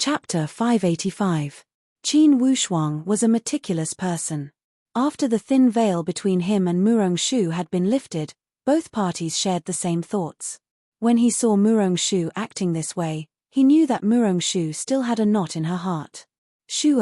Chapter 585. Qin Wushuang was a meticulous person. After the thin veil between him and Murong-shu had been lifted, both parties shared the same thoughts. When he saw Murong-shu acting this way, he knew that Murong-shu still had a knot in her heart. "Shu,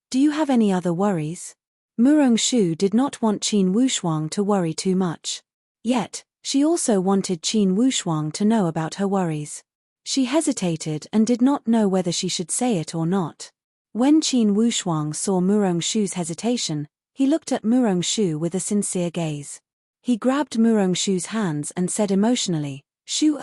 do you have any other worries?" Murong-shu did not want Qin Wushuang to worry too much. Yet, she also wanted Qin Wushuang to know about her worries. She hesitated and did not know whether she should say it or not. When Qin Wushuang saw Murong-shu's hesitation, he looked at Murong-shu with a sincere gaze. He grabbed Murong-shu's hands and said emotionally, "Shu,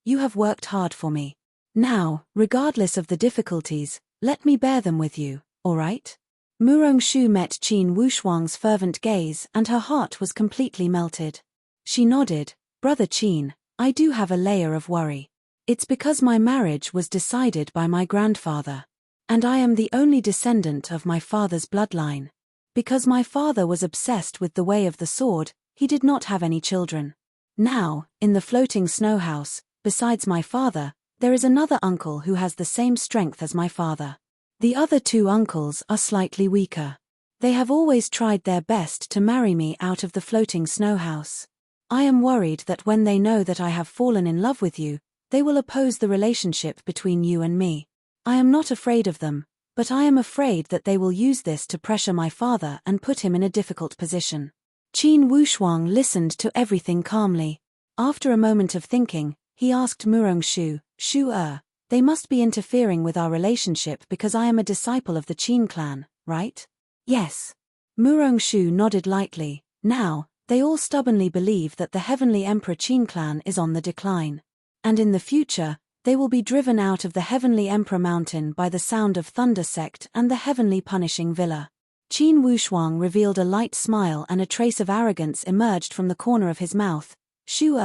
you have worked hard for me. Now, regardless of the difficulties, let me bear them with you, all right?" Murong-shu met Qin Wushuang's fervent gaze and her heart was completely melted. She nodded, "Brother Qin, I do have a layer of worry. It's because my marriage was decided by my grandfather. And I am the only descendant of my father's bloodline. Because my father was obsessed with the way of the sword, he did not have any children. Now, in the floating snow house, besides my father, there is another uncle who has the same strength as my father. The other two uncles are slightly weaker. They have always tried their best to marry me out of the floating snow house. I am worried that when they know that I have fallen in love with you, they will oppose the relationship between you and me. I am not afraid of them, but I am afraid that they will use this to pressure my father and put him in a difficult position." Qin Wushuang listened to everything calmly. After a moment of thinking, he asked Murong-shu, "Shu, they must be interfering with our relationship because I am a disciple of the Qin clan, right?" "Yes." Murong-shu nodded lightly. "Now, they all stubbornly believe that the Heavenly Emperor Qin clan is on the decline. And in the future, they will be driven out of the Heavenly Emperor Mountain by the Sound of Thunder sect and the Heavenly Punishing Villa." Qin Wushuang revealed a light smile and a trace of arrogance emerged from the corner of his mouth. "Shu,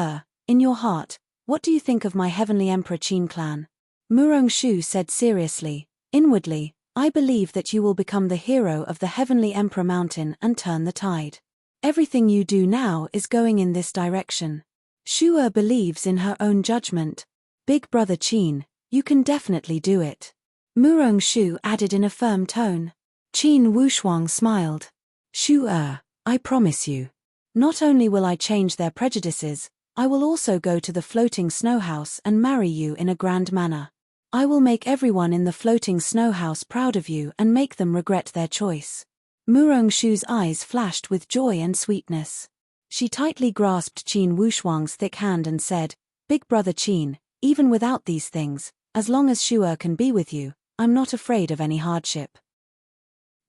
in your heart, what do you think of my Heavenly Emperor Qin clan?" Murong-shu said seriously, "Inwardly, I believe that you will become the hero of the Heavenly Emperor Mountain and turn the tide. Everything you do now is going in this direction. Shu believes in her own judgment. Big brother Qin, you can definitely do it." Murong-shu added in a firm tone. Qin Wushuang smiled. "Shu, I promise you. Not only will I change their prejudices, I will also go to the floating snow house and marry you in a grand manner. I will make everyone in the floating snow house proud of you and make them regret their choice." Murong-shu's eyes flashed with joy and sweetness. She tightly grasped Qin Wushuang's thick hand and said, "Big brother Qin, even without these things, as long as Shu can be with you, I'm not afraid of any hardship."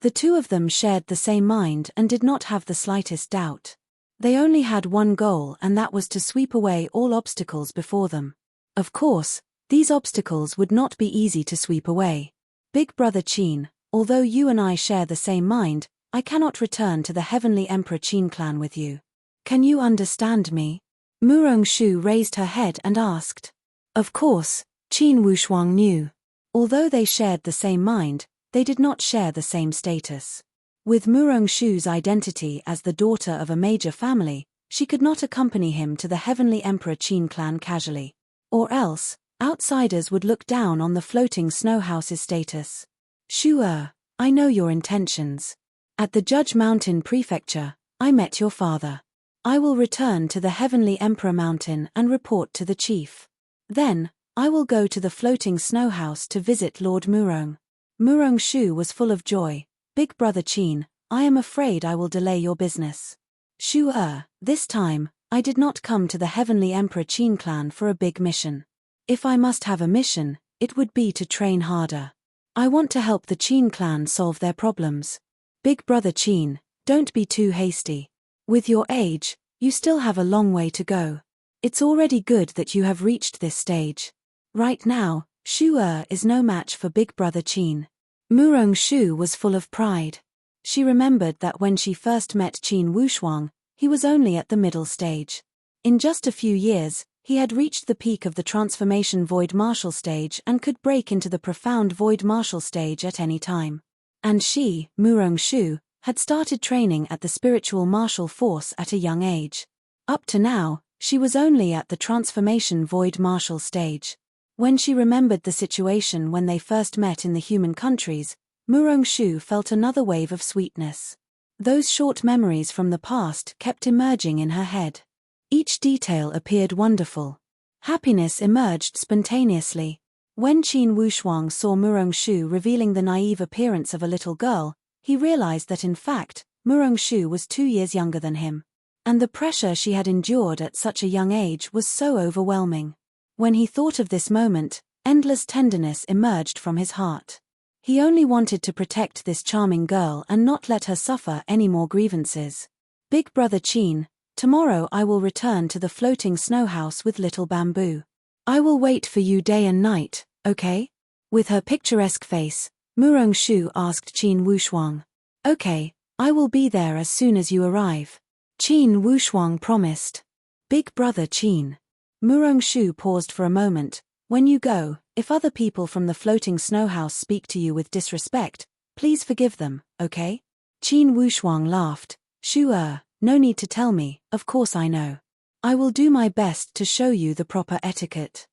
The two of them shared the same mind and did not have the slightest doubt. They only had one goal and that was to sweep away all obstacles before them. Of course, these obstacles would not be easy to sweep away. "Big brother Qin, although you and I share the same mind, I cannot return to the Heavenly Emperor Qin clan with you. Can you understand me?" Murong-shu raised her head and asked. Of course, Qin Wushuang knew. Although they shared the same mind, they did not share the same status. With Murong-shu's identity as the daughter of a major family, she could not accompany him to the Heavenly Emperor Qin clan casually. Or else, outsiders would look down on the floating snow house's status. "Shu, I know your intentions. At the Judge Mountain Prefecture, I met your father. I will return to the Heavenly Emperor Mountain and report to the chief. Then, I will go to the floating snow house to visit Lord Murong." Murong-shu was full of joy. "Big brother Qin, I am afraid I will delay your business. Shu, this time, I did not come to the Heavenly Emperor Qin clan for a big mission. If I must have a mission, it would be to train harder. I want to help the Qin clan solve their problems. Big brother Qin, don't be too hasty. With your age, you still have a long way to go. It's already good that you have reached this stage. Right now, Shu is no match for big brother Qin." Murong-shu was full of pride. She remembered that when she first met Qin Wushuang, he was only at the middle stage. In just a few years, he had reached the peak of the transformation void martial stage and could break into the profound void martial stage at any time. And she, Murong-shu, had started training at the spiritual martial force at a young age. Up to now, she was only at the transformation void martial stage. When she remembered the situation when they first met in the human countries, Murong-shu felt another wave of sweetness. Those short memories from the past kept emerging in her head. Each detail appeared wonderful. Happiness emerged spontaneously. When Qin Wushuang saw Murong-shu revealing the naive appearance of a little girl, he realized that in fact, Murong-shu was 2 years younger than him. And the pressure she had endured at such a young age was so overwhelming. When he thought of this moment, endless tenderness emerged from his heart. He only wanted to protect this charming girl and not let her suffer any more grievances. Big brother Qin, tomorrow I will return to the floating snow house with little bamboo. I will wait for you day and night, okay? With her picturesque face, Murong-shu asked Qin Wushuang. Okay, I will be there as soon as you arrive. Qin Wushuang promised. Big brother Qin. Murong-shu paused for a moment. When you go, if other people from the floating snow house speak to you with disrespect, please forgive them, okay? Qin Wushuang laughed. Shu-er, no need to tell me, of course I know. I will do my best to show you the proper etiquette.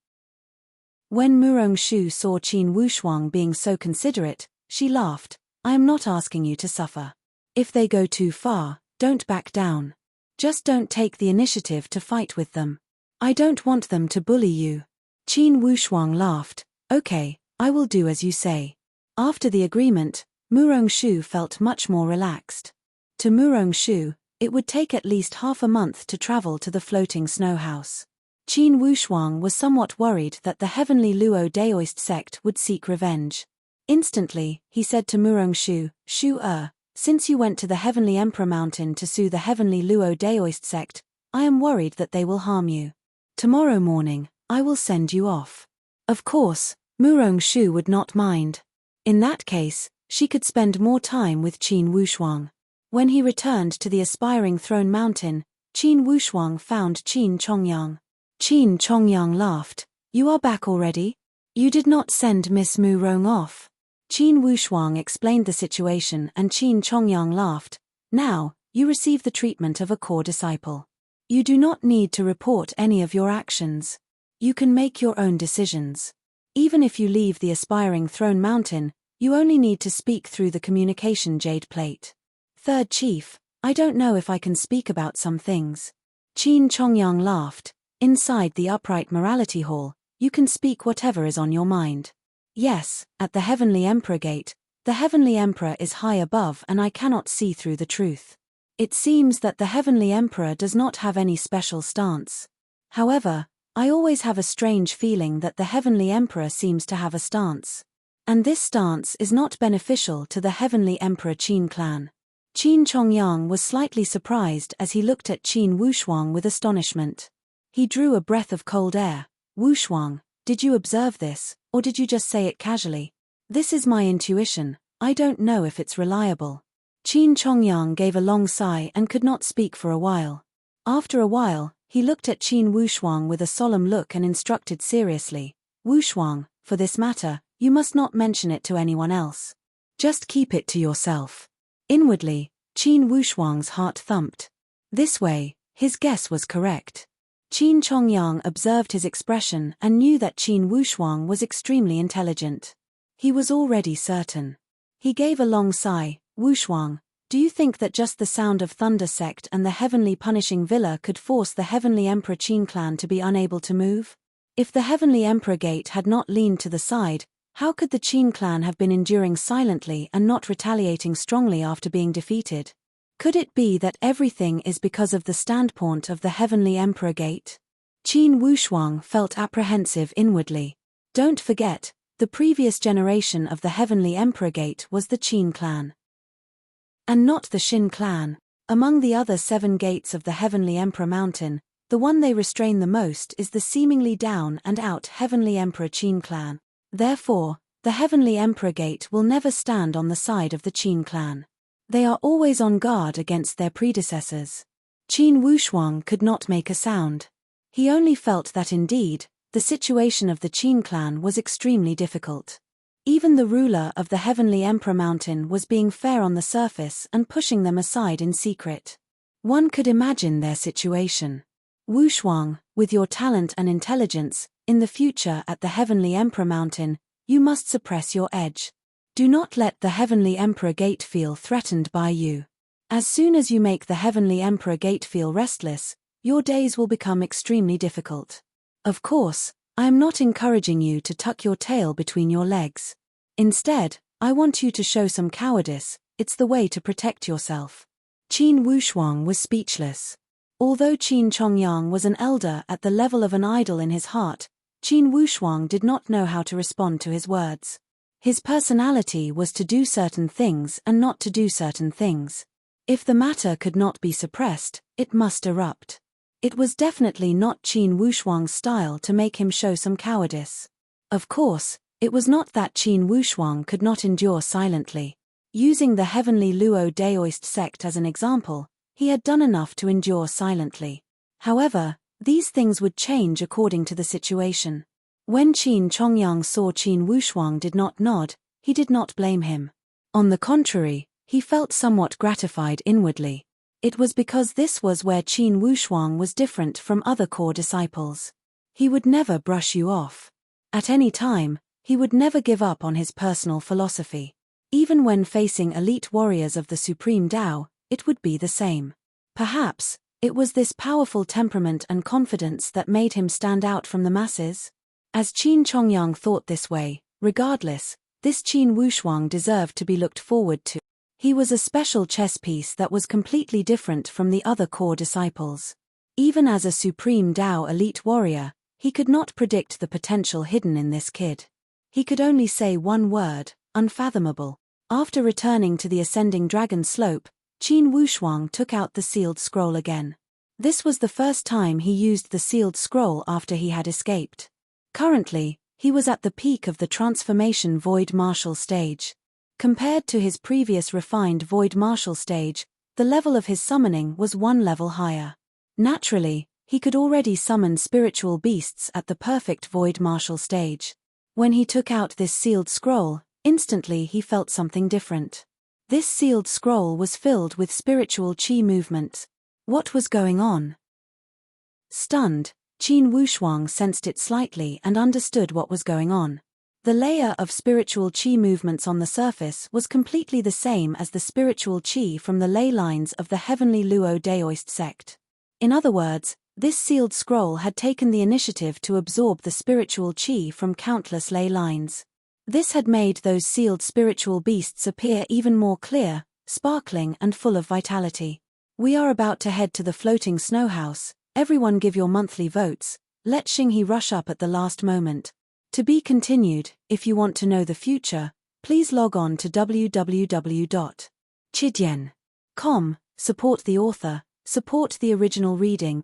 When Murong-shu saw Qin Wushuang being so considerate, she laughed. I am not asking you to suffer. If they go too far, don't back down. Just don't take the initiative to fight with them. I don't want them to bully you. Qin Wushuang laughed. Okay, I will do as you say. After the agreement, Murong-shu felt much more relaxed. To Murong-shu, it would take at least half a month to travel to the floating snow house. Qin Wushuang was somewhat worried that the heavenly Luo Daoist sect would seek revenge. Instantly, he said to Murong-shu, Shu-er, since you went to the Heavenly Emperor Mountain to sue the heavenly Luo Daoist sect, I am worried that they will harm you. Tomorrow morning, I will send you off. Of course, Murong-shu would not mind. In that case, she could spend more time with Qin Wushuang. When he returned to the aspiring throne mountain, Qin Wushuang found Qin Chongyang. Qin Chongyang laughed. You are back already? You did not send Miss Murong off. Qin Wushuang explained the situation and Qin Chongyang laughed. Now, you receive the treatment of a core disciple. You do not need to report any of your actions. You can make your own decisions. Even if you leave the aspiring throne mountain, you only need to speak through the communication jade plate. Third chief, I don't know if I can speak about some things. Qin Chongyang laughed. Inside the upright morality hall, you can speak whatever is on your mind. Yes, at the Heavenly Emperor Gate, the Heavenly Emperor is high above and I cannot see through the truth. It seems that the Heavenly Emperor does not have any special stance. However, I always have a strange feeling that the Heavenly Emperor seems to have a stance. And this stance is not beneficial to the Heavenly Emperor Qin clan. Qin Chongyang was slightly surprised as he looked at Qin Wushuang with astonishment. He drew a breath of cold air. Wushuang, did you observe this, or did you just say it casually? This is my intuition, I don't know if it's reliable. Qin Chongyang gave a long sigh and could not speak for a while. After a while, he looked at Qin Wushuang with a solemn look and instructed seriously. Wushuang, for this matter, you must not mention it to anyone else. Just keep it to yourself. Inwardly, Qin Wushuang's heart thumped. This way, his guess was correct. Qin Chongyang observed his expression and knew that Qin Wushuang was extremely intelligent. He was already certain. He gave a long sigh. Wushuang, do you think that just the sound of Thunder Sect and the Heavenly Punishing Villa could force the Heavenly Emperor Qin clan to be unable to move? If the Heavenly Emperor Gate had not leaned to the side, how could the Qin clan have been enduring silently and not retaliating strongly after being defeated? Could it be that everything is because of the standpoint of the Heavenly Emperor Gate? Qin Wushuang felt apprehensive inwardly. Don't forget, the previous generation of the Heavenly Emperor Gate was the Qin clan. And not the Xin clan. Among the other 7 gates of the Heavenly Emperor Mountain, the one they restrain the most is the seemingly down and out Heavenly Emperor Qin clan. Therefore, the Heavenly Emperor Gate will never stand on the side of the Qin clan. They are always on guard against their predecessors. Qin Wushuang could not make a sound. He only felt that indeed, the situation of the Qin clan was extremely difficult. Even the ruler of the Heavenly Emperor Mountain was being fair on the surface and pushing them aside in secret. One could imagine their situation. Wushuang, with your talent and intelligence, In the future at the Heavenly Emperor Mountain, you must suppress your edge. Do not let the Heavenly Emperor Gate feel threatened by you. As soon as you make the Heavenly Emperor Gate feel restless, your days will become extremely difficult. Of course, I am not encouraging you to tuck your tail between your legs. Instead, I want you to show some cowardice. It's the way to protect yourself. Qin Wushuang was speechless. Although Qin Chongyang was an elder at the level of an idol in his heart, Qin Wushuang did not know how to respond to his words. His personality was to do certain things and not to do certain things. If the matter could not be suppressed, it must erupt. It was definitely not Qin Wushuang's style to make him show some cowardice. Of course, it was not that Qin Wushuang could not endure silently. Using the Heavenly Luo Daoist sect as an example, he had done enough to endure silently. However, these things would change according to the situation. When Qin Chongyang saw Qin Wushuang did not nod, he did not blame him. On the contrary, he felt somewhat gratified inwardly. It was because this was where Qin Wushuang was different from other core disciples. He would never brush you off. At any time, he would never give up on his personal philosophy. Even when facing elite warriors of the Supreme Tao, it would be the same. Perhaps, it was this powerful temperament and confidence that made him stand out from the masses. As Qin Chongyang thought this way, regardless, this Qin Wushuang deserved to be looked forward to. He was a special chess piece that was completely different from the other core disciples. Even as a Supreme Tao elite warrior, he could not predict the potential hidden in this kid. He could only say one word: unfathomable. After returning to the ascending dragon slope, Qin Wushuang took out the sealed scroll again. This was the first time he used the sealed scroll after he had escaped. Currently, he was at the peak of the transformation void martial stage. Compared to his previous refined void martial stage, the level of his summoning was one level higher. Naturally, he could already summon spiritual beasts at the perfect void martial stage. When he took out this sealed scroll, instantly he felt something different. This sealed scroll was filled with spiritual qi movements. What was going on? Stunned, Qin Wushuang sensed it slightly and understood what was going on. The layer of spiritual qi movements on the surface was completely the same as the spiritual qi from the ley lines of the Heavenly Luo Daoist sect. In other words, this sealed scroll had taken the initiative to absorb the spiritual qi from countless ley lines. This had made those sealed spiritual beasts appear even more clear, sparkling and full of vitality. We are about to head to the floating snow house. Everyone give your monthly votes. Let Xinghe rush up at the last moment. To be continued. If you want to know the future, please log on to www.chidian.com. Support the author, support the original reading.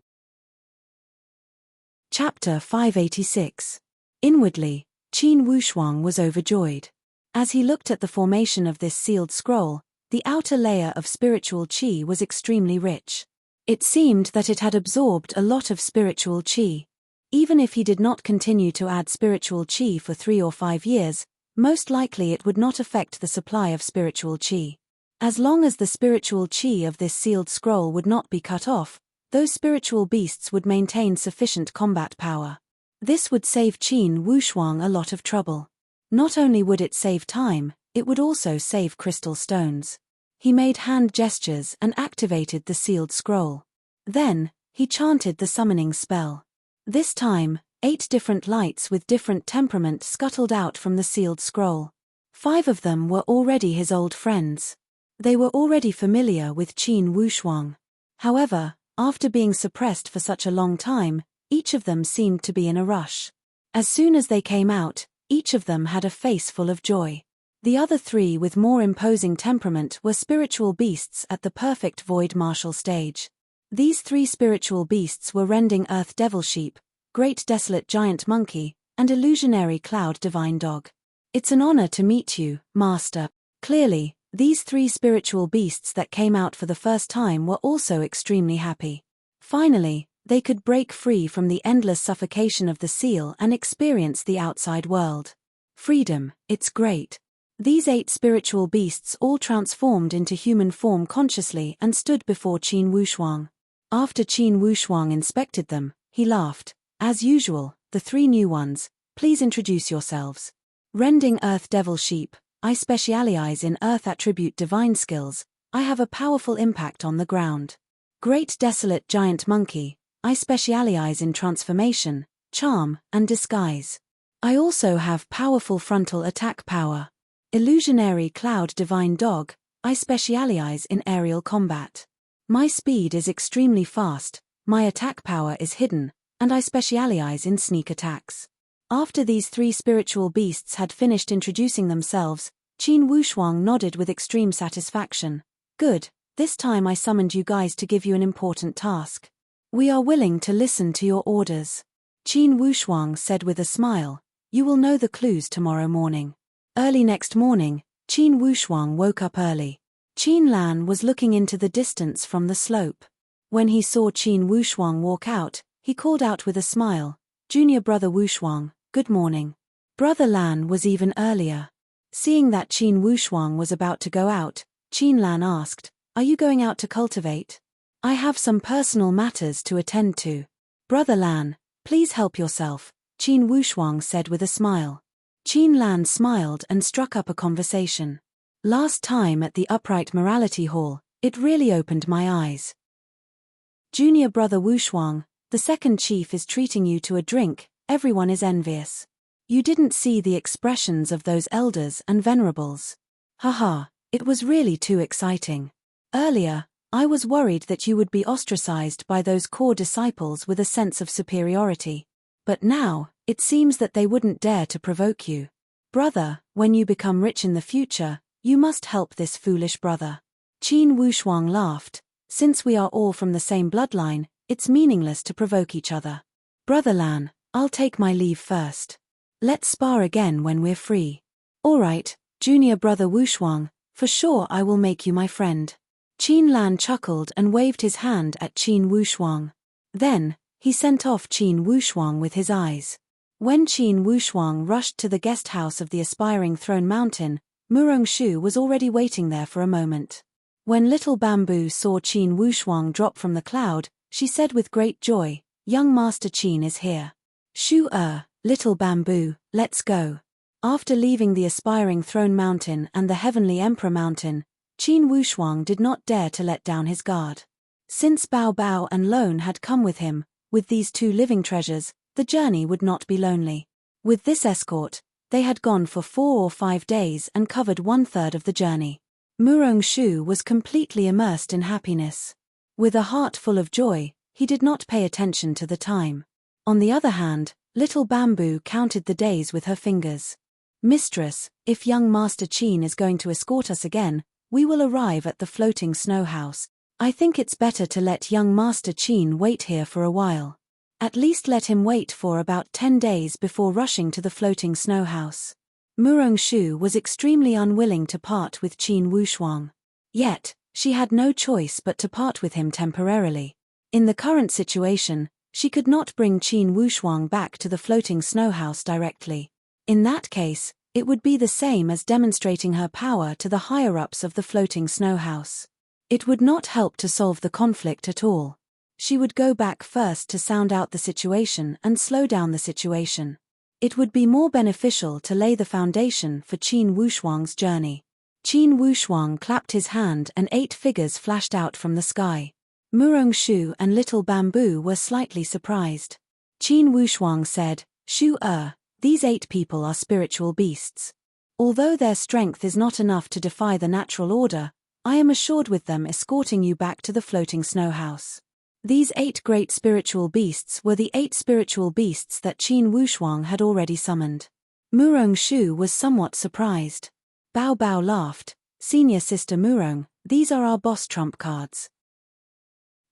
Chapter 586. Inwardly, Qin Wushuang was overjoyed. As he looked at the formation of this sealed scroll, the outer layer of spiritual qi was extremely rich. It seemed that it had absorbed a lot of spiritual qi. Even if he did not continue to add spiritual qi for 3 or 5 years, most likely it would not affect the supply of spiritual qi. As long as the spiritual qi of this sealed scroll would not be cut off, those spiritual beasts would maintain sufficient combat power. This would save Qin Wushuang a lot of trouble. Not only would it save time, it would also save crystal stones. He made hand gestures and activated the sealed scroll. Then, he chanted the summoning spell. This time, 8 different lights with different temperament scuttled out from the sealed scroll. 5 of them were already his old friends. They were already familiar with Qin Wushuang. However, after being suppressed for such a long time, each of them seemed to be in a rush. As soon as they came out, each of them had a face full of joy. The other 3 with more imposing temperament were spiritual beasts at the perfect void martial stage. These 3 spiritual beasts were Rending Earth Devil Sheep, Great Desolate Giant Monkey, and Illusionary Cloud Divine Dog. It's an honor to meet you, Master. Clearly, these 3 spiritual beasts that came out for the first time were also extremely happy. Finally, they could break free from the endless suffocation of the seal and experience the outside world. Freedom, it's great. These 8 spiritual beasts all transformed into human form consciously and stood before Qin Wushuang. After Qin Wushuang inspected them, he laughed. As usual, the 3 new ones, please introduce yourselves. Rending Earth Devil Sheep, I specialize in Earth attribute divine skills, I have a powerful impact on the ground. Great Desolate Giant Monkey, I specialize in transformation, charm, and disguise. I also have powerful frontal attack power. Illusionary Cloud Divine Dog, I specialize in aerial combat. My speed is extremely fast, my attack power is hidden, and I specialize in sneak attacks. After these 3 spiritual beasts had finished introducing themselves, Qin Wushuang nodded with extreme satisfaction. Good, this time I summoned you guys to give you an important task. We are willing to listen to your orders. Qin Wushuang said with a smile, you will know the clues tomorrow morning. Early next morning, Qin Wushuang woke up early. Qin Lan was looking into the distance from the slope. When he saw Qin Wushuang walk out, he called out with a smile, Junior Brother Wushuang, good morning. Brother Lan was even earlier. Seeing that Qin Wushuang was about to go out, Qin Lan asked, are you going out to cultivate? I have some personal matters to attend to. Brother Lan, please help yourself, Qin Wushuang said with a smile. Qin Lan smiled and struck up a conversation. Last time at the Upright Morality Hall, it really opened my eyes. Junior Brother Wushuang, the second chief is treating you to a drink, everyone is envious. You didn't see the expressions of those elders and venerables. Haha, it was really too exciting. Earlier, I was worried that you would be ostracized by those core disciples with a sense of superiority. But now, it seems that they wouldn't dare to provoke you. Brother, when you become rich in the future, you must help this foolish brother. Qin Wushuang laughed. Since we are all from the same bloodline, it's meaningless to provoke each other. Brother Lan, I'll take my leave first. Let's spar again when we're free. Alright, Junior Brother Wushuang, for sure I will make you my friend. Qin Lan chuckled and waved his hand at Qin Wushuang. Then, he sent off Qin Wushuang with his eyes. When Qin Wushuang rushed to the guest house of the aspiring Throne Mountain, Murong Shu was already waiting there for a moment. When Little Bamboo saw Qin Wushuang drop from the cloud, she said with great joy, young Master Qin is here. Shu Little Bamboo, let's go. After leaving the aspiring Throne Mountain and the Heavenly Emperor Mountain, Qin Wushuang did not dare to let down his guard. Since Bao Bao and Lone had come with him, with these 2 living treasures, the journey would not be lonely. With this escort, they had gone for 4 or 5 days and covered 1/3 of the journey. Murong Shu was completely immersed in happiness. With a heart full of joy, he did not pay attention to the time. On the other hand, Little Bamboo counted the days with her fingers. Mistress, if young Master Qin is going to escort us again, we will arrive at the floating snow house. I think it's better to let young Master Qin wait here for a while. At least let him wait for about 10 days before rushing to the floating snow house. Murong Shu was extremely unwilling to part with Qin Wushuang. Yet, she had no choice but to part with him temporarily. In the current situation, she could not bring Qin Wushuang back to the floating snow house directly. In that case, it would be the same as demonstrating her power to the higher-ups of the floating snow house. It would not help to solve the conflict at all. She would go back first to sound out the situation and slow down the situation. It would be more beneficial to lay the foundation for Qin Wushuang's journey. Qin Wushuang clapped his hand and 8 figures flashed out from the sky. Murong Shu and Little Bamboo were slightly surprised. Qin Wushuang said, Shu these 8 people are spiritual beasts. Although their strength is not enough to defy the natural order, I am assured with them escorting you back to the floating snow house. These 8 great spiritual beasts were the 8 spiritual beasts that Qin Wushuang had already summoned. Murong Shu was somewhat surprised. Bao Bao laughed, Senior Sister Murong, these are our boss trump cards.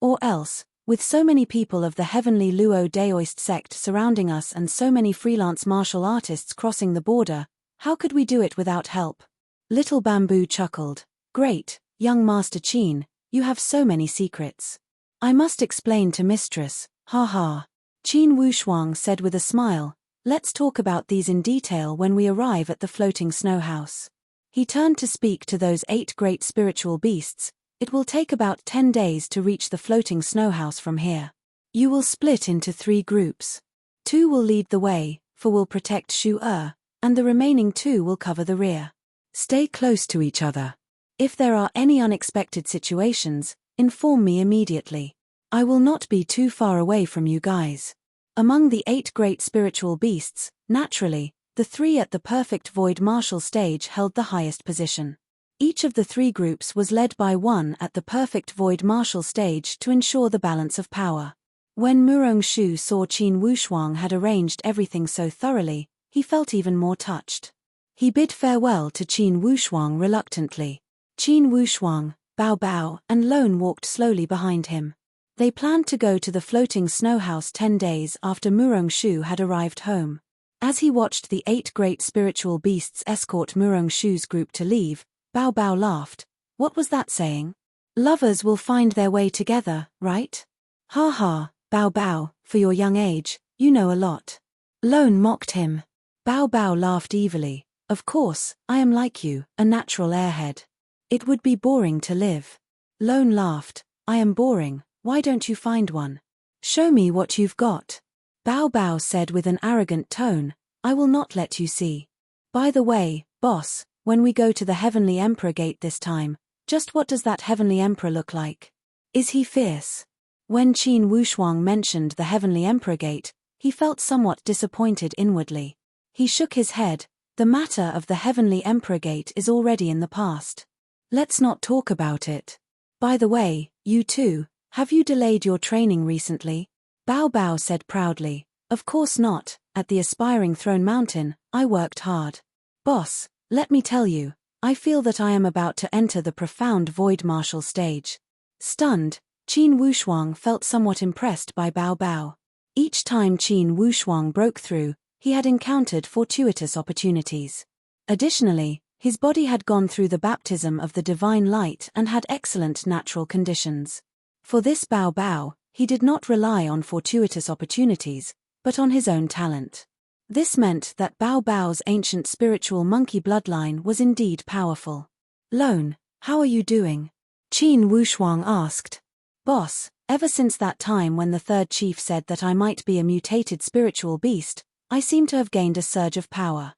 Or else, with so many people of the heavenly Luo Daoist sect surrounding us and so many freelance martial artists crossing the border, how could we do it without help? Little Bamboo chuckled, great, young Master Qin, you have so many secrets. I must explain to Mistress, ha ha. Qin Wushuang said with a smile, let's talk about these in detail when we arrive at the floating snow house. He turned to speak to those 8 great spiritual beasts. It will take about 10 days to reach the floating snow house from here. You will split into 3 groups. 2 will lead the way, 4 will protect Shu and the remaining 2 will cover the rear. Stay close to each other. If there are any unexpected situations, inform me immediately. I will not be too far away from you guys. Among the 8 great spiritual beasts, naturally, the 3 at the perfect void martial stage held the highest position. Each of the 3 groups was led by 1 at the perfect void martial stage to ensure the balance of power. When Murong Shu saw Qin Wushuang had arranged everything so thoroughly, he felt even more touched. He bid farewell to Qin Wushuang reluctantly. Qin Wushuang, Bao Bao, and Lone walked slowly behind him. They planned to go to the floating snow house 10 days after Murong Shu had arrived home. As he watched the 8 great spiritual beasts escort Murong Shu's group to leave, Bao Bao laughed. What was that saying? Lovers will find their way together, right? Ha ha, Bao Bao, for your young age, you know a lot. Lone mocked him. Bao Bao laughed evilly. Of course, I am like you, a natural airhead. It would be boring to live. Lone laughed. I am boring, why don't you find one? Show me what you've got. Bao Bao said with an arrogant tone, I will not let you see. By the way, boss, when we go to the Heavenly Emperor Gate this time, just what does that Heavenly Emperor look like? Is he fierce? When Qin Wushuang mentioned the Heavenly Emperor Gate, he felt somewhat disappointed inwardly. He shook his head. The matter of the Heavenly Emperor Gate is already in the past. Let's not talk about it. By the way, you two, have you delayed your training recently? Bao Bao said proudly. Of course not, at the Aspiring Throne Mountain, I worked hard. Boss, let me tell you, I feel that I am about to enter the profound void martial stage. Stunned, Qin Wushuang felt somewhat impressed by Bao Bao. Each time Qin Wushuang broke through, he had encountered fortuitous opportunities. Additionally, his body had gone through the baptism of the divine light and had excellent natural conditions. For this Bao Bao, he did not rely on fortuitous opportunities, but on his own talent. This meant that Bao Bao's ancient spiritual monkey bloodline was indeed powerful. Lone, how are you doing? Qin Wushuang asked. Boss, ever since that time when the 3rd chief said that I might be a mutated spiritual beast, I seem to have gained a surge of power.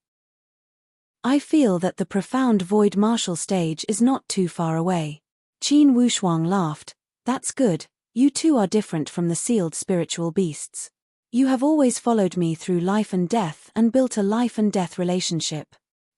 I feel that the profound void martial stage is not too far away. Qin Wushuang laughed. That's good, you two are different from the sealed spiritual beasts. You have always followed me through life and death and built a life and death relationship.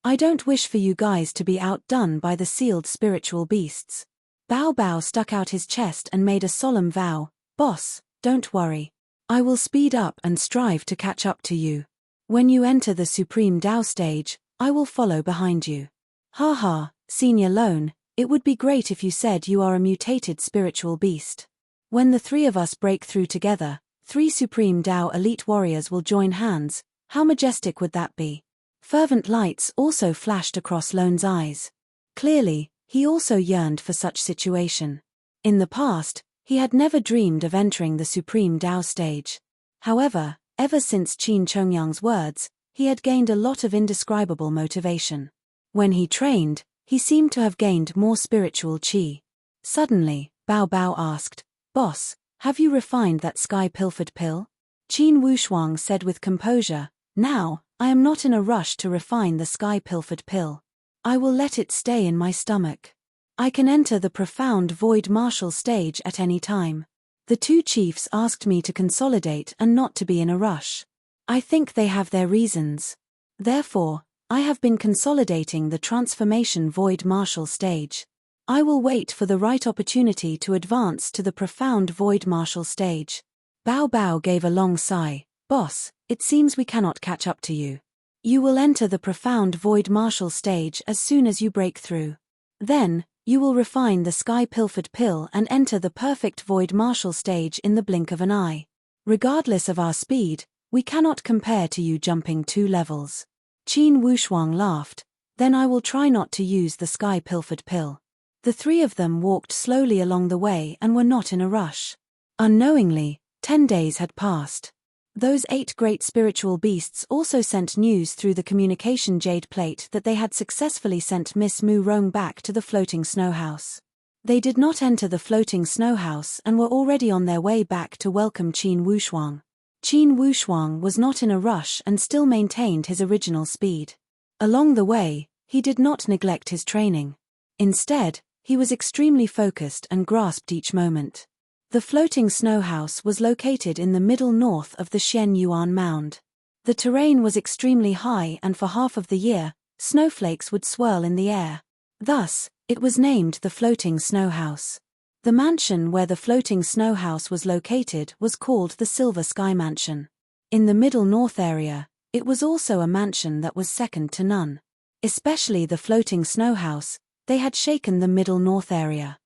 I don't wish for you guys to be outdone by the sealed spiritual beasts. Bao Bao stuck out his chest and made a solemn vow. Boss, don't worry. I will speed up and strive to catch up to you. When you enter the Supreme Tao stage, I will follow behind you. Ha ha, Senior Lone, it would be great if you said you are a mutated spiritual beast. When the 3 of us break through together, 3 Supreme Tao elite warriors will join hands. How majestic would that be? Fervent lights also flashed across Lone's eyes. Clearly, he also yearned for such situation. In the past, he had never dreamed of entering the Supreme Tao stage. However, ever since Qin Chongyang's words, he had gained a lot of indescribable motivation. When he trained, he seemed to have gained more spiritual qi. Suddenly, Bao Bao asked, Boss, have you refined that sky-pilfered pill? Qin Wushuang said with composure, Now, I am not in a rush to refine the sky-pilfered pill. I will let it stay in my stomach. I can enter the profound void martial stage at any time. The 2 chiefs asked me to consolidate and not to be in a rush. I think they have their reasons. Therefore, I have been consolidating the transformation void martial stage. I will wait for the right opportunity to advance to the profound void martial stage. Bao Bao gave a long sigh. Boss, it seems we cannot catch up to you. You will enter the profound void martial stage as soon as you break through. Then, you will refine the sky-pilfered pill and enter the perfect void martial stage in the blink of an eye. Regardless of our speed, we cannot compare to you jumping 2 levels. Qin Wushuang laughed. Then I will try not to use the sky-pilfered pill. The 3 of them walked slowly along the way and were not in a rush. Unknowingly, 10 days had passed. Those 8 great spiritual beasts also sent news through the communication jade plate that they had successfully sent Miss Mu Rong back to the floating snow house. They did not enter the floating snow house and were already on their way back to welcome Qin Wushuang. Qin Wushuang was not in a rush and still maintained his original speed. Along the way, he did not neglect his training. Instead, he was extremely focused and grasped each moment. The floating snow house was located in the middle north of the Xian Yuan Mound. The terrain was extremely high and for half of the year, snowflakes would swirl in the air. Thus, it was named the floating snow house. The mansion where the floating snow house was located was called the Silver Sky Mansion. In the middle north area, it was also a mansion that was second to none. Especially the floating snow house, they had shaken the middle north area.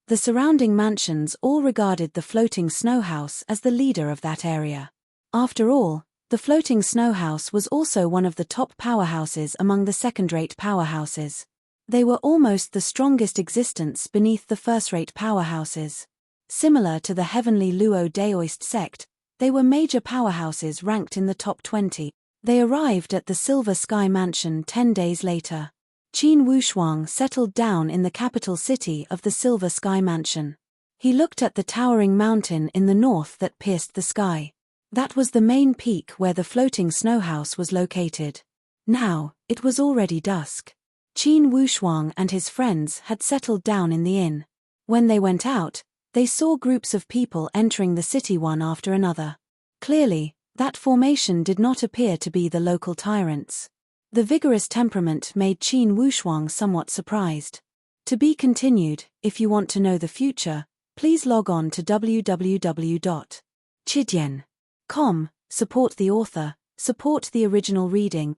The surrounding mansions all regarded the floating snow house as the leader of that area. After all, the floating snow house was also one of the top powerhouses among the second-rate powerhouses. They were almost the strongest existence beneath the first-rate powerhouses. Similar to the heavenly Luo Daoist sect, they were major powerhouses ranked in the top 20. They arrived at the Silver Sky Mansion 10 days later. Qin Wushuang settled down in the capital city of the Silver Sky Mansion. He looked at the towering mountain in the north that pierced the sky. That was the main peak where the floating snow house was located. Now, it was already dusk. Qin Wushuang and his friends had settled down in the inn. When they went out, they saw groups of people entering the city one after another. Clearly, that formation did not appear to be the local tyrants. The vigorous temperament made Qin Wushuang somewhat surprised. To be continued. If you want to know the future, please log on to www.chidian.com. Support the author, support the original reading.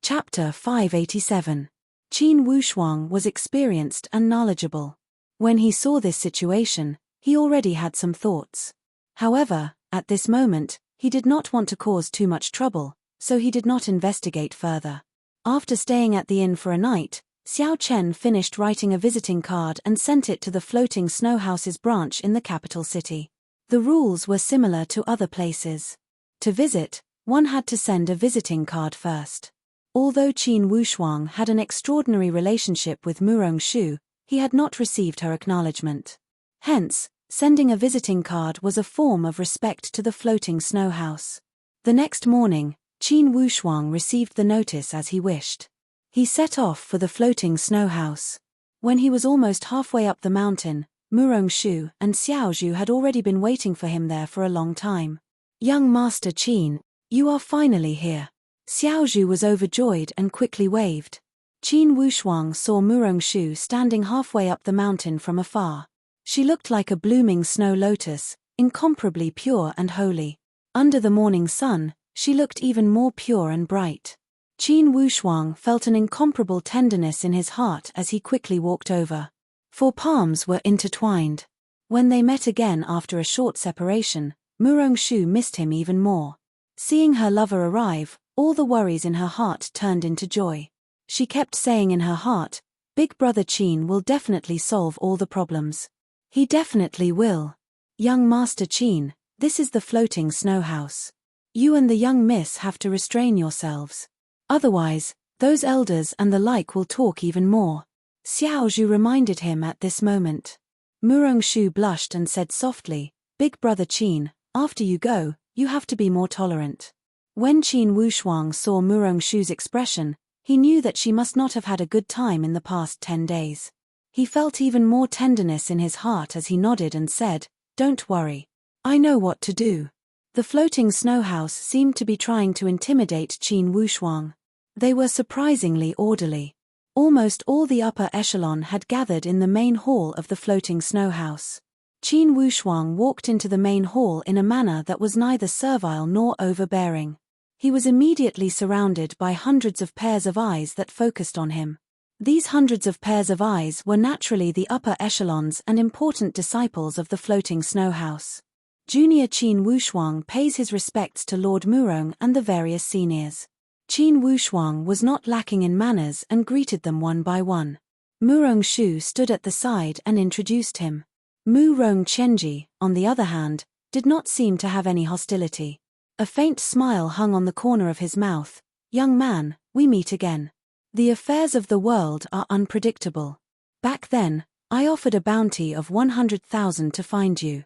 Chapter 587. Qin Wushuang was experienced and knowledgeable. When he saw this situation, he already had some thoughts. However, at this moment, he did not want to cause too much trouble, so he did not investigate further. After staying at the inn for a night, Xiao Chen finished writing a visiting card and sent it to the floating snow house's branch in the capital city. The rules were similar to other places. To visit, one had to send a visiting card first. Although Qin Wushuang had an extraordinary relationship with Murong Shu, he had not received her acknowledgement. Hence, sending a visiting card was a form of respect to the floating snow house. The next morning, Qin Wushuang received the notice as he wished. He set off for the floating snow house. When he was almost halfway up the mountain, Murong Shu and Xiao Zhu had already been waiting for him there for a long time. "Young Master Qin, you are finally here." Xiao Zhu was overjoyed and quickly waved. Qin Wushuang saw Murong Shu standing halfway up the mountain from afar. She looked like a blooming snow lotus, incomparably pure and holy. Under the morning sun, she looked even more pure and bright. Qin Wushuang felt an incomparable tenderness in his heart as he quickly walked over. Four palms were intertwined. When they met again after a short separation, Murong Shu missed him even more. Seeing her lover arrive, all the worries in her heart turned into joy. She kept saying in her heart, "Big brother Qin will definitely solve all the problems. He definitely will. Young Master Qin, this is the floating snow house. You and the young miss have to restrain yourselves. Otherwise, those elders and the like will talk even more." Xiao Zhu reminded him at this moment. Murong Shu blushed and said softly, "Big brother Qin, after you go, you have to be more tolerant." When Qin Wushuang saw Murong Shu's expression, he knew that she must not have had a good time in the past 10 days. He felt even more tenderness in his heart as he nodded and said, "Don't worry. I know what to do." The floating snow house seemed to be trying to intimidate Qin Wushuang. They were surprisingly orderly. Almost all the upper echelon had gathered in the main hall of the floating snow house. Qin Wushuang walked into the main hall in a manner that was neither servile nor overbearing. He was immediately surrounded by hundreds of pairs of eyes that focused on him. These hundreds of pairs of eyes were naturally the upper echelons and important disciples of the floating snow house. Junior Qin Wushuang pays his respects to Lord Murong and the various seniors. Qin Wushuang was not lacking in manners and greeted them one by one. Murong Shu stood at the side and introduced him. Murong Chenji, on the other hand, did not seem to have any hostility. A faint smile hung on the corner of his mouth. "Young man, we meet again. The affairs of the world are unpredictable. Back then, I offered a bounty of 100,000 to find you.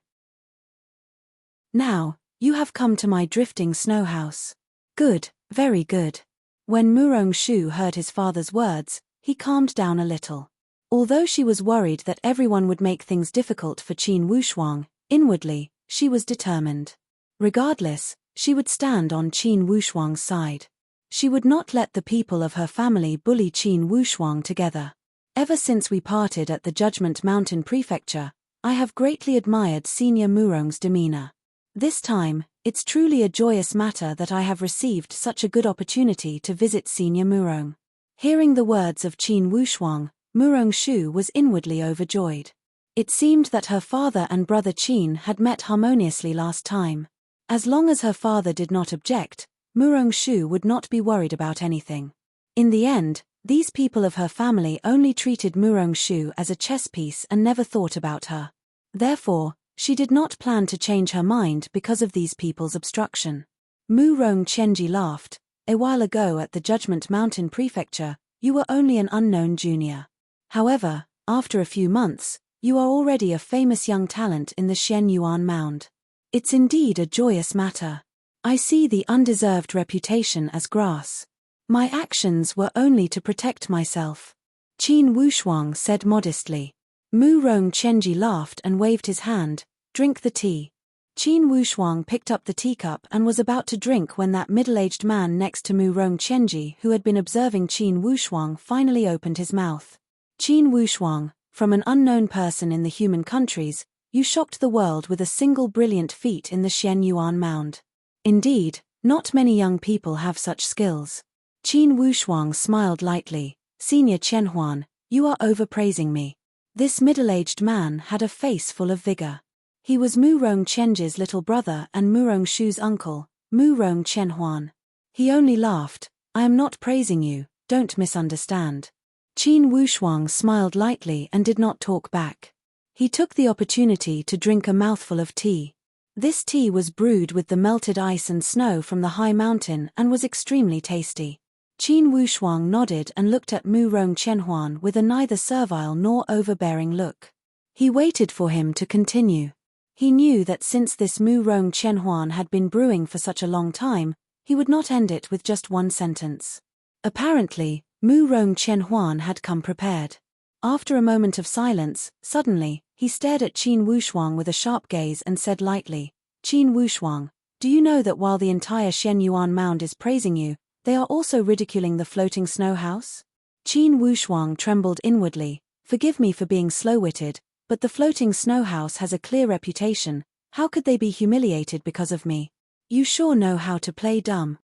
Now, you have come to my drifting snow house. Good, very good. When Murong-shu heard his father's words, he calmed down a little. Although she was worried that everyone would make things difficult for Qin Wushuang, inwardly, she was determined. Regardless, she would stand on Qin Wushuang's side. She would not let the people of her family bully Qin Wushuang together. Ever since we parted at the Judgment Mountain Prefecture, I have greatly admired Senior Murong's demeanor. This time, it's truly a joyous matter that I have received such a good opportunity to visit Senior Murong. Hearing the words of Qin Wushuang, Murong-shu was inwardly overjoyed. It seemed that her father and brother Qin had met harmoniously last time. As long as her father did not object, Murong-shu would not be worried about anything. In the end, these people of her family only treated Murong-shu as a chess piece and never thought about her. Therefore, she did not plan to change her mind because of these people's obstruction. Murong-chenji laughed. A while ago at the Judgment Mountain Prefecture, you were only an unknown junior. However, after a few months, you are already a famous young talent in the Shenyuan Mound. It's indeed a joyous matter. I see the undeserved reputation as grass. My actions were only to protect myself. Qin Wushuang said modestly. Murong-chenji laughed and waved his hand. Drink the tea. Qin Wushuang picked up the teacup and was about to drink when that middle-aged man next to Murong-chenji, who had been observing Qin Wushuang, finally opened his mouth. Qin Wushuang, from an unknown person in the human countries, you shocked the world with a single brilliant feat in the Shenyuan Mound. Indeed, not many young people have such skills. Qin Wushuang smiled lightly. Senior Qianhuan, you are overpraising me. This middle-aged man had a face full of vigor. He was Murong-chenji's little brother and Murong-shu's uncle, Murong-qianhuan. He only laughed. I am not praising you, don't misunderstand. Qin Wushuang smiled lightly and did not talk back. He took the opportunity to drink a mouthful of tea. This tea was brewed with the melted ice and snow from the high mountain and was extremely tasty. Qin Wushuang nodded and looked at Murong-qianhuan with a neither servile nor overbearing look. He waited for him to continue. He knew that since this Murong-qianhuan had been brewing for such a long time, he would not end it with just one sentence. Apparently, Murong-qianhuan had come prepared. After a moment of silence, suddenly, he stared at Qin Wushuang with a sharp gaze and said lightly, Qin Wushuang, do you know that while the entire Shenyuan Mound is praising you, they are also ridiculing the floating snow house? Qin Wushuang trembled inwardly. Forgive me for being slow-witted, but the floating snow house has a clear reputation. How could they be humiliated because of me? You sure know how to play dumb.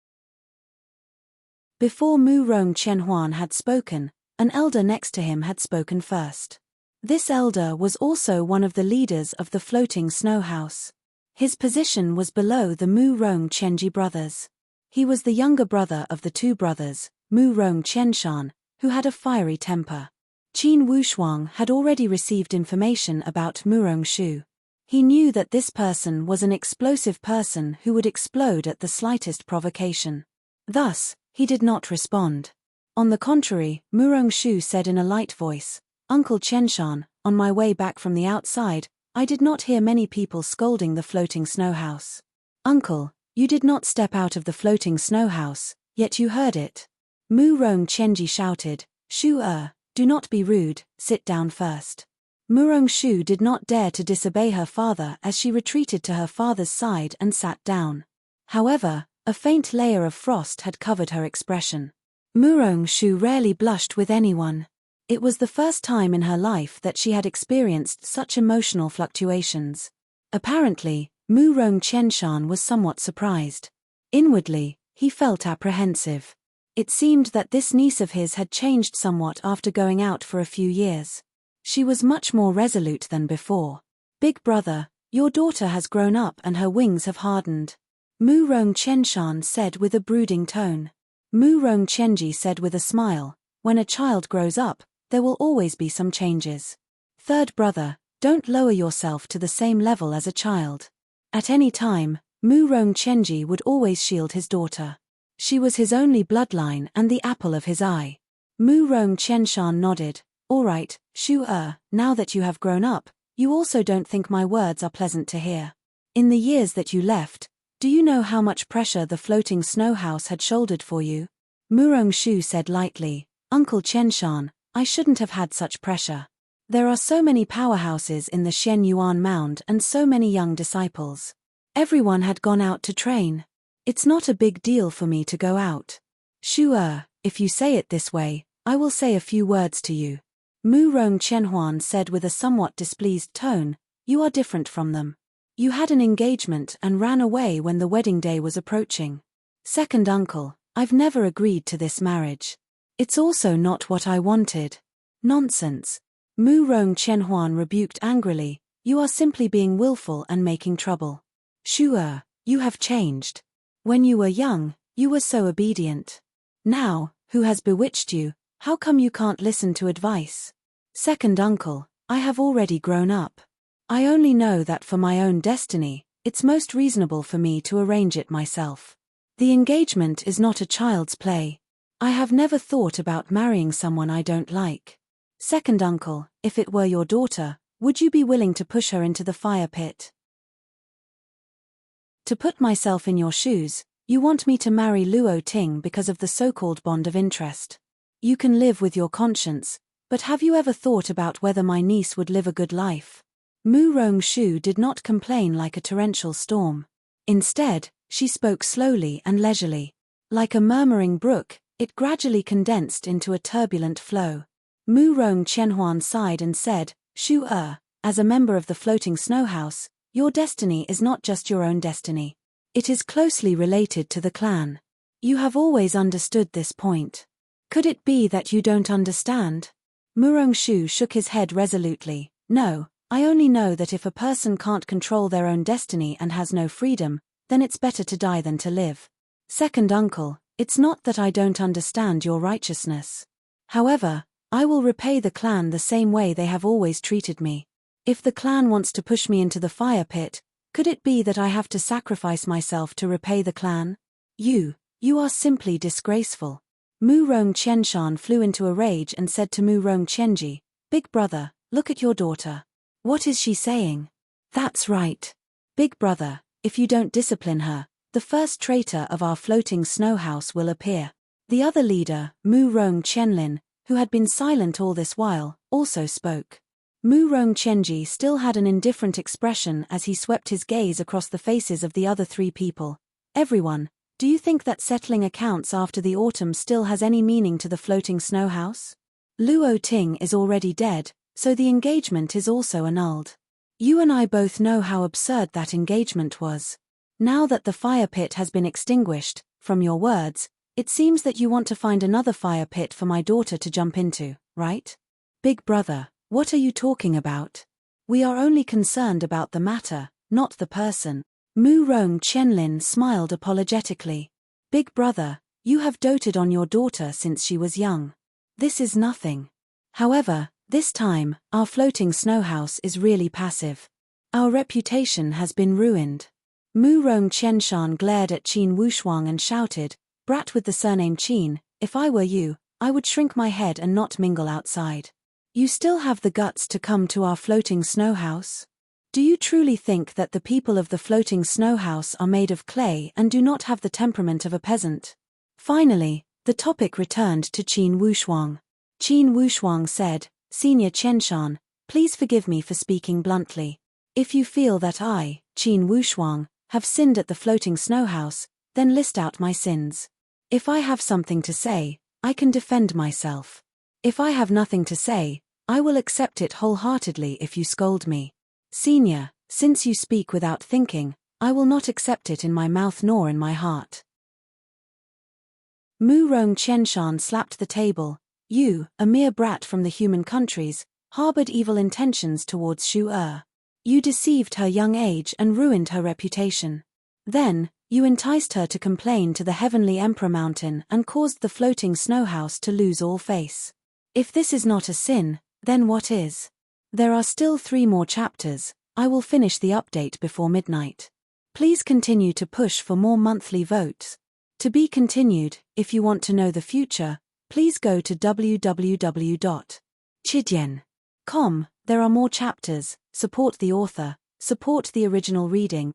Before Murong-qianhuan had spoken, an elder next to him had spoken first. This elder was also one of the leaders of the floating snow house. His position was below the Murong-chenji brothers. He was the younger brother of the two brothers, Murong-qianshan, who had a fiery temper. Qin Wushuang had already received information about Murong-shu. He knew that this person was an explosive person who would explode at the slightest provocation. Thus, he did not respond. On the contrary, Murong-shu said in a light voice, Uncle Qianshan, on my way back from the outside, I did not hear many people scolding the floating snow house. Uncle, you did not step out of the floating snow house, yet you heard it. Murong-chenji shouted, Shu-er, do not be rude, sit down first. Murong-shu did not dare to disobey her father as she retreated to her father's side and sat down. However, a faint layer of frost had covered her expression. Murong-shu rarely blushed with anyone. It was the first time in her life that she had experienced such emotional fluctuations. Apparently, Murong-qianshan was somewhat surprised. Inwardly, he felt apprehensive. It seemed that this niece of his had changed somewhat after going out for a few years. She was much more resolute than before. Big brother, your daughter has grown up and her wings have hardened. Murong-qianshan said with a brooding tone. Murong-chenji said with a smile, when a child grows up, there will always be some changes. Third brother, don't lower yourself to the same level as a child. At any time, Murong-chenji would always shield his daughter. She was his only bloodline and the apple of his eye. Murong-qianshan nodded. All right, Shu-er, now that you have grown up, you also don't think my words are pleasant to hear. In the years that you left, do you know how much pressure the floating snow house had shouldered for you? Murong-shu said lightly, Uncle Qianshan, I shouldn't have had such pressure. There are so many powerhouses in the Xian Yuan Mound and so many young disciples. Everyone had gone out to train. It's not a big deal for me to go out. Shu, if you say it this way, I will say a few words to you. Murong Qianhuan said with a somewhat displeased tone, You are different from them. You had an engagement and ran away when the wedding day was approaching. Second uncle, I've never agreed to this marriage. It's also not what I wanted. Nonsense. Murong Qianhuan rebuked angrily, You are simply being willful and making trouble. Shu, you have changed. When you were young, you were so obedient. Now, who has bewitched you? How come you can't listen to advice? Second uncle, I have already grown up. I only know that for my own destiny, it's most reasonable for me to arrange it myself. The engagement is not a child's play. I have never thought about marrying someone I don't like. Second uncle, if it were your daughter, would you be willing to push her into the fire pit? To put myself in your shoes, you want me to marry Luo Ting because of the so-called bond of interest. You can live with your conscience, but have you ever thought about whether my niece would live a good life? Murong-shu did not complain like a torrential storm. Instead, she spoke slowly and leisurely. Like a murmuring brook, it gradually condensed into a turbulent flow. Murong Qianhuan sighed and said, Shu, as a member of the floating snow house, your destiny is not just your own destiny. It is closely related to the clan. You have always understood this point. Could it be that you don't understand? Murong-shu shook his head resolutely. No, I only know that if a person can't control their own destiny and has no freedom, then it's better to die than to live. Second uncle, it's not that I don't understand your righteousness. However, I will repay the clan the same way they have always treated me. If the clan wants to push me into the fire pit, could it be that I have to sacrifice myself to repay the clan? You are simply disgraceful. Murong Qianshan flew into a rage and said to Murong Qianji, Big brother, look at your daughter. What is she saying? That's right. Big brother, if you don't discipline her, the first traitor of our floating snow house will appear. The other leader, Murong Qianlin, who had been silent all this while, also spoke. Murong Qianji still had an indifferent expression as he swept his gaze across the faces of the other three people. Everyone, do you think that settling accounts after the autumn still has any meaning to the floating snow house? Luo Ting is already dead, so the engagement is also annulled. You and I both know how absurd that engagement was. Now that the fire pit has been extinguished, from your words, it seems that you want to find another fire pit for my daughter to jump into, right? Big brother, what are you talking about? We are only concerned about the matter, not the person. Murong Qianlin smiled apologetically. Big brother, you have doted on your daughter since she was young. This is nothing. However, this time, our floating snow house is really passive. Our reputation has been ruined. Murong Qianshan glared at Qin Wushuang and shouted, Brat with the surname Qin, if I were you, I would shrink my head and not mingle outside. You still have the guts to come to our floating snow house? Do you truly think that the people of the floating snow house are made of clay and do not have the temperament of a peasant? Finally, the topic returned to Qin Wushuang. Qin Wushuang said, Senior Qianshan, please forgive me for speaking bluntly. If you feel that I, Qin Wushuang, have sinned at the floating snow house, then list out my sins. If I have something to say, I can defend myself. If I have nothing to say, I will accept it wholeheartedly if you scold me. Senior, since you speak without thinking, I will not accept it in my mouth nor in my heart. Murong Qianshan slapped the table. You, a mere brat from the human countries, harbored evil intentions towards Shu. You deceived her young age and ruined her reputation. Then, you enticed her to complain to the heavenly Emperor Mountain and caused the floating snow house to lose all face. If this is not a sin, then what is? There are still 3 more chapters. I will finish the update before midnight. Please continue to push for more monthly votes. To be continued, if you want to know the future, please go to www.chidian.com. There are more chapters. Support the author, support the original reading.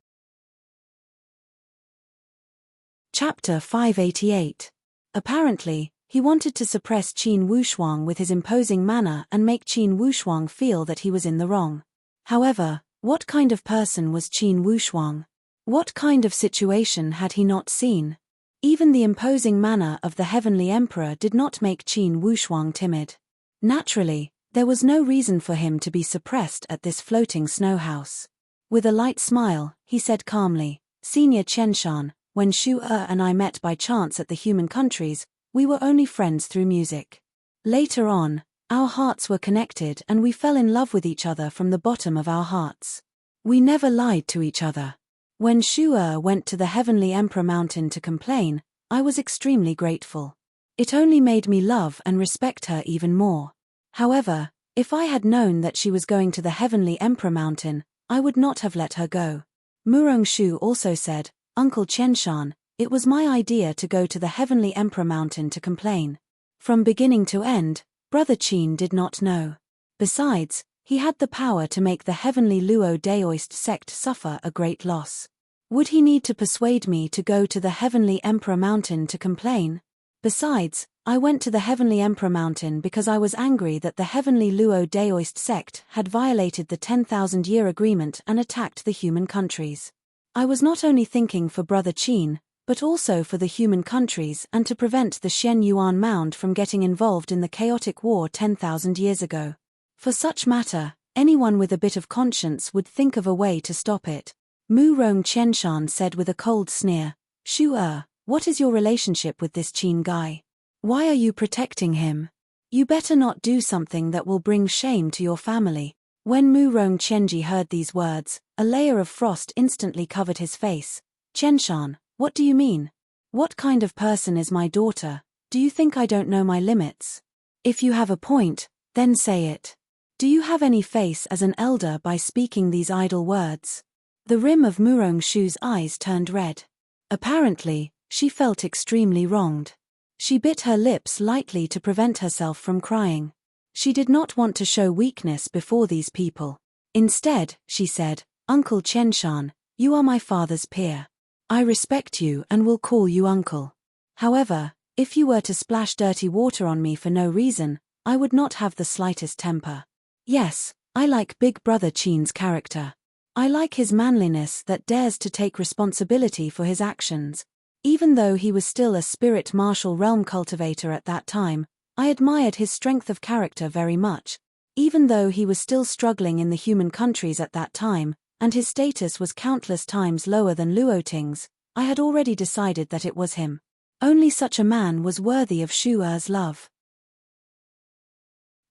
Chapter 588. Apparently, he wanted to suppress Qin Wushuang with his imposing manner and make Qin Wushuang feel that he was in the wrong. However, what kind of person was Qin Wushuang? What kind of situation had he not seen? Even the imposing manner of the Heavenly Emperor did not make Qin Wushuang timid. Naturally, there was no reason for him to be suppressed at this floating snow house. With a light smile, he said calmly, "Senior Chenshan, when Shu and I met by chance at the human countries, we were only friends through music. Later on, our hearts were connected and we fell in love with each other from the bottom of our hearts. We never lied to each other. When Shu went to the Heavenly Emperor Mountain to complain, I was extremely grateful. It only made me love and respect her even more. However, if I had known that she was going to the Heavenly Emperor Mountain, I would not have let her go." Murong Shu also said, "Uncle Chenshan, it was my idea to go to the Heavenly Emperor Mountain to complain. From beginning to end, Brother Qin did not know. Besides, he had the power to make the Heavenly Luo Daoist sect suffer a great loss. Would he need to persuade me to go to the Heavenly Emperor Mountain to complain? Besides, I went to the Heavenly Emperor Mountain because I was angry that the Heavenly Luo Daoist sect had violated the 10,000-year agreement and attacked the human countries. I was not only thinking for Brother Qin, but also for the human countries and to prevent the Shen Yuan Mound from getting involved in the chaotic war 10,000 years ago. For such matter, anyone with a bit of conscience would think of a way to stop it." Murong Chenshan said with a cold sneer, "Shu, what is your relationship with this Qin guy? Why are you protecting him? You better not do something that will bring shame to your family." When Murong Chenji heard these words, a layer of frost instantly covered his face. "Chenshan, what do you mean? What kind of person is my daughter? Do you think I don't know my limits? If you have a point, then say it. Do you have any face as an elder by speaking these idle words?" The rim of Murong Shu's eyes turned red. Apparently, she felt extremely wronged. She bit her lips lightly to prevent herself from crying. She did not want to show weakness before these people. Instead, she said, "Uncle Chenshan, you are my father's peer. I respect you and will call you uncle. However, if you were to splash dirty water on me for no reason, I would not have the slightest temper. Yes, I like Big Brother Qin's character. I like his manliness that dares to take responsibility for his actions. Even though he was still a spirit martial realm cultivator at that time, I admired his strength of character very much. Even though he was still struggling in the human countries at that time, and his status was countless times lower than Luoting's, I had already decided that it was him. Only such a man was worthy of Shu Er's love.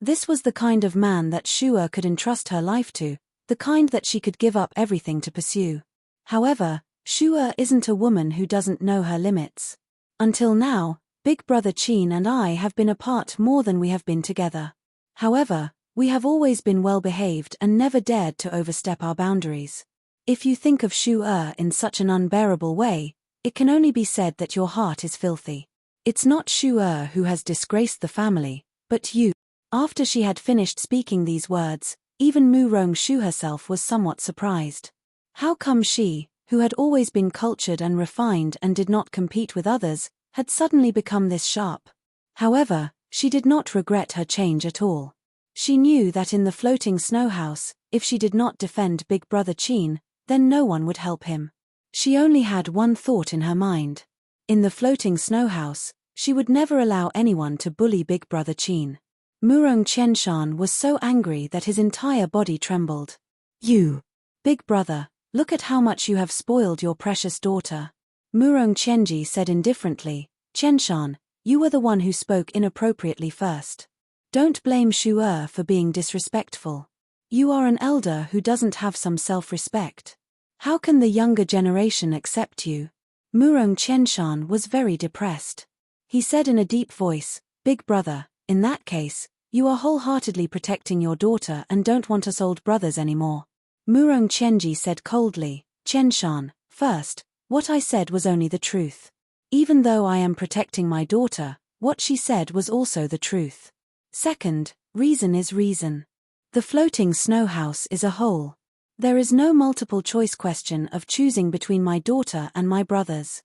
This was the kind of man that Shu Er could entrust her life to, the kind that she could give up everything to pursue. However, Shu Er isn't a woman who doesn't know her limits. Until now, Big Brother Qin and I have been apart more than we have been together. However, we have always been well behaved and never dared to overstep our boundaries. If you think of Shu Er in such an unbearable way, it can only be said that your heart is filthy. It's not Shu Er who has disgraced the family, but you." After she had finished speaking these words, even Murong Shu herself was somewhat surprised. How come she, who had always been cultured and refined and did not compete with others, had suddenly become this sharp? However, she did not regret her change at all. She knew that in the floating snow house, if she did not defend Big Brother Qin, then no one would help him. She only had one thought in her mind. In the floating snow house, she would never allow anyone to bully Big Brother Qin. Murong Chenshan was so angry that his entire body trembled. "You, Big Brother, look at how much you have spoiled your precious daughter." Murong Chenji said indifferently, "Chenshan, you were the one who spoke inappropriately first. Don't blame Shu Er for being disrespectful. You are an elder who doesn't have some self-respect. How can the younger generation accept you?" Murong Chenshan was very depressed. He said in a deep voice, "Big Brother, in that case, you are wholeheartedly protecting your daughter and don't want us old brothers anymore." Murong Chenji said coldly, "Chenshan, first, what I said was only the truth. Even though I am protecting my daughter, what she said was also the truth. Second, reason is reason. The floating snow house is a whole. There is no multiple choice question of choosing between my daughter and my brothers.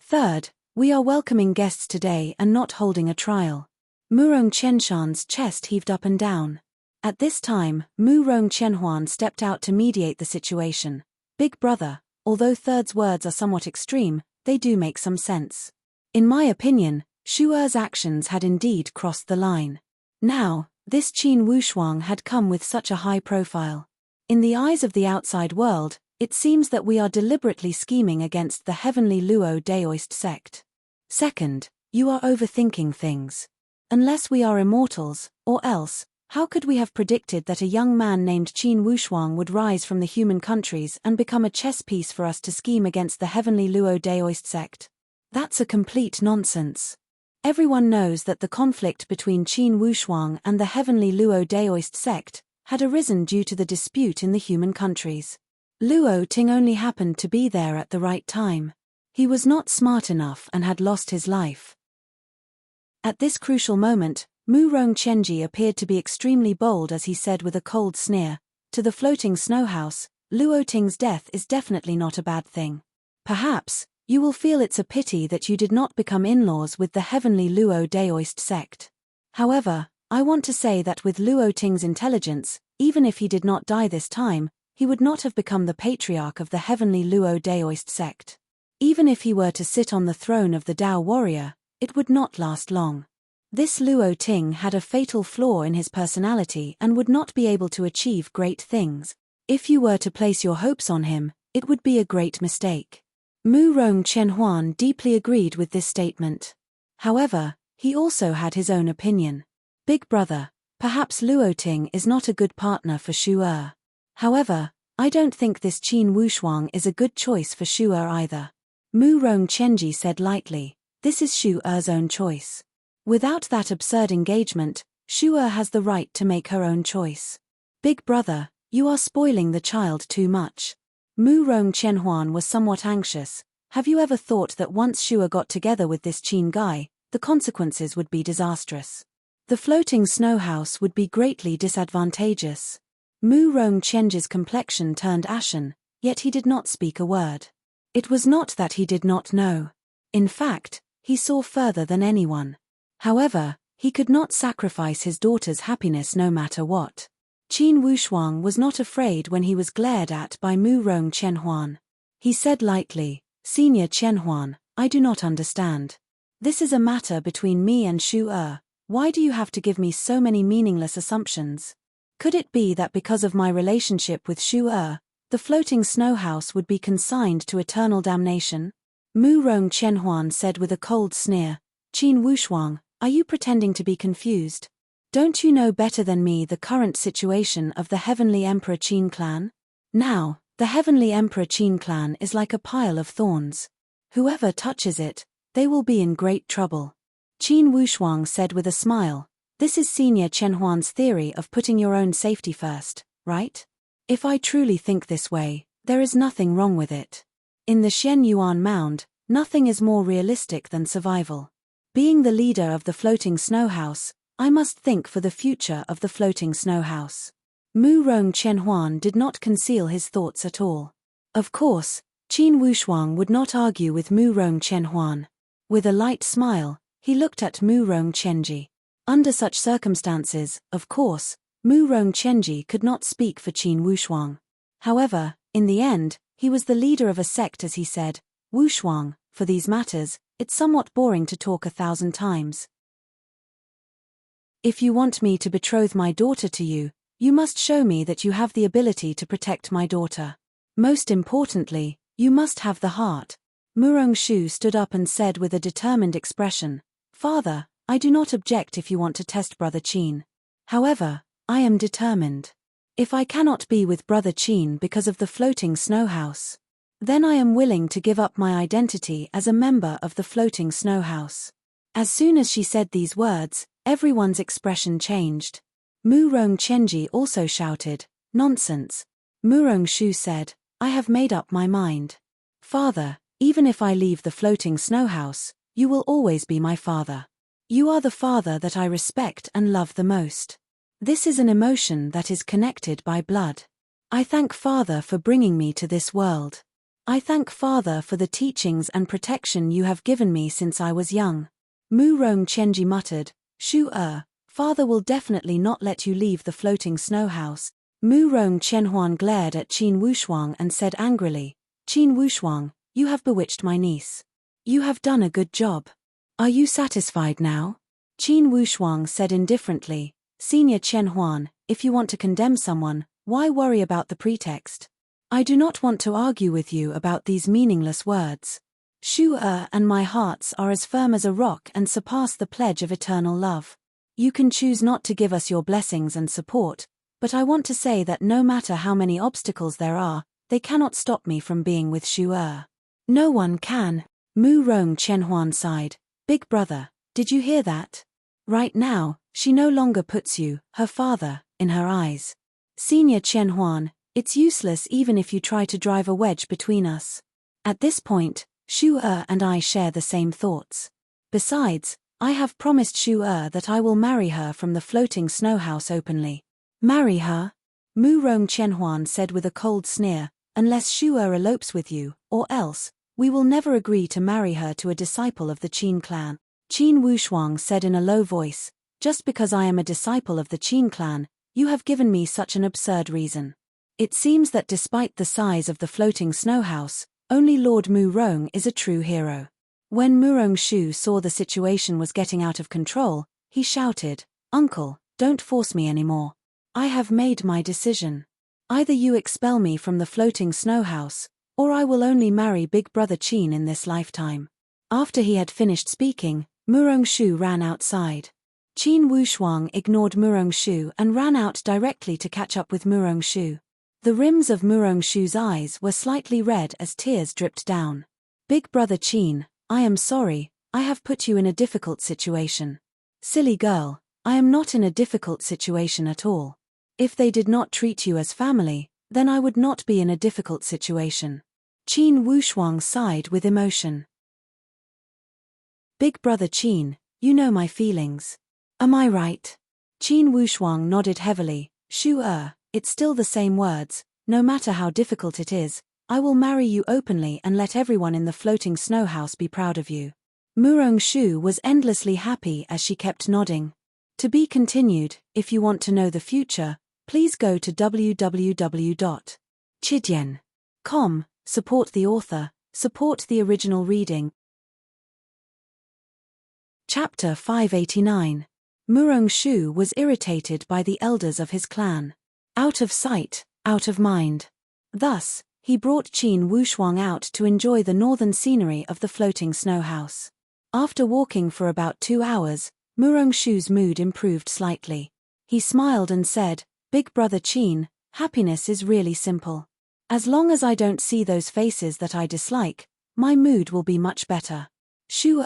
Third, we are welcoming guests today and not holding a trial. Murong Chenshan's chest heaved up and down. At this time, Murong Chenhuan stepped out to mediate the situation. Big brother, although third's words are somewhat extreme, they do make some sense. In my opinion, Shu Er's actions had indeed crossed the line. Now, this Qin Wushuang had come with such a high profile. In the eyes of the outside world, it seems that we are deliberately scheming against the heavenly Luo Daoist sect. Second, you are overthinking things. Unless we are immortals, or else, how could we have predicted that a young man named Qin Wushuang would rise from the human countries and become a chess piece for us to scheme against the heavenly Luo Daoist sect? That's a complete nonsense. Everyone knows that the conflict between Qin Wushuang and the heavenly Luo Daoist sect had arisen due to the dispute in the human countries. Luo Ting only happened to be there at the right time. He was not smart enough and had lost his life. At this crucial moment, Murong Chenji appeared to be extremely bold as he said with a cold sneer, "To the floating snow house, Luo Ting's death is definitely not a bad thing. Perhaps, you will feel it's a pity that you did not become in-laws with the heavenly Luo Daoist sect. However, I want to say that with Luo Ting's intelligence, even if he did not die this time, he would not have become the patriarch of the heavenly Luo Daoist sect. Even if he were to sit on the throne of the Dao warrior, it would not last long. This Luo Ting had a fatal flaw in his personality and would not be able to achieve great things. If you were to place your hopes on him, it would be a great mistake." Murong Chenhuan deeply agreed with this statement. However, he also had his own opinion. "Big brother, perhaps Luo Ting is not a good partner for Shu Er. However, I don't think this Qin Wushuang is a good choice for Shu Er either." Murong Chenji said lightly, "This is Shu Er's own choice. Without that absurd engagement, Shu Er has the right to make her own choice. Big brother, you are spoiling the child too much." Murong Chenhuan was somewhat anxious. Have you ever thought that once Shu Er got together with this Qin guy, the consequences would be disastrous? The floating snow house would be greatly disadvantageous. Murong Chenji's complexion turned ashen, yet he did not speak a word. It was not that he did not know. In fact, he saw further than anyone. However, he could not sacrifice his daughter's happiness no matter what. Qin Wushuang was not afraid when he was glared at by Murong Chenhuan. He said lightly, "Senior Chenhuan, I do not understand. This is a matter between me and Shu Er. Why do you have to give me so many meaningless assumptions? Could it be that because of my relationship with Shu Er, the floating snow house would be consigned to eternal damnation?" Murong Chenhuan said with a cold sneer, "Qin Wushuang, are you pretending to be confused? Don't you know better than me the current situation of the Heavenly Emperor Qin clan? Now, the Heavenly Emperor Qin clan is like a pile of thorns. Whoever touches it, they will be in great trouble." Qin Wushuang said with a smile, "This is Senior Chenhuan's theory of putting your own safety first, right? If I truly think this way, there is nothing wrong with it. In the Shen Yuan Mound, nothing is more realistic than survival. Being the leader of the floating snow house, I must think for the future of the floating snow house." Murong Chenhuan did not conceal his thoughts at all. Of course, Qin Wushuang would not argue with Murong Chenhuan. With a light smile, he looked at Murong Chenji. Under such circumstances, of course, Murong Chenji could not speak for Qin Wushuang. However, in the end, he was the leader of a sect as he said, "Wushuang, for these matters, it's somewhat boring to talk 1,000 times. If you want me to betroth my daughter to you, you must show me that you have the ability to protect my daughter. Most importantly, you must have the heart." Murong Shu stood up and said with a determined expression, "Father, I do not object if you want to test Brother Qin. However, I am determined. If I cannot be with Brother Qin because of the floating snow house, then I am willing to give up my identity as a member of the floating snow house." As soon as she said these words, everyone's expression changed. Murong Chenji also shouted, "Nonsense." Murong Shu said, "I have made up my mind. Father, even if I leave the floating snow house, you will always be my father. You are the father that I respect and love the most. This is an emotion that is connected by blood. I thank Father for bringing me to this world. I thank Father for the teachings and protection you have given me since I was young. Mu Rong Qianji muttered, Shu Father will definitely not let you leave the floating snow house. Mu Rong Qianhuan glared at Qin Wushuang and said angrily, Qin Wushuang, you have bewitched my niece. You have done a good job. Are you satisfied now? Qin Wushuang said indifferently, Senior Qianhuan, if you want to condemn someone, why worry about the pretext? I do not want to argue with you about these meaningless words. Shu and my hearts are as firm as a rock and surpass the pledge of eternal love. You can choose not to give us your blessings and support, but I want to say that no matter how many obstacles there are, they cannot stop me from being with Shu. No one can. Mu Rong Qianhuan sighed, Big brother, did you hear that? Right now, she no longer puts you, her father, in her eyes. Senior Qianhuan, it's useless even if you try to drive a wedge between us. At this point, Shu and I share the same thoughts. Besides, I have promised Shu that I will marry her from the floating snow house openly. Marry her? Mu Rong Qianhuan said with a cold sneer, unless Shu elopes with you, or else, we will never agree to marry her to a disciple of the Qin clan. Qin Wushuang said in a low voice, just because I am a disciple of the Qin clan, you have given me such an absurd reason. It seems that despite the size of the floating snow house, only Lord Mu Rong is a true hero. When Mu Rongshu saw the situation was getting out of control, he shouted, Uncle, don't force me anymore. I have made my decision. Either you expel me from the floating snow house, or I will only marry Big Brother Qin in this lifetime. After he had finished speaking, Mu Rongshu ran outside. Qin Wushuang ignored Mu Rongshu and ran out directly to catch up with Mu Rongshu. The rims of Mu Rongshu's eyes were slightly red as tears dripped down. Big Brother Qin, I am sorry, I have put you in a difficult situation. Silly girl, I am not in a difficult situation at all. If they did not treat you as family, then I would not be in a difficult situation. Qin Wushuang sighed with emotion. Big Brother Qin, you know my feelings. Am I right? Qin Wushuang nodded heavily, Shu it's still the same words, no matter how difficult it is, I will marry you openly and let everyone in the floating snow house be proud of you. Mu Rongshu was endlessly happy as she kept nodding. To be continued, if you want to know the future, please go to www.chidian.com, support the author, support the original reading. Chapter 589. Mu Rongshu was irritated by the elders of his clan. Out of sight, out of mind. Thus, he brought Qin Wushuang out to enjoy the northern scenery of the floating snow house. After walking for about 2 hours, Mu Rongshu's mood improved slightly. He smiled and said, Big Brother Qin, happiness is really simple. As long as I don't see those faces that I dislike, my mood will be much better. Shu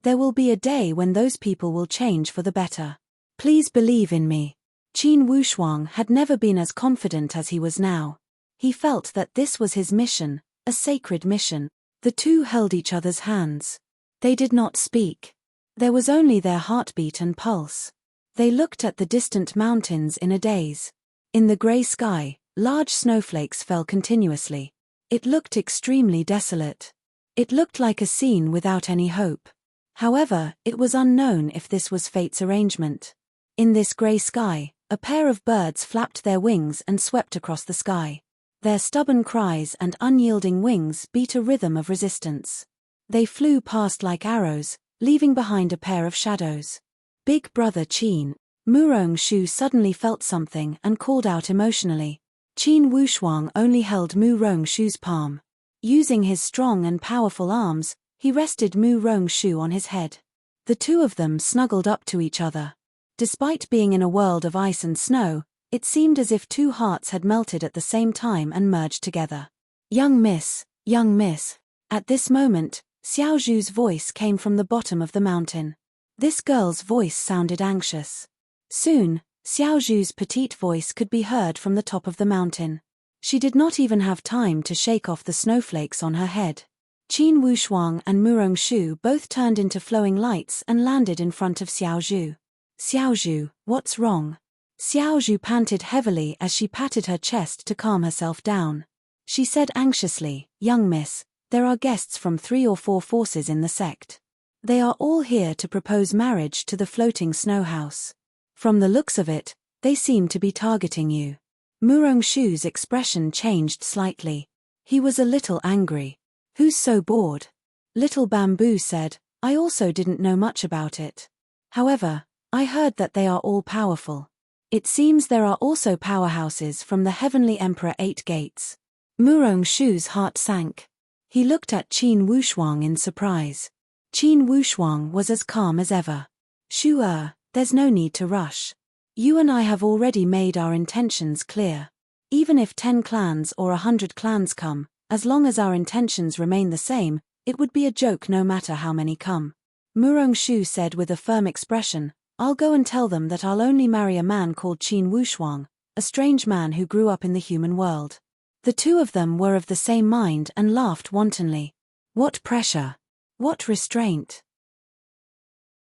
there will be a day when those people will change for the better. Please believe in me. Qin Wushuang had never been as confident as he was now. He felt that this was his mission, a sacred mission. The two held each other's hands. They did not speak. There was only their heartbeat and pulse. They looked at the distant mountains in a daze. In the grey sky, large snowflakes fell continuously. It looked extremely desolate. It looked like a scene without any hope. However, it was unknown if this was fate's arrangement. In this grey sky, a pair of birds flapped their wings and swept across the sky. Their stubborn cries and unyielding wings beat a rhythm of resistance. They flew past like arrows, leaving behind a pair of shadows. Big Brother Qin. Mu Rongshu suddenly felt something and called out emotionally. Qin Wushuang only held Mu Rongshu's palm. Using his strong and powerful arms, he rested Mu Rongshu on his head. The two of them snuggled up to each other. Despite being in a world of ice and snow, it seemed as if two hearts had melted at the same time and merged together. Young miss, young miss. At this moment, Xiaozhu's voice came from the bottom of the mountain. This girl's voice sounded anxious. Soon, Xiaozhu's petite voice could be heard from the top of the mountain. She did not even have time to shake off the snowflakes on her head. Qin Wushuang and Mu Rongshu both turned into flowing lights and landed in front of Xiaozhu. Xiaozhu, what's wrong? Xiaozhu panted heavily as she patted her chest to calm herself down. She said anxiously, "Young miss, there are guests from 3 or 4 forces in the sect. They are all here to propose marriage to the floating snow house. From the looks of it, they seem to be targeting you." Murong-Shu's expression changed slightly. He was a little angry. "Who's so bored?" Little Bamboo said, "I also didn't know much about it. However, I heard that they are all powerful. It seems there are also powerhouses from the Heavenly Emperor 8 gates." Murong-Shu's heart sank. He looked at Qin Wushuang in surprise. Qin Wushuang was as calm as ever. "Shu, there's no need to rush. You and I have already made our intentions clear. Even if 10 clans or 100 clans come, as long as our intentions remain the same, it would be a joke no matter how many come." Murong-Shu said with a firm expression, "I'll go and tell them that I'll only marry a man called Qin Wushuang, a strange man who grew up in the human world." The two of them were of the same mind and laughed wantonly. What pressure! What restraint!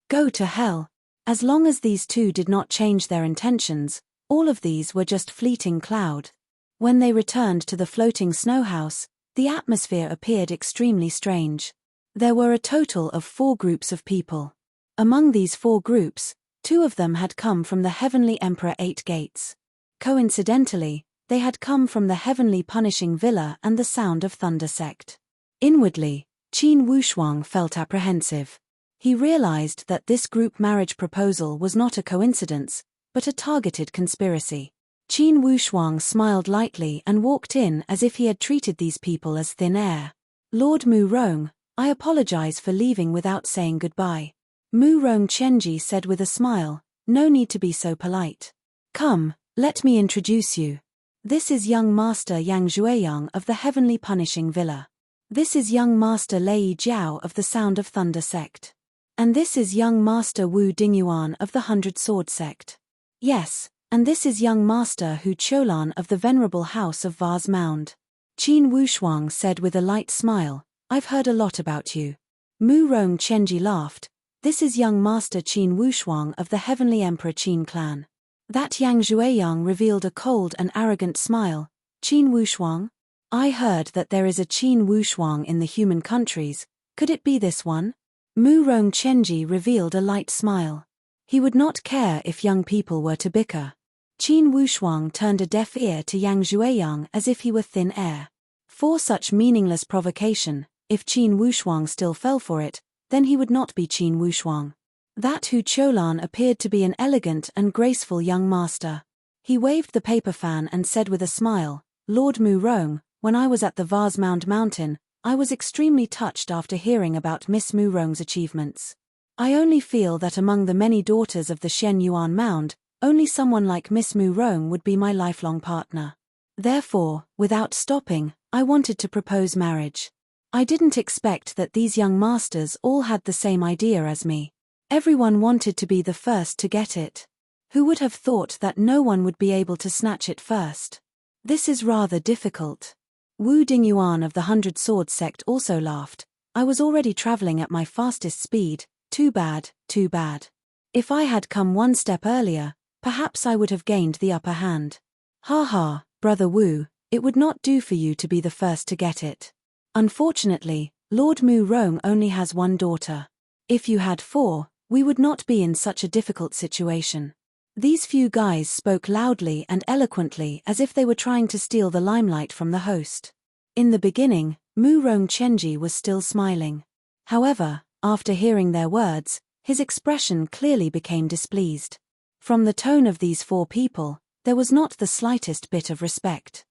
Go to hell! As long as these two did not change their intentions, all of these were just fleeting cloud. When they returned to the floating snow house, the atmosphere appeared extremely strange. There were a total of 4 groups of people. Among these 4 groups, 2 of them had come from the Heavenly Emperor 8 gates. Coincidentally, they had come from the Heavenly Punishing Villa and the Sound of Thunder sect. Inwardly, Qin Wushuang felt apprehensive. He realized that this group marriage proposal was not a coincidence, but a targeted conspiracy. Qin Wushuang smiled lightly and walked in as if he had treated these people as thin air. "Lord Murong, I apologize for leaving without saying goodbye." Murong Chenji said with a smile, "No need to be so polite. Come, let me introduce you. This is young Master Yang Zhueyang of the Heavenly Punishing Villa. This is young Master Lei Jiao of the Sound of Thunder sect. And this is young Master Wu Dingyuan of the 100 Sword sect. Yes, and this is young Master Hu Cholan of the Venerable House of Vase Mound." Qin Wushuang said with a light smile, "I've heard a lot about you." Murong Chenji laughed. "This is young Master Qin Wushuang of the Heavenly Emperor Qin clan." That Yang Zhueyang revealed a cold and arrogant smile. "Qin Wushuang? I heard that there is a Qin Wushuang in the human countries. Could it be this one?" Murong Chenji revealed a light smile. He would not care if young people were to bicker. Qin Wushuang turned a deaf ear to Yang Zhueyang as if he were thin air. For such meaningless provocation, if Qin Wushuang still fell for it, then he would not be Qin Wushuang. That Hu Cholan appeared to be an elegant and graceful young master. He waved the paper fan and said with a smile, "Lord Murong, when I was at the Vase Mound Mountain, I was extremely touched after hearing about Miss Murong's achievements. I only feel that among the many daughters of the Shen Yuan Mound, only someone like Miss Murong would be my lifelong partner. Therefore, without stopping, I wanted to propose marriage. I didn't expect that these young masters all had the same idea as me. Everyone wanted to be the first to get it. Who would have thought that no one would be able to snatch it first? This is rather difficult." Wu Dingyuan of the 100 Sword sect also laughed. "I was already traveling at my fastest speed. Too bad, too bad. If I had come one step earlier, perhaps I would have gained the upper hand. Ha ha, Brother Wu, it would not do for you to be the first to get it. Unfortunately, Lord Murong only has 1 daughter. If you had 4, we would not be in such a difficult situation." These few guys spoke loudly and eloquently as if they were trying to steal the limelight from the host. In the beginning, Murong Chenji was still smiling. However, after hearing their words, his expression clearly became displeased. From the tone of these 4 people, there was not the slightest bit of respect.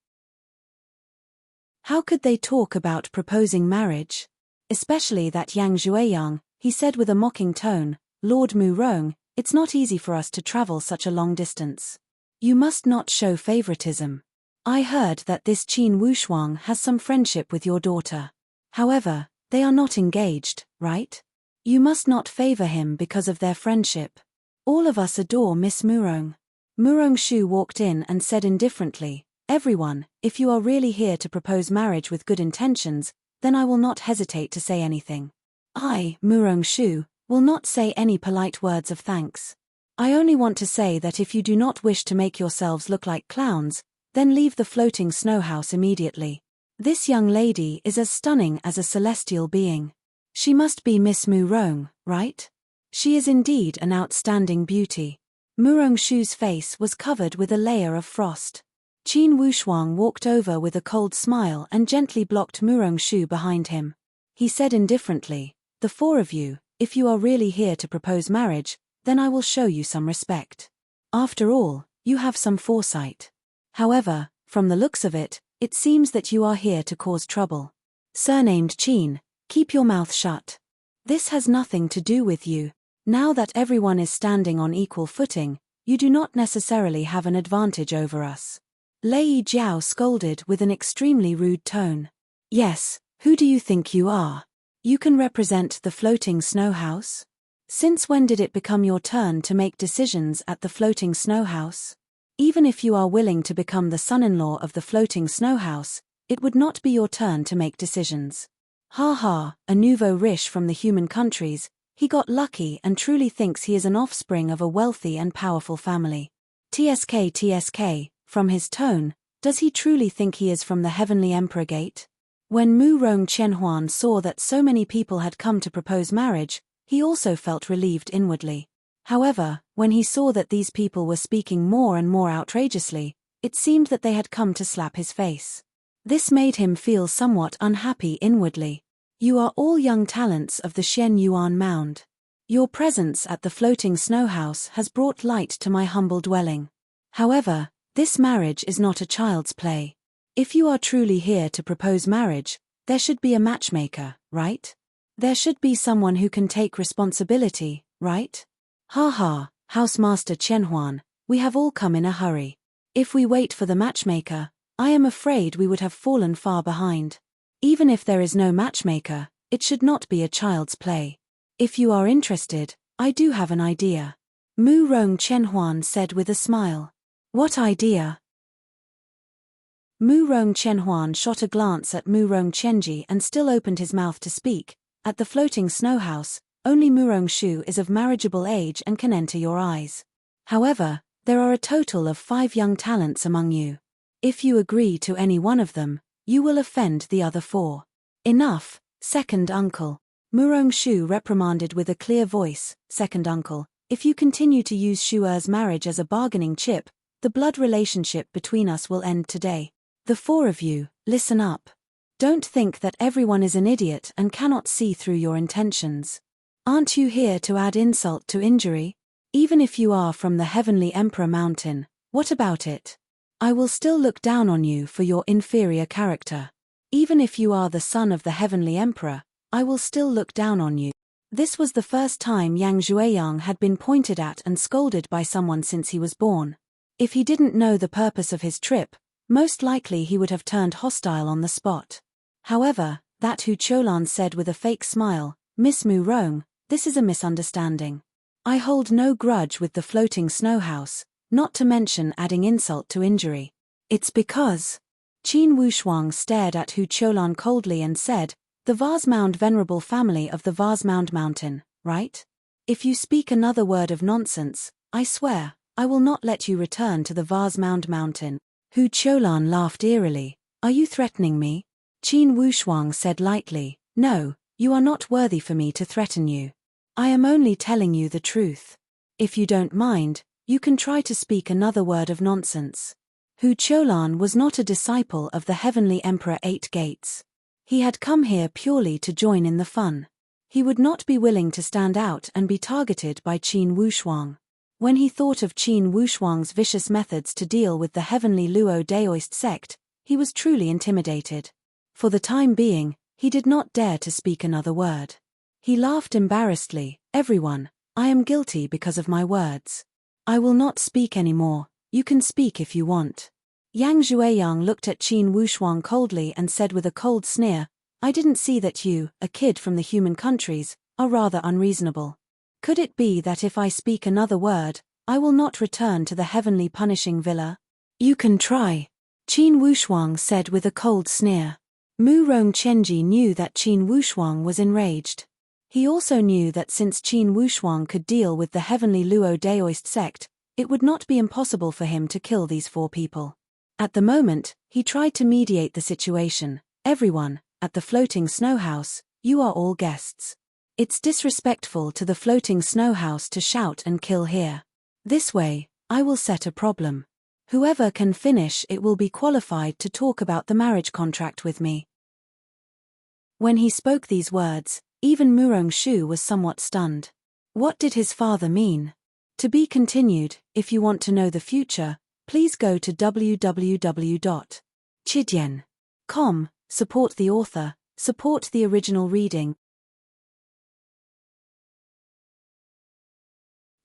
How could they talk about proposing marriage? Especially that Yang Zhueyang, he said with a mocking tone, "Lord Murong, it's not easy for us to travel such a long distance. You must not show favoritism. I heard that this Qin Wushuang has some friendship with your daughter. However, they are not engaged, right? You must not favor him because of their friendship. All of us adore Miss Murong." Murong-Shu walked in and said indifferently, "Everyone, if you are really here to propose marriage with good intentions, then I will not hesitate to say anything. I, Murong-Shu, will not say any polite words of thanks. I only want to say that if you do not wish to make yourselves look like clowns, then leave the floating snow house immediately. This young lady is as stunning as a celestial being. She must be Miss Murong, right? She is indeed an outstanding beauty. Murong Shu's face was covered with a layer of frost. Qin Wushuang walked over with a cold smile and gently blocked Murong Shu behind him. He said indifferently, "The four of you, if you are really here to propose marriage, then I will show you some respect. After all, you have some foresight. However, from the looks of it, it seems that you are here to cause trouble. Surnamed Qin, keep your mouth shut. This has nothing to do with you. Now that everyone is standing on equal footing, you do not necessarily have an advantage over us." Lei Jiao scolded with an extremely rude tone. "Yes, who do you think you are? You can represent the floating snow house? Since when did it become your turn to make decisions at the floating snow house? Even if you are willing to become the son-in-law of the floating snow house, it would not be your turn to make decisions. Ha ha, a nouveau riche from the human countries, he got lucky and truly thinks he is an offspring of a wealthy and powerful family. TSK, from his tone, does he truly think he is from the Heavenly Emperor Gate?" When Murong Qianhuan saw that so many people had come to propose marriage, he also felt relieved inwardly. However, when he saw that these people were speaking more and more outrageously, it seemed that they had come to slap his face. This made him feel somewhat unhappy inwardly. "You are all young talents of the Xian Yuan Mound. Your presence at the floating snow house has brought light to my humble dwelling. However, this marriage is not a child's play. If you are truly here to propose marriage, there should be a matchmaker, right? There should be someone who can take responsibility, right? Ha ha, Housemaster Qianhuan, we have all come in a hurry. If we wait for the matchmaker, I am afraid we would have fallen far behind. Even if there is no matchmaker, it should not be a child's play. If you are interested, I do have an idea," Murong Qianhuan said with a smile. "What idea?" Murong Qianhuan shot a glance at Murong Qianji and still opened his mouth to speak. "At the floating snow house, only Murong Shu is of marriageable age and can enter your eyes. However, there are a total of 5 young talents among you. If you agree to any one of them, you will offend the other 4. Enough, second uncle," Murong Shu reprimanded with a clear voice. "Second uncle, if you continue to use Shu'er's marriage as a bargaining chip, the blood relationship between us will end today. The 4 of you, listen up. Don't think that everyone is an idiot and cannot see through your intentions. Aren't you here to add insult to injury? Even if you are from the Heavenly Emperor Mountain, what about it? I will still look down on you for your inferior character. Even if you are the son of the Heavenly Emperor, I will still look down on you." This was the first time Yang Zhueyang had been pointed at and scolded by someone since he was born. If he didn't know the purpose of his trip, most likely he would have turned hostile on the spot. However, that Hu Cholan said with a fake smile, "Miss Murong, this is a misunderstanding. I hold no grudge with the floating snow house, not to mention adding insult to injury. It's because..." Qin Wushuang stared at Hu Cholan coldly and said, "The Vase Mound venerable family of the Vase Mound Mountain, right? If you speak another word of nonsense, I swear, I will not let you return to the Vase Mound Mountain." Hu Cholan laughed eerily. "Are you threatening me?" Qin Wushuang said lightly, "No, you are not worthy for me to threaten you. I am only telling you the truth. If you don't mind, you can try to speak another word of nonsense." Hu Cholan was not a disciple of the Heavenly Emperor 8 Gates. He had come here purely to join in the fun. He would not be willing to stand out and be targeted by Qin Wushuang. When he thought of Qin Wushuang's vicious methods to deal with the Heavenly Luo Daoist sect, he was truly intimidated. For the time being, he did not dare to speak another word. He laughed embarrassedly. "Everyone, I am guilty because of my words. I will not speak anymore, you can speak if you want." Yang Zhueyang looked at Qin Wushuang coldly and said with a cold sneer, "I didn't see that you, a kid from the human countries, are rather unreasonable. Could it be that if I speak another word, I will not return to the heavenly punishing villa?" "You can try," Qin Wushuang said with a cold sneer. Murong Qianji knew that Qin Wushuang was enraged. He also knew that since Qin Wushuang could deal with the Heavenly Luo Daoist sect, it would not be impossible for him to kill these 4 people. At the moment, he tried to mediate the situation, Everyone, at the floating snow house, you are all guests. It's disrespectful to the floating snow house to shout and kill here. This way, I will set a problem. Whoever can finish it will be qualified to talk about the marriage contract with me." When he spoke these words, even Murong-shu was somewhat stunned. What did his father mean? To be continued. If you want to know the future, please go to www.chidian.com, support the author, support the original reading.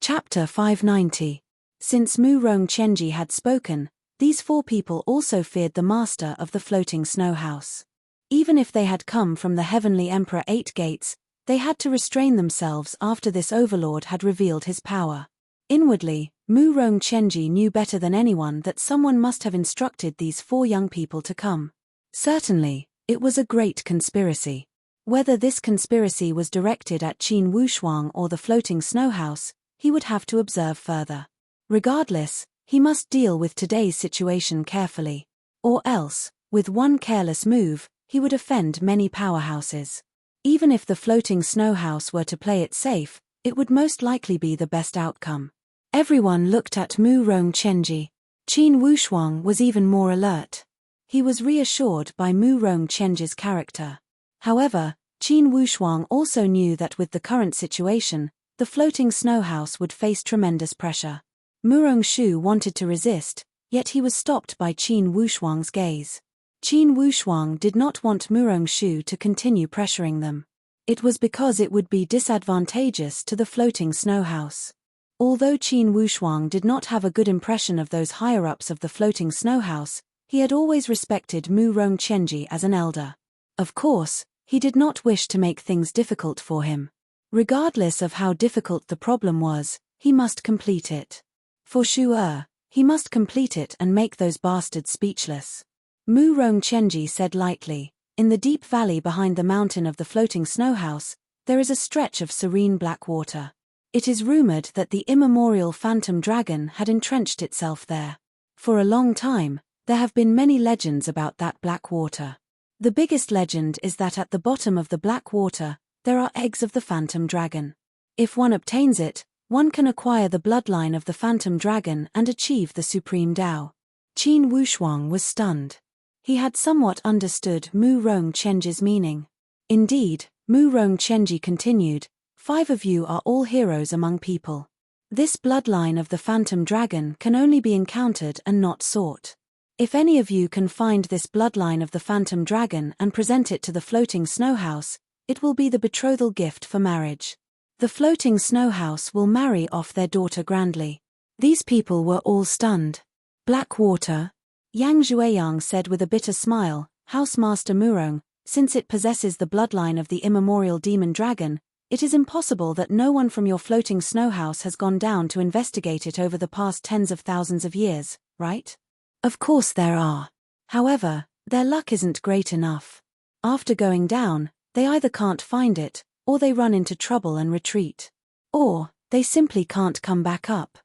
Chapter 590. Since Murong-chenji had spoken, these four people also feared the master of the floating snow house. Even if they had come from the heavenly Emperor Eight Gates, they had to restrain themselves after this overlord had revealed his power. Inwardly, Murong-chenji knew better than anyone that someone must have instructed these four young people to come. Certainly, it was a great conspiracy. Whether this conspiracy was directed at Qin Wushuang or the floating snow house, he would have to observe further. Regardless, he must deal with today's situation carefully. Or else, with one careless move, he would offend many powerhouses. Even if the floating snow house were to play it safe, it would most likely be the best outcome. Everyone looked at Murong-chenji. Qin Wushuang was even more alert. He was reassured by Murong-chenji's character. However, Qin Wushuang also knew that with the current situation, the floating snow house would face tremendous pressure. Murong-shu wanted to resist, yet he was stopped by Qin Wushuang's gaze. Qin Wushuang did not want Murong-shu to continue pressuring them. It was because it would be disadvantageous to the floating snow house. Although Qin Wushuang did not have a good impression of those higher-ups of the floating snow house, he had always respected Murong-chenji as an elder. Of course, he did not wish to make things difficult for him. Regardless of how difficult the problem was, he must complete it. For sure, he must complete it and make those bastards speechless. Murong-chenji said lightly, "In the deep valley behind the mountain of the floating snow house, there is a stretch of serene black water. It is rumored that the immemorial phantom dragon had entrenched itself there. For a long time, there have been many legends about that black water. The biggest legend is that at the bottom of the black water, there are eggs of the phantom dragon. If one obtains it, one can acquire the bloodline of the phantom dragon and achieve the supreme Tao." Qin Wushuang was stunned. He had somewhat understood Murong-chenji's meaning. Indeed, Murong-chenji continued, "5 of you are all heroes among people. This bloodline of the phantom dragon can only be encountered and not sought. If any of you can find this bloodline of the phantom dragon and present it to the floating snow house, it will be the betrothal gift for marriage. The floating snow house will marry off their daughter grandly." These people were all stunned. "Black water?" Yang Zhueyang said with a bitter smile, "Housemaster Murong, since it possesses the bloodline of the immemorial demon dragon, it is impossible that no one from your floating snow house has gone down to investigate it over the past tens of thousands of years, right? Of course there are. However, their luck isn't great enough. After going down, they either can't find it, or they run into trouble and retreat. Or, they simply can't come back up."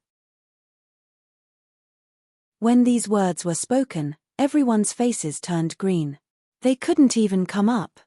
When these words were spoken, everyone's faces turned green. They couldn't even come up.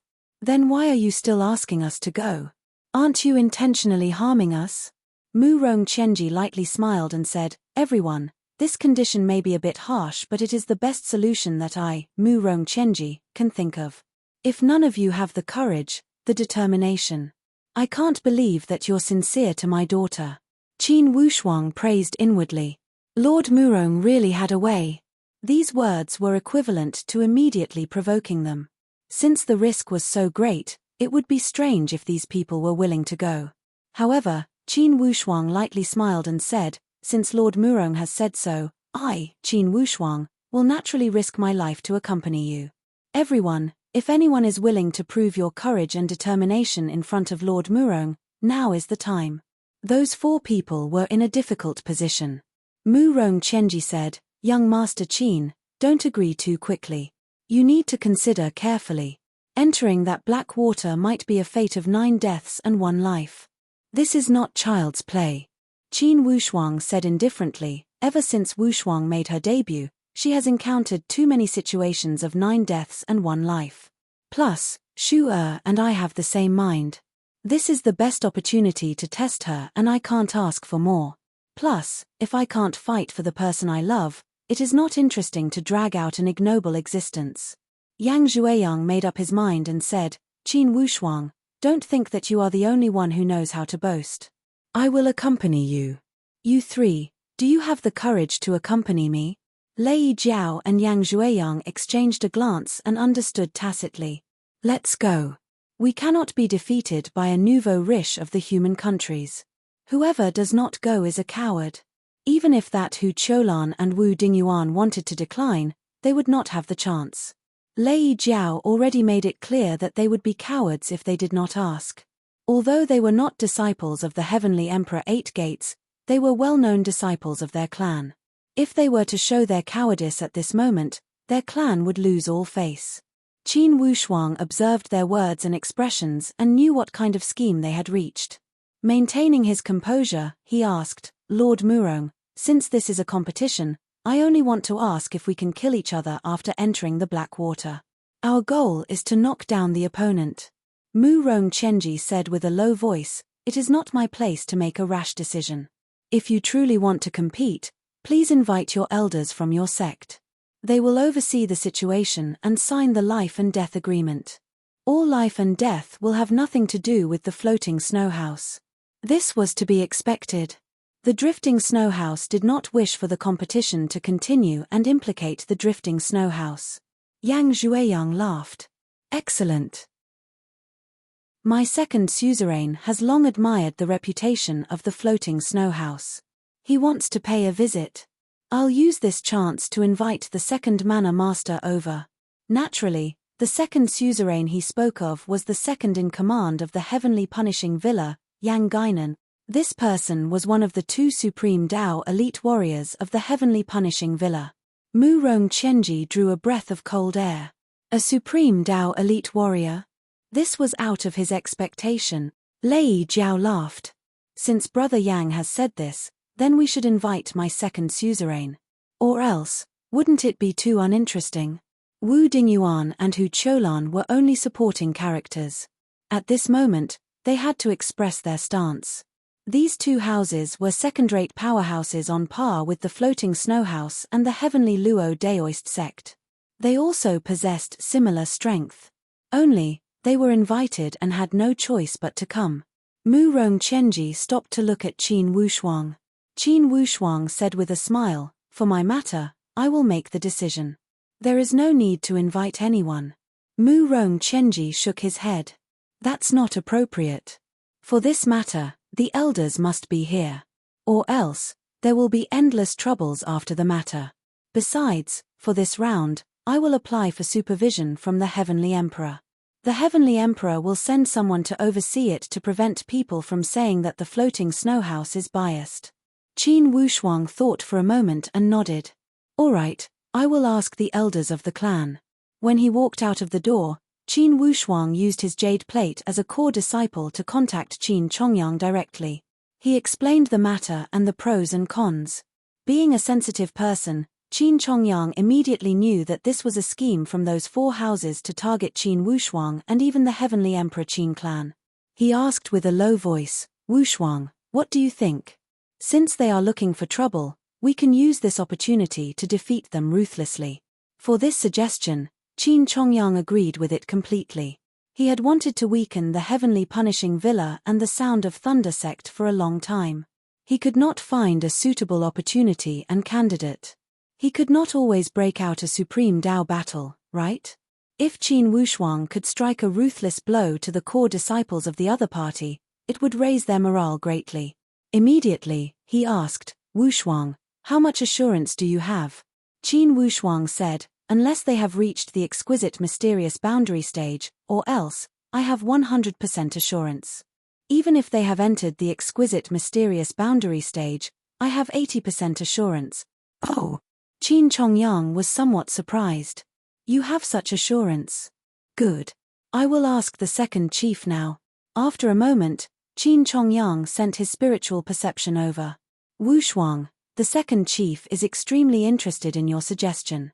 Then why are you still asking us to go? Aren't you intentionally harming us? Murong-chenji lightly smiled and said, "Everyone, this condition may be a bit harsh, but it is the best solution that I, Murong-chenji, can think of. If none of you have the courage, the determination. I can't believe that you're sincere to my daughter." Qin Wushuang praised inwardly. Lord Murong really had a way. These words were equivalent to immediately provoking them. Since the risk was so great, it would be strange if these people were willing to go. However, Qin Wushuang lightly smiled and said, "Since Lord Murong has said so, I, Qin Wushuang, will naturally risk my life to accompany you. Everyone, if anyone is willing to prove your courage and determination in front of Lord Murong, now is the time." Those 4 people were in a difficult position. Murong-chenji said, "Young Master Qin, don't agree too quickly. You need to consider carefully. Entering that black water might be a fate of 9 deaths and 1 life. This is not child's play." Qin Wushuang said indifferently, "Ever since Wushuang made her debut, she has encountered too many situations of 9 deaths and 1 life. Plus, Shu and I have the same mind. This is the best opportunity to test her and I can't ask for more. Plus, if I can't fight for the person I love, it is not interesting to drag out an ignoble existence. Yang Zhuiyang made up his mind and said, Qin Wushuang, don't think that you are the only one who knows how to boast. I will accompany you. You three, do you have the courage to accompany me? Lei Jiao and Yang Zhuiyang exchanged a glance and understood tacitly. Let's go. We cannot be defeated by a nouveau riche of the human countries. Whoever does not go is a coward. Even if that Hu Qiulan and Wu Dingyuan wanted to decline, they would not have the chance. Lei Jiao already made it clear that they would be cowards if they did not ask. Although they were not disciples of the Heavenly Emperor Eight Gates, they were well-known disciples of their clan. If they were to show their cowardice at this moment, their clan would lose all face. Qin Wushuang observed their words and expressions and knew what kind of scheme they had reached. Maintaining his composure, he asked, Lord Murong, since this is a competition, I only want to ask if we can kill each other after entering the Black Water. Our goal is to knock down the opponent. Murong Chenji said with a low voice, It is not my place to make a rash decision. If you truly want to compete, please invite your elders from your sect. They will oversee the situation and sign the life and death agreement. All life and death will have nothing to do with the floating snow house. This was to be expected. The drifting snow house did not wish for the competition to continue and implicate the drifting snow house. Yang Zhuiyang laughed. Excellent. My second suzerain has long admired the reputation of the floating snow house. He wants to pay a visit. I'll use this chance to invite the second manor master over. Naturally, the second suzerain he spoke of was the second in command of the heavenly punishing villa, Yang Guinan. This person was one of the two supreme Dao elite warriors of the heavenly punishing villa. Murong Chenji drew a breath of cold air. A supreme Dao elite warrior? This was out of his expectation. Lei Jiao laughed. Since Brother Yang has said this, then we should invite my second suzerain. Or else, wouldn't it be too uninteresting? Wu Dingyuan and Hu Qiulan were only supporting characters. At this moment, they had to express their stance. These two houses were second-rate powerhouses on par with the floating snow house and the heavenly Luo Daoist sect. They also possessed similar strength. Only, they were invited and had no choice but to come. Murong Chenji stopped to look at Qin Wushuang. Qin Wushuang said with a smile, For my matter, I will make the decision. There is no need to invite anyone. Murong Chenji shook his head. That's not appropriate. For this matter, the elders must be here. Or else, there will be endless troubles after the matter. Besides, for this round, I will apply for supervision from the Heavenly Emperor. The Heavenly Emperor will send someone to oversee it to prevent people from saying that the floating snow house is biased. Qin Wushuang thought for a moment and nodded. All right, I will ask the elders of the clan. When he walked out of the door, Qin Wushuang used his jade plate as a core disciple to contact Qin Chongyang directly. He explained the matter and the pros and cons. Being a sensitive person, Qin Chongyang immediately knew that this was a scheme from those four houses to target Qin Wushuang and even the Heavenly Emperor Qin clan. He asked with a low voice, Wushuang, what do you think? Since they are looking for trouble, we can use this opportunity to defeat them ruthlessly. For this suggestion, Qin Chongyang agreed with it completely. He had wanted to weaken the heavenly punishing villa and the Sound of Thunder sect for a long time. He could not find a suitable opportunity and candidate. He could not always break out a supreme Dao battle, right? If Qin Wushuang could strike a ruthless blow to the core disciples of the other party, it would raise their morale greatly. Immediately, he asked, Wushuang, how much assurance do you have? Qin Wushuang said, unless they have reached the exquisite mysterious boundary stage, or else, I have 100% assurance. Even if they have entered the exquisite mysterious boundary stage, I have 80% assurance. Oh! Qin Chongyang was somewhat surprised. You have such assurance. Good. I will ask the second chief now. After a moment, Qin Chongyang sent his spiritual perception over. Wushuang, the second chief is extremely interested in your suggestion.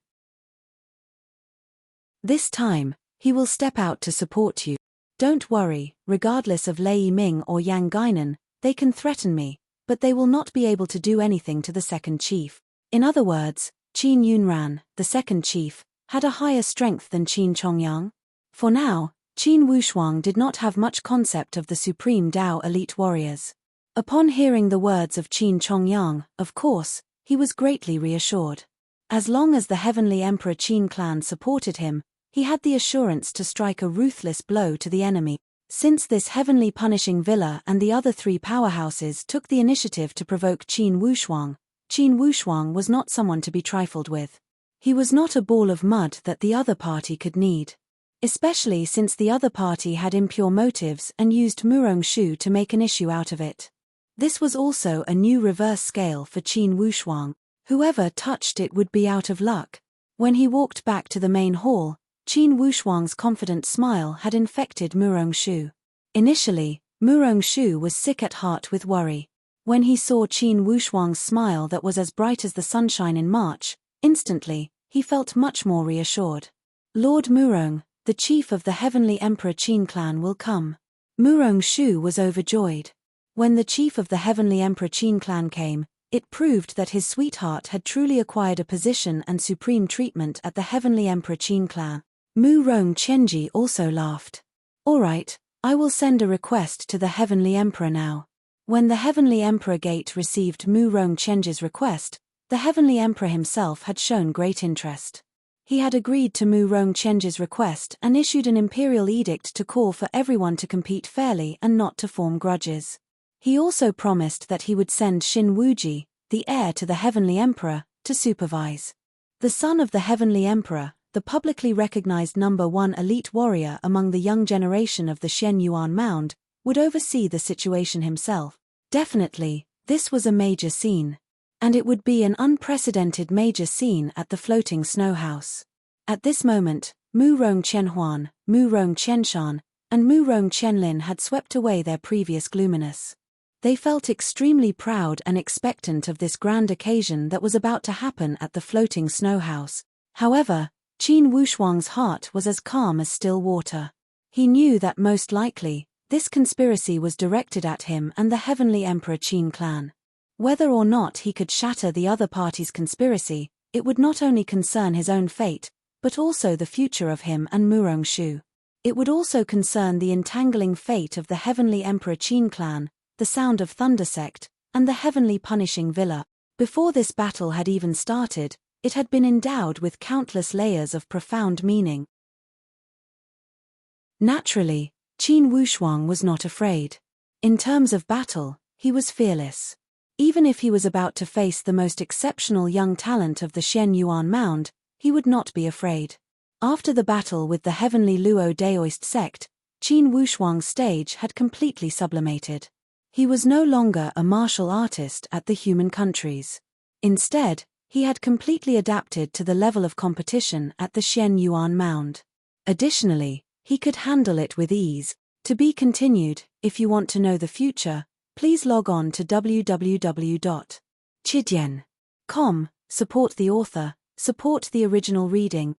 This time, He will step out to support you. Don't worry, regardless of Lei Ming or Yang Guinan, they can threaten me, but they will not be able to do anything to the second chief. In other words, Qin Yunran, the second chief, had a higher strength than Qin Chongyang. For now, Qin Wushuang did not have much concept of the supreme Dao elite warriors. Upon hearing the words of Qin Chongyang, of course, he was greatly reassured. As long as the Heavenly Emperor Qin clan supported him, he had the assurance to strike a ruthless blow to the enemy. Since this heavenly punishing villa and the other three powerhouses took the initiative to provoke Qin Wushuang was not someone to be trifled with. He was not a ball of mud that the other party could knead. Especially since the other party had impure motives and used Murong-shu to make an issue out of it. This was also a new reverse scale for Qin Wushuang. Whoever touched it would be out of luck. When he walked back to the main hall, Qin Wushuang's confident smile had infected Murong-shu. Initially, Murong-shu was sick at heart with worry. When he saw Qin Wushuang's smile that was as bright as the sunshine in March, instantly, he felt much more reassured. Lord Murong, the chief of the Heavenly Emperor Qin clan will come. Murong-shu was overjoyed. When the chief of the Heavenly Emperor Qin clan came, it proved that his sweetheart had truly acquired a position and supreme treatment at the Heavenly Emperor Qin clan. Murong Chenji also laughed. All right, I will send a request to the Heavenly Emperor now. When the Heavenly Emperor Gate received Murong Chenji's request, the Heavenly Emperor himself had shown great interest. He had agreed to Murong Chenji's request and issued an imperial edict to call for everyone to compete fairly and not to form grudges. He also promised that he would send Xin Wuji, the heir to the Heavenly Emperor, to supervise. The son of the Heavenly Emperor, the publicly recognized #1 elite warrior among the young generation of the Shen Yuan Mound, would oversee the situation himself. Definitely, this was a major scene. And it would be an unprecedented major scene at the floating snow house. At this moment, Murong Chenhuan, Murong Chenshan, and Murong Chenlin had swept away their previous gloominess. They felt extremely proud and expectant of this grand occasion that was about to happen at the floating snow house. However, Qin Wushuang's heart was as calm as still water. He knew that most likely, this conspiracy was directed at him and the Heavenly Emperor Qin clan. Whether or not he could shatter the other party's conspiracy, it would not only concern his own fate, but also the future of him and Murong-shu. It would also concern the entangling fate of the Heavenly Emperor Qin clan, the Sound of Thunder sect, and the Heavenly Punishing Villa. Before this battle had even started, it had been endowed with countless layers of profound meaning. Naturally, Qin Wushuang was not afraid. In terms of battle, he was fearless. Even if he was about to face the most exceptional young talent of the Shen Yuan Mound, he would not be afraid. After the battle with the Heavenly Luo Daoist sect, Qin Wushuang's stage had completely sublimated. He was no longer a martial artist at the human countries. Instead, he had completely adapted to the level of competition at the Shen Yuan Mound. Additionally, he could handle it with ease. To be continued. If you want to know the future, please log on to www.chidian.com, support the author, support the original reading.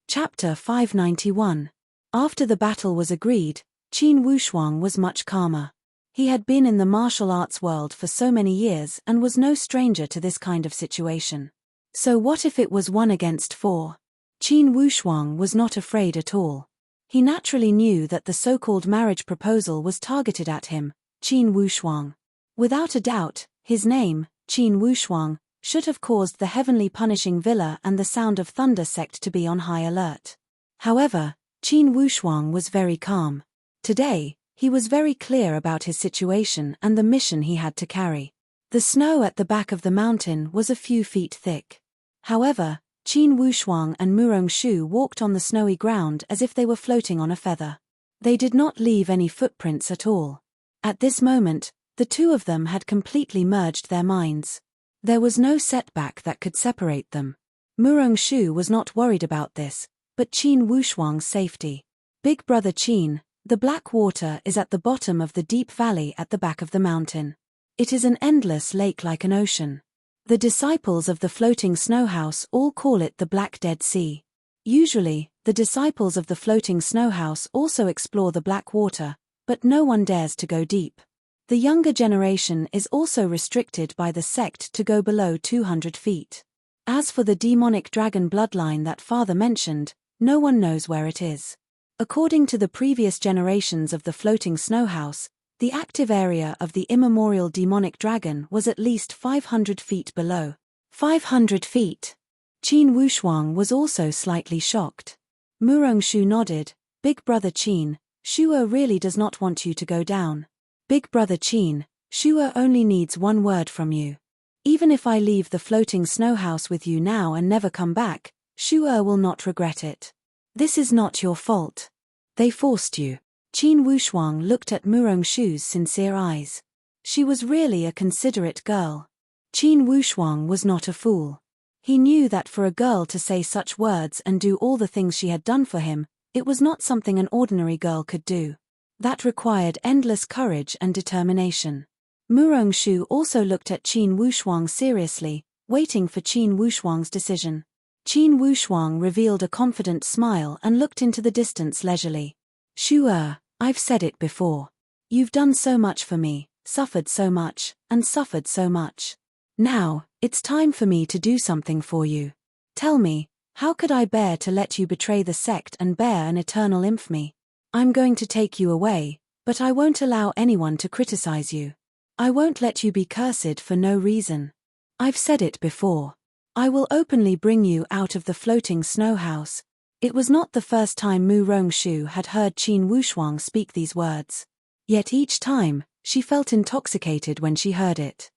Chapter 591. After the battle was agreed, Qin Wushuang was much calmer. He had been in the martial arts world for so many years and was no stranger to this kind of situation. So what if it was 1 against 4? Qin Wushuang was not afraid at all. He naturally knew that the so-called marriage proposal was targeted at him, Qin Wushuang. Without a doubt, his name, Qin Wushuang, should have caused the Heavenly Punishing Villa and the Sound of Thunder sect to be on high alert. However, Qin Wushuang was very calm. Today, he was very clear about his situation and the mission he had to carry. The snow at the back of the mountain was a few feet thick. However, Qin Wushuang and Murong-shu walked on the snowy ground as if they were floating on a feather. They did not leave any footprints at all. At this moment, the two of them had completely merged their minds. There was no setback that could separate them. Murong-shu was not worried about this, but Qin Wushuang's safety. Big brother Qin, the black water is at the bottom of the deep valley at the back of the mountain. It is an endless lake like an ocean. The disciples of the floating snow house all call it the Black Dead Sea. Usually, the disciples of the floating snow house also explore the black water, but no one dares to go deep. The younger generation is also restricted by the sect to go below 200 feet. As for the demonic dragon bloodline that Father mentioned, no one knows where it is. According to the previous generations of the floating snow house, the active area of the immemorial demonic dragon was at least 500 feet below. 500 feet! Qin Wushuang was also slightly shocked. Murong-shu nodded. Big brother Qin, Shu'er really does not want you to go down. Big brother Qin, Shu'er only needs one word from you. Even if I leave the floating snow house with you now and never come back, Shu'er will not regret it. This is not your fault. They forced you. Qin Wushuang looked at Murong-shu's sincere eyes. She was really a considerate girl. Qin Wushuang was not a fool. He knew that for a girl to say such words and do all the things she had done for him, it was not something an ordinary girl could do. That required endless courage and determination. Murong-shu also looked at Qin Wushuang seriously, waiting for Qin Wushuang's decision. Qin Wushuang revealed a confident smile and looked into the distance leisurely. Shu'er, I've said it before. You've done so much for me, suffered so much, and suffered so much. Now, it's time for me to do something for you. Tell me, how could I bear to let you betray the sect and bear an eternal infamy? I'm going to take you away, but I won't allow anyone to criticize you. I won't let you be cursed for no reason. I've said it before. I will openly bring you out of the floating snow house. It was not the first time Murong-shu had heard Qin Wushuang speak these words. Yet each time, she felt intoxicated when she heard it.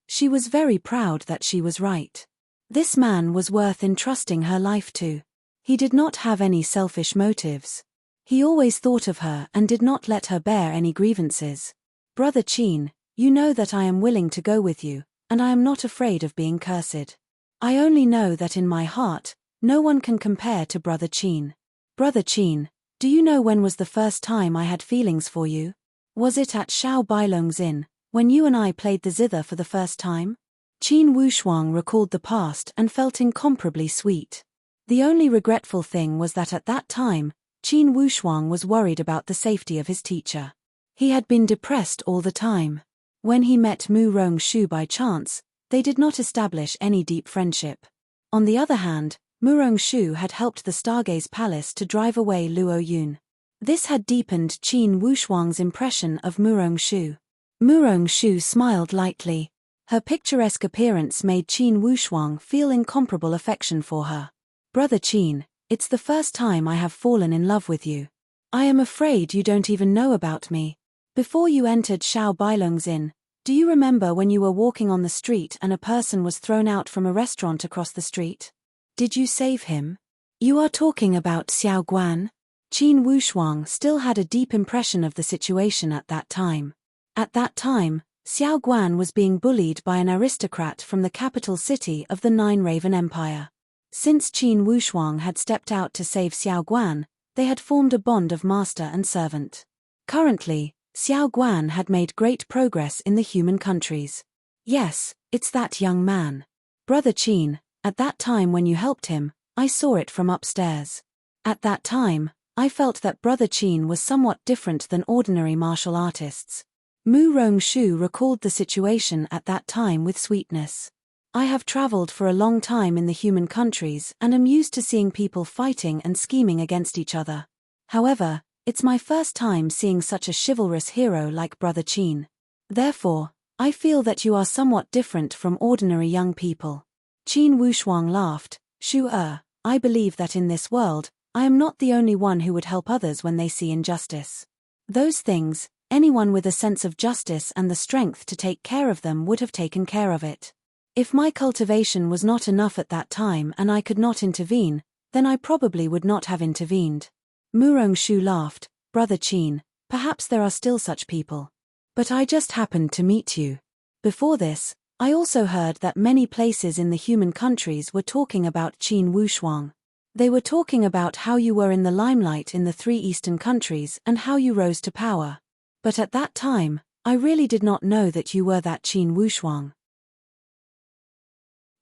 She was very proud that she was right. This man was worth entrusting her life to. He did not have any selfish motives. He always thought of her and did not let her bear any grievances. Brother Qin, you know that I am willing to go with you, and I am not afraid of being cursed. I only know that in my heart, no one can compare to Brother Qin. Brother Qin, do you know when was the first time I had feelings for you? Was it at Xiao Bailong's inn, when you and I played the zither for the first time? Qin Wushuang recalled the past and felt incomparably sweet. The only regretful thing was that at that time, Qin Wushuang was worried about the safety of his teacher. He had been depressed all the time. When he met Murong-shu by chance, they did not establish any deep friendship. On the other hand, Murong-shu had helped the Stargaze Palace to drive away Luo Yun. This had deepened Qin Wushuang's impression of Murong-shu. Murong-shu smiled lightly. Her picturesque appearance made Qin Wushuang feel incomparable affection for her. Brother Qin, it's the first time I have fallen in love with you. I am afraid you don't even know about me. Before you entered Xiao Bailong's inn, do you remember when you were walking on the street and a person was thrown out from a restaurant across the street? Did you save him? You are talking about Xiao Guan? Qin Wushuang still had a deep impression of the situation at that time. At that time, Xiao Guan was being bullied by an aristocrat from the capital city of the Nine Raven Empire. Since Qin Wushuang had stepped out to save Xiao Guan, they had formed a bond of master and servant. Currently, Xiao Guan had made great progress in the human countries. Yes, it's that young man. Brother Qin, at that time when you helped him, I saw it from upstairs. At that time, I felt that Brother Qin was somewhat different than ordinary martial artists. Murong-shu recalled the situation at that time with sweetness. I have traveled for a long time in the human countries and am used to seeing people fighting and scheming against each other. However, it's my first time seeing such a chivalrous hero like Brother Qin. Therefore, I feel that you are somewhat different from ordinary young people. Qin Wushuang laughed. Shu'er, I believe that in this world, I am not the only one who would help others when they see injustice. Those things, anyone with a sense of justice and the strength to take care of them would have taken care of it. If my cultivation was not enough at that time and I could not intervene, then I probably would not have intervened. Murong-shu laughed. Brother Qin, perhaps there are still such people. But I just happened to meet you. Before this, I also heard that many places in the human countries were talking about Qin Wushuang. They were talking about how you were in the limelight in the three eastern countries and how you rose to power. But at that time, I really did not know that you were that Qin Wushuang.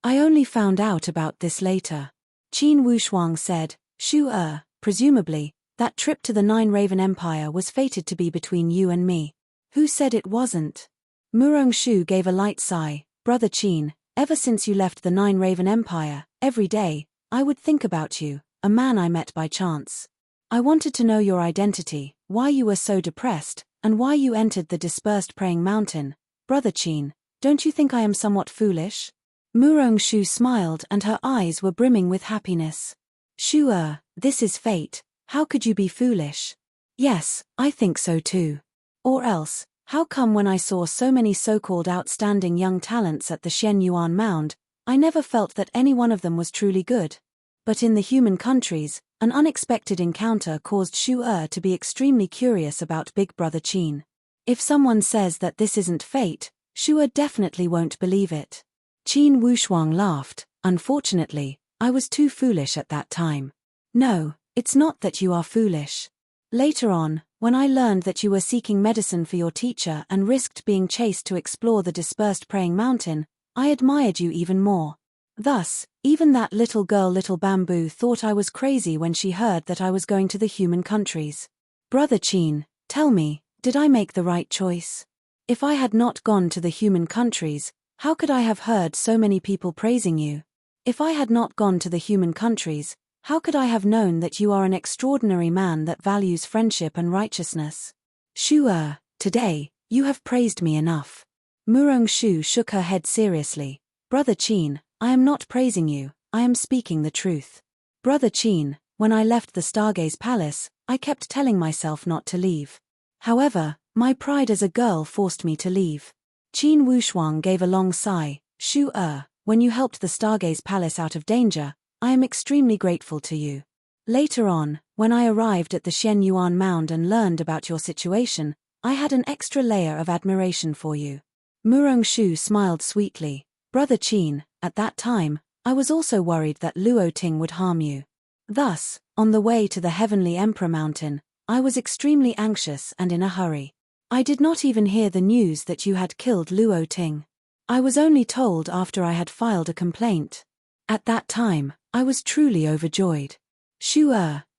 I only found out about this later. Qin Wushuang said, Shu presumably, that trip to the Nine Raven Empire was fated to be between you and me. Who said it wasn't? Murong Shu gave a light sigh. Brother Qin, ever since you left the Nine Raven Empire, every day, I would think about you, a man I met by chance. I wanted to know your identity, why you were so depressed, and why you entered the dispersed praying mountain. Brother Qin, don't you think I am somewhat foolish? Murong Shu smiled and her eyes were brimming with happiness. Shu this is fate, how could you be foolish? Yes, I think so too. Or else, how come when I saw so many so-called outstanding young talents at the Xian Yuan Mound, I never felt that any one of them was truly good? But in the human countries, an unexpected encounter caused Shu to be extremely curious about Big Brother Qin. If someone says that this isn't fate, Shu definitely won't believe it. Qin Wushuang laughed. Unfortunately, I was too foolish at that time. No, it's not that you are foolish. Later on, when I learned that you were seeking medicine for your teacher and risked being chased to explore the dispersed praying mountain, I admired you even more. Thus, even that little girl Little Bamboo thought I was crazy when she heard that I was going to the human countries. Brother Qin, tell me, did I make the right choice? If I had not gone to the human countries, how could I have heard so many people praising you? If I had not gone to the human countries, how could I have known that you are an extraordinary man that values friendship and righteousness? Shu today, you have praised me enough. Murong Shu shook her head seriously. Brother Qin, I am not praising you, I am speaking the truth. Brother Qin, when I left the Stargaze Palace, I kept telling myself not to leave. However, my pride as a girl forced me to leave. Qin Wushuang gave a long sigh. Shu when you helped the Stargaze Palace out of danger, I am extremely grateful to you. Later on, when I arrived at the Xian Yuan Mound and learned about your situation, I had an extra layer of admiration for you. Murong Shu smiled sweetly. Brother Qin, at that time, I was also worried that Luo Ting would harm you. Thus, on the way to the Heavenly Emperor Mountain, I was extremely anxious and in a hurry. I did not even hear the news that you had killed Luo Ting. I was only told after I had filed a complaint. At that time, I was truly overjoyed. Shu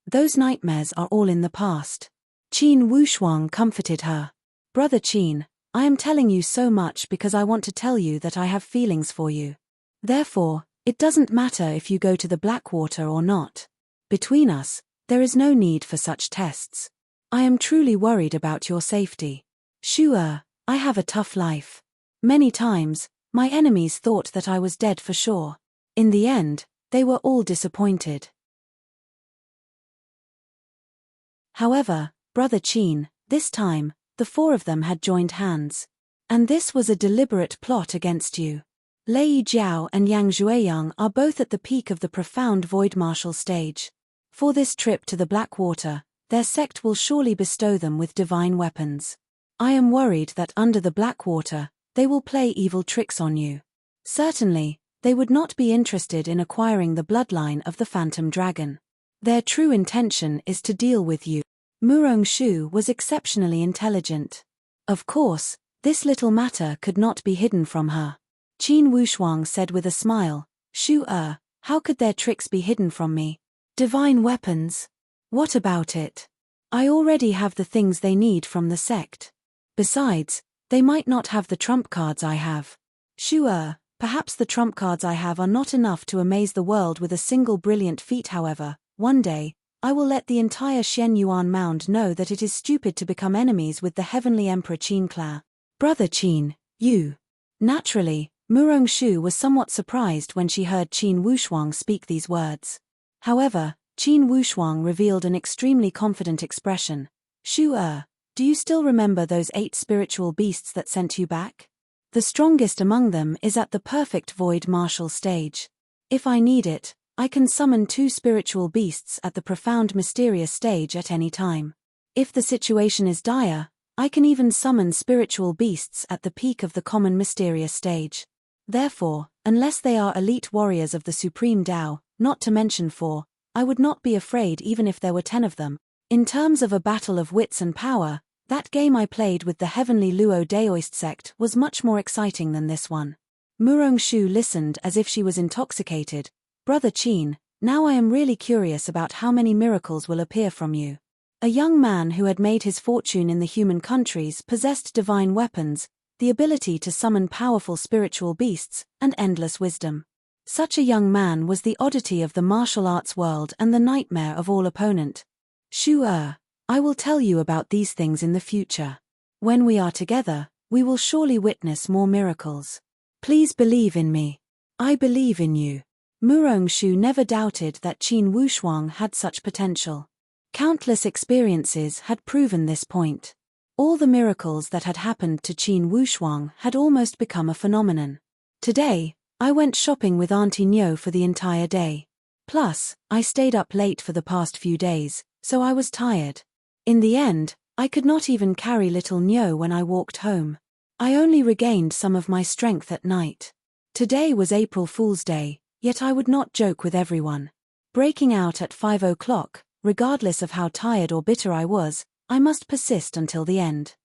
those nightmares are all in the past. Qin Wushuang comforted her. Brother Qin, I am telling you so much because I want to tell you that I have feelings for you. Therefore, it doesn't matter if you go to the Blackwater or not. Between us, there is no need for such tests. I am truly worried about your safety. Shu I have a tough life. Many times, my enemies thought that I was dead for sure. In the end, they were all disappointed. However, Brother Qin, this time, the four of them had joined hands. And this was a deliberate plot against you. Lei Jiao and Yang Zhuiyang are both at the peak of the profound void martial stage. For this trip to the Blackwater, their sect will surely bestow them with divine weapons. I am worried that under the Blackwater, they will play evil tricks on you. Certainly, they would not be interested in acquiring the bloodline of the Phantom Dragon. Their true intention is to deal with you. Murong Shu was exceptionally intelligent. Of course, this little matter could not be hidden from her. Qin Wushuang said with a smile, Shu how could their tricks be hidden from me? Divine weapons? What about it? I already have the things they need from the sect. Besides, they might not have the trump cards I have. Shu perhaps the trump cards I have are not enough to amaze the world with a single brilliant feat. However, one day, I will let the entire Xian Yuan Mound know that it is stupid to become enemies with the Heavenly Emperor Qin Clan. Brother Qin, you. Naturally, Murong Shu was somewhat surprised when she heard Qin Wushuang speak these words. However, Qin Wushuang revealed an extremely confident expression. Shu do you still remember those 8 spiritual beasts that sent you back? The strongest among them is at the perfect void martial stage. If I need it, I can summon 2 spiritual beasts at the profound mysterious stage at any time. If the situation is dire, I can even summon spiritual beasts at the peak of the common mysterious stage. Therefore, unless they are elite warriors of the Supreme Tao, not to mention 4, I would not be afraid even if there were 10 of them. In terms of a battle of wits and power, that game I played with the Heavenly Luo Daoist sect was much more exciting than this one. Murong-shu listened as if she was intoxicated. Brother Qin, now I am really curious about how many miracles will appear from you. A young man who had made his fortune in the human countries possessed divine weapons, the ability to summon powerful spiritual beasts, and endless wisdom. Such a young man was the oddity of the martial arts world and the nightmare of all opponent. Shu-er, I will tell you about these things in the future. When we are together, we will surely witness more miracles. Please believe in me. I believe in you. Murong-shu never doubted that Qin Wushuang had such potential. Countless experiences had proven this point. All the miracles that had happened to Qin Wushuang had almost become a phenomenon. Today, I went shopping with Auntie Nyo for the entire day. Plus, I stayed up late for the past few days, so I was tired. In the end, I could not even carry little Nyo when I walked home. I only regained some of my strength at night. Today was April Fool's Day, yet I would not joke with everyone. Breaking out at 5 o'clock, regardless of how tired or bitter I was, I must persist until the end.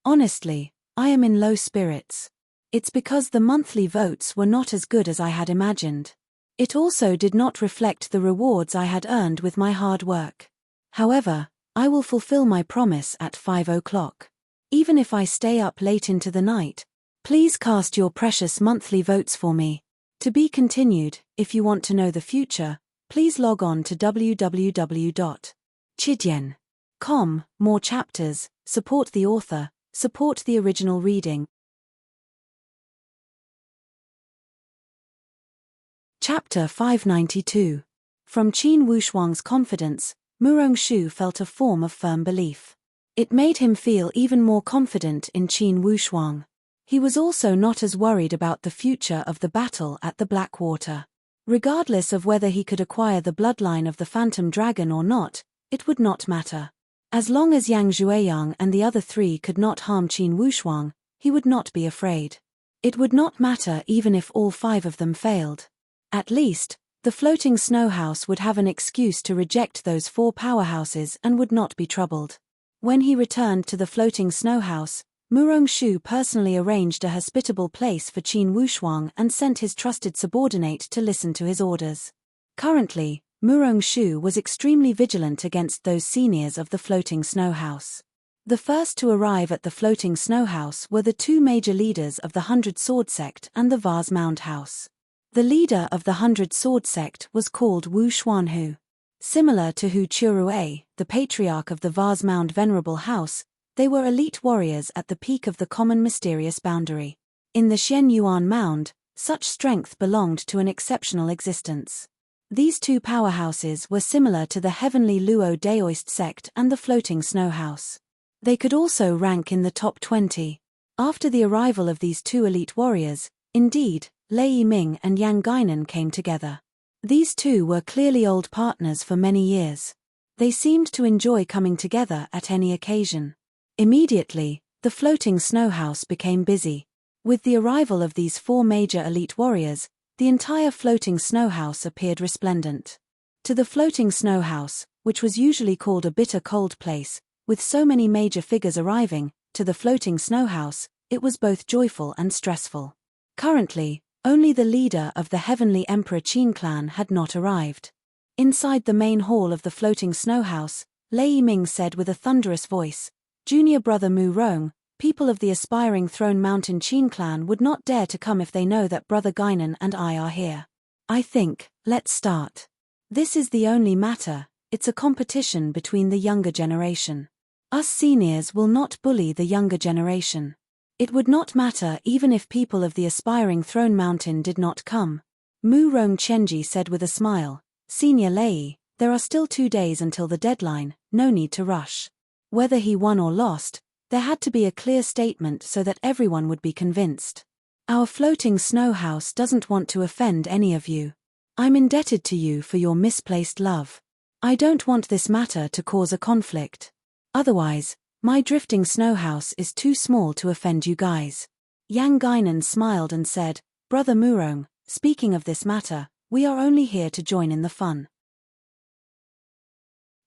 Honestly, I am in low spirits. It's because the monthly votes were not as good as I had imagined. It also did not reflect the rewards I had earned with my hard work. However, I will fulfill my promise at 5 o'clock. Even if I stay up late into the night, please cast your precious monthly votes for me. To be continued. If you want to know the future, please log on to www.chidian.com. More chapters, support the author, support the original reading. Chapter 592. From Qin Wushuang's confidence, Murong-shu felt a form of firm belief. It made him feel even more confident in Qin Wushuang. He was also not as worried about the future of the battle at the Blackwater. Regardless of whether he could acquire the bloodline of the Phantom Dragon or not, it would not matter. As long as Yang Zhueyang and the other three could not harm Qin Wushuang, he would not be afraid. It would not matter even if all 5 of them failed. At least, the floating snow house would have an excuse to reject those 4 powerhouses and would not be troubled. When he returned to the floating snow house, Murong-shu personally arranged a hospitable place for Qin Wushuang and sent his trusted subordinate to listen to his orders. Currently, Murong-shu was extremely vigilant against those seniors of the floating snow house. The first to arrive at the floating snow house were the 2 major leaders of the 100 Sword Sect and the Vase Mound House. The leader of the 100 Sword Sect was called Wu Xuanhu. Similar to Hu Churue, the patriarch of the Vase Mound Venerable House, they were elite warriors at the peak of the common mysterious boundary. In the Xian Yuan Mound, such strength belonged to an exceptional existence. These 2 powerhouses were similar to the heavenly Luo Daoist sect and the floating snow house. They could also rank in the top 20. After the arrival of these 2 elite warriors, indeed, Lei Yiming and Yang Guinan came together. These 2 were clearly old partners for many years. They seemed to enjoy coming together at any occasion. Immediately, the floating snow house became busy. With the arrival of these 4 major elite warriors, the entire floating snow house appeared resplendent. To the floating snow house, which was usually called a bitter cold place, with so many major figures arriving, to the floating snow house, it was both joyful and stressful. Currently, only the leader of the Heavenly Emperor Qin clan had not arrived. Inside the main hall of the floating snow house, Lei Yiming said with a thunderous voice, "Junior brother Mu Rong, people of the aspiring Throne Mountain Qin clan would not dare to come if they know that brother Guinan and I are here. I think, let's start. This is the only matter, it's a competition between the younger generation. Us seniors will not bully the younger generation. It would not matter even if people of the aspiring Throne Mountain did not come." Mu Rong Chenji said with a smile, "Senior Lei, there are still 2 days until the deadline, no need to rush." Whether he won or lost, there had to be a clear statement so that everyone would be convinced. "Our floating snow house doesn't want to offend any of you. I'm indebted to you for your misplaced love. I don't want this matter to cause a conflict. Otherwise, my drifting snow house is too small to offend you guys." Yang Guinan smiled and said, "Brother Murong, speaking of this matter, we are only here to join in the fun.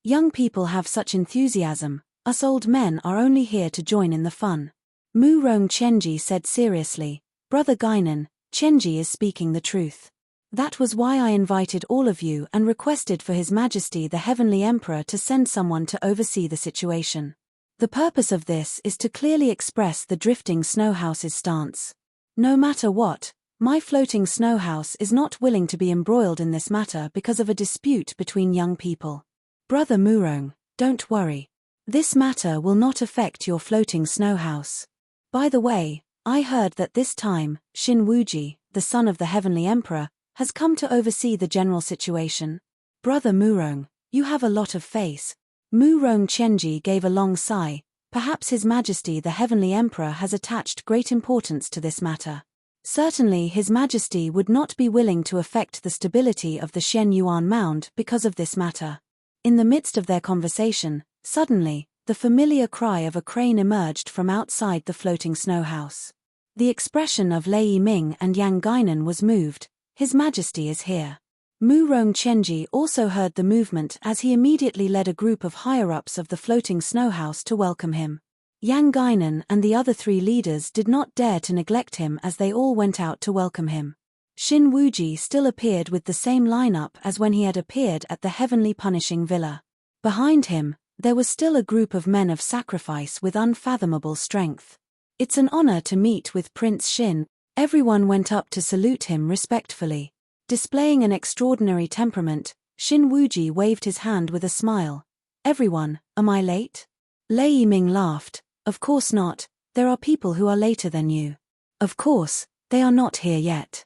Young people have such enthusiasm, us old men are only here to join in the fun. Mu Rong Chenji said seriously, Brother Guinan, Chenji is speaking the truth. That was why I invited all of you and requested for His Majesty the Heavenly Emperor to send someone to oversee the situation. The purpose of this is to clearly express the drifting snow house's stance. No matter what, my floating snow house is not willing to be embroiled in this matter because of a dispute between young people. Brother Murong, don't worry. This matter will not affect your floating snow house. By the way, I heard that this time, Shin Wuji, the son of the Heavenly Emperor, has come to oversee the general situation. Brother Murong, you have a lot of face. Mu Rong Chenji gave a long sigh. Perhaps His Majesty the Heavenly Emperor has attached great importance to this matter. Certainly His Majesty would not be willing to affect the stability of the Shen Yuan Mound because of this matter. In the midst of their conversation, suddenly, the familiar cry of a crane emerged from outside the floating snow house. The expression of Lei Yiming and Yang Guinan was moved. His Majesty is here. Mu Rong Chenji also heard the movement as he immediately led a group of higher-ups of the floating snow house to welcome him. Yang Guinan and the other three leaders did not dare to neglect him as they all went out to welcome him. Shin Wuji still appeared with the same lineup as when he had appeared at the Heavenly Punishing Villa. Behind him, there was still a group of men of sacrifice with unfathomable strength. It's an honor to meet with Prince Shin. Everyone went up to salute him respectfully. Displaying an extraordinary temperament, Shin Wuji waved his hand with a smile. Everyone, am I late? Lei Yiming laughed. Of course not, there are people who are later than you. Of course, they are not here yet.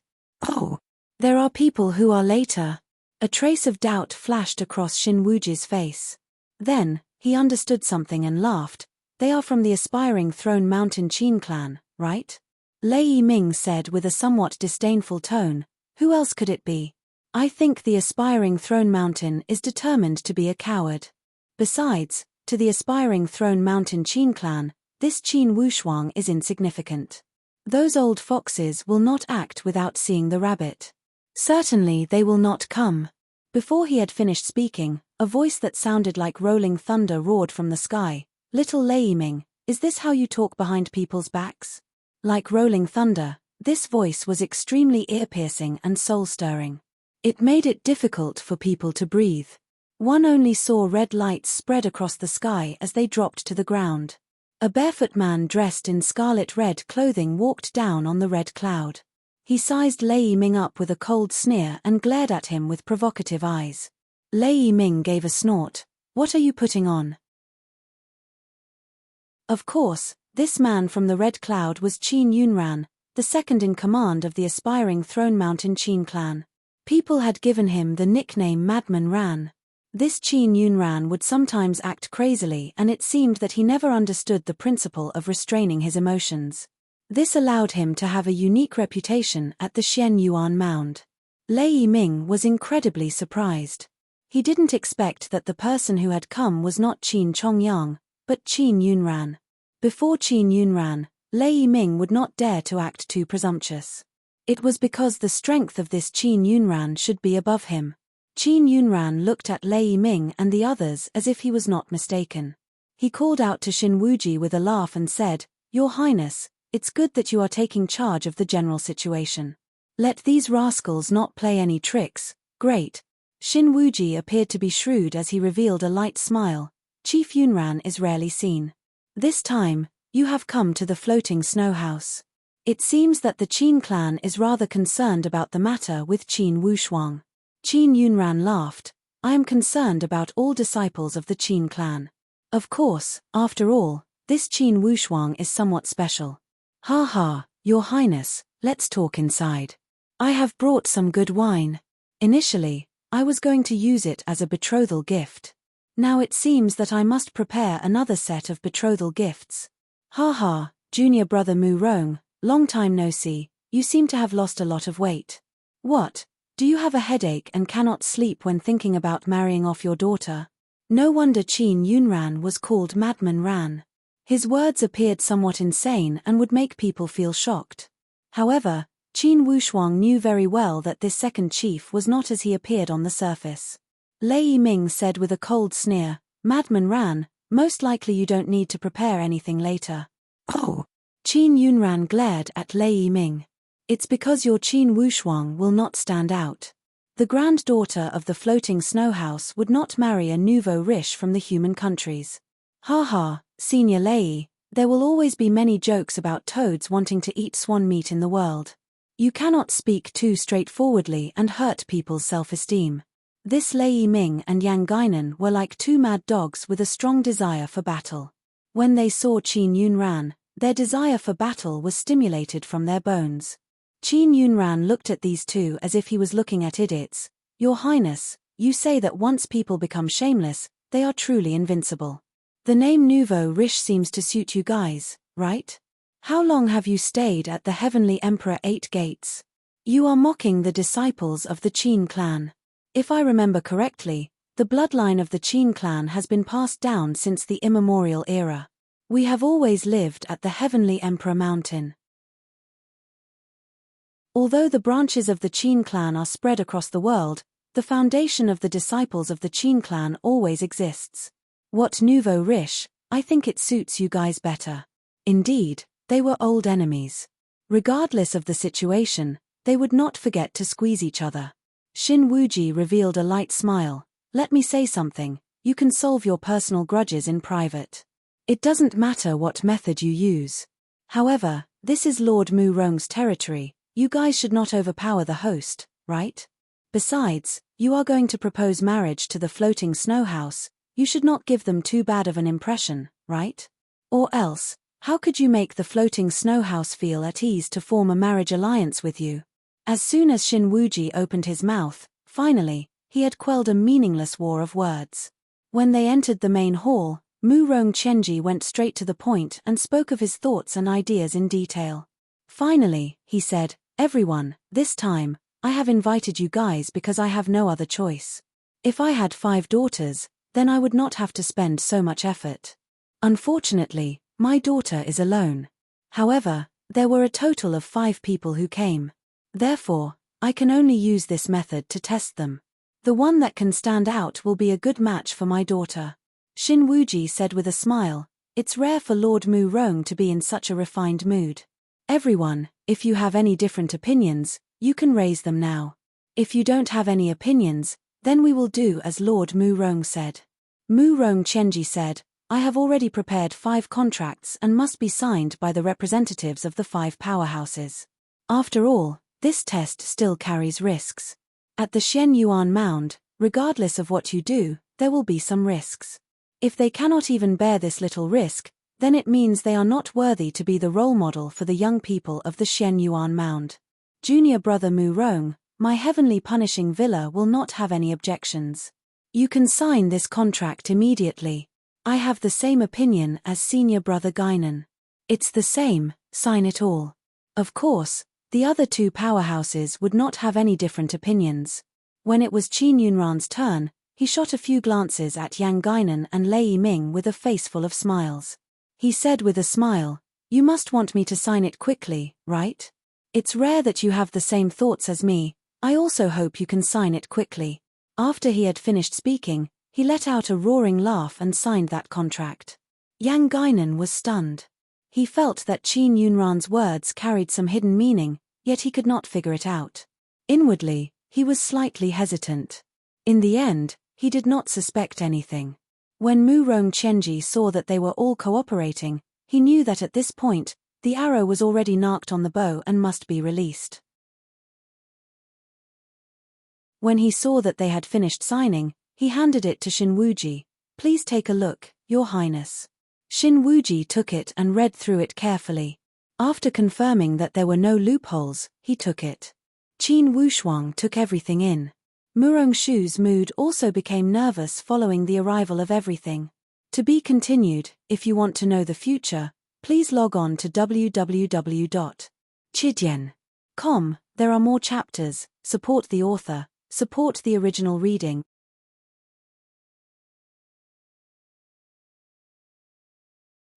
Oh, there are people who are later. A trace of doubt flashed across Shin Wuji's face. Then, he understood something and laughed. They are from the aspiring Throne Mountain Qin clan, right? Lei Yiming said with a somewhat disdainful tone. Who else could it be? I think the aspiring Throne Mountain is determined to be a coward. Besides, to the aspiring Throne Mountain Qin clan, this Qin Wushuang is insignificant. Those old foxes will not act without seeing the rabbit. Certainly they will not come. Before he had finished speaking, a voice that sounded like rolling thunder roared from the sky. Little Lei Yiming, is this how you talk behind people's backs? Like rolling thunder, this voice was extremely ear-piercing and soul-stirring. It made it difficult for people to breathe. One only saw red lights spread across the sky as they dropped to the ground. A barefoot man dressed in scarlet-red clothing walked down on the red cloud. He sized Lei Yiming up with a cold sneer and glared at him with provocative eyes. Lei Yiming gave a snort. What are you putting on? Of course, this man from the red cloud was Qin Yunran, the second in command of the aspiring Throne Mountain Qin clan. People had given him the nickname Madman Ran. This Qin Yunran would sometimes act crazily, and it seemed that he never understood the principle of restraining his emotions. This allowed him to have a unique reputation at the Shen Yuan Mound. Lei Yiming was incredibly surprised. He didn't expect that the person who had come was not Qin Chongyang, but Qin Yunran. Before Qin Yunran, Lei Yiming would not dare to act too presumptuous. It was because the strength of this Qin Yunran should be above him. Qin Yunran looked at Lei Yiming and the others as if he was not mistaken. He called out to Shin Wuji with a laugh and said, Your Highness, it's good that you are taking charge of the general situation. Let these rascals not play any tricks. Great. Shin Wuji appeared to be shrewd as he revealed a light smile. Chief Yunran is rarely seen. This time, you have come to the floating snow house. It seems that the Qin clan is rather concerned about the matter with Qin Wushuang. Qin Yunran laughed. I am concerned about all disciples of the Qin clan. Of course, after all, this Qin Wushuang is somewhat special. Ha ha, Your Highness, let's talk inside. I have brought some good wine. Initially, I was going to use it as a betrothal gift. Now it seems that I must prepare another set of betrothal gifts. Ha ha, junior brother Mu Rong, long time no see, you seem to have lost a lot of weight. What? Do you have a headache and cannot sleep when thinking about marrying off your daughter? No wonder Qin Yunran was called Madman Ran. His words appeared somewhat insane and would make people feel shocked. However, Qin Wushuang knew very well that this second chief was not as he appeared on the surface. Lei Yiming said with a cold sneer, Madman Ran, most likely you don't need to prepare anything later. Oh! Qin Yunran glared at Lei Ming. It's because your Qin Wushuang will not stand out. The granddaughter of the floating snow house would not marry a nouveau riche from the human countries. Ha ha, Senior Lei, there will always be many jokes about toads wanting to eat swan meat in the world. You cannot speak too straightforwardly and hurt people's self-esteem. This Lei Ming and Yang Guinan were like two mad dogs with a strong desire for battle. When they saw Qin Yunran, their desire for battle was stimulated from their bones. Qin Yunran looked at these two as if he was looking at idiots. Your Highness, you say that once people become shameless, they are truly invincible. The name nouveau riche seems to suit you guys, right? How long have you stayed at the Heavenly Emperor 8 Gates? You are mocking the disciples of the Qin clan. If I remember correctly, the bloodline of the Qin clan has been passed down since the immemorial era. We have always lived at the Heavenly Emperor Mountain. Although the branches of the Qin clan are spread across the world, the foundation of the disciples of the Qin clan always exists. What nouveau riche, I think it suits you guys better. Indeed, they were old enemies. Regardless of the situation, they would not forget to squeeze each other. Xin Wuji revealed a light smile. Let me say something, you can solve your personal grudges in private. It doesn't matter what method you use. However, this is Lord Mu Rong's territory, you guys should not overpower the host, right? Besides, you are going to propose marriage to the floating snow house, you should not give them too bad of an impression, right? Or else, how could you make the floating snow house feel at ease to form a marriage alliance with you? As soon as Xin Wuji opened his mouth, finally, he had quelled a meaningless war of words. When they entered the main hall, Mu Rong Chenji went straight to the point and spoke of his thoughts and ideas in detail. Finally, he said, everyone, this time, I have invited you guys because I have no other choice. If I had 5 daughters, then I would not have to spend so much effort. Unfortunately, my daughter is alone. However, there were a total of 5 people who came. Therefore, I can only use this method to test them. The one that can stand out will be a good match for my daughter. Xin Wuji said with a smile, it's rare for Lord Mu Rong to be in such a refined mood. Everyone, if you have any different opinions, you can raise them now. If you don't have any opinions, then we will do as Lord Mu Rong said. Mu Rong Chenji said, I have already prepared 5 contracts and must be signed by the representatives of the 5 powerhouses. After all, this test still carries risks. At the Xian Yuan Mound, regardless of what you do, there will be some risks. If they cannot even bear this little risk, then it means they are not worthy to be the role model for the young people of the Xian Yuan Mound. Junior brother Mu Rong, my heavenly punishing villa will not have any objections. You can sign this contract immediately. I have the same opinion as senior brother Guinan. It's the same, sign it all. Of course, the other 2 powerhouses would not have any different opinions. When it was Qin Yunran's turn, he shot a few glances at Yang Guinan and Lei Ming with a face full of smiles. He said with a smile, you must want me to sign it quickly, right? It's rare that you have the same thoughts as me, I also hope you can sign it quickly. After he had finished speaking, he let out a roaring laugh and signed that contract. Yang Guinan was stunned. He felt that Qin Yunran's words carried some hidden meaning, yet he could not figure it out. Inwardly, he was slightly hesitant. In the end, he did not suspect anything. When Mu Rong Chenji saw that they were all cooperating, he knew that at this point, the arrow was already narked on the bow and must be released. When he saw that they had finished signing, he handed it to Xin Wuji. Please take a look, Your Highness. Xin Wuji took it and read through it carefully. After confirming that there were no loopholes, he took it. Qin Wushuang took everything in. Murong Shu's mood also became nervous following the arrival of everything. To be continued, if you want to know the future, please log on to www.chidian.com. There are more chapters, support the author, support the original reading.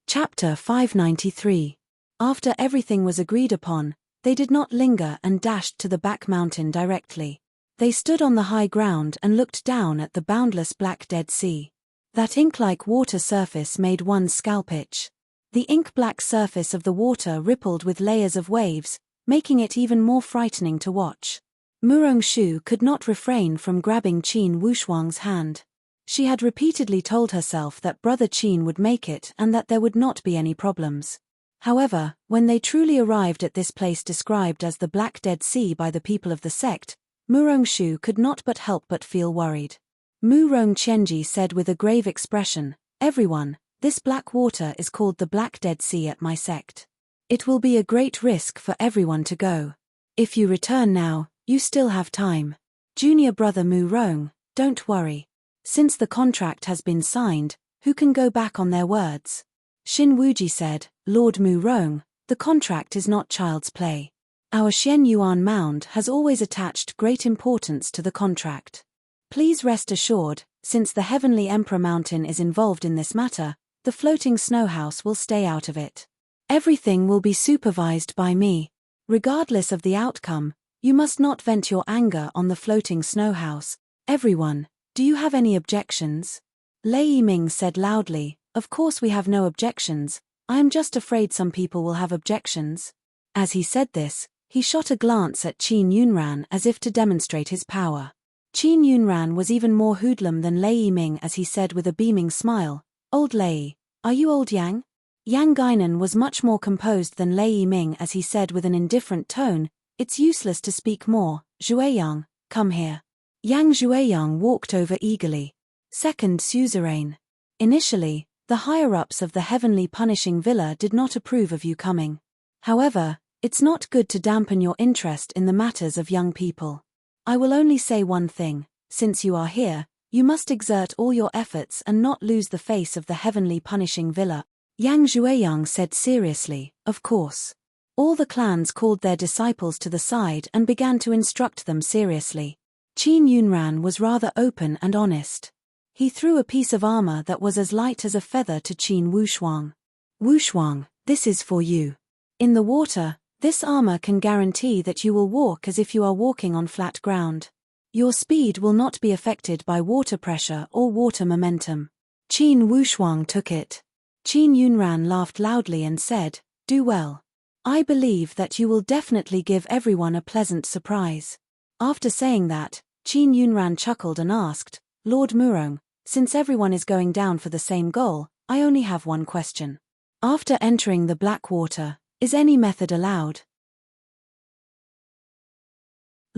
Chapter 593. After everything was agreed upon, they did not linger and dashed to the back mountain directly. They stood on the high ground and looked down at the boundless black Dead Sea. That ink-like water surface made one's scalp itch. The ink-black surface of the water rippled with layers of waves, making it even more frightening to watch. Murong-shu could not refrain from grabbing Qin Wushuang's hand. She had repeatedly told herself that brother Qin would make it and that there would not be any problems. However, when they truly arrived at this place described as the Black Dead Sea by the people of the sect, Murong-shu could not but help but feel worried. Murong-Qianji said with a grave expression, "Everyone, this black water is called the Black Dead Sea at my sect. It will be a great risk for everyone to go. If you return now, you still have time. Junior brother Murong, don't worry. Since the contract has been signed, who can go back on their words?" Xin Wuji said, "Lord Murong, the contract is not child's play. Our Xian Yuan Mound has always attached great importance to the contract. Please rest assured, since the Heavenly Emperor Mountain is involved in this matter, the floating snow house will stay out of it. Everything will be supervised by me. Regardless of the outcome, you must not vent your anger on the floating snow house. Everyone, do you have any objections?" Lei Yiming said loudly, "Of course we have no objections, I am just afraid some people will have objections." As he said this, he shot a glance at Qin Yunran as if to demonstrate his power. Qin Yunran was even more hoodlum than Lei Yiming as he said with a beaming smile, "Old Lei, are you old Yang?" Yang Guinan was much more composed than Lei Yiming as he said with an indifferent tone, "It's useless to speak more, Zhueyang, come here." Yang Zhueyang walked over eagerly. Second suzerain. Initially, the higher-ups of the Heavenly Punishing Villa did not approve of you coming. However, it's not good to dampen your interest in the matters of young people. I will only say one thing, since you are here, you must exert all your efforts and not lose the face of the Heavenly Punishing Villa. Yang Zhueyang said seriously, "Of course." All the clans called their disciples to the side and began to instruct them seriously. Qin Yunran was rather open and honest. He threw a piece of armor that was as light as a feather to Qin Wushuang. "Wushuang, this is for you. In the water, this armor can guarantee that you will walk as if you are walking on flat ground. Your speed will not be affected by water pressure or water momentum." Qin Wushuang took it. Qin Yunran laughed loudly and said, "Do well. I believe that you will definitely give everyone a pleasant surprise." After saying that, Qin Yunran chuckled and asked, "Lord Murong, since everyone is going down for the same goal, I only have one question. After entering the black water, is any method allowed?"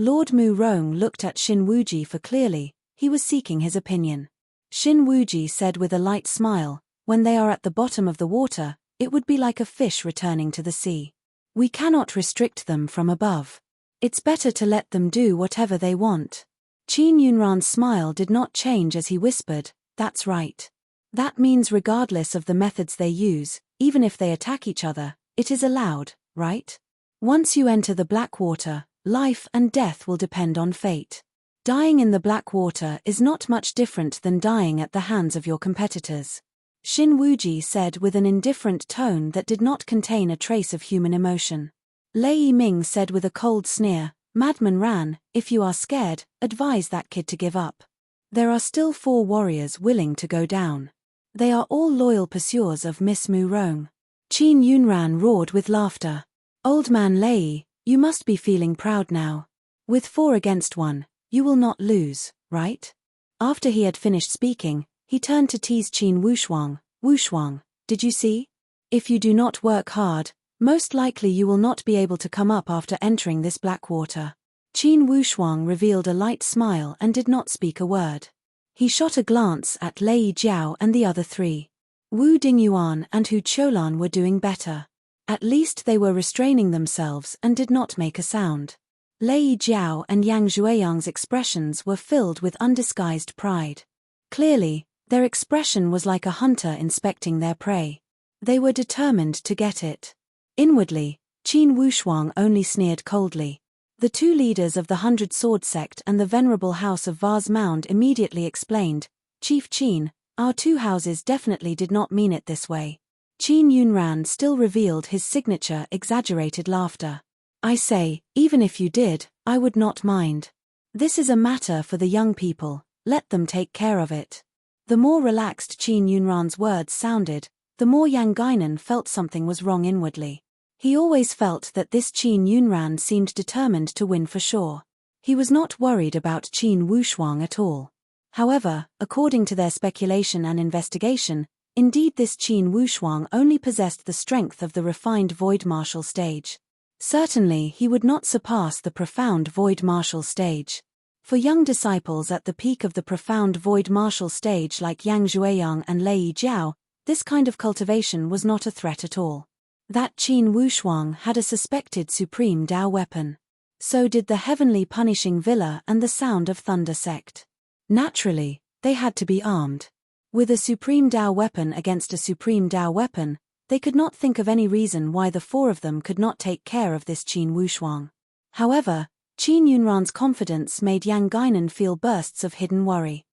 Lord Murong looked at Xin Wuji for clearly, he was seeking his opinion. Xin Wuji said with a light smile, "When they are at the bottom of the water, it would be like a fish returning to the sea. We cannot restrict them from above. It's better to let them do whatever they want." Qin Yunran's smile did not change as he whispered, "That's right. That means regardless of the methods they use, even if they attack each other, it is allowed, right? Once you enter the black water, life and death will depend on fate. Dying in the black water is not much different than dying at the hands of your competitors." Xin Wuji said with an indifferent tone that did not contain a trace of human emotion. Lei Yiming said with a cold sneer, "Madman Ran, if you are scared, advise that kid to give up. There are still 4 warriors willing to go down. They are all loyal pursuers of Miss Murong." Qin Yunran roared with laughter. "Old man Lei, you must be feeling proud now. With 4 against 1, you will not lose, right?" After he had finished speaking, he turned to tease Qin Wushuang. "Wushuang, did you see? If you do not work hard, most likely you will not be able to come up after entering this black water." Qin Wushuang revealed a light smile and did not speak a word. He shot a glance at Lei Jiao and the other 3. Wu Dingyuan and Hu Cholan were doing better. At least they were restraining themselves and did not make a sound. Lei Jiao and Yang Zhueyang's expressions were filled with undisguised pride. Clearly, their expression was like a hunter inspecting their prey. They were determined to get it. Inwardly, Qin Wushuang only sneered coldly. The 2 leaders of the 100 Sword Sect and the venerable House of Vase Mound immediately explained, "Chief Qin, our 2 houses definitely did not mean it this way." Qin Yunran still revealed his signature exaggerated laughter. "I say, even if you did, I would not mind. This is a matter for the young people, let them take care of it." The more relaxed Qin Yunran's words sounded, the more Yang Guinan felt something was wrong inwardly. He always felt that this Qin Yunran seemed determined to win for sure. He was not worried about Qin Wushuang at all. However, according to their speculation and investigation, indeed this Qin Wushuang only possessed the strength of the refined void martial stage. Certainly he would not surpass the profound void martial stage. For young disciples at the peak of the profound void martial stage like Yang Zhuiyang and Lei Jiao, this kind of cultivation was not a threat at all. That Qin Wushuang had a suspected supreme Dao weapon. So did the heavenly punishing villa and the sound of thunder sect. Naturally, they had to be armed. With a supreme Dao weapon against a supreme Dao weapon, they could not think of any reason why the four of them could not take care of this Qin Wushuang. However, Qin Yunran's confidence made Yang Guinan feel bursts of hidden worry.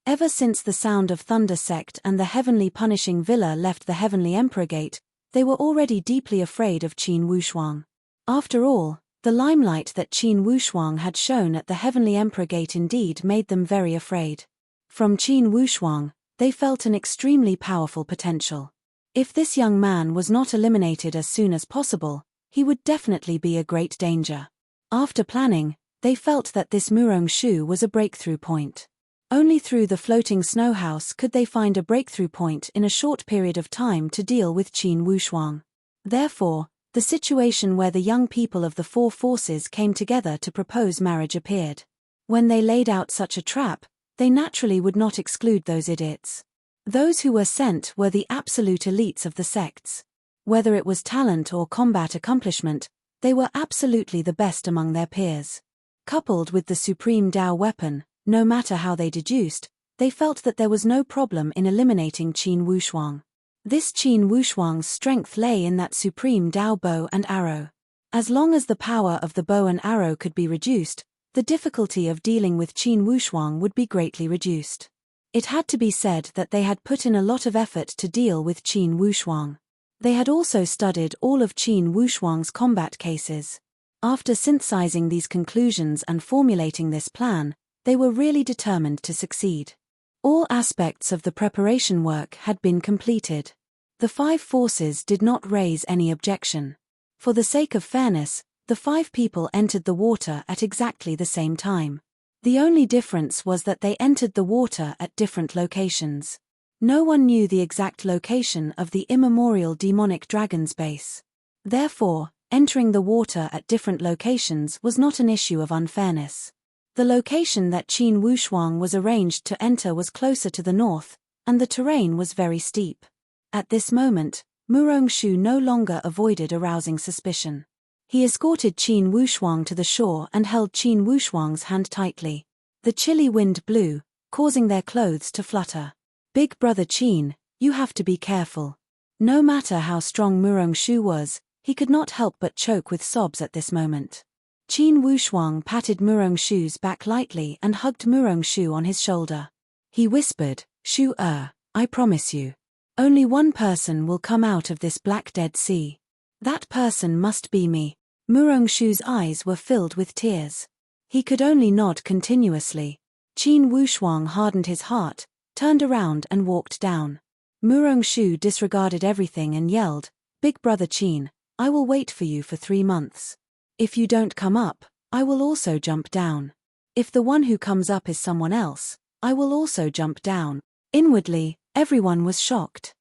Ever since the sound of thunder sect and the heavenly punishing villa left the heavenly emperor gate, they were already deeply afraid of Qin Wushuang. After all, the limelight that Qin Wushuang had shown at the heavenly emperor gate indeed made them very afraid. From Qin Wushuang, they felt an extremely powerful potential. If this young man was not eliminated as soon as possible, he would definitely be a great danger. After planning, they felt that this Murong Shu was a breakthrough point. Only through the floating snow house could they find a breakthrough point in a short period of time to deal with Qin Wushuang. Therefore, the situation where the young people of the four forces came together to propose marriage appeared. When they laid out such a trap, they naturally would not exclude those idiots. Those who were sent were the absolute elites of the sects. Whether it was talent or combat accomplishment, they were absolutely the best among their peers. Coupled with the supreme Dao weapon, no matter how they deduced, they felt that there was no problem in eliminating Qin Wushuang. This Qin Wushuang's strength lay in that supreme Dao bow and arrow. As long as the power of the bow and arrow could be reduced, the difficulty of dealing with Qin Wushuang would be greatly reduced. It had to be said that they had put in a lot of effort to deal with Qin Wushuang. They had also studied all of Qin Wushuang's combat cases. After synthesizing these conclusions and formulating this plan, they were really determined to succeed. All aspects of the preparation work had been completed. The five forces did not raise any objection. For the sake of fairness, the five people entered the water at exactly the same time. The only difference was that they entered the water at different locations. No one knew the exact location of the immemorial demonic dragon's base. Therefore, entering the water at different locations was not an issue of unfairness. The location that Qin Wushuang was arranged to enter was closer to the north, and the terrain was very steep. At this moment, Murong Shu no longer avoided arousing suspicion. He escorted Qin Wushuang to the shore and held Qin Wushuang's hand tightly. The chilly wind blew, causing their clothes to flutter. "Big brother Qin, you have to be careful." No matter how strong Murong Shu was, he could not help but choke with sobs at this moment. Qin Wushuang patted Murong Shu's back lightly and hugged Murong Shu on his shoulder. He whispered, "Shu, I promise you. Only one person will come out of this black Dead Sea. That person must be me." Murong Shu's eyes were filled with tears. He could only nod continuously. Qin Wushuang hardened his heart, turned around and walked down. Murong Shu disregarded everything and yelled, "Big brother Qin, I will wait for you for 3 months. If you don't come up, I will also jump down. If the one who comes up is someone else, I will also jump down." Inwardly, everyone was shocked.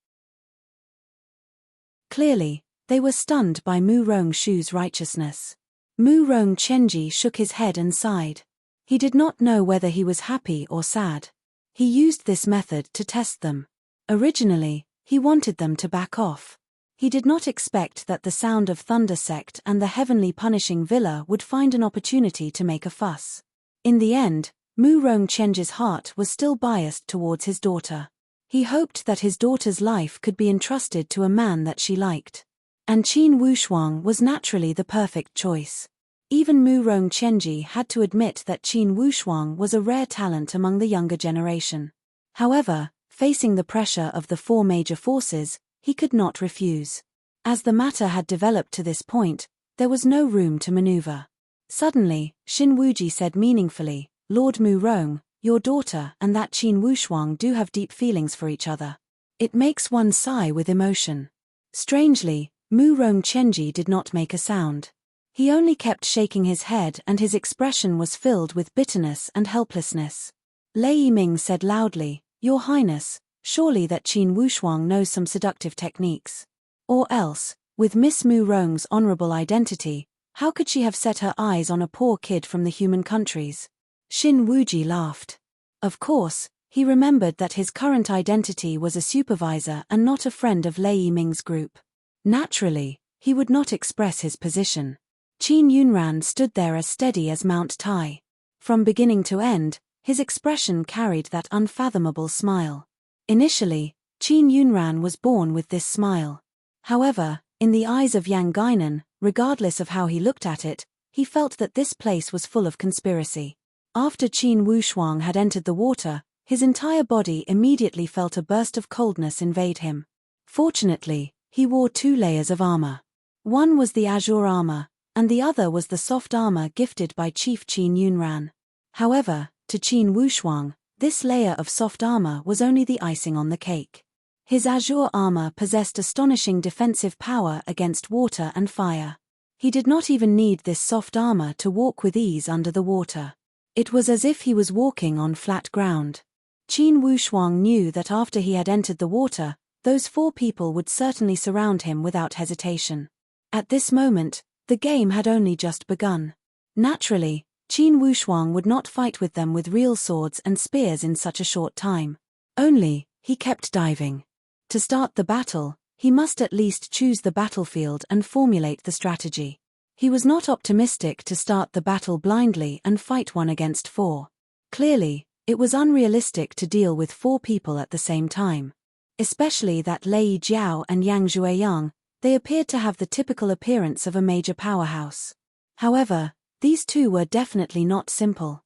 Clearly, they were stunned by Murong Shu's righteousness. Murong Chenji shook his head and sighed. He did not know whether he was happy or sad. He used this method to test them. Originally, he wanted them to back off. He did not expect that the sound of thunder sect and the heavenly punishing villa would find an opportunity to make a fuss. In the end, Murong Chenji's heart was still biased towards his daughter. He hoped that his daughter's life could be entrusted to a man that she liked. And Qin Wushuang was naturally the perfect choice. Even Murong Chenji had to admit that Qin Wushuang was a rare talent among the younger generation. However, facing the pressure of the four major forces, he could not refuse. As the matter had developed to this point, there was no room to maneuver. Suddenly, Xin Wuji said meaningfully, "Lord Murong, your daughter and that Qin Wushuang do have deep feelings for each other. It makes one sigh with emotion. Strangely, Mu Rongchenji did not make a sound. He only kept shaking his head, and his expression was filled with bitterness and helplessness. Lei Yiming said loudly, "Your Highness, surely that Qin Wushuang knows some seductive techniques. Or else, with Miss Mu Rong's honorable identity, how could she have set her eyes on a poor kid from the human countries?" Xin Wuji laughed. Of course, he remembered that his current identity was a supervisor and not a friend of Lei Yiming's group. Naturally, he would not express his position. Qin Yunran stood there as steady as Mount Tai. From beginning to end, his expression carried that unfathomable smile. Initially, Qin Yunran was born with this smile. However, in the eyes of Yang Guinan, regardless of how he looked at it, he felt that this place was full of conspiracy. After Qin Wushuang had entered the water, his entire body immediately felt a burst of coldness invade him. Fortunately, he wore 2 layers of armor. One was the azure armor, and the other was the soft armor gifted by Chief Qin Yunran. However, to Qin Wushuang, this layer of soft armor was only the icing on the cake. His azure armor possessed astonishing defensive power against water and fire. He did not even need this soft armor to walk with ease under the water. It was as if he was walking on flat ground. Qin Wushuang knew that after he had entered the water, those 4 people would certainly surround him without hesitation. At this moment, the game had only just begun. Naturally, Qin Wushuang would not fight with them with real swords and spears in such a short time. Only, he kept diving. To start the battle, he must at least choose the battlefield and formulate the strategy. He was not optimistic to start the battle blindly and fight 1 against 4. Clearly, it was unrealistic to deal with 4 people at the same time. Especially that Lei Jiao and Yang Zhueyang, they appeared to have the typical appearance of a major powerhouse. However, these 2 were definitely not simple.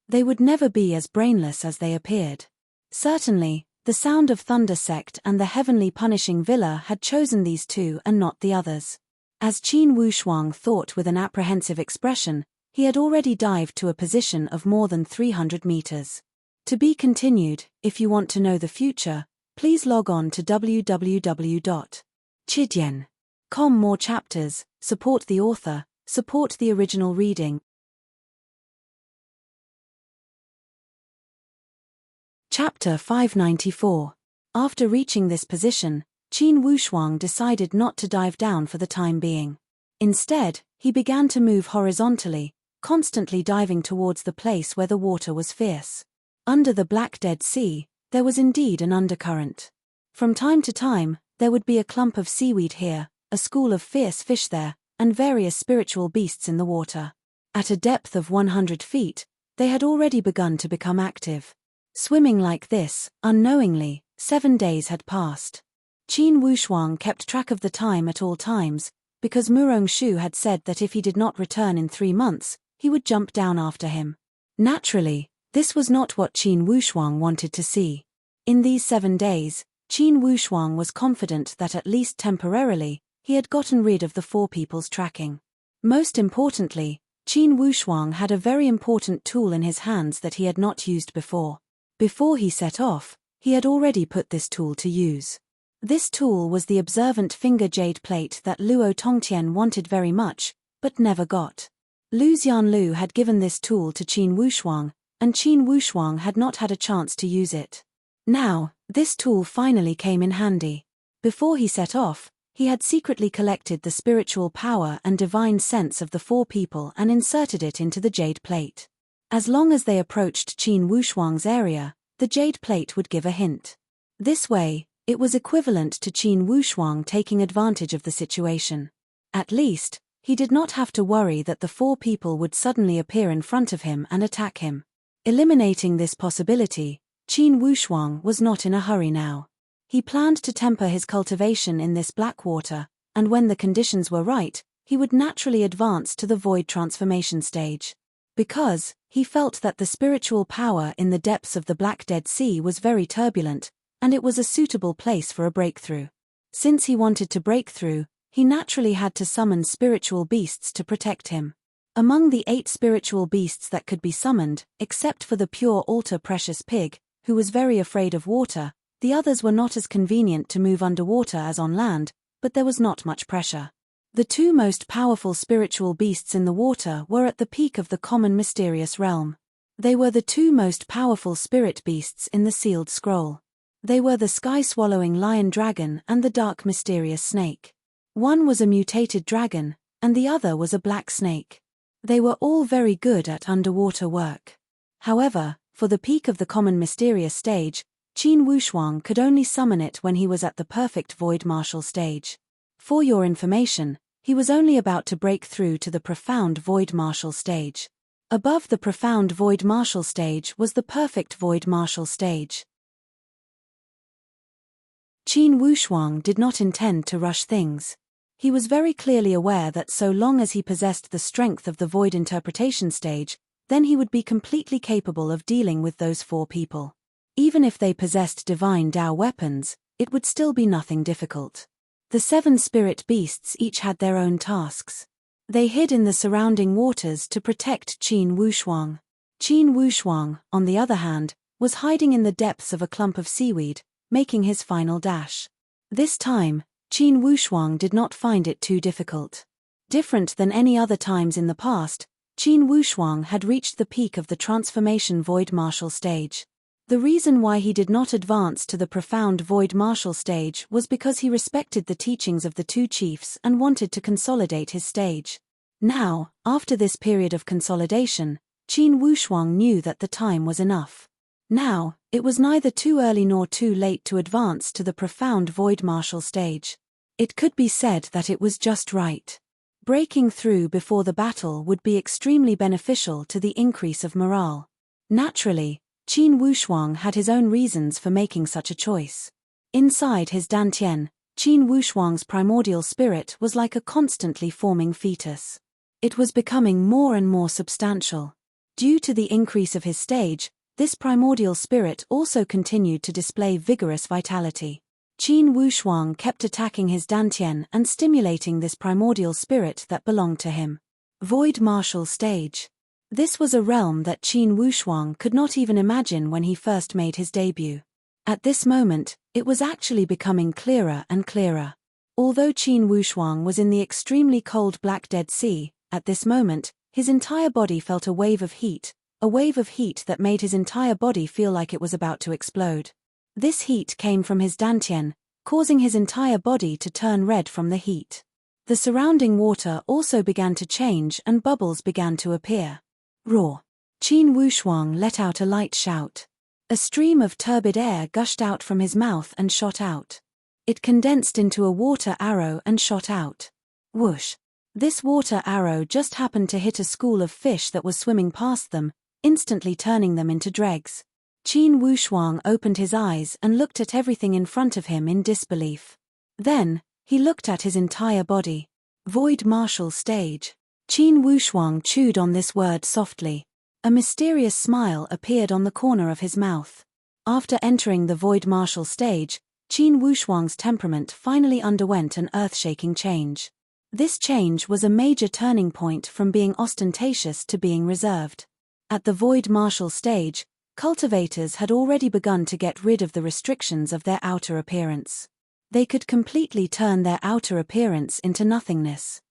They would never be as brainless as they appeared. Certainly, the Sound of Thunder sect and the Heavenly Punishing Villa had chosen these 2 and not the others. As Qin Wushuang thought with an apprehensive expression, he had already dived to a position of more than 300 meters. To be continued. If you want to know the future, please log on to www.chidian.com. More chapters, support the author, support the original reading. Chapter 594. After reaching this position, Qin Wushuang decided not to dive down for the time being. Instead, he began to move horizontally, constantly diving towards the place where the water was fierce. Under the Black Dead Sea, there was indeed an undercurrent. From time to time, there would be a clump of seaweed here, a school of fierce fish there, and various spiritual beasts in the water. At a depth of 100 feet, they had already begun to become active. Swimming like this, unknowingly, 7 days had passed. Qin Wushuang kept track of the time at all times, because Murong Shu had said that if he did not return in 3 months, he would jump down after him. Naturally, this was not what Qin Wushuang wanted to see. In these 7 days, Qin Wushuang was confident that at least temporarily, he had gotten rid of the 4 people's tracking. Most importantly, Qin Wushuang had a very important tool in his hands that he had not used before. Before he set off, he had already put this tool to use. This tool was the observant finger jade plate that Luo Tongtian wanted very much, but never got. Lu Xianlu had given this tool to Qin Wushuang, and Qin Wushuang had not had a chance to use it. Now, this tool finally came in handy. Before he set off, he had secretly collected the spiritual power and divine sense of the 4 people and inserted it into the jade plate. As long as they approached Qin Wushuang's area, the jade plate would give a hint. This way, it was equivalent to Qin Wushuang taking advantage of the situation. At least, he did not have to worry that the 4 people would suddenly appear in front of him and attack him. Eliminating this possibility, Qin Wushuang was not in a hurry now. He planned to temper his cultivation in this black water, and when the conditions were right, he would naturally advance to the void transformation stage. Because, he felt that the spiritual power in the depths of the Black Dead Sea was very turbulent, and it was a suitable place for a breakthrough. Since he wanted to break through, he naturally had to summon spiritual beasts to protect him. Among the 8 spiritual beasts that could be summoned, except for the pure altar precious pig, who was very afraid of water. The others were not as convenient to move underwater as on land, but there was not much pressure. The two most powerful spiritual beasts in the water were at the peak of the common mysterious realm. They were the two most powerful spirit beasts in the sealed scroll. They were the sky-swallowing lion dragon and the dark mysterious snake. One was a mutated dragon, and the other was a black snake. They were all very good at underwater work. However, for the peak of the common mysterious stage, Qin Wushuang could only summon it when he was at the perfect void martial stage. For your information, he was only about to break through to the profound void martial stage. Above the profound void martial stage was the perfect void martial stage. Qin Wushuang did not intend to rush things. He was very clearly aware that so long as he possessed the strength of the void interpretation stage, then he would be completely capable of dealing with those four people. Even if they possessed divine Dao weapons, it would still be nothing difficult. The seven spirit beasts each had their own tasks. They hid in the surrounding waters to protect Qin Wushuang. Qin Wushuang, on the other hand, was hiding in the depths of a clump of seaweed, making his final dash. This time, Qin Wushuang did not find it too difficult. Different than any other times in the past, Qin Wushuang had reached the peak of the transformation void martial stage. The reason why he did not advance to the profound void martial stage was because he respected the teachings of the two chiefs and wanted to consolidate his stage. Now, after this period of consolidation, Qin Wushuang knew that the time was enough. Now, it was neither too early nor too late to advance to the profound void martial stage. It could be said that it was just right. Breaking through before the battle would be extremely beneficial to the increase of morale. Naturally, Qin Wushuang had his own reasons for making such a choice. Inside his dantian, Qin Wushuang's primordial spirit was like a constantly forming fetus. It was becoming more and more substantial. Due to the increase of his stage, this primordial spirit also continued to display vigorous vitality. Qin Wushuang kept attacking his dantian and stimulating this primordial spirit that belonged to him. Void martial stage. This was a realm that Qin Wushuang could not even imagine when he first made his debut. At this moment, it was actually becoming clearer and clearer. Although Qin Wushuang was in the extremely cold Black Dead Sea, at this moment, his entire body felt a wave of heat that made his entire body feel like it was about to explode. This heat came from his dantian, causing his entire body to turn red from the heat. The surrounding water also began to change and bubbles began to appear. Roar! Qin Wushuang let out a light shout. A stream of turbid air gushed out from his mouth and shot out. It condensed into a water arrow and shot out. Whoosh! This water arrow just happened to hit a school of fish that was swimming past them, instantly turning them into dregs. Qin Wushuang opened his eyes and looked at everything in front of him in disbelief. Then, he looked at his entire body. Void martial stage. Qin Wushuang chewed on this word softly. A mysterious smile appeared on the corner of his mouth. After entering the void martial stage, Qin Wushuang's temperament finally underwent an earth-shaking change. This change was a major turning point from being ostentatious to being reserved. At the void martial stage, cultivators had already begun to get rid of the restrictions of their outer appearance. They could completely turn their outer appearance into nothingness.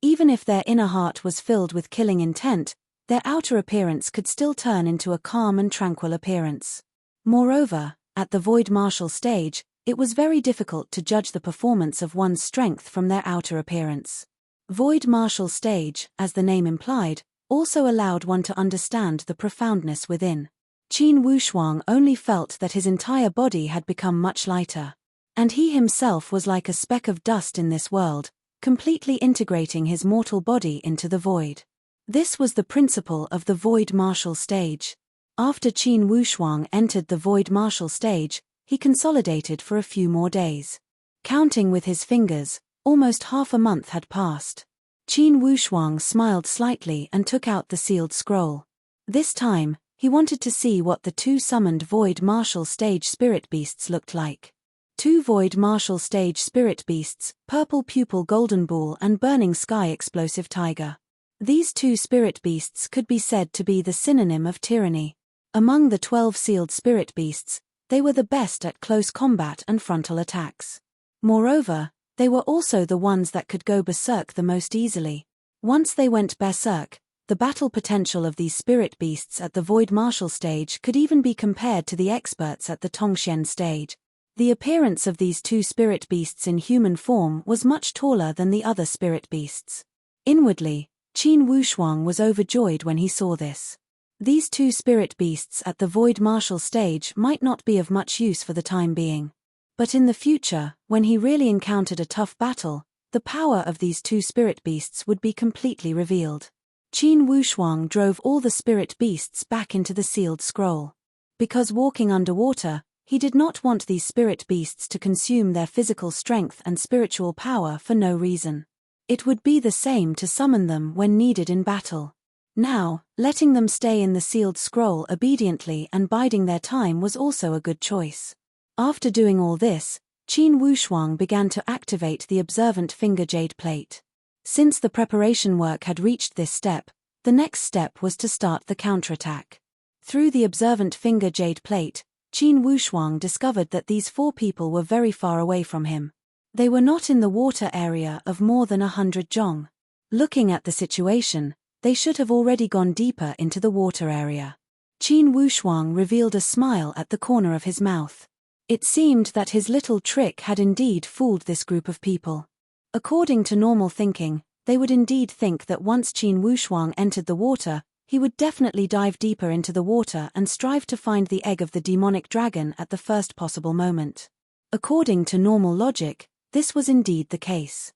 Even if their inner heart was filled with killing intent, their outer appearance could still turn into a calm and tranquil appearance. Moreover, at the void martial stage, it was very difficult to judge the performance of one's strength from their outer appearance. Void martial stage, as the name implied, also allowed one to understand the profoundness within. Qin Wushuang only felt that his entire body had become much lighter. And he himself was like a speck of dust in this world, completely integrating his mortal body into the void. This was the principle of the void martial stage. After Qin Wushuang entered the void martial stage, he consolidated for a few more days. Counting with his fingers, almost half a month had passed. Qin Wushuang smiled slightly and took out the sealed scroll. This time, he wanted to see what the two summoned void martial stage spirit beasts looked like. Two void martial stage spirit beasts, purple pupil golden bull and burning sky explosive tiger. These two spirit beasts could be said to be the synonym of tyranny. Among the 12 sealed spirit beasts, they were the best at close combat and frontal attacks. Moreover, they were also the ones that could go berserk the most easily. Once they went berserk, the battle potential of these spirit beasts at the Void Martial stage could even be compared to the experts at the Tongxian stage. The appearance of these two spirit beasts in human form was much taller than the other spirit beasts. Inwardly, Qin Wushuang was overjoyed when he saw this. These two spirit beasts at the Void Martial stage might not be of much use for the time being. But in the future, when he really encountered a tough battle, the power of these two spirit beasts would be completely revealed. Qin Wushuang drove all the spirit beasts back into the sealed scroll. Because walking underwater, he did not want these spirit beasts to consume their physical strength and spiritual power for no reason. It would be the same to summon them when needed in battle. Now, letting them stay in the sealed scroll obediently and biding their time was also a good choice. After doing all this, Qin Wushuang began to activate the observant finger jade plate. Since the preparation work had reached this step, the next step was to start the counterattack. Through the observant finger jade plate, Qin Wushuang discovered that these 4 people were very far away from him. They were not in the water area of more than 100 zhong. Looking at the situation, they should have already gone deeper into the water area. Qin Wushuang revealed a smile at the corner of his mouth. It seemed that his little trick had indeed fooled this group of people. According to normal thinking, they would indeed think that once Qin Wushuang entered the water, he would definitely dive deeper into the water and strive to find the egg of the demonic dragon at the first possible moment. According to normal logic, this was indeed the case.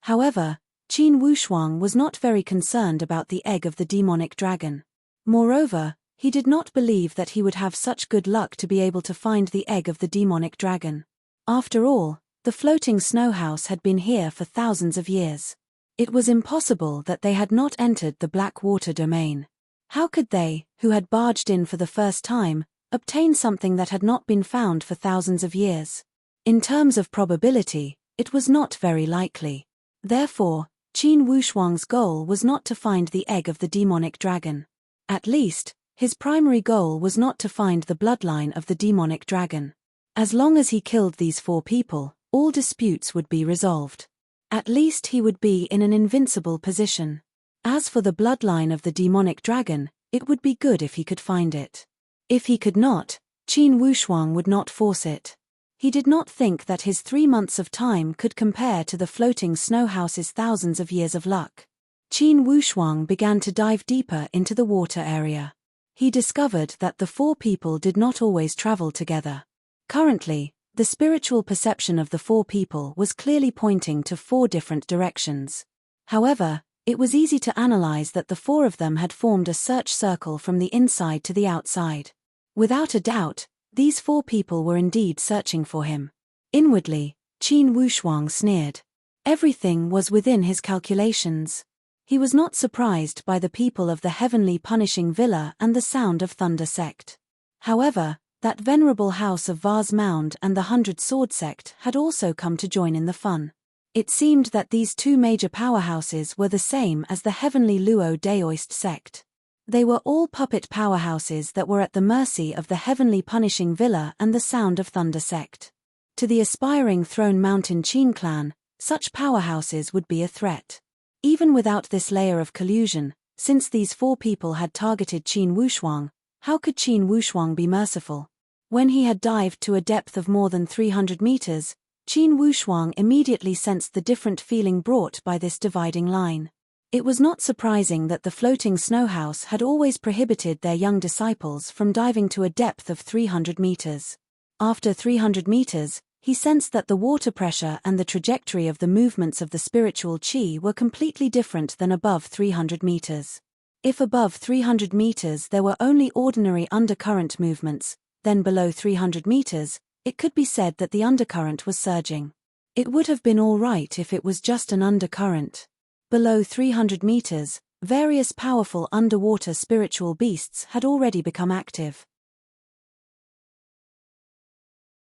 However, Qin Wushuang was not very concerned about the egg of the demonic dragon. Moreover, he did not believe that he would have such good luck to be able to find the egg of the demonic dragon. After all, the floating snow house had been here for thousands of years. It was impossible that they had not entered the black water domain. How could they, who had barged in for the first time, obtain something that had not been found for thousands of years? In terms of probability, it was not very likely. Therefore, Qin Wushuang's goal was not to find the egg of the demonic dragon. At least, his primary goal was not to find the bloodline of the demonic dragon. As long as he killed these 4 people, all disputes would be resolved. At least he would be in an invincible position. As for the bloodline of the demonic dragon, it would be good if he could find it. If he could not, Qin Wushuang would not force it. He did not think that his 3 months of time could compare to the floating snow house's thousands of years of luck. Qin Wushuang began to dive deeper into the water area. He discovered that the 4 people did not always travel together. Currently, the spiritual perception of the 4 people was clearly pointing to 4 different directions. However, it was easy to analyze that the 4 of them had formed a search circle from the inside to the outside. Without a doubt, these 4 people were indeed searching for him. Inwardly, Qin Wushuang sneered. Everything was within his calculations. He was not surprised by the people of the Heavenly Punishing Villa and the Sound of Thunder sect. However, that venerable house of Vase Mound and the 100 Sword sect had also come to join in the fun. It seemed that these 2 major powerhouses were the same as the Heavenly Luo Daoist sect. They were all puppet powerhouses that were at the mercy of the Heavenly Punishing Villa and the Sound of Thunder sect. To the aspiring Throne Mountain Qin clan, such powerhouses would be a threat. Even without this layer of collusion, since these 4 people had targeted Qin Wushuang, how could Qin Wushuang be merciful? When he had dived to a depth of more than 300 meters, Qin Wushuang immediately sensed the different feeling brought by this dividing line. It was not surprising that the floating snow house had always prohibited their young disciples from diving to a depth of 300 meters. After 300 meters, he sensed that the water pressure and the trajectory of the movements of the spiritual qi were completely different than above 300 meters. If above 300 meters there were only ordinary undercurrent movements, then below 300 meters, it could be said that the undercurrent was surging. It would have been all right if it was just an undercurrent. Below 300 meters, various powerful underwater spiritual beasts had already become active.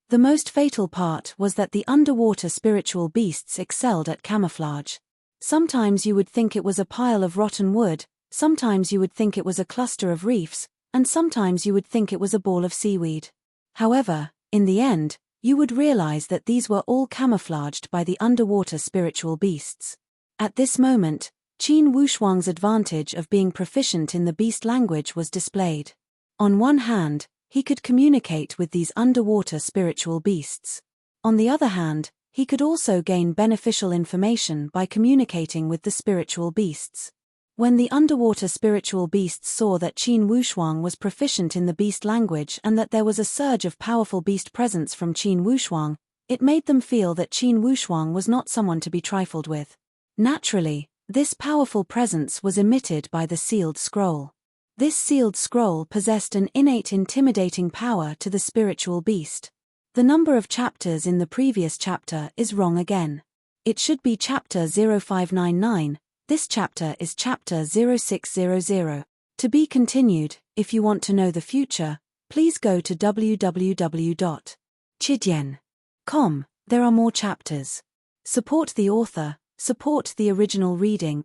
The most fatal part was that the underwater spiritual beasts excelled at camouflage. Sometimes you would think it was a pile of rotten wood, Sometimes you would think it was a cluster of reefs, and sometimes you would think it was a ball of seaweed. However, in the end, you would realize that these were all camouflaged by the underwater spiritual beasts. At this moment, Qin Wushuang's advantage of being proficient in the beast language was displayed. On one hand, he could communicate with these underwater spiritual beasts. On the other hand, he could also gain beneficial information by communicating with the spiritual beasts. When the underwater spiritual beasts saw that Qin Wushuang was proficient in the beast language and that there was a surge of powerful beast presence from Qin Wushuang, it made them feel that Qin Wushuang was not someone to be trifled with. Naturally, this powerful presence was emitted by the sealed scroll. This sealed scroll possessed an innate intimidating power to the spiritual beast. The number of chapters in the previous chapter is wrong again. It should be chapter 0599. This chapter is chapter 0600. To be continued. If you want to know the future, please go to www.chidian.com. There are more chapters. Support the author, support the original reading.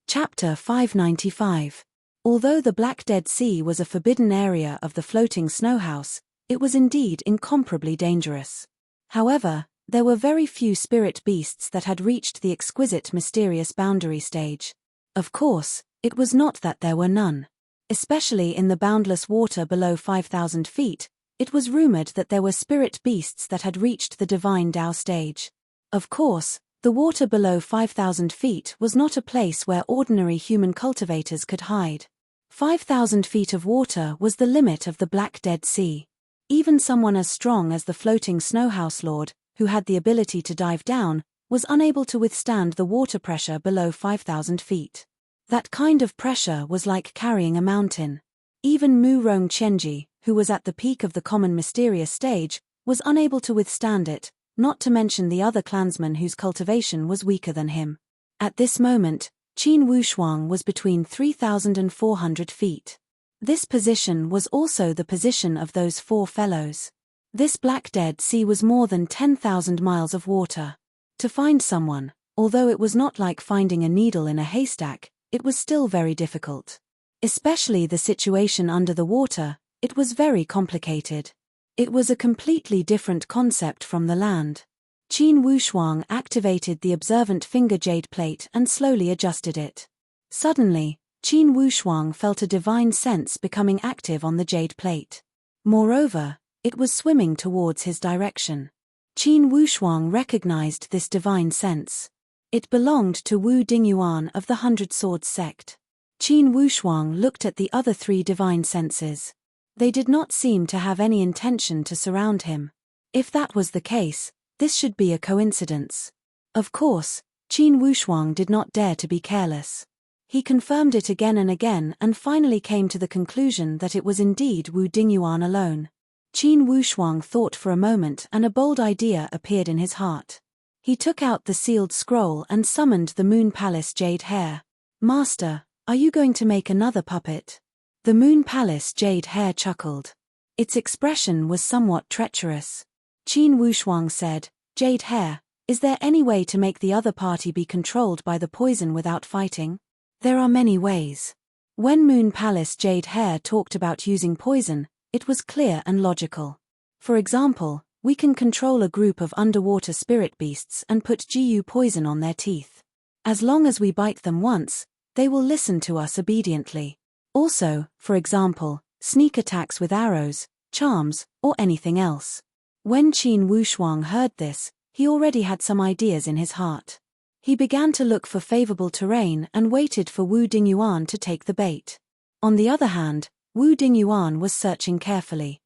Chapter 595. Although the Black Dead Sea was a forbidden area of the floating snow house, it was indeed incomparably dangerous. However, there were very few spirit beasts that had reached the exquisite mysterious boundary stage. Of course, it was not that there were none. Especially in the boundless water below 5,000 feet, it was rumored that there were spirit beasts that had reached the divine Tao stage. Of course, the water below 5,000 feet was not a place where ordinary human cultivators could hide. 5,000 feet of water was the limit of the Black Dead Sea. Even someone as strong as the floating snowhouse lord, who had the ability to dive down, was unable to withstand the water pressure below 5,000 feet. That kind of pressure was like carrying a mountain. Even Mu Rong Qianji, who was at the peak of the common mysterious stage, was unable to withstand it, not to mention the other clansmen whose cultivation was weaker than him. At this moment, Qin Wushuang was between 3,000 and 400 feet. This position was also the position of those four fellows. This Black Dead Sea was more than 10,000 miles of water. To find someone, although it was not like finding a needle in a haystack, it was still very difficult. Especially the situation under the water, it was very complicated. It was a completely different concept from the land. Qin Wushuang activated the observant finger jade plate and slowly adjusted it. Suddenly, Qin Wushuang felt a divine sense becoming active on the jade plate. Moreover, it was swimming towards his direction. Qin Wushuang recognized this divine sense. It belonged to Wu Dingyuan of the Hundred Swords sect. Qin Wushuang looked at the other three divine senses. They did not seem to have any intention to surround him. If that was the case, this should be a coincidence. Of course, Qin Wushuang did not dare to be careless. He confirmed it again and again and finally came to the conclusion that it was indeed Wu Dingyuan alone. Qin Wushuang thought for a moment and a bold idea appeared in his heart. He took out the sealed scroll and summoned the Moon Palace Jade Hare. "Master, are you going to make another puppet?" The Moon Palace Jade Hare chuckled. Its expression was somewhat treacherous. Qin Wushuang said, "Jade Hare, is there any way to make the other party be controlled by the poison without fighting?" "There are many ways." When Moon Palace Jade Hare talked about using poison, it was clear and logical. For example, we can control a group of underwater spirit beasts and put GU poison on their teeth. As long as we bite them once, they will listen to us obediently. Also, for example, sneak attacks with arrows, charms, or anything else. When Qin Wushuang heard this, he already had some ideas in his heart. He began to look for favorable terrain and waited for Wu Dingyuan to take the bait. On the other hand, Wu Dingyuan was searching carefully.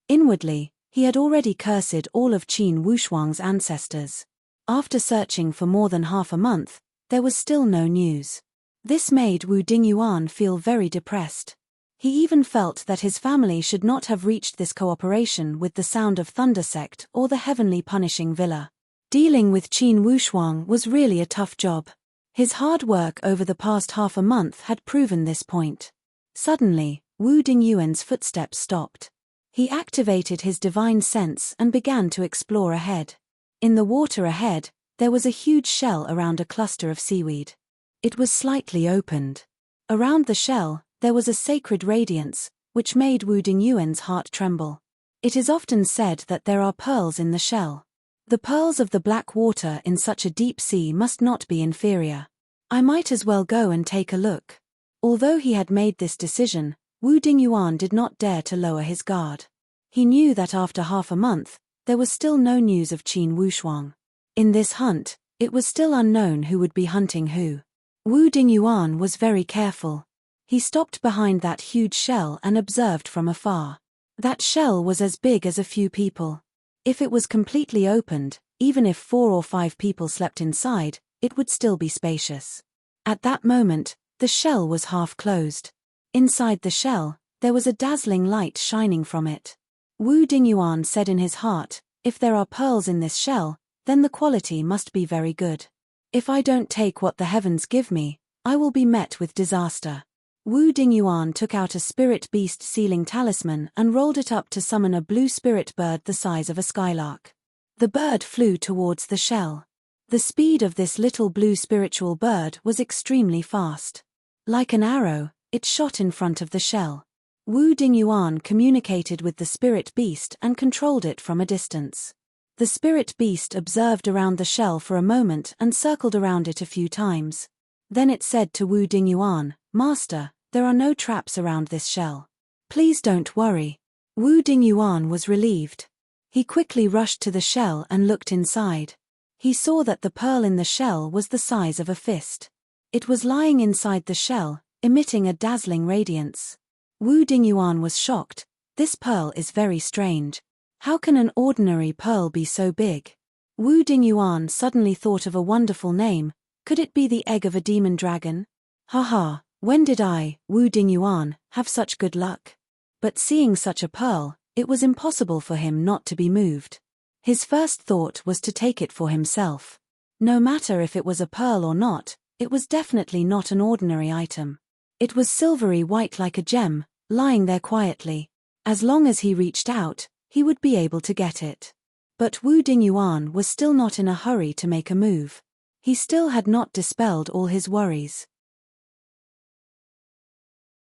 Inwardly, he had already cursed all of Qin Wushuang's ancestors. After searching for more than half a month, there was still no news. This made Wu Dingyuan feel very depressed. He even felt that his family should not have reached this cooperation with the Sound of Thunder sect or the Heavenly Punishing Villa. Dealing with Qin Wushuang was really a tough job. His hard work over the past half a month had proven this point. Suddenly, Wu Dingyuan's footsteps stopped. He activated his divine sense and began to explore ahead. In the water ahead, there was a huge shell around a cluster of seaweed. It was slightly opened. Around the shell, there was a sacred radiance, which made Wu Dingyuan's heart tremble. It is often said that there are pearls in the shell. The pearls of the black water in such a deep sea must not be inferior. I might as well go and take a look. Although he had made this decision, Wu Dingyuan did not dare to lower his guard. He knew that after half a month, there was still no news of Qin Wushuang. In this hunt, it was still unknown who would be hunting who. Wu Dingyuan was very careful. He stopped behind that huge shell and observed from afar. That shell was as big as a few people. If it was completely opened, even if 4 or 5 people slept inside, it would still be spacious. At that moment, the shell was half closed. Inside the shell, there was a dazzling light shining from it. Wu Dingyuan said in his heart, if there are pearls in this shell, then the quality must be very good. If I don't take what the heavens give me, I will be met with disaster. Wu Dingyuan took out a spirit beast sealing talisman and rolled it up to summon a blue spirit bird the size of a skylark. The bird flew towards the shell. The speed of this little blue spiritual bird was extremely fast. Like an arrow, it shot in front of the shell. Wu Dingyuan communicated with the spirit beast and controlled it from a distance. The spirit beast observed around the shell for a moment and circled around it a few times. Then it said to Wu Dingyuan, "Master, there are no traps around this shell. Please don't worry." Wu Dingyuan was relieved. He quickly rushed to the shell and looked inside. He saw that the pearl in the shell was the size of a fist. It was lying inside the shell, emitting a dazzling radiance. Wu Dingyuan was shocked. This pearl is very strange. How can an ordinary pearl be so big? Wu Dingyuan suddenly thought of a wonderful name. Could it be the egg of a demon dragon? Haha, when did I, Wu Dingyuan, have such good luck? But seeing such a pearl, it was impossible for him not to be moved. His first thought was to take it for himself. No matter if it was a pearl or not, it was definitely not an ordinary item. It was silvery white like a gem, lying there quietly. As long as he reached out, he would be able to get it. But Wu Dingyuan was still not in a hurry to make a move. He still had not dispelled all his worries.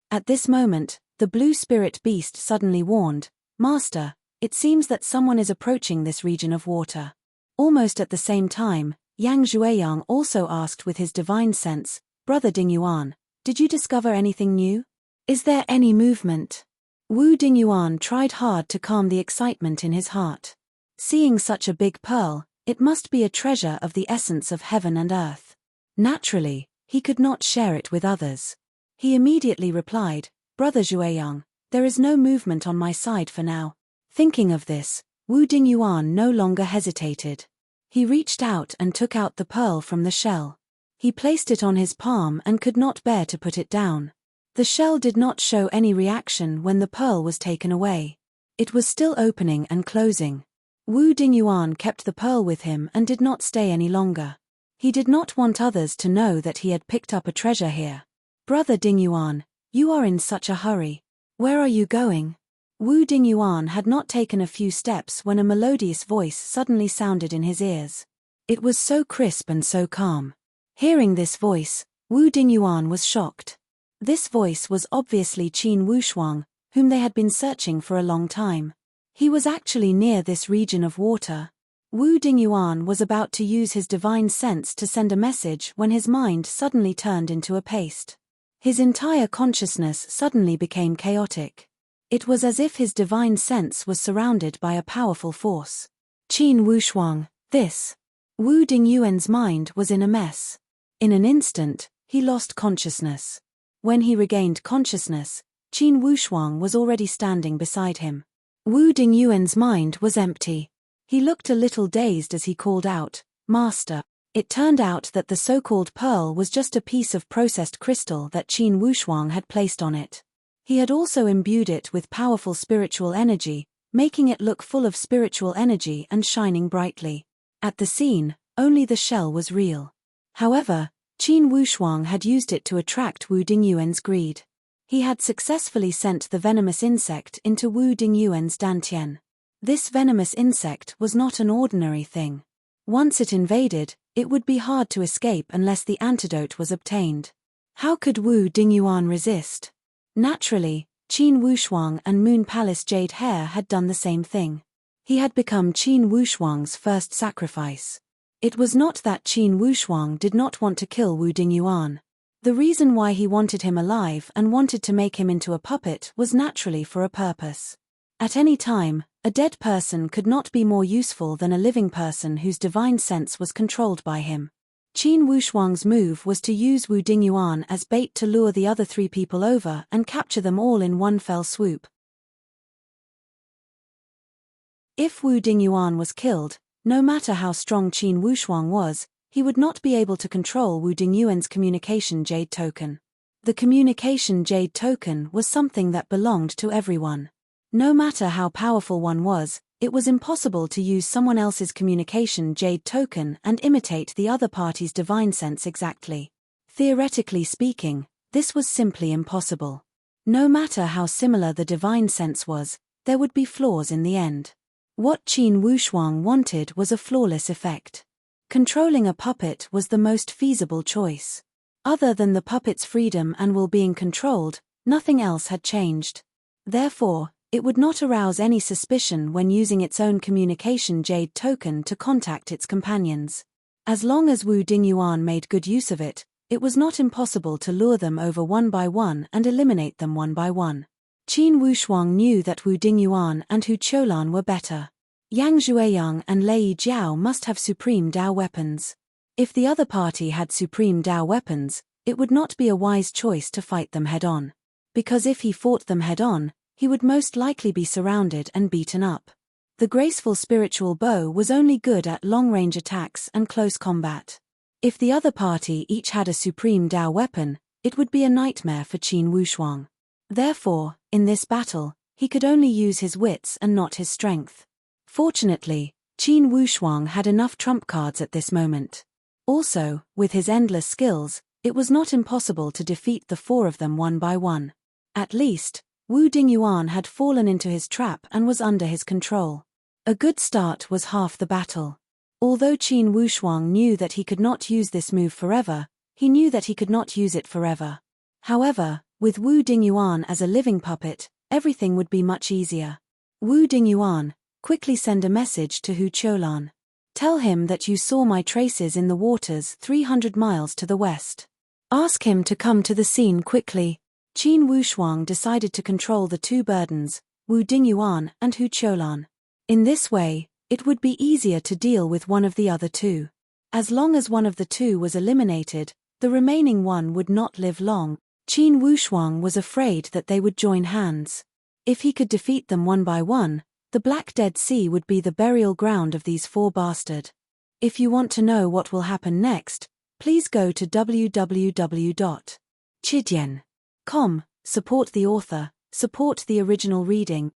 At this moment, the blue spirit beast suddenly warned, "Master, it seems that someone is approaching this region of water." Almost at the same time, Yang Zhueyang also asked with his divine sense, "Brother Dingyuan, did you discover anything new? Is there any movement?" Wu Dingyuan tried hard to calm the excitement in his heart. Seeing such a big pearl, it must be a treasure of the essence of heaven and earth. Naturally, he could not share it with others. He immediately replied, "Brother Zhueyang, there is no movement on my side for now." Thinking of this, Wu Dingyuan no longer hesitated. He reached out and took out the pearl from the shell. He placed it on his palm and could not bear to put it down. The shell did not show any reaction when the pearl was taken away. It was still opening and closing. Wu Dingyuan kept the pearl with him and did not stay any longer. He did not want others to know that he had picked up a treasure here. "Brother Dingyuan, you are in such a hurry. Where are you going?" Wu Dingyuan had not taken a few steps when a melodious voice suddenly sounded in his ears. It was so crisp and so calm. Hearing this voice, Wu Dingyuan was shocked. This voice was obviously Qin Wushuang, whom they had been searching for a long time. He was actually near this region of water. Wu Dingyuan was about to use his divine sense to send a message when his mind suddenly turned into a paste. His entire consciousness suddenly became chaotic. It was as if his divine sense was surrounded by a powerful force. Qin Wushuang, this. Wu Dingyuan's mind was in a mess. In an instant, he lost consciousness. When he regained consciousness, Qin Wushuang was already standing beside him. Wu Dingyuan's mind was empty. He looked a little dazed as he called out, "Master." It turned out that the so-called pearl was just a piece of processed crystal that Qin Wushuang had placed on it. He had also imbued it with powerful spiritual energy, making it look full of spiritual energy and shining brightly. At the scene, only the shell was real. However, Qin Wushuang had used it to attract Wu Dingyuan's greed. He had successfully sent the venomous insect into Wu Dingyuan's dantian. This venomous insect was not an ordinary thing. Once it invaded, it would be hard to escape unless the antidote was obtained. How could Wu Dingyuan resist? Naturally, Qin Wushuang and Moon Palace Jade Hair had done the same thing. He had become Qin Wushuang's first sacrifice. It was not that Qin Wushuang did not want to kill Wu Dingyuan. The reason why he wanted him alive and wanted to make him into a puppet was naturally for a purpose. At any time, a dead person could not be more useful than a living person whose divine sense was controlled by him. Qin Wushuang's move was to use Wu Dingyuan as bait to lure the other 3 people over and capture them all in one fell swoop. If Wu Dingyuan was killed, no matter how strong Qin Wushuang was, he would not be able to control Wu Dingyuan's communication jade token. The communication jade token was something that belonged to everyone. No matter how powerful one was, it was impossible to use someone else's communication jade token and imitate the other party's divine sense exactly. Theoretically speaking, this was simply impossible. No matter how similar the divine sense was, there would be flaws in the end. What Qin Wushuang wanted was a flawless effect. Controlling a puppet was the most feasible choice. Other than the puppet's freedom and will being controlled, nothing else had changed. Therefore, it would not arouse any suspicion when using its own communication jade token to contact its companions. As long as Wu Dingyuan made good use of it, it was not impossible to lure them over one by one and eliminate them one by one. Qin Wushuang knew that Wu Dingyuan and Hu Cholan were better. Yang Zhueyang and Lei Jiao must have supreme Dao weapons. If the other party had supreme Dao weapons, it would not be a wise choice to fight them head-on. Because if he fought them head-on, he would most likely be surrounded and beaten up. The graceful spiritual bow was only good at long-range attacks and close combat. If the other party each had a supreme Dao weapon, it would be a nightmare for Qin Wushuang. Therefore, in this battle, he could only use his wits and not his strength. Fortunately, Qin Wushuang had enough trump cards at this moment. Also, with his endless skills, it was not impossible to defeat the 4 of them one by one. At least, Wu Dingyuan had fallen into his trap and was under his control. A good start was half the battle. Although Qin Wushuang knew that he could not use this move forever, he knew that he could not use it forever. However, with Wu Dingyuan as a living puppet, everything would be much easier. Wu Dingyuan, quickly send a message to Hu Cholan. Tell him that you saw my traces in the waters 300 miles to the west. Ask him to come to the scene quickly. Qin Wushuang decided to control the 2 burdens, Wu Dingyuan and Hu Cholan. In this way, it would be easier to deal with one of the other 2. As long as one of the 2 was eliminated, the remaining one would not live long. Qin Wushuang was afraid that they would join hands. If he could defeat them one by one, the Black Dead Sea would be the burial ground of these 4 bastards. If you want to know what will happen next, please go to www.chidian.com. Support the author, support the original reading.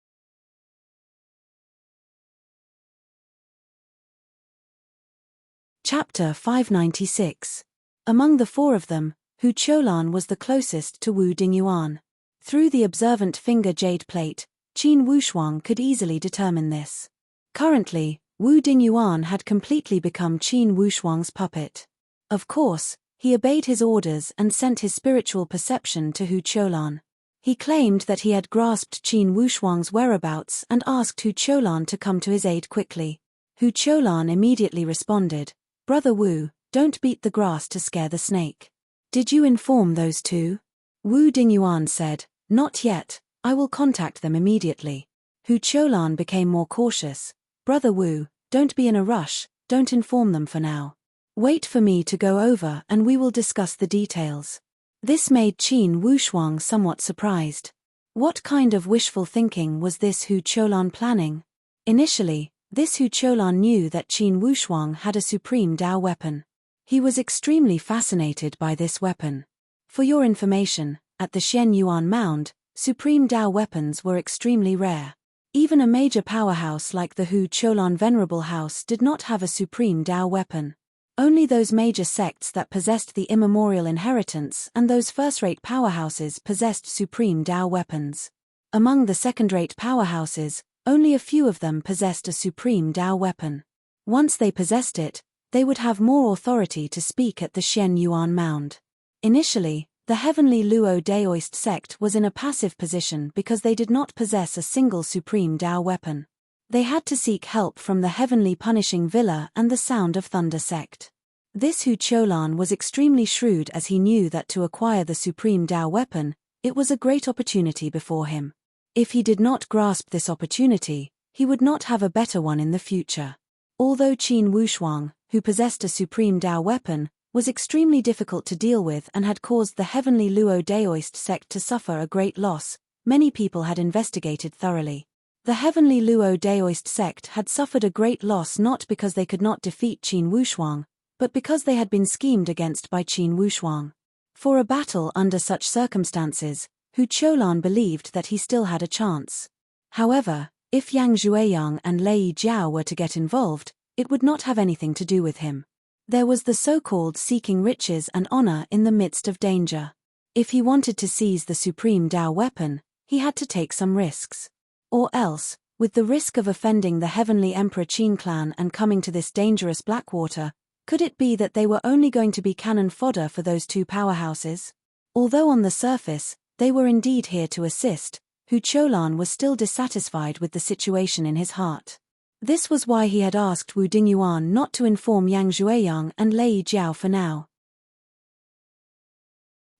Chapter 596. Among the 4 of them, Hu Cholan was the closest to Wu Dingyuan. Through the observant finger jade plate, Qin Wushuang could easily determine this. Currently, Wu Dingyuan had completely become Qin Wushuang's puppet. Of course, he obeyed his orders and sent his spiritual perception to Hu Cholan. He claimed that he had grasped Qin Wushuang's whereabouts and asked Hu Cholan to come to his aid quickly. Hu Cholan immediately responded, "Brother Wu, don't beat the grass to scare the snake. Did you inform those 2? Wu Dingyuan said, "Not yet, I will contact them immediately." Hu Cholan became more cautious. "Brother Wu, don't be in a rush, don't inform them for now. Wait for me to go over and we will discuss the details." This made Qin Wushuang somewhat surprised. What kind of wishful thinking was this Hu Cholan planning? Initially, this Hu Cholan knew that Qin Wushuang had a supreme Dao weapon. He was extremely fascinated by this weapon. For your information, at the Xian Yuan Mound, supreme Dao weapons were extremely rare. Even a major powerhouse like the Hu Cholan Venerable House did not have a supreme Dao weapon. Only those major sects that possessed the immemorial inheritance and those first-rate powerhouses possessed supreme Dao weapons. Among the second-rate powerhouses, only a few of them possessed a supreme Dao weapon. Once they possessed it, they would have more authority to speak at the Xian Yuan Mound. Initially, the Heavenly Luo Daoist sect was in a passive position because they did not possess a single supreme Dao weapon. They had to seek help from the Heavenly Punishing Villa and the Sound of Thunder sect. This Hu Cholan was extremely shrewd, as he knew that to acquire the supreme Dao weapon, it was a great opportunity before him. If he did not grasp this opportunity, he would not have a better one in the future. Although Qin Wushuang, who possessed a supreme Dao weapon, was extremely difficult to deal with and had caused the Heavenly Luo Daoist sect to suffer a great loss, many people had investigated thoroughly. The Heavenly Luo Daoist sect had suffered a great loss not because they could not defeat Qin Wushuang, but because they had been schemed against by Qin Wushuang. For a battle under such circumstances, Hu Cholan believed that he still had a chance. However, if Yang Zhueyang and Lei Jiao were to get involved, it would not have anything to do with him. There was the so-called seeking riches and honor in the midst of danger. If he wanted to seize the supreme Dao weapon, he had to take some risks. Or else, with the risk of offending the Heavenly Emperor Qin clan and coming to this dangerous Blackwater, could it be that they were only going to be cannon fodder for those two powerhouses? Although on the surface, they were indeed here to assist, Hu Cholan was still dissatisfied with the situation in his heart. This was why he had asked Wu Dingyuan not to inform Yang Zhueyang and Lei Jiao for now.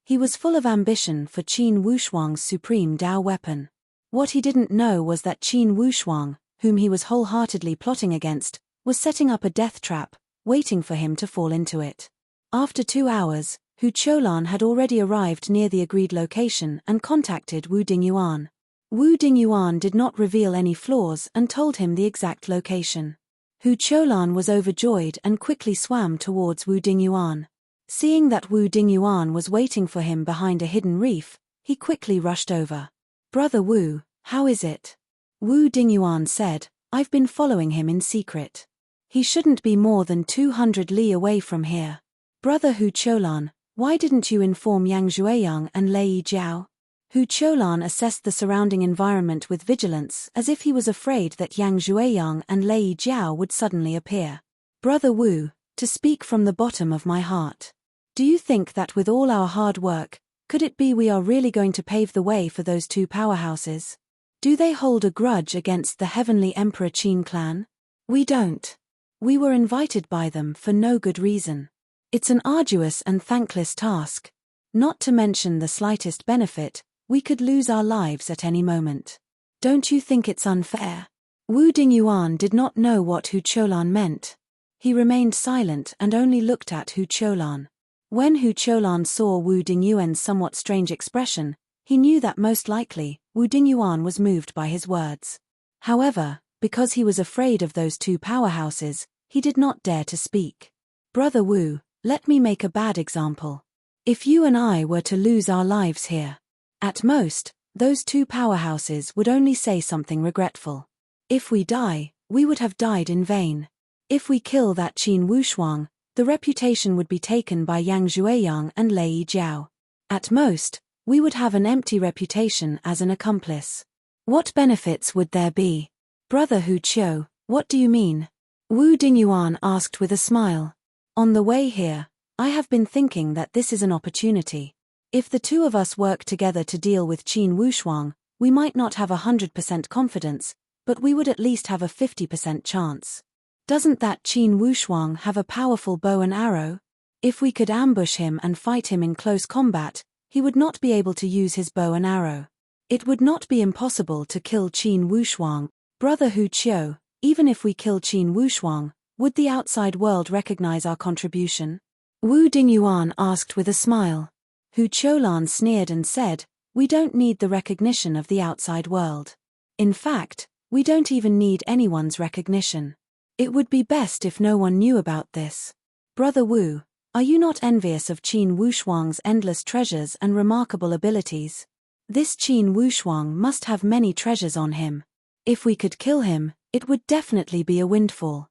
He was full of ambition for Qin Wushuang's supreme Dao weapon. What he didn't know was that Qin Wushuang, whom he was wholeheartedly plotting against, was setting up a death trap, waiting for him to fall into it. After 2 hours, Hu Cholan had already arrived near the agreed location and contacted Wu Dingyuan. Wu Dingyuan did not reveal any flaws and told him the exact location. Hu Cholan was overjoyed and quickly swam towards Wu Dingyuan. Seeing that Wu Dingyuan was waiting for him behind a hidden reef, he quickly rushed over. "Brother Wu, how is it?" Wu Dingyuan said, "I've been following him in secret. He shouldn't be more than 200 li away from here." "Brother Hu Cholan, why didn't you inform Yang Zhueyang and Lei Jiao?" Hu Cholan assessed the surrounding environment with vigilance, as if he was afraid that Yang Zhueyang and Lei Jiao would suddenly appear. "Brother Wu, to speak from the bottom of my heart, do you think that with all our hard work, could it be we are really going to pave the way for those two powerhouses? Do they hold a grudge against the Heavenly Emperor Qin clan? We don't. We were invited by them for no good reason. It's an arduous and thankless task. Not to mention the slightest benefit, we could lose our lives at any moment. Don't you think it's unfair?" Wu Dingyuan did not know what Hu Cholan meant. He remained silent and only looked at Hu Cholan. When Hu Cholan saw Wu Dingyuan's somewhat strange expression, he knew that most likely, Wu Dingyuan was moved by his words. However, because he was afraid of those two powerhouses, he did not dare to speak. "Brother Wu, let me make a bad example. If you and I were to lose our lives here, at most, those two powerhouses would only say something regretful. If we die, we would have died in vain. If we kill that Qin Wushuang, the reputation would be taken by Yang Zhueyang and Lei Jiao. At most, we would have an empty reputation as an accomplice. What benefits would there be?" "Brother Hu Chou, what do you mean?" Wu Dingyuan asked with a smile. "On the way here, I have been thinking that this is an opportunity. If the two of us work together to deal with Qin Wushuang, we might not have 100% confidence, but we would at least have a 50% chance. Doesn't that Qin Wushuang have a powerful bow and arrow? If we could ambush him and fight him in close combat, he would not be able to use his bow and arrow. It would not be impossible to kill Qin Wushuang. Brother Hu Chiu, even if we kill Qin Wushuang, would the outside world recognize our contribution?" Wu Dingyuan asked with a smile. Hu Cholan sneered and said, "We don't need the recognition of the outside world. In fact, we don't even need anyone's recognition. It would be best if no one knew about this. Brother Wu, are you not envious of Qin Wushuang's endless treasures and remarkable abilities? This Qin Wushuang must have many treasures on him. If we could kill him, it would definitely be a windfall.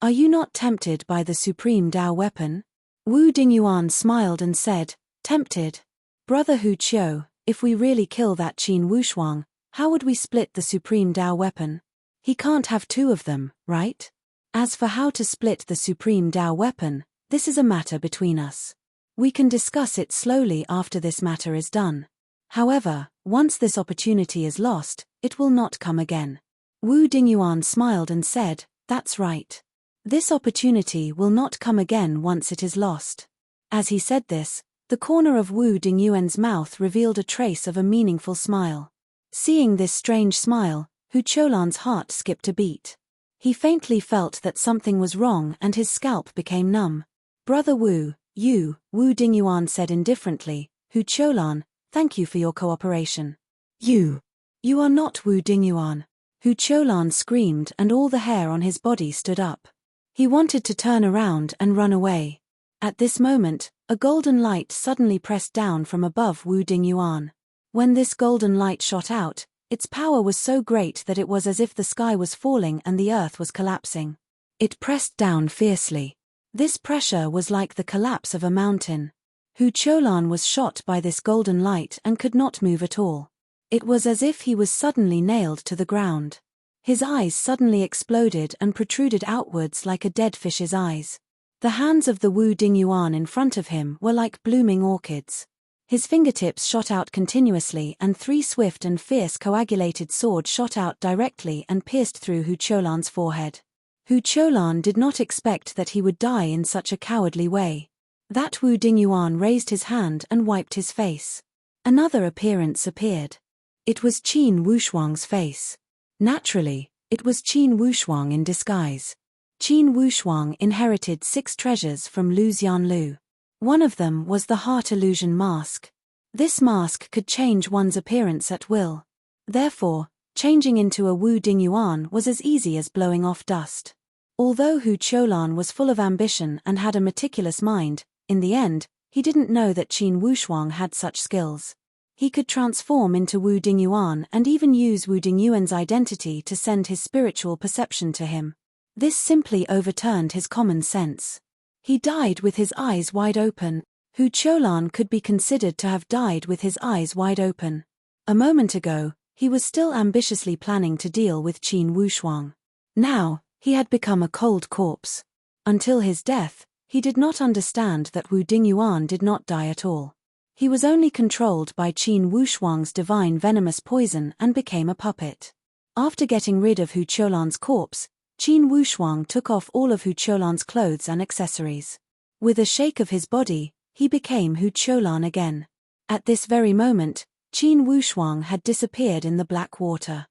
Are you not tempted by the supreme Dao weapon?" Wu Dingyuan smiled and said, "Tempted? Brother Hu Chiu, if we really kill that Qin Wushuang, how would we split the supreme Dao weapon?" He can't have two of them, right? As for how to split the Supreme Tao weapon, this is a matter between us. We can discuss it slowly after this matter is done. However, once this opportunity is lost, it will not come again. Wu Dingyuan smiled and said, "That's right. This opportunity will not come again once it is lost." As he said this, the corner of Wu Dingyuan's mouth revealed a trace of a meaningful smile. Seeing this strange smile, Hu Cholan's heart skipped a beat. He faintly felt that something was wrong and his scalp became numb. "Brother Wu, Wu Dingyuan said indifferently, "Hu Cholan, thank you for your cooperation." You are not Wu Dingyuan." Hu Cholan screamed and all the hair on his body stood up. He wanted to turn around and run away. At this moment, a golden light suddenly pressed down from above Wu Dingyuan. When this golden light shot out, its power was so great that it was as if the sky was falling and the earth was collapsing. It pressed down fiercely. This pressure was like the collapse of a mountain. Hu Cholan was shot by this golden light and could not move at all. It was as if he was suddenly nailed to the ground. His eyes suddenly exploded and protruded outwards like a dead fish's eyes. The hands of the Wu Dingyuan in front of him were like blooming orchids. His fingertips shot out continuously and 3 swift and fierce coagulated swords shot out directly and pierced through Hu Cholan's forehead. Hu Cholan did not expect that he would die in such a cowardly way. That Wu Dingyuan raised his hand and wiped his face. Another appearance appeared. It was Qin Wushuang's face. Naturally, it was Qin Wushuang in disguise. Qin Wushuang inherited 6 treasures from Lu Xianlu. One of them was the heart illusion mask. This mask could change one's appearance at will. Therefore, changing into a Wu Dingyuan was as easy as blowing off dust. Although Hu Cholan was full of ambition and had a meticulous mind, in the end, he didn't know that Qin Wushuang had such skills. He could transform into Wu Dingyuan and even use Wu Dingyuan's identity to send his spiritual perception to him. This simply overturned his common sense. He died with his eyes wide open. Hu Cholan could be considered to have died with his eyes wide open. A moment ago, he was still ambitiously planning to deal with Qin Wushuang. Now, he had become a cold corpse. Until his death, he did not understand that Wu Dingyuan did not die at all. He was only controlled by Qin Wushuang's divine venomous poison and became a puppet. After getting rid of Hu Cholan's corpse, Qin Wushuang took off all of Hu Cholan's clothes and accessories. With a shake of his body, he became Hu Cholan again. At this very moment, Qin Wushuang had disappeared in the black water.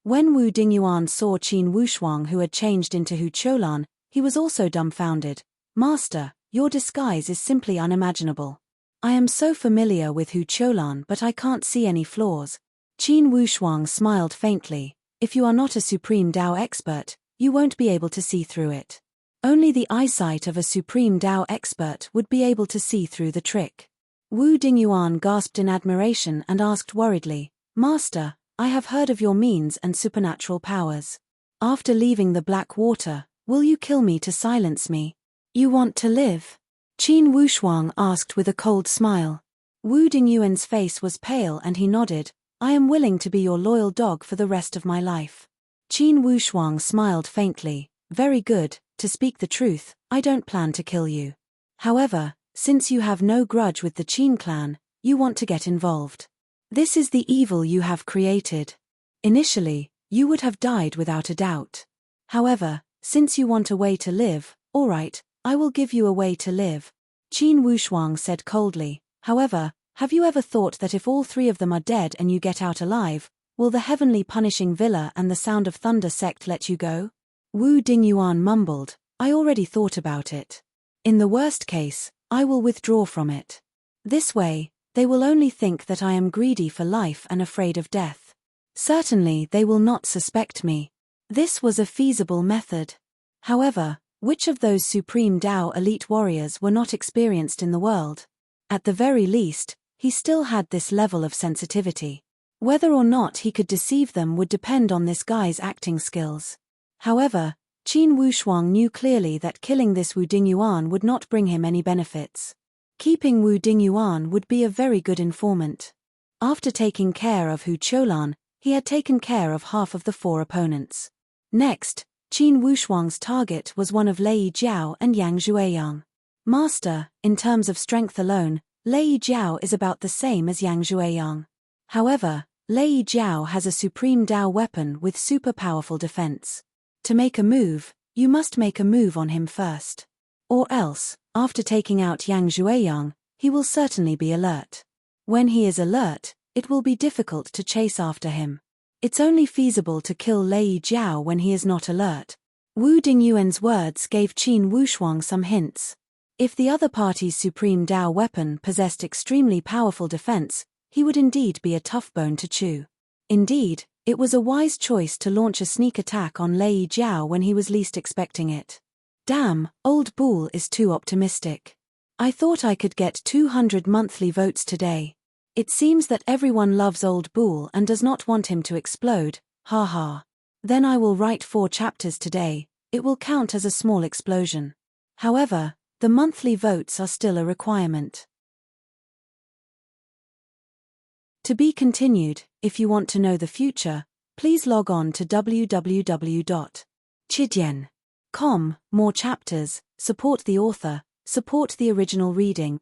When Wu Dingyuan saw Qin Wushuang who had changed into Hu Cholan, he was also dumbfounded. "Master, your disguise is simply unimaginable. I am so familiar with Hu Cholan but I can't see any flaws." Qin Wushuang smiled faintly. "If you are not a Supreme Tao expert, you won't be able to see through it. Only the eyesight of a Supreme Tao expert would be able to see through the trick." Wu Dingyuan gasped in admiration and asked worriedly, "Master, I have heard of your means and supernatural powers. After leaving the black water, will you kill me to silence me? You want to live?" Qin Wushuang asked with a cold smile. Wu Dingyuan's face was pale and he nodded. "I am willing to be your loyal dog for the rest of my life." Qin Wushuang smiled faintly. "Very good, to speak the truth, I don't plan to kill you. However, since you have no grudge with the Qin clan, you want to get involved. This is the evil you have created. Initially, you would have died without a doubt. However, since you want a way to live, all right, I will give you a way to live." Qin Wushuang said coldly. "However, have you ever thought that if all 3 of them are dead and you get out alive, will the heavenly punishing villa and the Sound of Thunder sect let you go?" Wu Dingyuan mumbled, "I already thought about it. In the worst case, I will withdraw from it. This way, they will only think that I am greedy for life and afraid of death. Certainly they will not suspect me." This was a feasible method. However, which of those Supreme Tao elite warriors were not experienced in the world? At the very least, he still had this level of sensitivity. Whether or not he could deceive them would depend on this guy's acting skills. However, Qin Wushuang knew clearly that killing this Wu Dingyuan would not bring him any benefits. Keeping Wu Dingyuan would be a very good informant. After taking care of Hu Cholan, He had taken care of half of the 4 opponents. Next, Qin Wushuang's target was one of Lei Jiao and Yang Zhuiyang. Master, in terms of strength alone, Lei Jiao is about the same as Yang Zhuiyang. However, Lei Jiao has a supreme Dao weapon with super powerful defense. To make a move, you must make a move on him first. Or else, after taking out Yang Zhuiyang, he will certainly be alert. When he is alert, it will be difficult to chase after him. It's only feasible to kill Lei Jiao when he is not alert. Wu Dingyuan's words gave Qin Wushuang some hints. If the other party's supreme Dao weapon possessed extremely powerful defense, he would indeed be a tough bone to chew. Indeed, it was a wise choice to launch a sneak attack on Lei Jiao when he was least expecting it. Damn, old Bull is too optimistic. I thought I could get 200 monthly votes today. It seems that everyone loves old Bull and does not want him to explode, haha. Then I will write 4 chapters today, it will count as a small explosion. However, the monthly votes are still a requirement. To be continued. If you want to know the future, please log on to www.chidian.com. More chapters, support the author, support the original reading.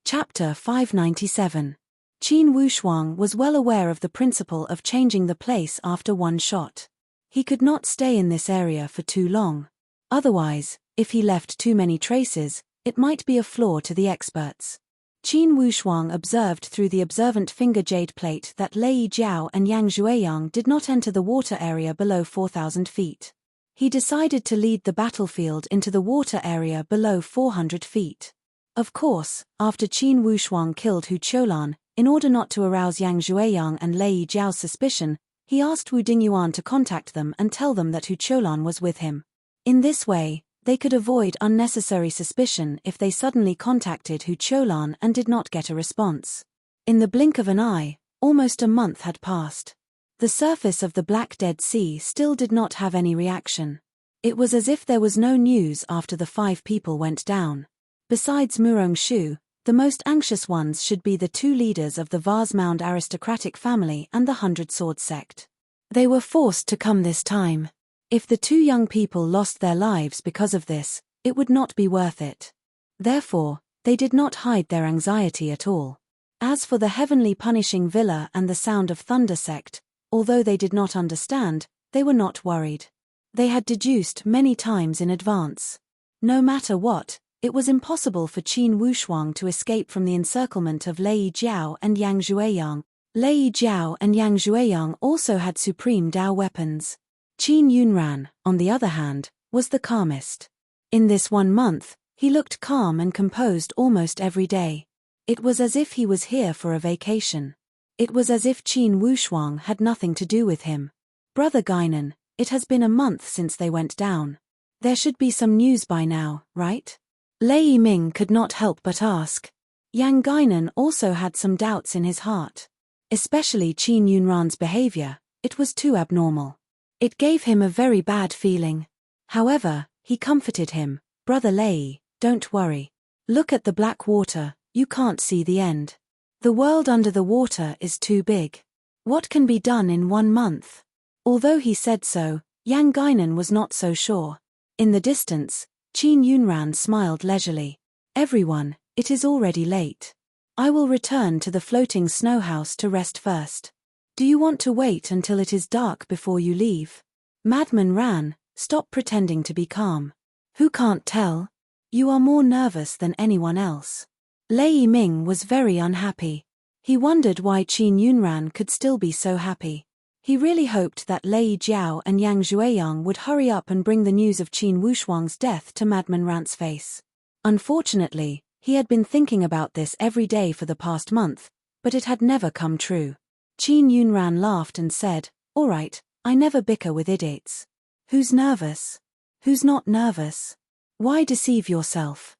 Chapter 597. Qin Wushuang was well aware of the principle of changing the place after one shot. He could not stay in this area for too long. Otherwise, if he left too many traces, it might be a flaw to the experts. Qin Wushuang observed through the observant finger jade plate that Lei Jiao and Yang Zhuiyang did not enter the water area below 4,000 feet. He decided to lead the battlefield into the water area below 400 feet. Of course, after Qin Wushuang killed Hu Qiulan, in order not to arouse Yang Zhuiyang and Lei Jiao's suspicion, he asked Wu Dingyuan to contact them and tell them that Hu Qiulan was with him. In this way, they could avoid unnecessary suspicion if they suddenly contacted Hu Qiulan and did not get a response. In the blink of an eye, almost a month had passed. The surface of the Black Dead Sea still did not have any reaction. It was as if there was no news after the 5 people went down. Besides Murong Shu, the most anxious ones should be the 2 leaders of the Vase Mound aristocratic family and the 100 Sword sect. They were forced to come this time. If the 2 young people lost their lives because of this, it would not be worth it. Therefore, they did not hide their anxiety at all. As for the heavenly punishing villa and the Sound of Thunder sect, although they did not understand, they were not worried. They had deduced many times in advance. No matter what, it was impossible for Qin Wushuang to escape from the encirclement of Lei Jiao and Yang Zhuiyang. Lei Jiao and Yang Zhuiyang also had supreme Dao weapons. Qin Yunran, on the other hand, was the calmest. In this 1 month, he looked calm and composed almost every day. It was as if he was here for a vacation. It was as if Qin Wushuang had nothing to do with him. Brother Guinan, it has been a month since they went down. There should be some news by now, right? Lei Yiming could not help but ask. Yang Guinan also had some doubts in his heart. Especially Qin Yunran's behavior, it was too abnormal. It gave him a very bad feeling. However, he comforted him. Brother Lei, don't worry. Look at the black water, you can't see the end. The world under the water is too big. What can be done in 1 month? Although he said so, Yang Guinan was not so sure. In the distance, Qin Yunran smiled leisurely. Everyone, it is already late. I will return to the floating snow house to rest first. Do you want to wait until it is dark before you leave? Madman Ran, stop pretending to be calm. Who can't tell? You are more nervous than anyone else. Lei Yiming was very unhappy. He wondered why Qin Yunran could still be so happy. He really hoped that Lei Jiao and Yang Zhuiyang would hurry up and bring the news of Qin Wushuang's death to Madman Ran's face. Unfortunately, he had been thinking about this every day for the past month, but it had never come true. Qin Yunran laughed and said, "All right, I never bicker with idiots. Who's nervous? Who's not nervous? Why deceive yourself?"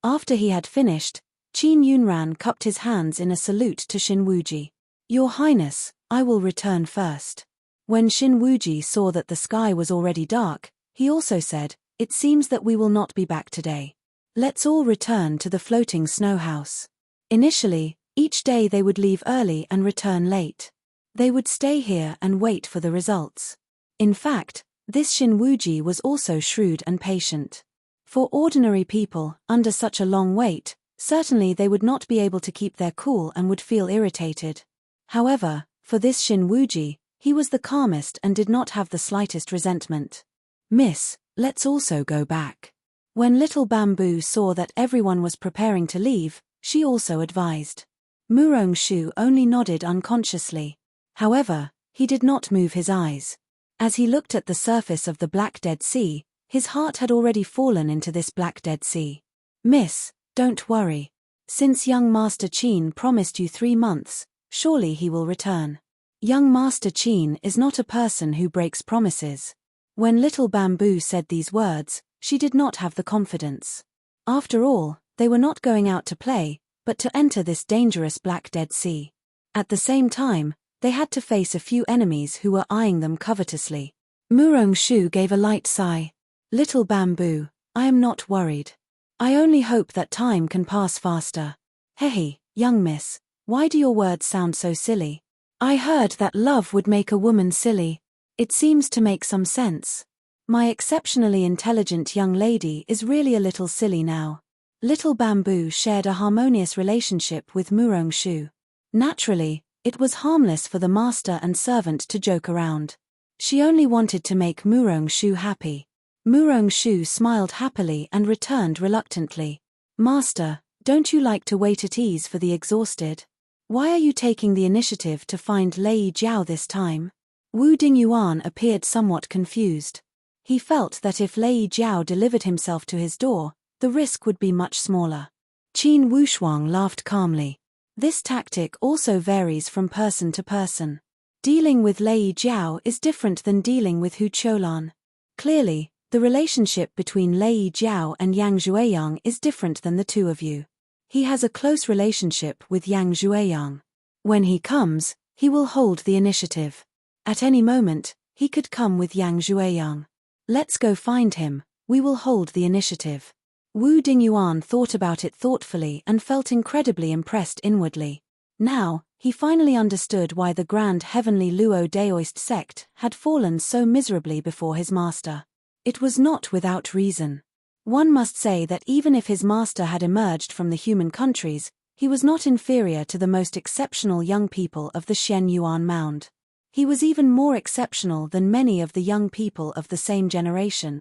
After he had finished, Qin Yunran cupped his hands in a salute to Xin Wuji. "Your Highness, I will return first." When Xin Wuji saw that the sky was already dark, he also said, "It seems that we will not be back today. Let's all return to the floating snow house. Initially, each day they would leave early and return late. They would stay here and wait for the results. In fact, this Shinwuji was also shrewd and patient. For ordinary people, under such a long wait, certainly they would not be able to keep their cool and would feel irritated. However, for this Shinwuji, he was the calmest and did not have the slightest resentment. Miss, let's also go back. When Little Bamboo saw that everyone was preparing to leave, she also advised. Murong-shu only nodded unconsciously. However, he did not move his eyes. As he looked at the surface of the Black Dead Sea, his heart had already fallen into this Black Dead Sea. Miss, don't worry. Since young Master Qin promised you 3 months, surely he will return. Young Master Qin is not a person who breaks promises. When Little Bamboo said these words, she did not have the confidence. After all, they were not going out to play, but to enter this dangerous Black Dead Sea. At the same time, they had to face a few enemies who were eyeing them covetously. Murong-shu gave a light sigh. Little Bamboo, I am not worried. I only hope that time can pass faster. Hehe, young miss, why do your words sound so silly? I heard that love would make a woman silly. It seems to make some sense. My exceptionally intelligent young lady is really a little silly now. Little Bamboo shared a harmonious relationship with Murong-shu. Naturally, it was harmless for the master and servant to joke around. She only wanted to make Murong-shu happy. Murong-shu smiled happily and returned reluctantly. Master, don't you like to wait at ease for the exhausted? Why are you taking the initiative to find Lei Jiao this time? Wu Dingyuan appeared somewhat confused. He felt that if Lei Jiao delivered himself to his door, the risk would be much smaller. Qin Wushuang laughed calmly. This tactic also varies from person to person. Dealing with Lei Jiao is different than dealing with Hu Qiulan. Clearly, the relationship between Lei Jiao and Yang Zhueyang is different than the two of you. He has a close relationship with Yang Zhueyang. When he comes, he will hold the initiative. At any moment, he could come with Yang Zhueyang. Let's go find him, we will hold the initiative. Wu Dingyuan thought about it thoughtfully and felt incredibly impressed inwardly. Now, he finally understood why the Grand Heavenly Luo Daoist sect had fallen so miserably before his master. It was not without reason. One must say that even if his master had emerged from the human countries, he was not inferior to the most exceptional young people of the Shen Yuan Mound. He was even more exceptional than many of the young people of the same generation.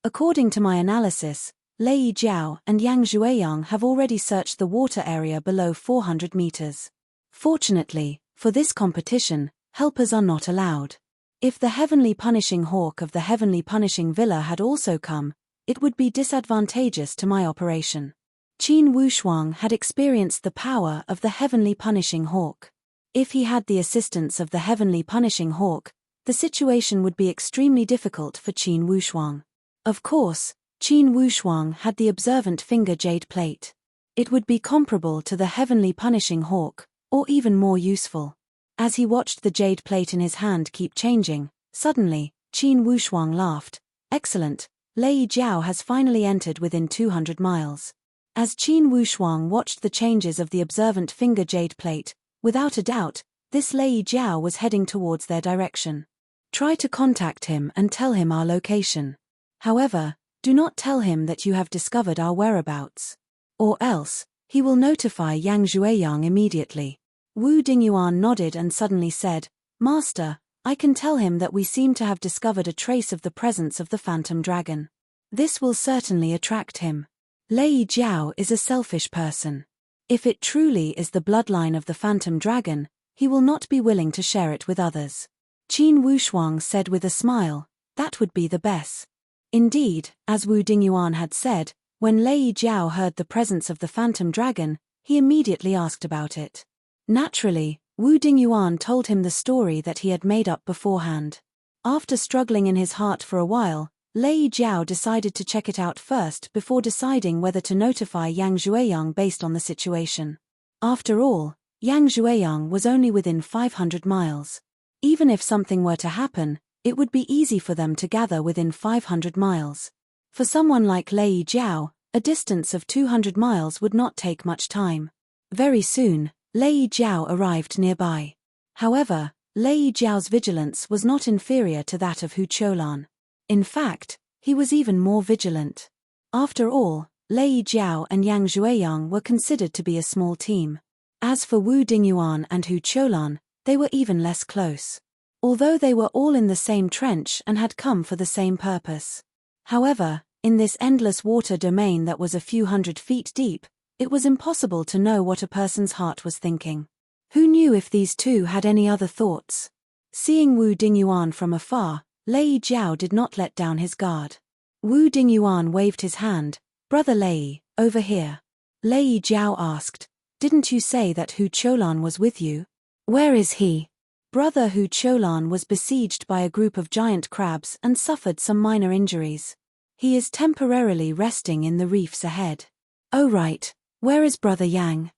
According to my analysis, Lei Jiao and Yang Zhueyang have already searched the water area below 400 meters. Fortunately, for this competition, helpers are not allowed. If the Heavenly Punishing Hawk of the Heavenly Punishing Villa had also come, it would be disadvantageous to my operation. Qin Wushuang had experienced the power of the Heavenly Punishing Hawk. If he had the assistance of the Heavenly Punishing Hawk, the situation would be extremely difficult for Qin Wushuang. Of course, Qin Wushuang had the observant finger jade plate. It would be comparable to the Heavenly Punishing Hawk, or even more useful. As he watched the jade plate in his hand keep changing, suddenly, Qin Wushuang laughed. Excellent, Lei Jiao has finally entered within 200 miles. As Qin Wushuang watched the changes of the observant finger jade plate, without a doubt, this Lei Jiao was heading towards their direction. Try to contact him and tell him our location. However, do not tell him that you have discovered our whereabouts. Or else, he will notify Yang Zhueyang immediately. Wu Dingyuan nodded and suddenly said, Master, I can tell him that we seem to have discovered a trace of the presence of the phantom dragon. This will certainly attract him. Lei Jiao is a selfish person. If it truly is the bloodline of the phantom dragon, he will not be willing to share it with others. Qin Wushuang said with a smile, that would be the best. Indeed, as Wu Dingyuan had said, when Lei Jiao heard the presence of the phantom dragon, he immediately asked about it. Naturally, Wu Dingyuan told him the story that he had made up beforehand. After struggling in his heart for a while, Lei Jiao decided to check it out first before deciding whether to notify Yang Zhueyang based on the situation. After all, Yang Zhueyang was only within 500 miles. Even if something were to happen, it would be easy for them to gather within 500 miles. For someone like Lei Jiao, a distance of 200 miles would not take much time. Very soon, Lei Jiao arrived nearby. However, Lei Jiao's vigilance was not inferior to that of Hu Qiulan. In fact, he was even more vigilant. After all, Lei Jiao and Yang Zhuiyang were considered to be a small team. As for Wu Dingyuan and Hu Qiulan, they were even less close. Although they were all in the same trench and had come for the same purpose. However, in this endless water domain that was a few hundred feet deep, it was impossible to know what a person's heart was thinking. Who knew if these two had any other thoughts? Seeing Wu Dingyuan from afar, Lei Jiao did not let down his guard. Wu Dingyuan waved his hand. "Brother Lei, over here." Lei Jiao asked, "Didn't you say that Hu Qiulan was with you? Where is he?" Brother Hu Qiulan was besieged by a group of giant crabs and suffered some minor injuries. He is temporarily resting in the reefs ahead. "Oh right, where is Brother Yang?"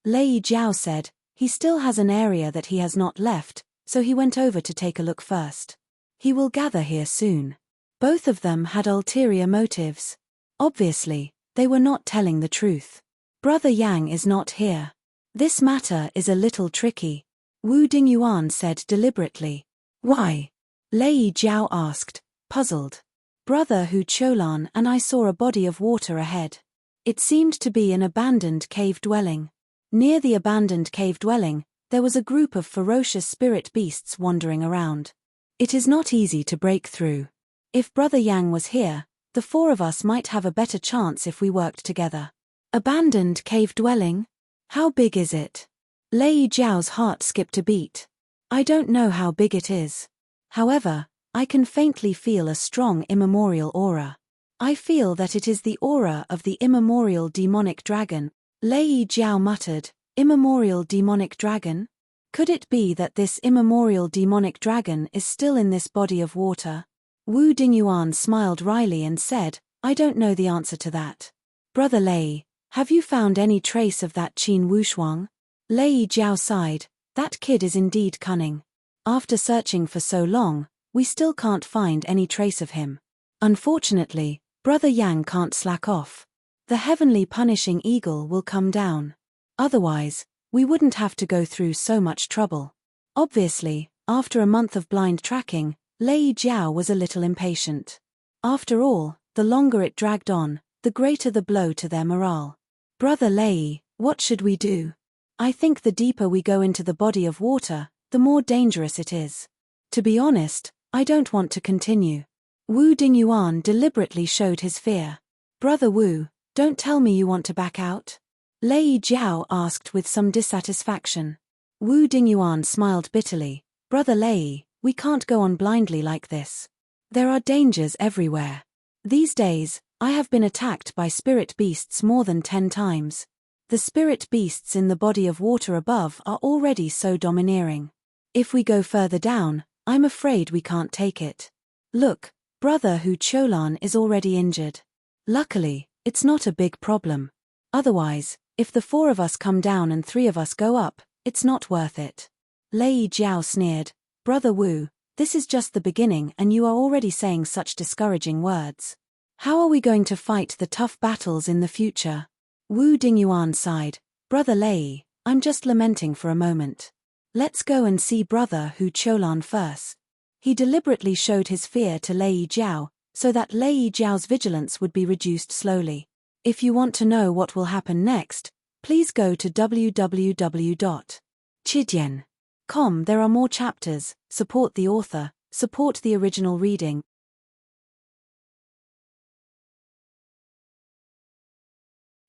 Lei Jiao said, "He still has an area that he has not left, so he went over to take a look first. He will gather here soon." Both of them had ulterior motives. Obviously, they were not telling the truth. Brother Yang is not here. This matter is a little tricky. Wu Dingyuan said deliberately. "Why?" Lei Jiao asked, puzzled. "Brother Hu Qiulan and I saw a body of water ahead. It seemed to be an abandoned cave dwelling. Near the abandoned cave dwelling, there was a group of ferocious spirit beasts wandering around. It is not easy to break through. If Brother Yang was here, the four of us might have a better chance if we worked together." Abandoned cave dwelling? How big is it? Lei Jiao's heart skipped a beat. "I don't know how big it is. However, I can faintly feel a strong immemorial aura. I feel that it is the aura of the immemorial demonic dragon." Lei Jiao muttered, "Immemorial demonic dragon? Could it be that this immemorial demonic dragon is still in this body of water?" Wu Dingyuan smiled wryly and said, "I don't know the answer to that. Brother Lei, have you found any trace of that Qin Wushuang?" Lei Jiao sighed, "That kid is indeed cunning. After searching for so long, we still can't find any trace of him. Unfortunately, Brother Yang can't slack off. The heavenly punishing eagle will come down. Otherwise, we wouldn't have to go through so much trouble." Obviously, after a month of blind tracking, Lei Jiao was a little impatient. After all, the longer it dragged on, the greater the blow to their morale. "Brother Lei, what should we do? I think the deeper we go into the body of water, the more dangerous it is. To be honest, I don't want to continue." Wu Dingyuan deliberately showed his fear. "Brother Wu, don't tell me you want to back out?" Lei Jiao asked with some dissatisfaction. Wu Dingyuan smiled bitterly. "Brother Lei, we can't go on blindly like this. There are dangers everywhere. These days, I have been attacked by spirit beasts more than 10 times. The spirit beasts in the body of water above are already so domineering. If we go further down, I'm afraid we can't take it. Look, Brother Hu Qiulan is already injured. Luckily, it's not a big problem. Otherwise, if the 4 of us come down and 3 of us go up, it's not worth it." Lei Jiao sneered, "Brother Wu, this is just the beginning and you are already saying such discouraging words. How are we going to fight the tough battles in the future?" Wu Dingyuan sighed, "Brother Lei, I'm just lamenting for a moment. Let's go and see Brother Hu Qiulan first." He deliberately showed his fear to Lei Jiao, so that Lei Jiao's vigilance would be reduced slowly. If you want to know what will happen next, please go to www.chidian.com. There are more chapters. Support the author, support the original reading.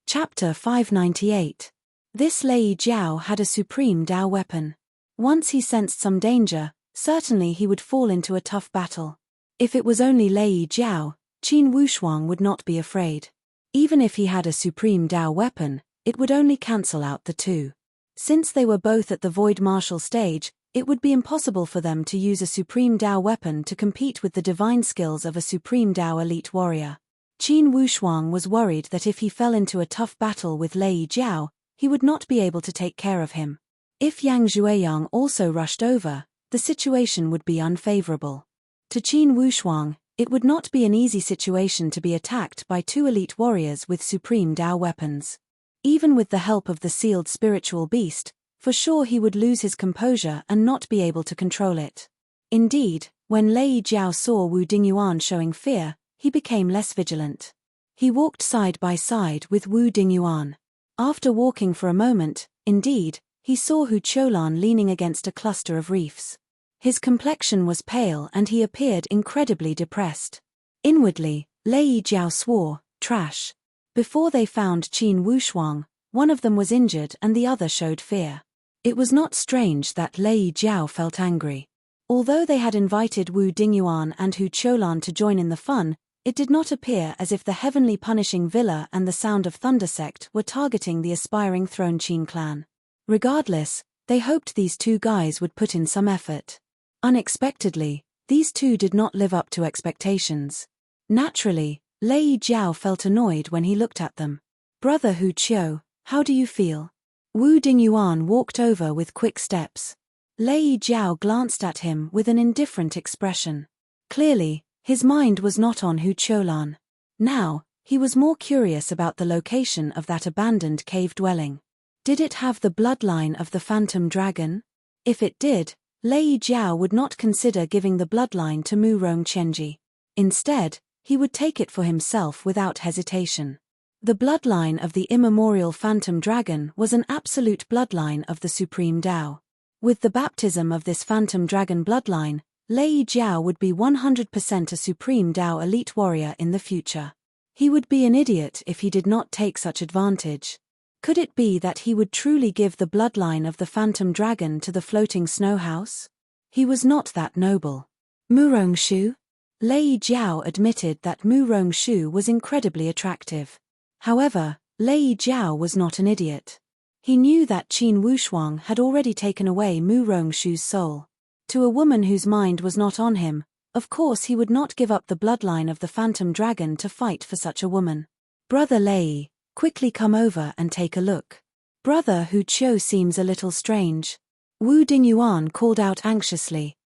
Chapter 598. This Lei Jiao had a supreme Dao weapon. Once he sensed some danger, certainly he would fall into a tough battle. If it was only Lei Jiao, Qin Wushuang would not be afraid. Even if he had a supreme Dao weapon, it would only cancel out the two. Since they were both at the void martial stage, it would be impossible for them to use a supreme Dao weapon to compete with the divine skills of a supreme Dao elite warrior. Qin Wushuang was worried that if he fell into a tough battle with Lei Jiao, he would not be able to take care of him. If Yang Zhuiyang also rushed over, the situation would be unfavorable. To Qin Wushuang, it would not be an easy situation to be attacked by two elite warriors with supreme Dao weapons. Even with the help of the sealed spiritual beast, for sure he would lose his composure and not be able to control it. Indeed, when Lei Jiao saw Wu Dingyuan showing fear, he became less vigilant. He walked side by side with Wu Dingyuan. After walking for a moment, indeed, he saw Hu Cholan leaning against a cluster of reefs. His complexion was pale and he appeared incredibly depressed. Inwardly, Lei Jiao swore, "Trash." Before they found Qin Wushuang, one of them was injured and the other showed fear. It was not strange that Lei Jiao felt angry. Although they had invited Wu Dingyuan and Hu Cholan to join in the fun, it did not appear as if the heavenly punishing villa and the Sound of Thunder sect were targeting the aspiring Throne Qin clan. Regardless, they hoped these two guys would put in some effort. Unexpectedly, these two did not live up to expectations. Naturally, Lei Jiao felt annoyed when he looked at them. "Brother Hu Qiu, how do you feel?" Wu Dingyuan walked over with quick steps. Lei Jiao glanced at him with an indifferent expression. Clearly, his mind was not on Hu Cholan. Now, he was more curious about the location of that abandoned cave dwelling. Did it have the bloodline of the phantom dragon? If it did, Lei Jiao would not consider giving the bloodline to Mu Rongchenji. Instead, he would take it for himself without hesitation. The bloodline of the immemorial phantom dragon was an absolute bloodline of the supreme Dao. With the baptism of this phantom dragon bloodline, Lei Jiao would be 100% a supreme Dao elite warrior in the future. He would be an idiot if he did not take such advantage. Could it be that he would truly give the bloodline of the phantom dragon to the floating snow house? He was not that noble. Mu Rongshu? Lei Jiao admitted that Mu Rongshu was incredibly attractive. However, Lei Jiao was not an idiot. He knew that Qin Wushuang had already taken away Mu Rongshu's soul. To a woman whose mind was not on him, of course he would not give up the bloodline of the phantom dragon to fight for such a woman. "Brother Lei, quickly come over and take a look. Brother Hu Qiu seems a little strange." Wu Dingyuan called out anxiously.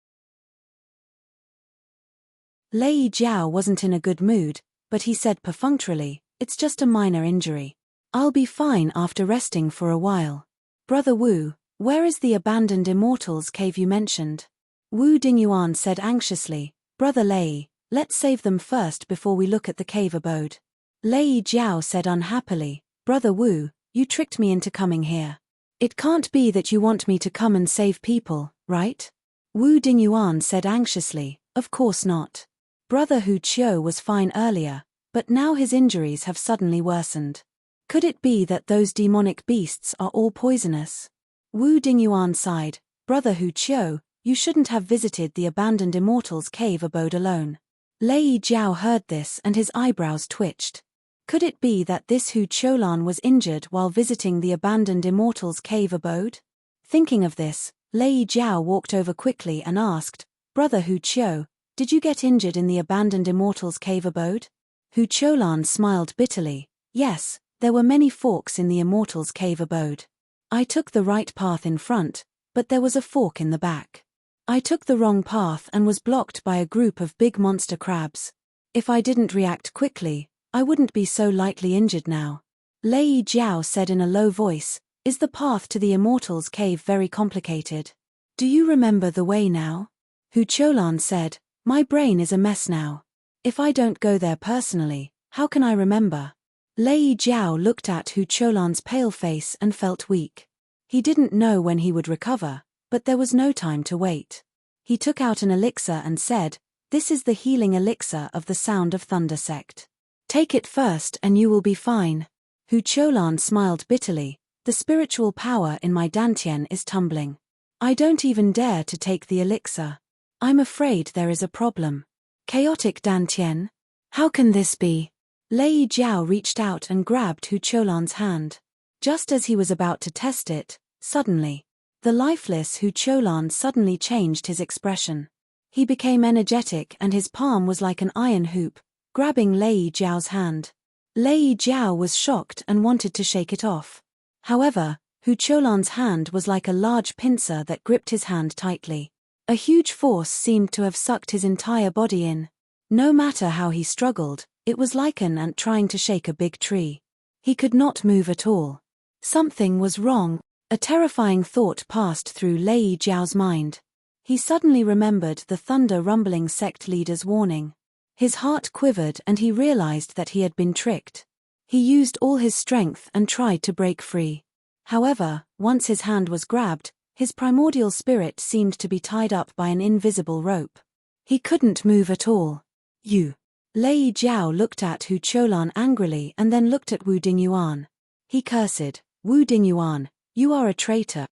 Lei Jiao wasn't in a good mood, but he said perfunctorily, "It's just a minor injury. I'll be fine after resting for a while." "Brother Wu, where is the abandoned immortals cave you mentioned?" Wu Dingyuan said anxiously, "Brother Lei, let's save them first before we look at the cave abode." Lei Jiao said unhappily, "Brother Wu, you tricked me into coming here. It can't be that you want me to come and save people, right?" Wu Dingyuan said anxiously, "Of course not. Brother Hu Qiu was fine earlier, but now his injuries have suddenly worsened. Could it be that those demonic beasts are all poisonous?" Wu Dingyuan sighed, "Brother Hu Qiu, you shouldn't have visited the abandoned immortals' cave abode alone." Lei Jiao heard this and his eyebrows twitched. Could it be that this Hu Cholan was injured while visiting the abandoned immortals' cave abode? Thinking of this, Lei Jiao walked over quickly and asked, "Brother Hu Qiu, did you get injured in the abandoned immortals' cave abode?" Hu Cholan smiled bitterly, "Yes, there were many forks in the immortals' cave abode. I took the right path in front, but there was a fork in the back. I took the wrong path and was blocked by a group of big monster crabs. If I didn't react quickly, I wouldn't be so lightly injured now." Lei Jiao said in a low voice, "Is the path to the immortals' cave very complicated? Do you remember the way now?" Hu Cholan said, "My brain is a mess now. If I don't go there personally, how can I remember?" Lei Jiao looked at Hu Cholan's pale face and felt weak. He didn't know when he would recover, but there was no time to wait. He took out an elixir and said, "This is the healing elixir of the Sound of Thunder sect. Take it first and you will be fine." Hu Cholan smiled bitterly, "The spiritual power in my dantian is tumbling. I don't even dare to take the elixir. I'm afraid there is a problem." "Chaotic dantian? How can this be?" Lei Jiao reached out and grabbed Hu Cholan's hand. Just as he was about to test it, suddenly, the lifeless Hu Cholan suddenly changed his expression. He became energetic and his palm was like an iron hoop, grabbing Lei Jiao's hand. Lei Jiao was shocked and wanted to shake it off. However, Hu Cholan's hand was like a large pincer that gripped his hand tightly. A huge force seemed to have sucked his entire body in. No matter how he struggled, it was like an ant trying to shake a big tree. He could not move at all. Something was wrong. A terrifying thought passed through Lei Jiao's mind. He suddenly remembered the thunder-rumbling sect leader's warning. His heart quivered and he realized that he had been tricked. He used all his strength and tried to break free. However, once his hand was grabbed, his primordial spirit seemed to be tied up by an invisible rope. He couldn't move at all. You. Lei Jiao looked at Hu Qiulan angrily and then looked at Wu Dingyuan. He cursed, "Wu Dingyuan, you are a traitor."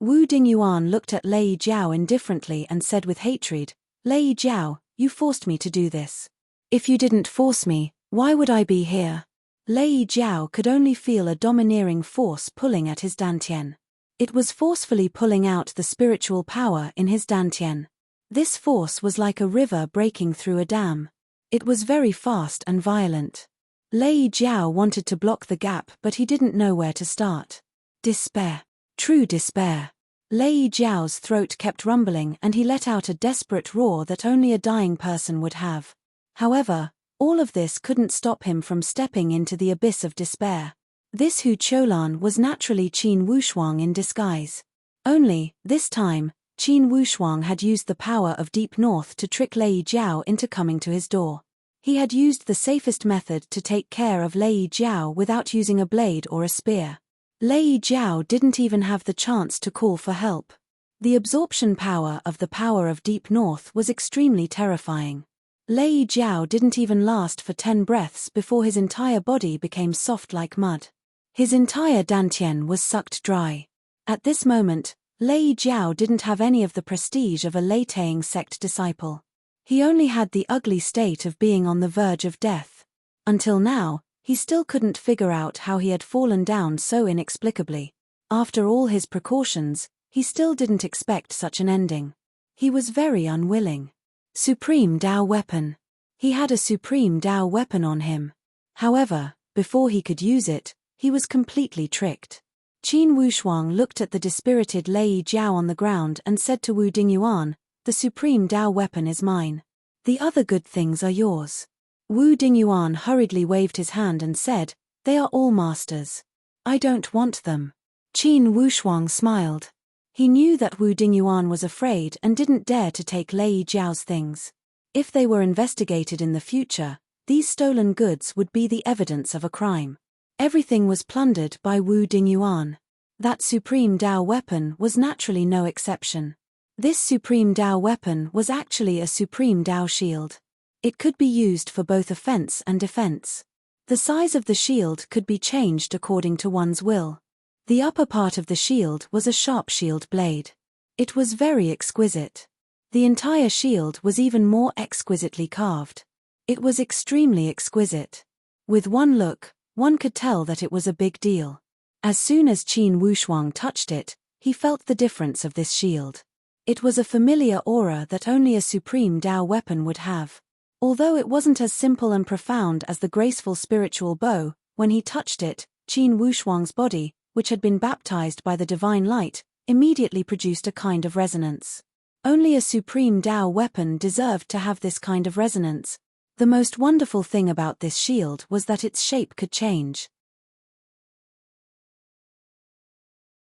Wu Dingyuan looked at Lei Jiao indifferently and said with hatred, "Lei Jiao, you forced me to do this. If you didn't force me, why would I be here?" Lei Jiao could only feel a domineering force pulling at his dantian. It was forcefully pulling out the spiritual power in his dantian. This force was like a river breaking through a dam. It was very fast and violent. Lei Jiao wanted to block the gap, but he didn't know where to start. Despair. True despair. Lei Jiao's throat kept rumbling and he let out a desperate roar that only a dying person would have. However, all of this couldn't stop him from stepping into the abyss of despair. This Hu Qiulan was naturally Qin Wushuang in disguise. Only, this time, Qin Wushuang had used the power of Deep North to trick Lei Jiao into coming to his door. He had used the safest method to take care of Lei Jiao without using a blade or a spear. Lei Jiao didn't even have the chance to call for help. The absorption power of the power of Deep North was extremely terrifying. Lei Jiao didn't even last for 10 breaths before his entire body became soft like mud. His entire dantian was sucked dry. At this moment, Lei Jiao didn't have any of the prestige of a Lei Tang sect disciple. He only had the ugly state of being on the verge of death. Until now, he still couldn't figure out how he had fallen down so inexplicably. After all his precautions, he still didn't expect such an ending. He was very unwilling. Supreme Dao Weapon. He had a Supreme Dao Weapon on him. However, before he could use it, he was completely tricked. Qin Wushuang looked at the dispirited Lei Jiao on the ground and said to Wu Dingyuan, "The Supreme Dao Weapon is mine. The other good things are yours." Wu Dingyuan hurriedly waved his hand and said, "They are all masters. I don't want them." Qin Wushuang smiled. He knew that Wu Dingyuan was afraid and didn't dare to take Lei Jiao's things. If they were investigated in the future, these stolen goods would be the evidence of a crime. Everything was plundered by Wu Dingyuan. That Supreme Dao Weapon was naturally no exception. This Supreme Dao Weapon was actually a Supreme Dao Shield. It could be used for both offense and defense. The size of the shield could be changed according to one's will. The upper part of the shield was a sharp shield blade. It was very exquisite. The entire shield was even more exquisitely carved. It was extremely exquisite. With one look, one could tell that it was a big deal. As soon as Qin Wushuang touched it, he felt the difference of this shield. It was a familiar aura that only a Supreme Dao Weapon would have. Although it wasn't as simple and profound as the graceful spiritual bow, when he touched it, Qin Wushuang's body, which had been baptized by the divine light, immediately produced a kind of resonance. Only a Supreme Dao Weapon deserved to have this kind of resonance. The most wonderful thing about this shield was that its shape could change.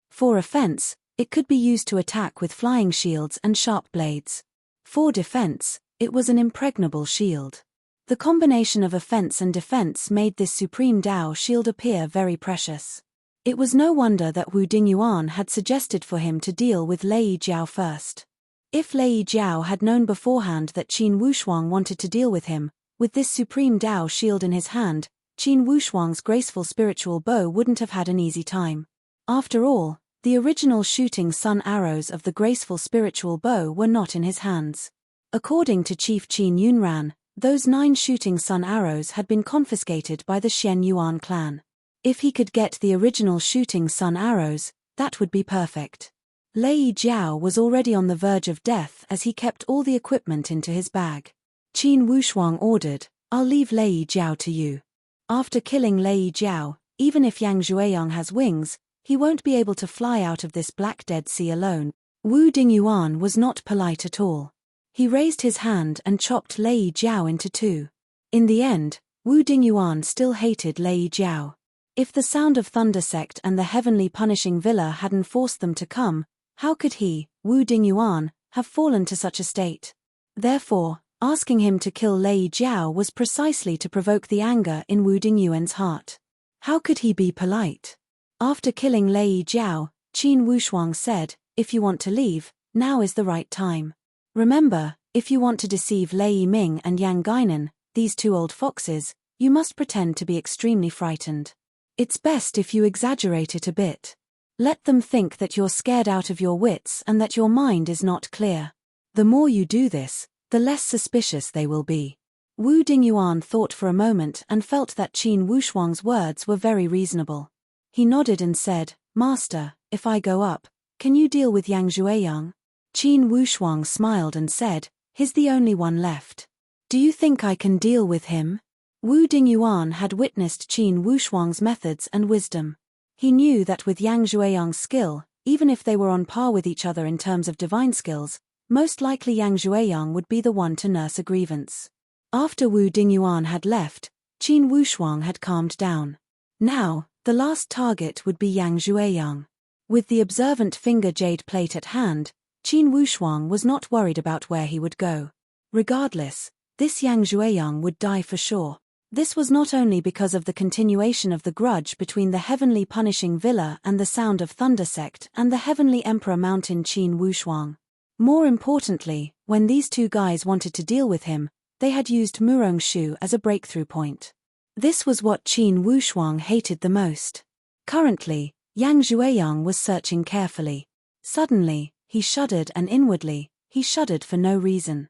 For offense, it could be used to attack with flying shields and sharp blades. For defense, it was an impregnable shield. The combination of offense and defense made this Supreme Dao shield appear very precious. It was no wonder that Wu Dingyuan had suggested for him to deal with Lei Jiao first. If Lei Jiao had known beforehand that Qin Wushuang wanted to deal with him, with this Supreme Dao shield in his hand, Qin Wushuang's graceful spiritual bow wouldn't have had an easy time. After all, the original shooting sun arrows of the graceful spiritual bow were not in his hands. According to Chief Qin Yunran, those 9 shooting sun arrows had been confiscated by the Shen Yuan clan. If he could get the original shooting sun arrows, that would be perfect. Lei Jiao was already on the verge of death as he kept all the equipment into his bag. Qin Wushuang ordered, "I'll leave Lei Jiao to you." After killing Lei Jiao, even if Yang Zhueyang has wings, He won't be able to fly out of this Black Dead Sea alone. Wu Dingyuan was not polite at all. He raised his hand and chopped Lei Jiao into two. In the end, Wu Dingyuan still hated Lei Jiao. If the Sound of Thunder sect and the Heavenly Punishing Villa hadn't forced them to come, how could he, Wu Dingyuan, have fallen to such a state? Therefore, asking him to kill Lei Jiao was precisely to provoke the anger in Wu Dingyuan's heart. How could he be polite? After killing Lei Jiao, Qin Wushuang said, "If you want to leave, now is the right time. Remember, if you want to deceive Lei Ming and Yang Guinan, these two old foxes, you must pretend to be extremely frightened. It's best if you exaggerate it a bit. Let them think that you're scared out of your wits and that your mind is not clear. The more you do this, the less suspicious they will be." Wu Dingyuan thought for a moment and felt that Qin Wushuang's words were very reasonable. He nodded and said, "Master, if I go up, can you deal with Yang Zhueyang?" Qin Wushuang smiled and said, "He's the only one left. Do you think I can deal with him?" Wu Dingyuan had witnessed Qin Wushuang's methods and wisdom. He knew that with Yang Zhueyang's skill, even if they were on par with each other in terms of divine skills, most likely Yang Zhueyang would be the one to nurse a grievance. After Wu Dingyuan had left, Qin Wushuang had calmed down. Now, the last target would be Yang Zhueyang. With the observant finger jade plate at hand, Qin Wushuang was not worried about where he would go. Regardless, this Yang Zhueyang would die for sure. This was not only because of the continuation of the grudge between the Heavenly Punishing Villa and the Sound of Thunder sect and the Heavenly Emperor Mountain Qin Wushuang. More importantly, when these two guys wanted to deal with him, they had used Murong Shu as a breakthrough point. This was what Qin Wushuang hated the most. Currently, Yang Zhueyang was searching carefully. Suddenly, he shuddered, and inwardly, he shuddered for no reason.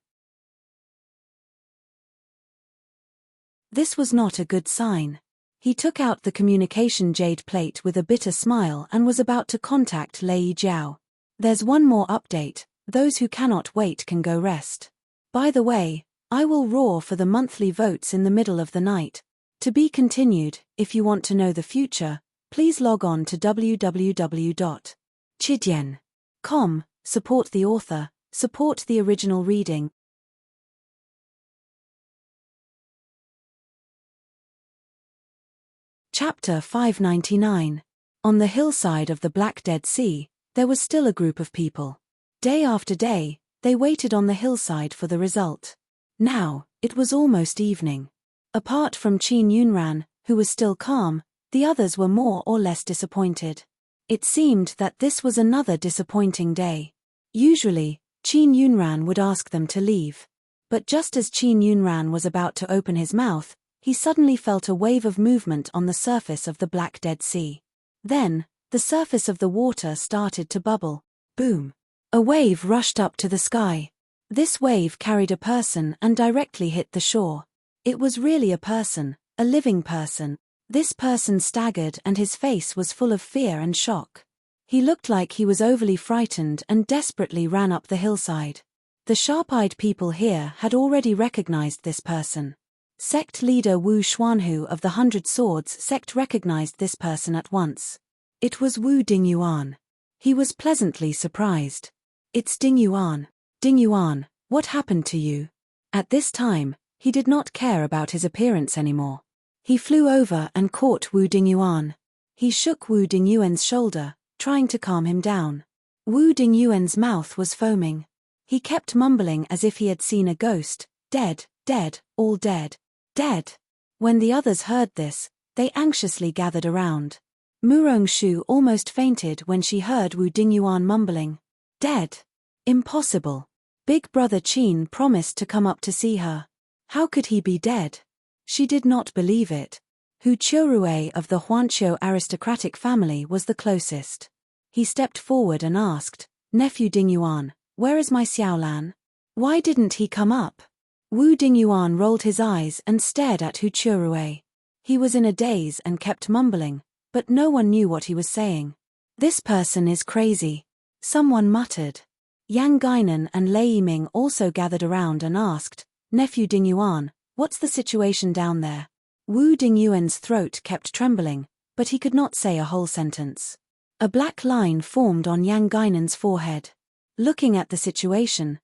This was not a good sign. He took out the communication jade plate with a bitter smile and was about to contact Lei Jiao. "There's one more update. Those who cannot wait can go rest. By the way, I will roar for the monthly votes in the middle of the night. To be continued. If you want to know the future, please log on to www.chidian.com. Support the author, support the original reading." Chapter 599. On the hillside of the Black Dead Sea, there was still a group of people. Day after day, they waited on the hillside for the result. Now, it was almost evening. Apart from Qin Yunran, who was still calm, the others were more or less disappointed. It seemed that this was another disappointing day. Usually, Qin Yunran would ask them to leave. But just as Qin Yunran was about to open his mouth, he suddenly felt a wave of movement on the surface of the Black Dead Sea. Then, the surface of the water started to bubble. Boom! A wave rushed up to the sky. This wave carried a person and directly hit the shore. It was really a person, a living person. This person staggered and his face was full of fear and shock. He looked like he was overly frightened and desperately ran up the hillside. The sharp-eyed people here had already recognized this person. Sect leader Wu Xuanhu of the 100 Swords sect recognized this person at once. It was Wu Dingyuan. He was pleasantly surprised. "It's Dingyuan. Dingyuan, what happened to you?" At this time, he did not care about his appearance anymore. He flew over and caught Wu Dingyuan. He shook Wu Dingyuan's shoulder, trying to calm him down. Wu Dingyuan's mouth was foaming. He kept mumbling as if he had seen a ghost. "Dead, dead, all dead. Dead." When the others heard this, they anxiously gathered around. Murong Shu almost fainted when she heard Wu Dingyuan mumbling. "Dead. Impossible. Big brother Qin promised to come up to see her. How could he be dead?" She did not believe it. Hu Qiurui of the Huanqiu aristocratic family was the closest. He stepped forward and asked, "Nephew Dingyuan, where is my Xiaolan? Why didn't he come up?" Wu Dingyuan rolled his eyes and stared at Hu Qiurui. He was in a daze and kept mumbling, but no one knew what he was saying. "This person is crazy," someone muttered. Yang Guinan and Lei Ming also gathered around and asked, "Nephew Dingyuan, what's the situation down there?" Wu Dingyuan's throat kept trembling, but he could not say a whole sentence. A black line formed on Yang Guinan's forehead. Looking at the situation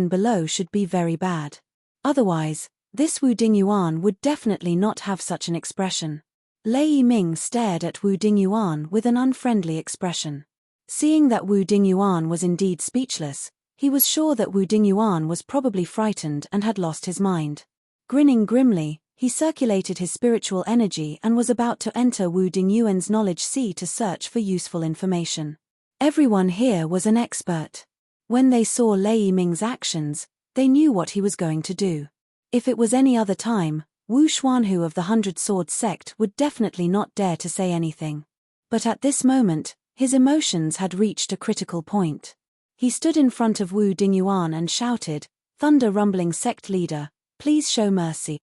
below should be very bad. Otherwise, this Wu Dingyuan would definitely not have such an expression. Lei Yiming stared at Wu Dingyuan with an unfriendly expression. Seeing that Wu Dingyuan was indeed speechless, he was sure that Wu Dingyuan was probably frightened and had lost his mind. Grinning grimly, he circulated his spiritual energy and was about to enter Wu Dingyuan's knowledge sea to search for useful information. Everyone here was an expert. When they saw Lei Yiming's actions, they knew what he was going to do. If it was any other time, Wu Xuanhu of the 100 Swords sect would definitely not dare to say anything. But at this moment, his emotions had reached a critical point. He stood in front of Wu Dingyuan and shouted, "Thunder Rumbling Sect Leader, please show mercy."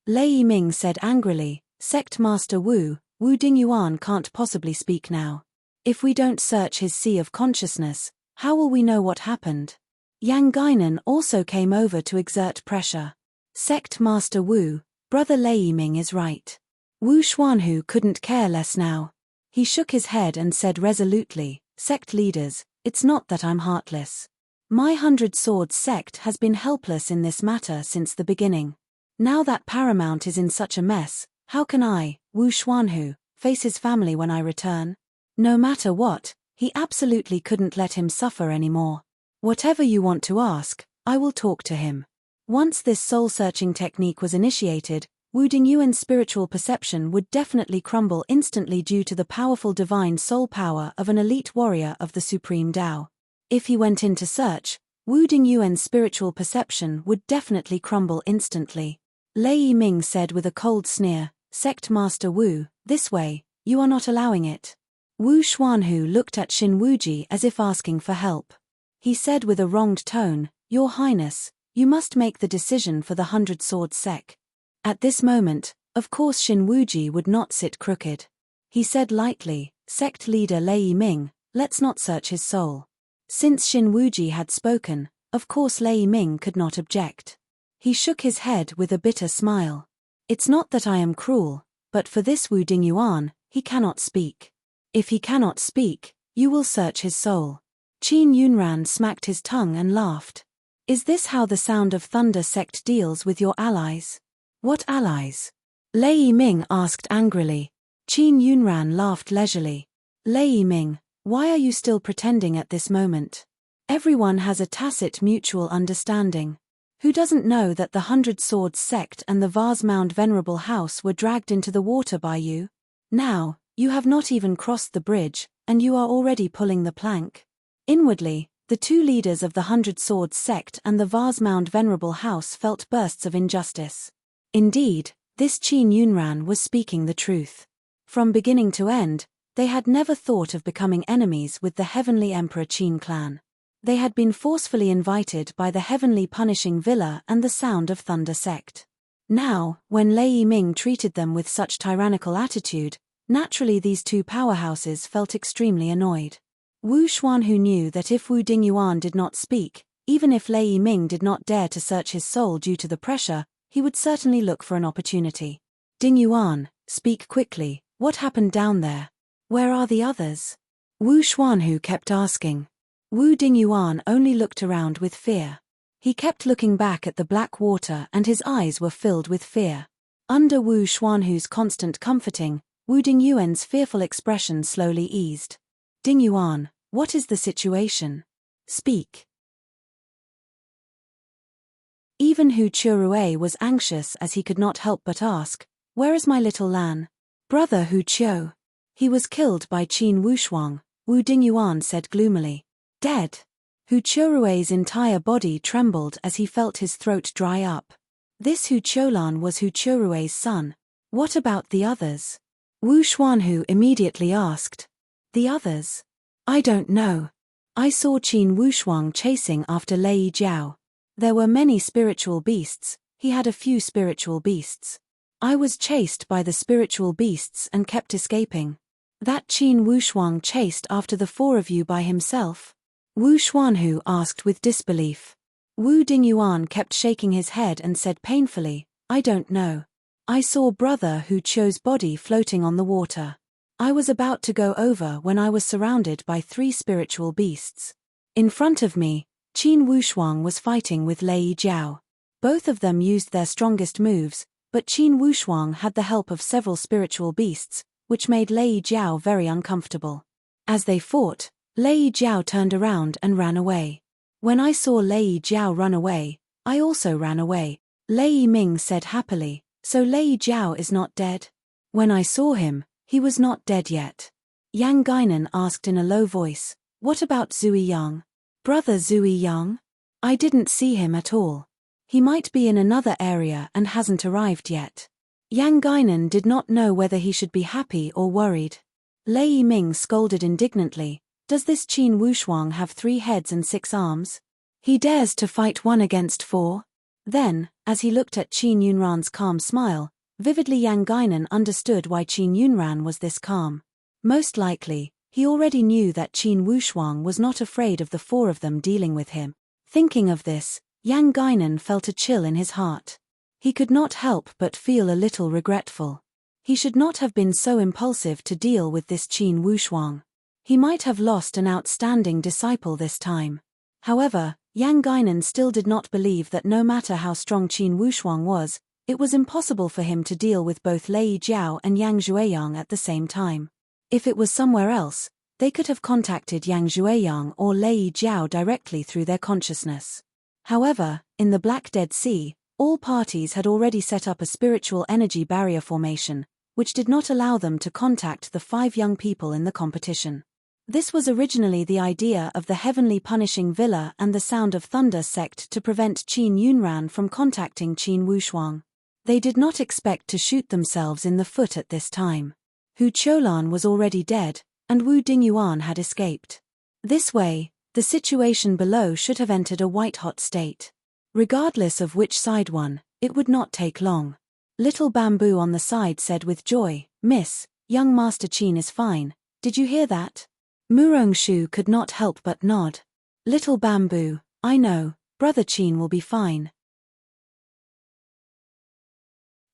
Lei Yiming said angrily, "Sect Master Wu Dingyuan can't possibly speak now. If we don't search his sea of consciousness, how will we know what happened?" Yang Guinan also came over to exert pressure. "Sect Master Wu, Brother Lei Yiming is right." Wu Xuanhu couldn't care less now. He shook his head and said resolutely, "Sect leaders, it's not that I'm heartless. My 100 Swords sect has been helpless in this matter since the beginning. Now that Paramount is in such a mess, how can I, Wu Xuanhu, face his family when I return? No matter what, he absolutely couldn't let him suffer anymore. Whatever you want to ask, I will talk to him." Once this soul-searching technique was initiated, Wu Dingyuan's spiritual perception would definitely crumble instantly due to the powerful divine soul power of an elite warrior of the Supreme Tao. If he went in to search, Wu Dingyuan's spiritual perception would definitely crumble instantly. Lei Yiming said with a cold sneer, "Sect Master Wu, this way, you are not allowing it." Wu Xuanhu looked at Xin Wuji as if asking for help. He said with a wronged tone, "Your Highness, you must make the decision for the 100 Swords sect." At this moment, of course Xin Wuji would not sit crooked. He said lightly, "Sect leader Lei Yiming, let's not search his soul." Since Xin Wuji had spoken, of course Lei Yiming could not object. He shook his head with a bitter smile. "It's not that I am cruel, but for this Wu Dingyuan, he cannot speak. If he cannot speak, you will search his soul." Qin Yunran smacked his tongue and laughed. "Is this how the Sound of Thunder sect deals with your allies?" "What allies?" Lei Yiming asked angrily. Qin Yunran laughed leisurely. "Lei Yiming, why are you still pretending at this moment? Everyone has a tacit mutual understanding. Who doesn't know that the 100 Swords sect and the Vase Mound Venerable House were dragged into the water by you? Now, you have not even crossed the bridge, and you are already pulling the plank." Inwardly, the two leaders of the 100 Swords sect and the Vase Mound Venerable House felt bursts of injustice. Indeed, this Qin Yunran was speaking the truth. From beginning to end, they had never thought of becoming enemies with the Heavenly Emperor Qin clan. They had been forcefully invited by the Heavenly Punishing Villa and the Sound of Thunder sect. Now, when Lei Yiming treated them with such tyrannical attitude, naturally these two powerhouses felt extremely annoyed. Wu Xuanhu knew that if Wu Dingyuan did not speak, even if Lei Yiming did not dare to search his soul due to the pressure, he would certainly look for an opportunity. "Dingyuan, speak quickly, what happened down there? Where are the others?" Wu Xuanhu kept asking. Wu Dingyuan only looked around with fear. He kept looking back at the black water and his eyes were filled with fear. Under Wu Xuanhu's constant comforting, Wu Dingyuan's fearful expression slowly eased. "Dingyuan, what is the situation? Speak." Even Hu Churue was anxious as he could not help but ask, "Where is my little Lan?" "Brother Hu Chiu. He was killed by Qin Wushuang," Wu Dingyuan said gloomily. "Dead?" Hu Churue's entire body trembled as he felt his throat dry up. This Hu Cholan was Hu Churue's son. What about the others? Wu Xuanhu immediately asked. "The others? I don't know. I saw Qin Wushuang chasing after Lei Jiao. There were many spiritual beasts, he had a few spiritual beasts. I was chased by the spiritual beasts and kept escaping. That Qin Wushuang chased after the four of you by himself?" Wu Xuanhu asked with disbelief. Wu Dingyuan kept shaking his head and said painfully, "I don't know. I saw Brother Hu Chou's body floating on the water. I was about to go over when I was surrounded by 3 spiritual beasts. In front of me, Qin Wushuang was fighting with Lei Jiao. Both of them used their strongest moves, but Qin Wushuang had the help of several spiritual beasts, which made Lei Jiao very uncomfortable. As they fought, Lei Jiao turned around and ran away. When I saw Lei Jiao run away, I also ran away. Lei Ming said happily, "So Lei Jiao is not dead?" When I saw him, he was not dead yet. Yang Guinan asked in a low voice, "What about Zui Yang? Brother Zui Yang? I didn't see him at all. He might be in another area and hasn't arrived yet." Yang Guinan did not know whether he should be happy or worried. Lei Ming scolded indignantly, "Does this Qin Wushuang have 3 heads and 6 arms? He dares to fight 1 against 4? Then, as he looked at Qin Yunran's calm smile, vividly Yang Guinan understood why Qin Yunran was this calm. Most likely, he already knew that Qin Wushuang was not afraid of the 4 of them dealing with him. Thinking of this, Yang Guinan felt a chill in his heart. He could not help but feel a little regretful. He should not have been so impulsive to deal with this Qin Wushuang. He might have lost an outstanding disciple this time. However, Yang Guinan still did not believe that no matter how strong Qin Wushuang was, it was impossible for him to deal with both Lei Jiao and Yang Zhueyang at the same time. If it was somewhere else, they could have contacted Yang Zhueyang or Lei Jiao directly through their consciousness. However, in the Black Dead Sea, all parties had already set up a spiritual energy barrier formation, which did not allow them to contact the 5 young people in the competition. This was originally the idea of the Heavenly Punishing Villa and the Sound of Thunder sect to prevent Qin Yunran from contacting Qin Wushuang. They did not expect to shoot themselves in the foot at this time. Hu Cholan was already dead, and Wu Dingyuan had escaped. This way, the situation below should have entered a white-hot state. Regardless of which side won, it would not take long. Little Bamboo on the side said with joy, "Miss, young Master Qin is fine, did you hear that?" Murong-shu could not help but nod. "Little Bamboo, I know, Brother Qin will be fine.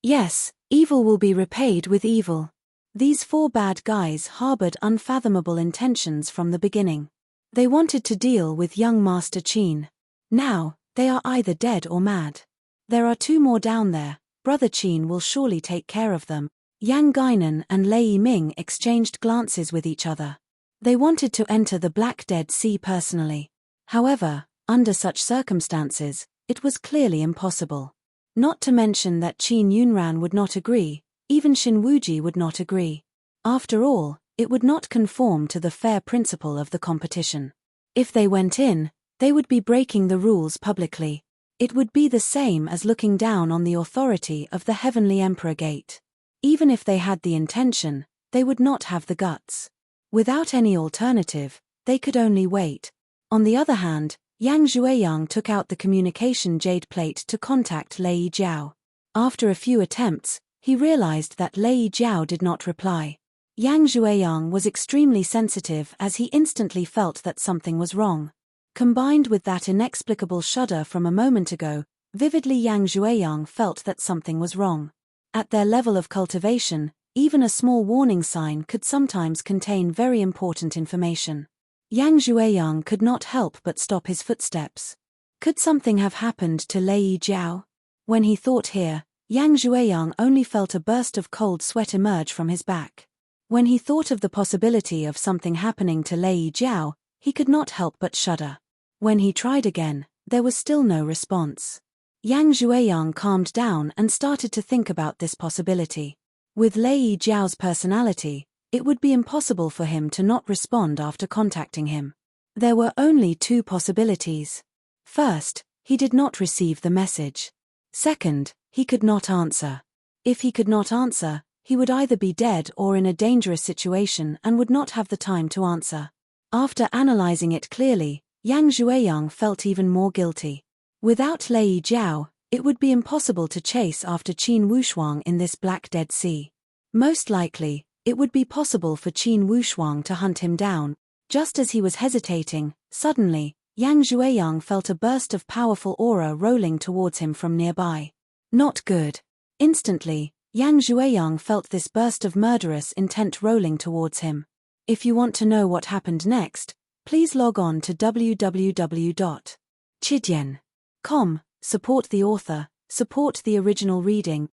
Yes, evil will be repaid with evil." These 4 bad guys harbored unfathomable intentions from the beginning. They wanted to deal with young Master Qin. Now, they are either dead or mad. There are 2 more down there, Brother Qin will surely take care of them. Yang Guinan and Lei Ming exchanged glances with each other. They wanted to enter the Black Dead Sea personally. However, under such circumstances, it was clearly impossible. Not to mention that Qin Yunran would not agree, even Xin Wuji would not agree. After all, it would not conform to the fair principle of the competition. If they went in, they would be breaking the rules publicly. It would be the same as looking down on the authority of the Heavenly Emperor Gate. Even if they had the intention, they would not have the guts. Without any alternative, they could only wait. On the other hand, Yang Zhueyang took out the communication jade plate to contact Lei Jiao. After a few attempts, he realized that Lei Jiao did not reply. Yang Zhueyang was extremely sensitive as he instantly felt that something was wrong. Combined with that inexplicable shudder from a moment ago, vividly Yang Zhueyang felt that something was wrong. At their level of cultivation, even a small warning sign could sometimes contain very important information. Yang Zhueyang could not help but stop his footsteps. Could something have happened to Lei Jiao? When he thought here, Yang Zhueyang only felt a burst of cold sweat emerge from his back. When he thought of the possibility of something happening to Lei Jiao, he could not help but shudder. When he tried again, there was still no response. Yang Zhueyang calmed down and started to think about this possibility. With Lei Jiao's personality, it would be impossible for him to not respond after contacting him. There were only 2 possibilities. First, he did not receive the message. Second, he could not answer. If he could not answer, he would either be dead or in a dangerous situation and would not have the time to answer. After analyzing it clearly, Yang Zhueyang felt even more guilty. Without Lei Jiao, it would be impossible to chase after Qin Wushuang in this Black Dead Sea. Most likely, it would be possible for Qin Wushuang to hunt him down. Just as he was hesitating, suddenly, Yang Zhueyang felt a burst of powerful aura rolling towards him from nearby. Not good. Instantly, Yang Zhueyang felt this burst of murderous intent rolling towards him. If you want to know what happened next, please log on to www.chidian.com, support the author, support the original reading.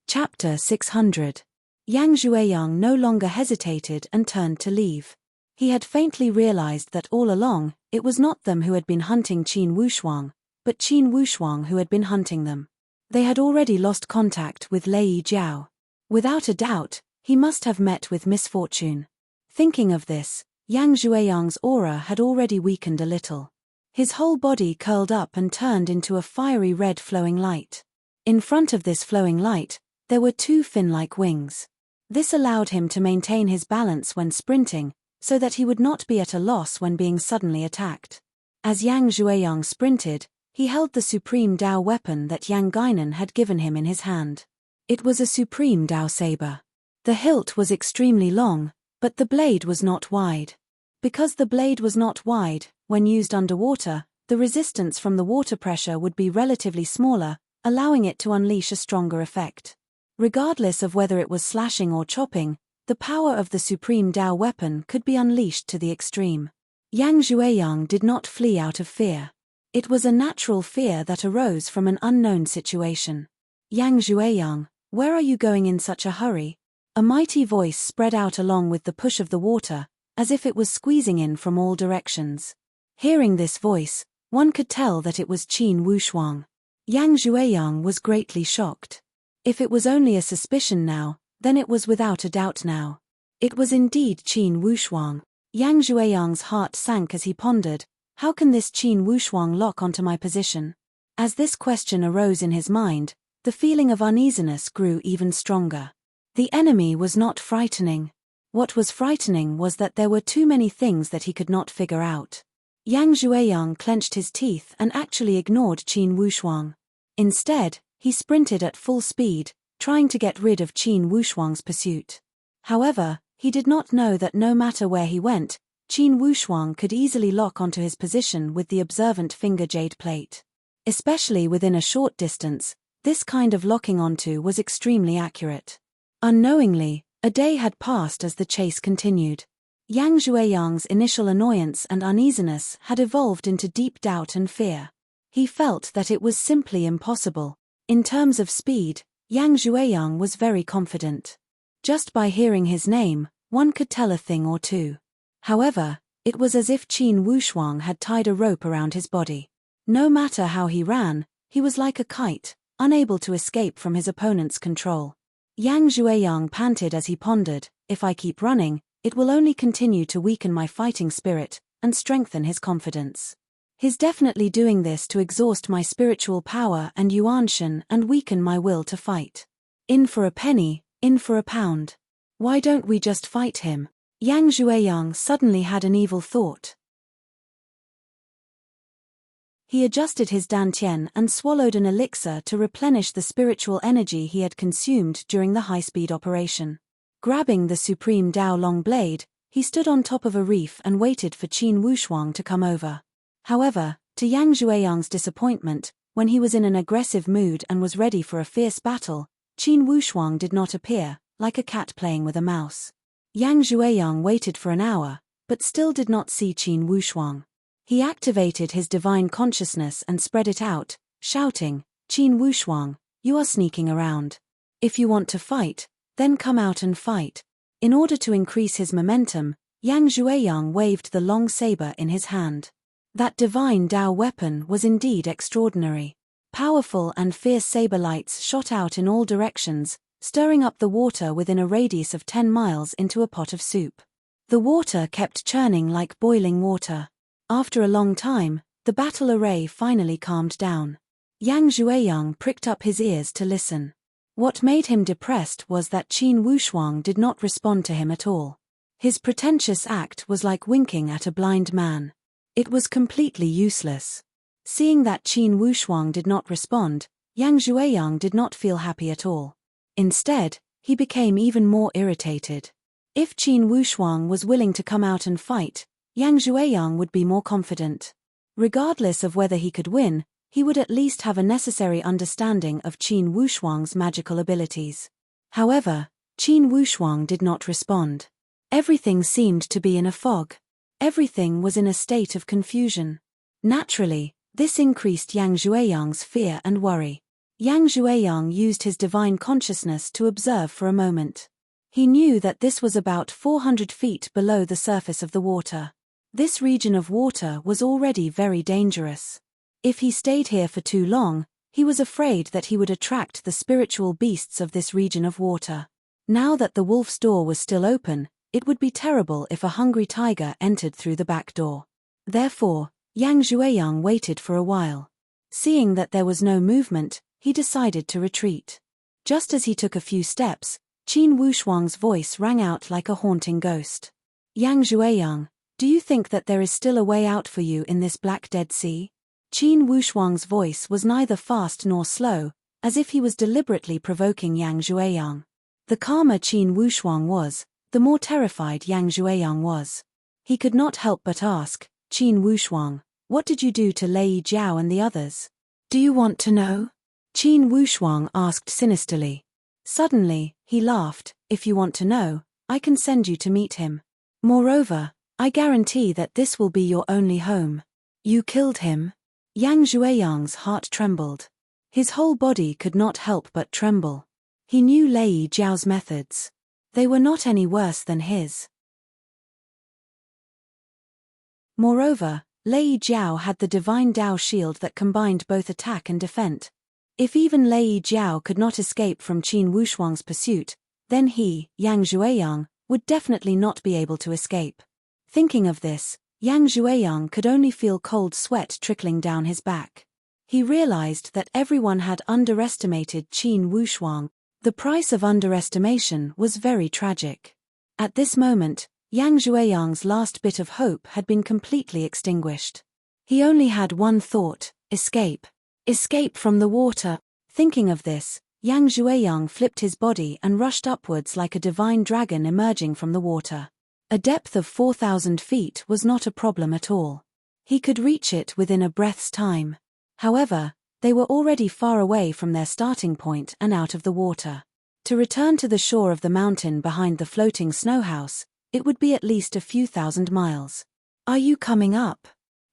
Chapter 600. Yang Zhueyang no longer hesitated and turned to leave. He had faintly realized that all along, it was not them who had been hunting Qin Wushuang, but Qin Wushuang who had been hunting them. They had already lost contact with Lei Jiao. Without a doubt, he must have met with misfortune. Thinking of this, Yang Zhueyang's aura had already weakened a little. His whole body curled up and turned into a fiery red flowing light. In front of this flowing light, there were two fin-like wings. This allowed him to maintain his balance when sprinting, so that he would not be at a loss when being suddenly attacked. As Yang Zhueyang sprinted, he held the supreme Dao weapon that Yang Guinan had given him in his hand. It was a supreme Dao saber. The hilt was extremely long, but the blade was not wide. Because the blade was not wide, when used underwater, the resistance from the water pressure would be relatively smaller, allowing it to unleash a stronger effect. Regardless of whether it was slashing or chopping, the power of the supreme Dao weapon could be unleashed to the extreme. Yang Zhueyang did not flee out of fear. It was a natural fear that arose from an unknown situation. Yang Zhueyang, where are you going in such a hurry? A mighty voice spread out along with the push of the water, as if it was squeezing in from all directions. Hearing this voice, one could tell that it was Qin Wushuang. Yang Zhueyang was greatly shocked. If it was only a suspicion now, then it was without a doubt now. It was indeed Qin Wushuang. Yang Zhueyang's heart sank as he pondered, how can this Qin Wushuang lock onto my position? As this question arose in his mind, the feeling of uneasiness grew even stronger. The enemy was not frightening. What was frightening was that there were too many things that he could not figure out. Yang Zhueyang clenched his teeth and actually ignored Qin Wushuang. Instead, he sprinted at full speed, trying to get rid of Qin Wushuang's pursuit. However, he did not know that no matter where he went, Qin Wushuang could easily lock onto his position with the observant finger jade plate. Especially within a short distance, this kind of locking onto was extremely accurate. Unknowingly, a day had passed as the chase continued. Yang Zhueyang's initial annoyance and uneasiness had evolved into deep doubt and fear. He felt that it was simply impossible. In terms of speed, Yang Zhueyang was very confident. Just by hearing his name, one could tell a thing or two. However, it was as if Qin Wushuang had tied a rope around his body. No matter how he ran, he was like a kite, unable to escape from his opponent's control. Yang Zhueyang panted as he pondered, if I keep running, it will only continue to weaken my fighting spirit and strengthen his confidence. He's definitely doing this to exhaust my spiritual power and yuanshan and weaken my will to fight. In for a penny, in for a pound. Why don't we just fight him? Yang Zhueyang suddenly had an evil thought. He adjusted his dantian and swallowed an elixir to replenish the spiritual energy he had consumed during the high-speed operation. Grabbing the supreme Dao long blade, he stood on top of a reef and waited for Qin Wushuang to come over. However, to Yang Zhueyang's disappointment, when he was in an aggressive mood and was ready for a fierce battle, Qin Wushuang did not appear, like a cat playing with a mouse. Yang Zhueyang waited for an hour, but still did not see Qin Wushuang. He activated his divine consciousness and spread it out, shouting, Qin Wushuang, you are sneaking around. If you want to fight, then come out and fight. In order to increase his momentum, Yang Zhueyang waved the long saber in his hand. That divine Dao weapon was indeed extraordinary. Powerful and fierce saber lights shot out in all directions, stirring up the water within a radius of 10 miles into a pot of soup. The water kept churning like boiling water. After a long time, the battle array finally calmed down. Yang Zhueyang pricked up his ears to listen. What made him depressed was that Qin Wushuang did not respond to him at all. His pretentious act was like winking at a blind man. It was completely useless. Seeing that Qin Wushuang did not respond, Yang Zhueyang did not feel happy at all. Instead, he became even more irritated. If Qin Wushuang was willing to come out and fight, Yang Zhueyang would be more confident. Regardless of whether he could win, he would at least have a necessary understanding of Qin Wushuang's magical abilities. However, Qin Wushuang did not respond. Everything seemed to be in a fog. Everything was in a state of confusion. Naturally, this increased Yang Zhueyang's fear and worry. Yang Zhueyang used his divine consciousness to observe for a moment. He knew that this was about 400 feet below the surface of the water. This region of water was already very dangerous. If he stayed here for too long, he was afraid that he would attract the spiritual beasts of this region of water. Now that the wolf's door was still open, it would be terrible if a hungry tiger entered through the back door. Therefore, Yang Zhueyang waited for a while. Seeing that there was no movement, he decided to retreat. Just as he took a few steps, Qin Wushuang's voice rang out like a haunting ghost. Yang Zhueyang, do you think that there is still a way out for you in this black Dead Sea? Qin Wushuang's voice was neither fast nor slow, as if he was deliberately provoking Yang Zhueyang. The calmer Qin Wushuang was, the more terrified Yang Zhueyang was. He could not help but ask, Qin Wushuang, what did you do to Lei Jiao and the others? Do you want to know? Qin Wushuang asked sinisterly. Suddenly, he laughed, if you want to know, I can send you to meet him. Moreover, I guarantee that this will be your only home. You killed him? Yang Zhueyang's heart trembled. His whole body could not help but tremble. He knew Lei Jiao's methods. They were not any worse than his. Moreover, Lei Jiao had the divine Dao shield that combined both attack and defense. If even Lei Jiao could not escape from Qin Wushuang's pursuit, then he, Yang Zhueyang, would definitely not be able to escape. Thinking of this, Yang Zhueyang could only feel cold sweat trickling down his back. He realized that everyone had underestimated Qin Wushuang. The price of underestimation was very tragic. At this moment, Yang Zhueyang's last bit of hope had been completely extinguished. He only had one thought, escape. Escape from the water. Thinking of this, Yang Zhueyang flipped his body and rushed upwards like a divine dragon emerging from the water. A depth of 4,000 feet was not a problem at all. He could reach it within a breath's time. However, they were already far away from their starting point and out of the water. To return to the shore of the mountain behind the floating snow house, it would be at least a few thousand miles. Are you coming up?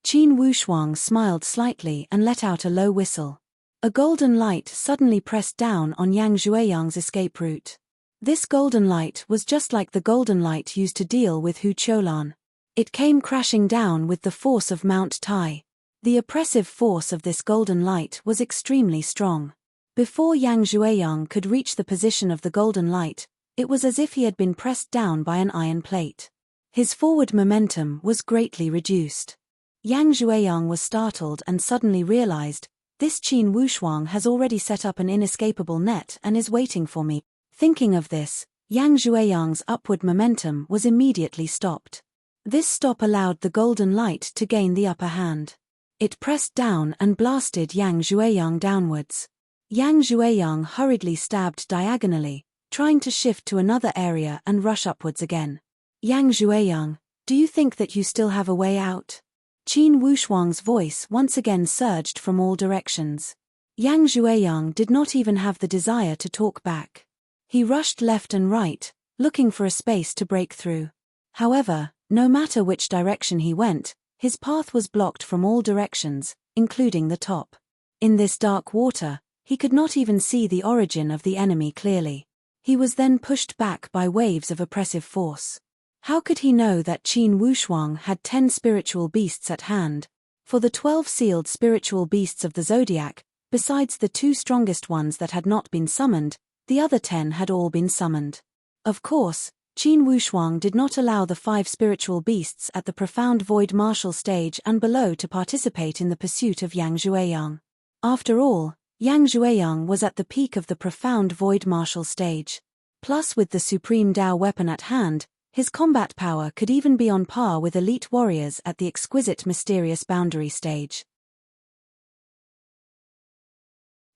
Qin Wushuang smiled slightly and let out a low whistle. A golden light suddenly pressed down on Yang Zhueyang's escape route. This golden light was just like the golden light used to deal with Hu Cholan. It came crashing down with the force of Mount Tai. The oppressive force of this golden light was extremely strong. Before Yang Zhueyang could reach the position of the golden light, it was as if he had been pressed down by an iron plate. His forward momentum was greatly reduced. Yang Zhueyang was startled and suddenly realized, this Qin Wushuang has already set up an inescapable net and is waiting for me. Thinking of this, Yang Zhueyang's upward momentum was immediately stopped. This stop allowed the golden light to gain the upper hand. It pressed down and blasted Yang Zhueyang downwards. Yang Zhueyang hurriedly stabbed diagonally, trying to shift to another area and rush upwards again. Yang Zhueyang, do you think that you still have a way out? Qin Wushuang's voice once again surged from all directions. Yang Zhueyang did not even have the desire to talk back. He rushed left and right, looking for a space to break through. However, no matter which direction he went, his path was blocked from all directions, including the top. In this dark water, he could not even see the origin of the enemy clearly. He was then pushed back by waves of oppressive force. How could he know that Qin Wushuang had 10 spiritual beasts at hand? For the 12 sealed spiritual beasts of the zodiac, besides the 2 strongest ones that had not been summoned, the other 10 had all been summoned. Of course, Qin Wushuang did not allow the 5 spiritual beasts at the profound void martial stage and below to participate in the pursuit of Yang Zhueyang. After all, Yang Zhueyang was at the peak of the profound void martial stage. Plus with the supreme Dao weapon at hand, his combat power could even be on par with elite warriors at the exquisite mysterious boundary stage.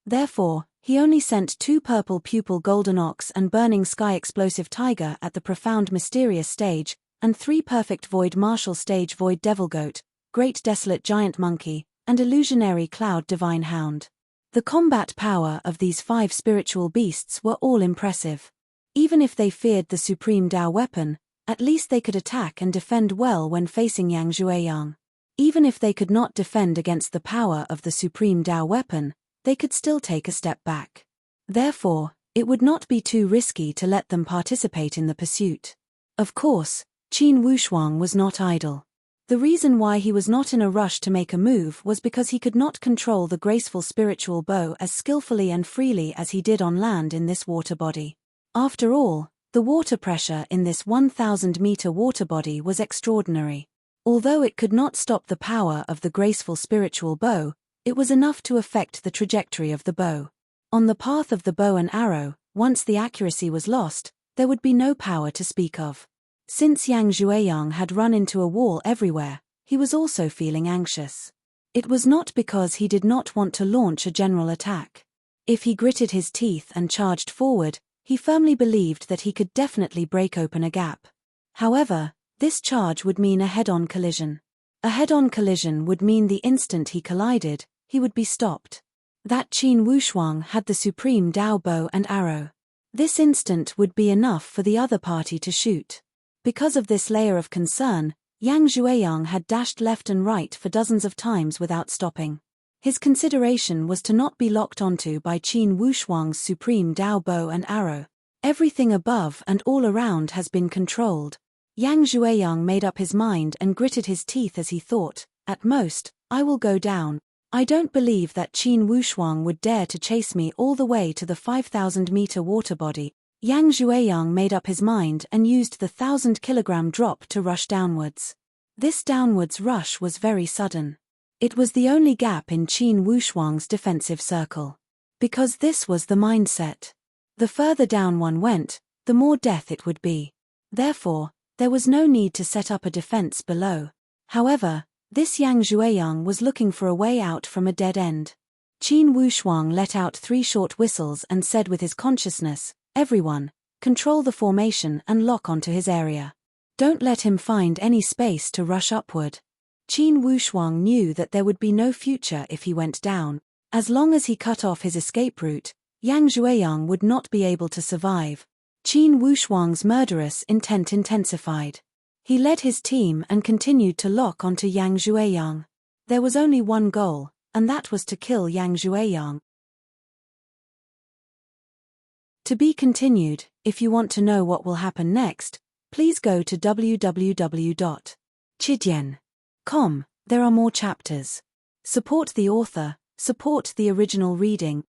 Therefore, he only sent 2 purple pupil golden ox and burning sky explosive tiger at the profound mysterious stage, and 3 perfect void martial stage void devil goat, great desolate giant monkey, and illusionary cloud divine hound. The combat power of these 5 spiritual beasts were all impressive. Even if they feared the supreme Tao weapon, at least they could attack and defend well when facing Yang Zhueyang. Even if they could not defend against the power of the supreme Tao weapon, they could still take a step back. Therefore, it would not be too risky to let them participate in the pursuit. Of course, Qin Wushuang was not idle. The reason why he was not in a rush to make a move was because he could not control the graceful spiritual bow as skillfully and freely as he did on land in this water body. After all, the water pressure in this 1,000-meter water body was extraordinary. Although it could not stop the power of the graceful spiritual bow, it was enough to affect the trajectory of the bow. On the path of the bow and arrow, once the accuracy was lost, there would be no power to speak of. Since Yang Zhueyang had run into a wall everywhere, he was also feeling anxious. It was not because he did not want to launch a general attack. If he gritted his teeth and charged forward, he firmly believed that he could definitely break open a gap. However, this charge would mean a head-on collision. A head-on collision would mean the instant he collided, he would be stopped. That Qin Wushuang had the supreme Tao bow and arrow. This instant would be enough for the other party to shoot. Because of this layer of concern, Yang Zhueyang had dashed left and right for dozens of times without stopping. His consideration was to not be locked onto by Qin Wushuang's supreme Tao bow and arrow. Everything above and all around has been controlled. Yang Zhueyang made up his mind and gritted his teeth as he thought, at most, I will go down. I don't believe that Qin Wushuang would dare to chase me all the way to the 5,000-meter water body. Yang Zhueyang made up his mind and used the 1,000-kilogram drop to rush downwards. This downwards rush was very sudden. It was the only gap in Qin Wushuang's defensive circle. Because this was the mindset. The further down one went, the more death it would be. Therefore, there was no need to set up a defense below. However, this Yang Zhueyang was looking for a way out from a dead end. Qin Wushuang let out 3 short whistles and said with his consciousness, everyone, control the formation and lock onto his area. Don't let him find any space to rush upward. Qin Wushuang knew that there would be no future if he went down. As long as he cut off his escape route, Yang Zhueyang would not be able to survive. Qin Wushuang's murderous intent intensified. He led his team and continued to lock onto Yang Zhueyang. There was only one goal, and that was to kill Yang Zhueyang. To be continued. If you want to know what will happen next, please go to www.chidian.com. There are more chapters. Support the author, support the original reading.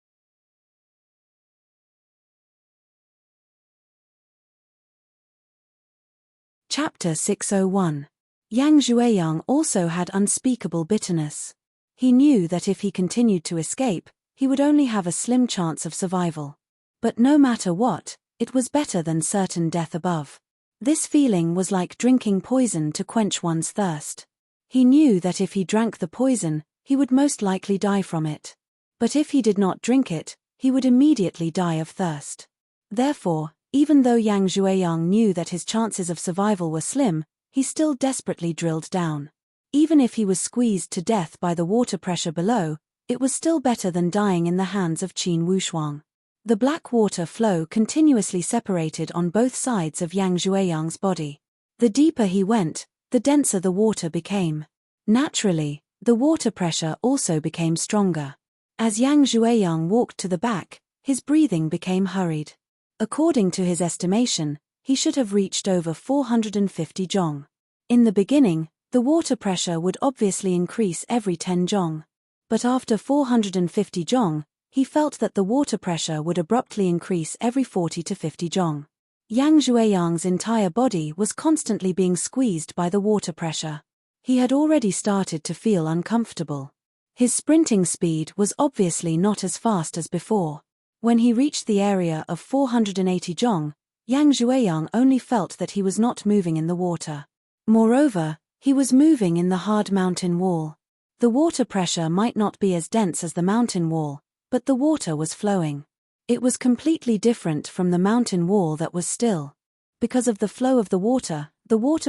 Chapter 601. Yang Zhueyang also had unspeakable bitterness. He knew that if he continued to escape, he would only have a slim chance of survival. But no matter what, it was better than certain death above. This feeling was like drinking poison to quench one's thirst. He knew that if he drank the poison, he would most likely die from it. But if he did not drink it, he would immediately die of thirst. Therefore, even though Yang Zhueyang knew that his chances of survival were slim, he still desperately drilled down. Even if he was squeezed to death by the water pressure below, it was still better than dying in the hands of Qin Wushuang. The black water flow continuously separated on both sides of Yang Zhueyang's body. The deeper he went, the denser the water became. Naturally, the water pressure also became stronger. As Yang Zhueyang walked to the back, his breathing became hurried. According to his estimation, he should have reached over 450 zhong. In the beginning, the water pressure would obviously increase every 10 zhong. But after 450 zhong, he felt that the water pressure would abruptly increase every 40 to 50 zhong. Yang Zhueyang's entire body was constantly being squeezed by the water pressure. He had already started to feel uncomfortable. His sprinting speed was obviously not as fast as before. When he reached the area of 480 zhong, Yang Zhueyang only felt that he was not moving in the water. Moreover, he was moving in the hard mountain wall. The water pressure might not be as dense as the mountain wall, but the water was flowing. It was completely different from the mountain wall that was still. Because of the flow of the water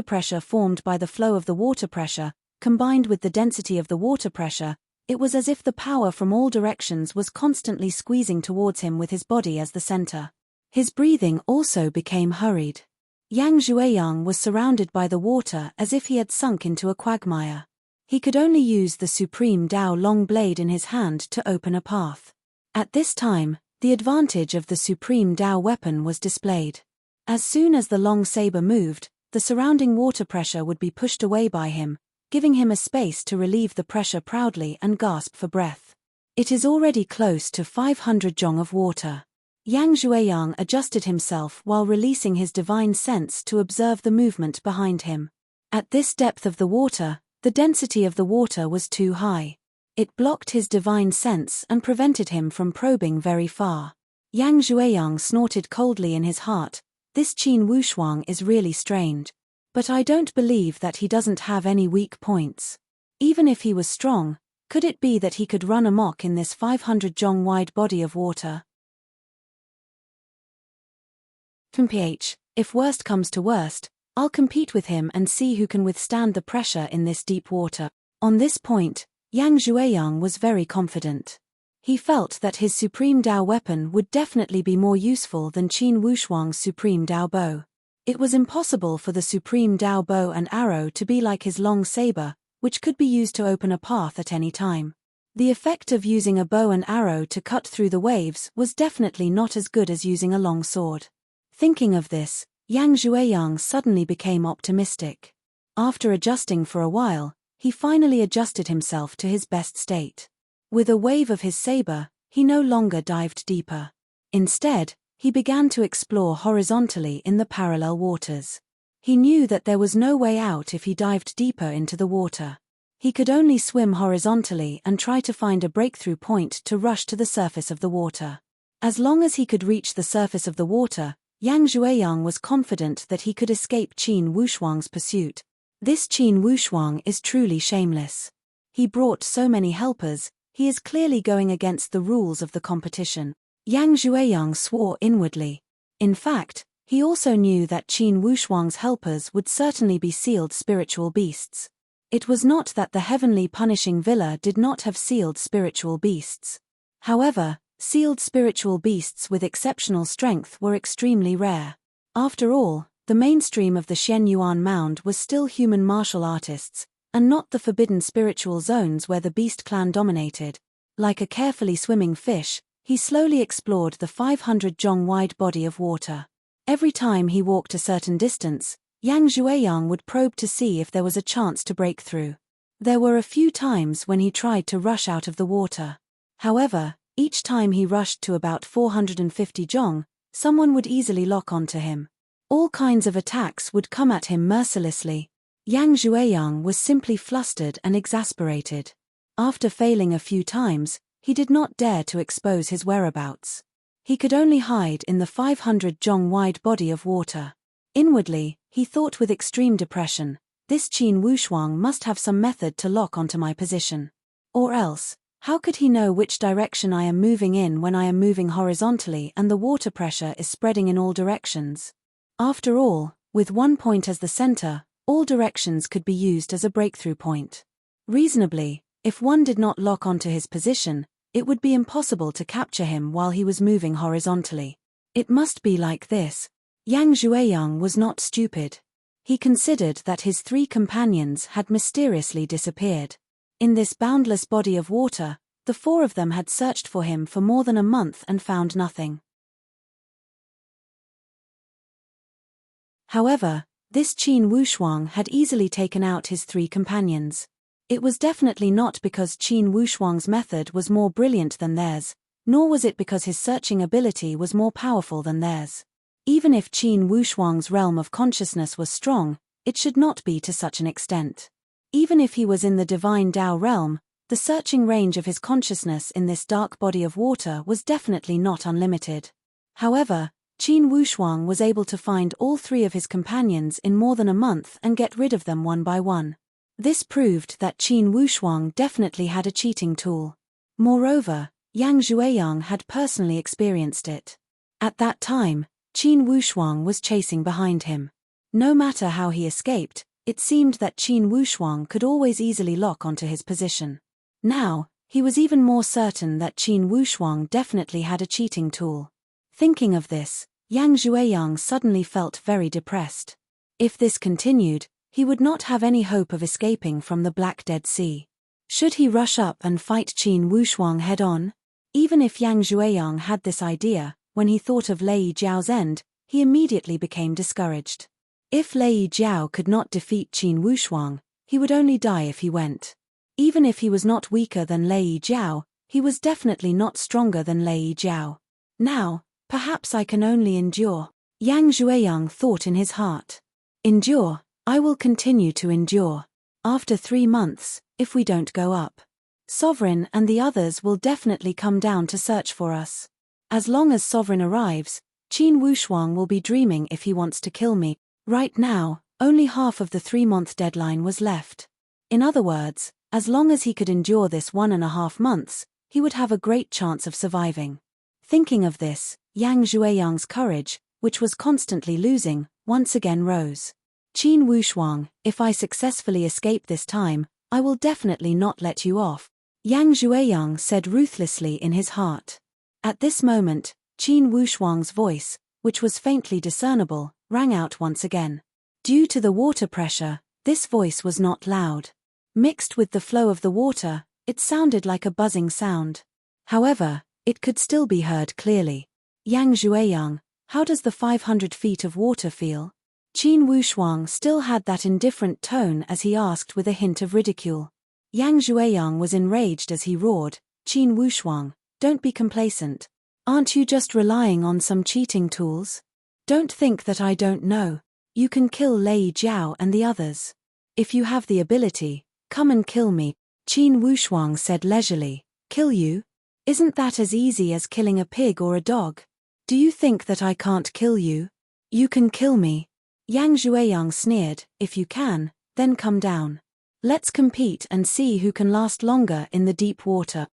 pressure formed by the flow of the water pressure, combined with the density of the water pressure, it was as if the power from all directions was constantly squeezing towards him with his body as the center. His breathing also became hurried. Yang Zhuiyang was surrounded by the water as if he had sunk into a quagmire. He could only use the supreme Dao long blade in his hand to open a path. At this time, the advantage of the supreme Dao weapon was displayed. As soon as the long saber moved, the surrounding water pressure would be pushed away by him, giving him a space to relieve the pressure proudly and gasp for breath. It is already close to 500 zhong of water. Yang Zhuiyang adjusted himself while releasing his divine sense to observe the movement behind him. At this depth of the water, the density of the water was too high. It blocked his divine sense and prevented him from probing very far. Yang Zhuiyang snorted coldly in his heart. This Qin Wushuang is really strange. But I don't believe that he doesn't have any weak points. Even if he was strong, could it be that he could run amok in this 500 zhong wide body of water? PH, if worst comes to worst, I'll compete with him and see who can withstand the pressure in this deep water. On this point, Yang Zhuiyang was very confident. He felt that his supreme Dao weapon would definitely be more useful than Qin Wushuang's supreme Dao bow. It was impossible for the supreme Dao bow and arrow to be like his long saber, which could be used to open a path at any time. The effect of using a bow and arrow to cut through the waves was definitely not as good as using a long sword. Thinking of this, Yang Zhuiyang suddenly became optimistic. After adjusting for a while, he finally adjusted himself to his best state. With a wave of his saber, he no longer dived deeper. Instead, he began to explore horizontally in the parallel waters. He knew that there was no way out if he dived deeper into the water. He could only swim horizontally and try to find a breakthrough point to rush to the surface of the water. As long as he could reach the surface of the water, Yang Zhuiyang was confident that he could escape Qin Wushuang's pursuit. This Qin Wushuang is truly shameless. He brought so many helpers, he is clearly going against the rules of the competition. Yang Zhuiyang swore inwardly. In fact, he also knew that Qin Wushuang's helpers would certainly be sealed spiritual beasts. It was not that the heavenly punishing villa did not have sealed spiritual beasts. However, sealed spiritual beasts with exceptional strength were extremely rare. After all, the mainstream of the Shen Yuan Mound was still human martial artists, and not the forbidden spiritual zones where the beast clan dominated. Like a carefully swimming fish, he slowly explored the 500 zhong wide body of water. Every time he walked a certain distance, Yang Zhuiyang would probe to see if there was a chance to break through. There were a few times when he tried to rush out of the water. However, each time he rushed to about 450 zhong, someone would easily lock onto him. All kinds of attacks would come at him mercilessly. Yang Zhuiyang was simply flustered and exasperated. After failing a few times, he did not dare to expose his whereabouts. He could only hide in the 500 zhong wide body of water. Inwardly, he thought with extreme depression, this Qin Wushuang must have some method to lock onto my position. Or else, how could he know which direction I am moving in when I am moving horizontally and the water pressure is spreading in all directions? After all, with one point as the center, all directions could be used as a breakthrough point. Reasonably, if one did not lock onto his position, it would be impossible to capture him while he was moving horizontally. It must be like this. Yang Zhuiyang was not stupid. He considered that his three companions had mysteriously disappeared. In this boundless body of water, the four of them had searched for him for more than a month and found nothing. However, this Qin Wushuang had easily taken out his three companions. It was definitely not because Qin Wushuang's method was more brilliant than theirs, nor was it because his searching ability was more powerful than theirs. Even if Qin Wushuang's realm of consciousness was strong, it should not be to such an extent. Even if he was in the divine Dao realm, the searching range of his consciousness in this dark body of water was definitely not unlimited. However, Qin Wushuang was able to find all three of his companions in more than a month and get rid of them one by one. This proved that Qin Wushuang definitely had a cheating tool. Moreover, Yang Zhuiyang had personally experienced it. At that time, Qin Wushuang was chasing behind him. No matter how he escaped, It seemed that Qin Wushuang could always easily lock onto his position. Now, he was even more certain that Qin Wushuang definitely had a cheating tool. Thinking of this, Yang Xueyang suddenly felt very depressed. If this continued, he would not have any hope of escaping from the Black Dead Sea. Should he rush up and fight Qin Wushuang head-on? Even if Yang Xueyang had this idea, when he thought of Lei Jiao's end, he immediately became discouraged. If Lei Jiao could not defeat Qin Wushuang, he would only die if he went. Even if he was not weaker than Lei Jiao, he was definitely not stronger than Lei Jiao. Now, perhaps I can only endure. Yang Xueyang thought in his heart. Endure, I will continue to endure. After 3 months, if we don't go up, Sovereign and the others will definitely come down to search for us. As long as Sovereign arrives, Qin Wushuang will be dreaming if he wants to kill me. Right now, only half of the 3-month deadline was left. In other words, as long as he could endure this 1.5 months, he would have a great chance of surviving. Thinking of this, Yang Xueyang's courage, which was constantly losing, once again rose. Qin Wushuang, if I successfully escape this time, I will definitely not let you off, Yang Xueyang said ruthlessly in his heart. At this moment, Qin Wushuang's voice, which was faintly discernible, rang out once again. Due to the water pressure, this voice was not loud. Mixed with the flow of the water, it sounded like a buzzing sound. However, it could still be heard clearly. Yang Xueyang, how does the 500 feet of water feel? Qin Wushuang still had that indifferent tone as he asked with a hint of ridicule. Yang Xueyang was enraged as he roared, Qin Wushuang, don't be complacent. Aren't you just relying on some cheating tools? Don't think that I don't know. You can kill Lei Jiao and the others. If you have the ability, come and kill me, Qin Wushuang said leisurely. Kill you? Isn't that as easy as killing a pig or a dog? Do you think that I can't kill you? You can kill me. Yang Xueyang sneered, if you can, then come down. Let's compete and see who can last longer in the deep water.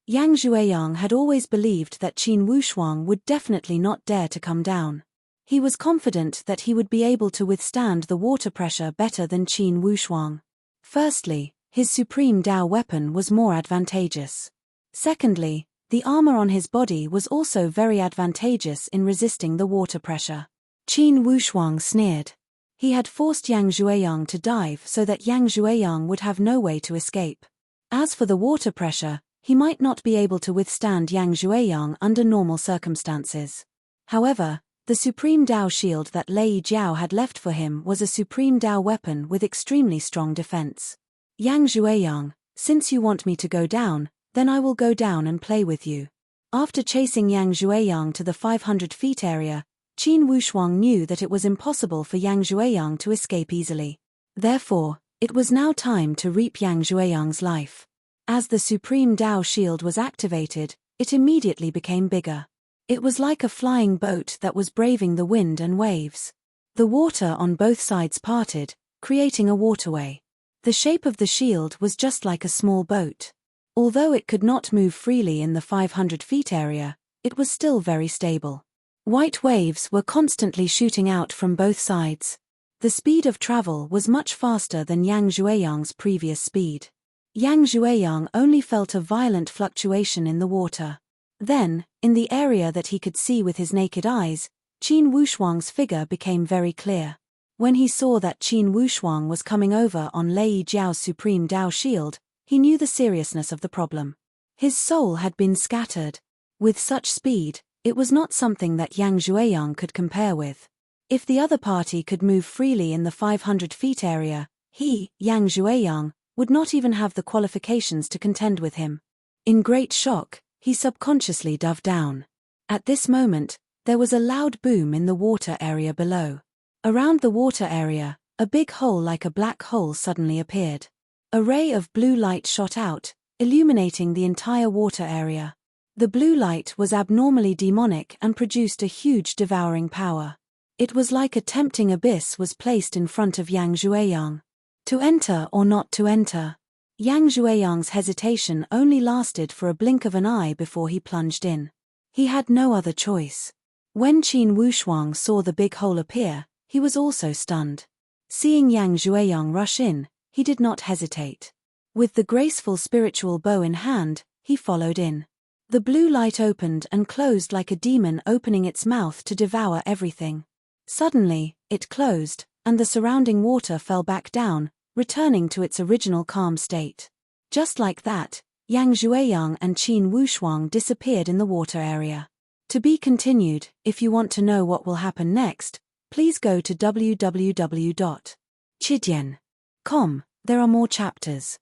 Yang Xueyang had always believed that Qin Wushuang would definitely not dare to come down. He was confident that he would be able to withstand the water pressure better than Qin Wushuang. Firstly, his supreme Dao weapon was more advantageous. Secondly, the armor on his body was also very advantageous in resisting the water pressure. Qin Wushuang sneered. He had forced Yang Xueyang to dive so that Yang Xueyang would have no way to escape. As for the water pressure, he might not be able to withstand Yang Xueyang under normal circumstances. However, the supreme Dao shield that Lei Jiao had left for him was a supreme Dao weapon with extremely strong defense. Yang Xueyang, since you want me to go down, then I will go down and play with you. After chasing Yang Xueyang to the 500 feet area, Qin Wushuang knew that it was impossible for Yang Xueyang to escape easily. Therefore, it was now time to reap Yang Xueyang's life. As the supreme Dao shield was activated, it immediately became bigger. It was like a flying boat that was braving the wind and waves. The water on both sides parted, creating a waterway. The shape of the shield was just like a small boat. Although it could not move freely in the 500 feet area, it was still very stable. White waves were constantly shooting out from both sides. The speed of travel was much faster than Yang Xueyang's previous speed. Yang Xueyang only felt a violent fluctuation in the water. Then, in the area that he could see with his naked eyes, Qin Wushuang's figure became very clear. When he saw that Qin Wushuang was coming over on Lei Jiao's supreme Dao shield, he knew the seriousness of the problem. His soul had been scattered. With such speed, it was not something that Yang Xueyang could compare with. If the other party could move freely in the 500 feet area, he, Yang Xueyang, would not even have the qualifications to contend with him. In great shock, he subconsciously dove down. At this moment, there was a loud boom in the water area below. Around the water area, a big hole like a black hole suddenly appeared. A ray of blue light shot out, illuminating the entire water area. The blue light was abnormally demonic and produced a huge devouring power. It was like a tempting abyss was placed in front of Yang Xueyang. To enter or not to enter? Yang Xueyang's hesitation only lasted for a blink of an eye before he plunged in. He had no other choice. When Qin Wushuang saw the big hole appear, he was also stunned. Seeing Yang Jueyang rush in, he did not hesitate. With the graceful spiritual bow in hand, he followed in. The blue light opened and closed like a demon opening its mouth to devour everything. Suddenly, it closed, and the surrounding water fell back down, returning to its original calm state. Just like that, Yang Jueyang and Qin Wushuang disappeared in the water area. To be continued. If you want to know what will happen next, please go to www.chidian.com. There are more chapters.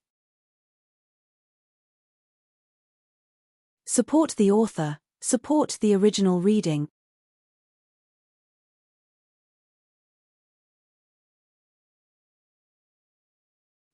Support the author, support the original reading.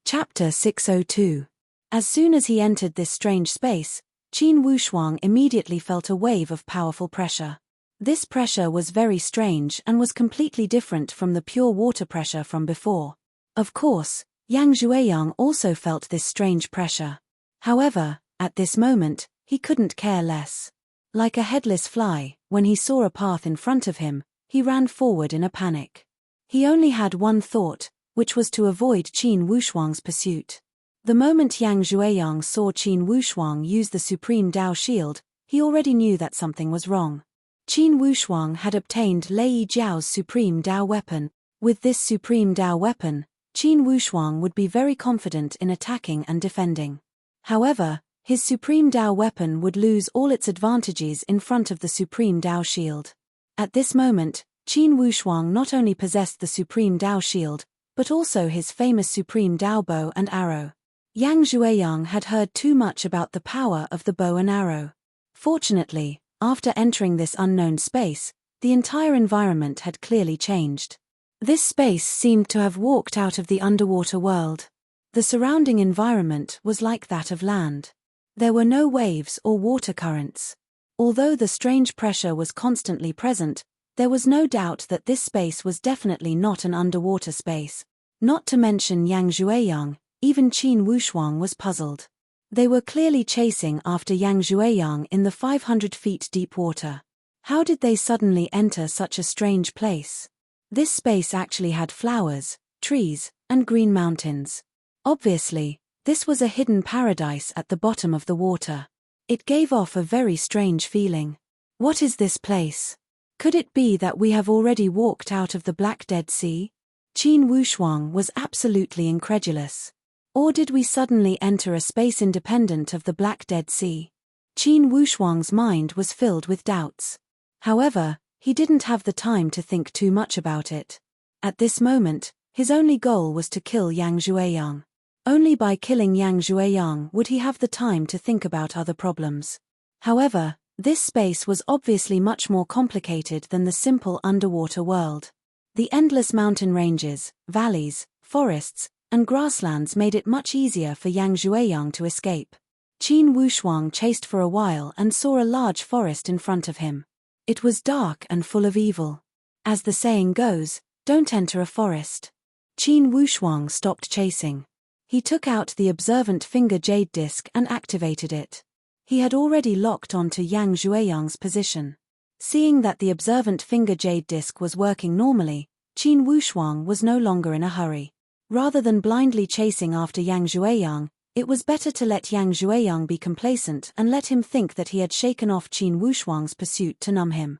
Chapter 602. As soon as he entered this strange space, Qin Wushuang immediately felt a wave of powerful pressure. This pressure was very strange and was completely different from the pure water pressure from before. Of course, Yang Jueyang also felt this strange pressure. However, at this moment, he couldn't care less. Like a headless fly, when he saw a path in front of him, he ran forward in a panic. He only had one thought, which was to avoid Qin Wushuang's pursuit. The moment Yang Jueyang saw Qin Wushuang use the Supreme Dao Shield, he already knew that something was wrong. Qin Wushuang had obtained Lei Jiao's Supreme Dao weapon. With this Supreme Dao weapon, Qin Wushuang would be very confident in attacking and defending. However, his Supreme Dao weapon would lose all its advantages in front of the Supreme Dao Shield. At this moment, Qin Wushuang not only possessed the Supreme Dao Shield, but also his famous Supreme Dao bow and arrow. Yang Jueyang had heard too much about the power of the bow and arrow. Fortunately, after entering this unknown space, the entire environment had clearly changed. This space seemed to have walked out of the underwater world. The surrounding environment was like that of land. There were no waves or water currents. Although the strange pressure was constantly present, there was no doubt that this space was definitely not an underwater space. Not to mention Yang Jueyang, even Qin Wushuang was puzzled. They were clearly chasing after Yang Jueyang in the 500 feet deep water. How did they suddenly enter such a strange place? This space actually had flowers, trees, and green mountains. Obviously, this was a hidden paradise at the bottom of the water. It gave off a very strange feeling. What is this place? Could it be that we have already walked out of the Black Dead Sea? Qin Wushuang was absolutely incredulous. Or did we suddenly enter a space independent of the Black Dead Sea? Qin Wushuang's mind was filled with doubts. However, he didn't have the time to think too much about it. At this moment, his only goal was to kill Yang Jueyang. Only by killing Yang Jueyang would he have the time to think about other problems. However, this space was obviously much more complicated than the simple underwater world. The endless mountain ranges, valleys, forests, and grasslands made it much easier for Yang Jueyang to escape. Qin Wushuang chased for a while and saw a large forest in front of him. It was dark and full of evil. As the saying goes, don't enter a forest. Qin Wushuang stopped chasing. He took out the observant finger jade disc and activated it. He had already locked onto Yang Jueyang's position. Seeing that the observant finger jade disc was working normally, Qin Wushuang was no longer in a hurry. Rather than blindly chasing after Yang Jueyang, it was better to let Yang Jueyang be complacent and let him think that he had shaken off Qin Wushuang's pursuit to numb him.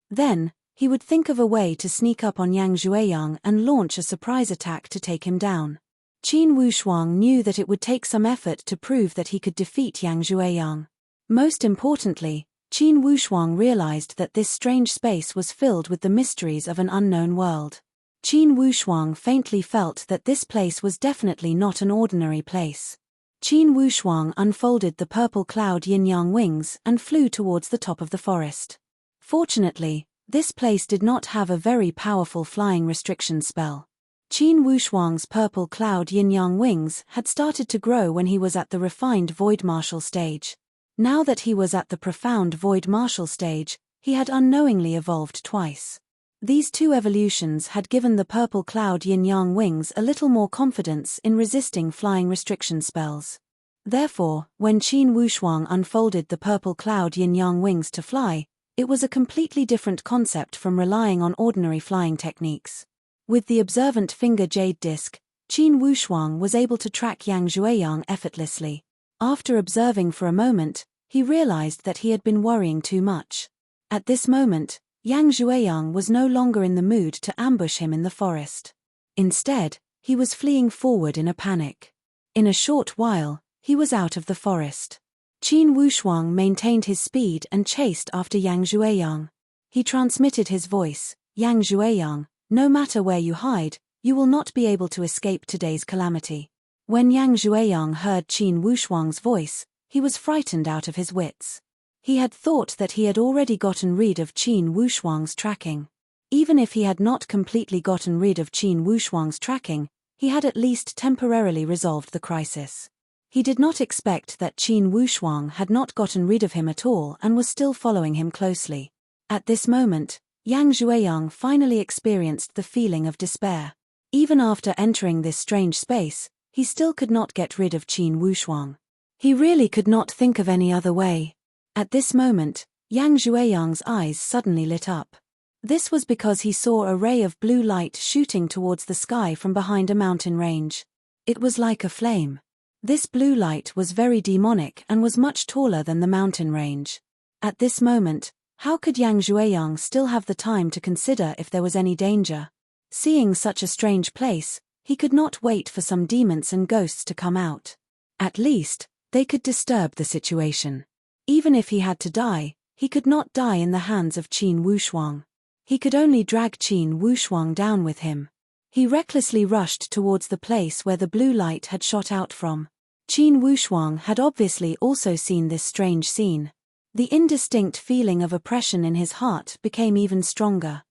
Then, he would think of a way to sneak up on Yang Jueyang and launch a surprise attack to take him down. Qin Wushuang knew that it would take some effort to prove that he could defeat Yang Jueyang. Most importantly, Qin Wushuang realized that this strange space was filled with the mysteries of an unknown world. Qin Wushuang faintly felt that this place was definitely not an ordinary place. Qin Wushuang unfolded the purple cloud yin-yang wings and flew towards the top of the forest. Fortunately, this place did not have a very powerful flying restriction spell. Qin Wushuang's purple cloud yin-yang wings had started to grow when he was at the refined void martial stage. Now that he was at the profound void martial stage, he had unknowingly evolved twice. These two evolutions had given the purple cloud yin-yang wings a little more confidence in resisting flying restriction spells. Therefore, when Qin Wushuang unfolded the purple cloud yin-yang wings to fly, it was a completely different concept from relying on ordinary flying techniques. With the observant finger jade disc, Qin Wushuang was able to track Yang Zhueyang effortlessly. After observing for a moment, he realized that he had been worrying too much. At this moment, Yang Zhueyang was no longer in the mood to ambush him in the forest. Instead, he was fleeing forward in a panic. In a short while, he was out of the forest. Qin Wushuang maintained his speed and chased after Yang Zhueyang. He transmitted his voice, "Yang Zhueyang, no matter where you hide, you will not be able to escape today's calamity." When Yang Zhueyang heard Qin Wushuang's voice, he was frightened out of his wits. He had thought that he had already gotten rid of Qin Wushuang's tracking. Even if he had not completely gotten rid of Qin Wushuang's tracking, he had at least temporarily resolved the crisis. He did not expect that Qin Wushuang had not gotten rid of him at all and was still following him closely. At this moment, Yang Zhueyang finally experienced the feeling of despair. Even after entering this strange space, he still could not get rid of Qin Wushuang. He really could not think of any other way. At this moment, Yang Zhueyang's eyes suddenly lit up. This was because he saw a ray of blue light shooting towards the sky from behind a mountain range. It was like a flame. This blue light was very demonic and was much taller than the mountain range. At this moment, how could Yang Zhueyang still have the time to consider if there was any danger? Seeing such a strange place, he could not wait for some demons and ghosts to come out. At least, they could disturb the situation. Even if he had to die, he could not die in the hands of Qin Wushuang. He could only drag Qin Wushuang down with him. He recklessly rushed towards the place where the blue light had shot out from. Qin Wushuang had obviously also seen this strange scene. The indistinct feeling of oppression in his heart became even stronger.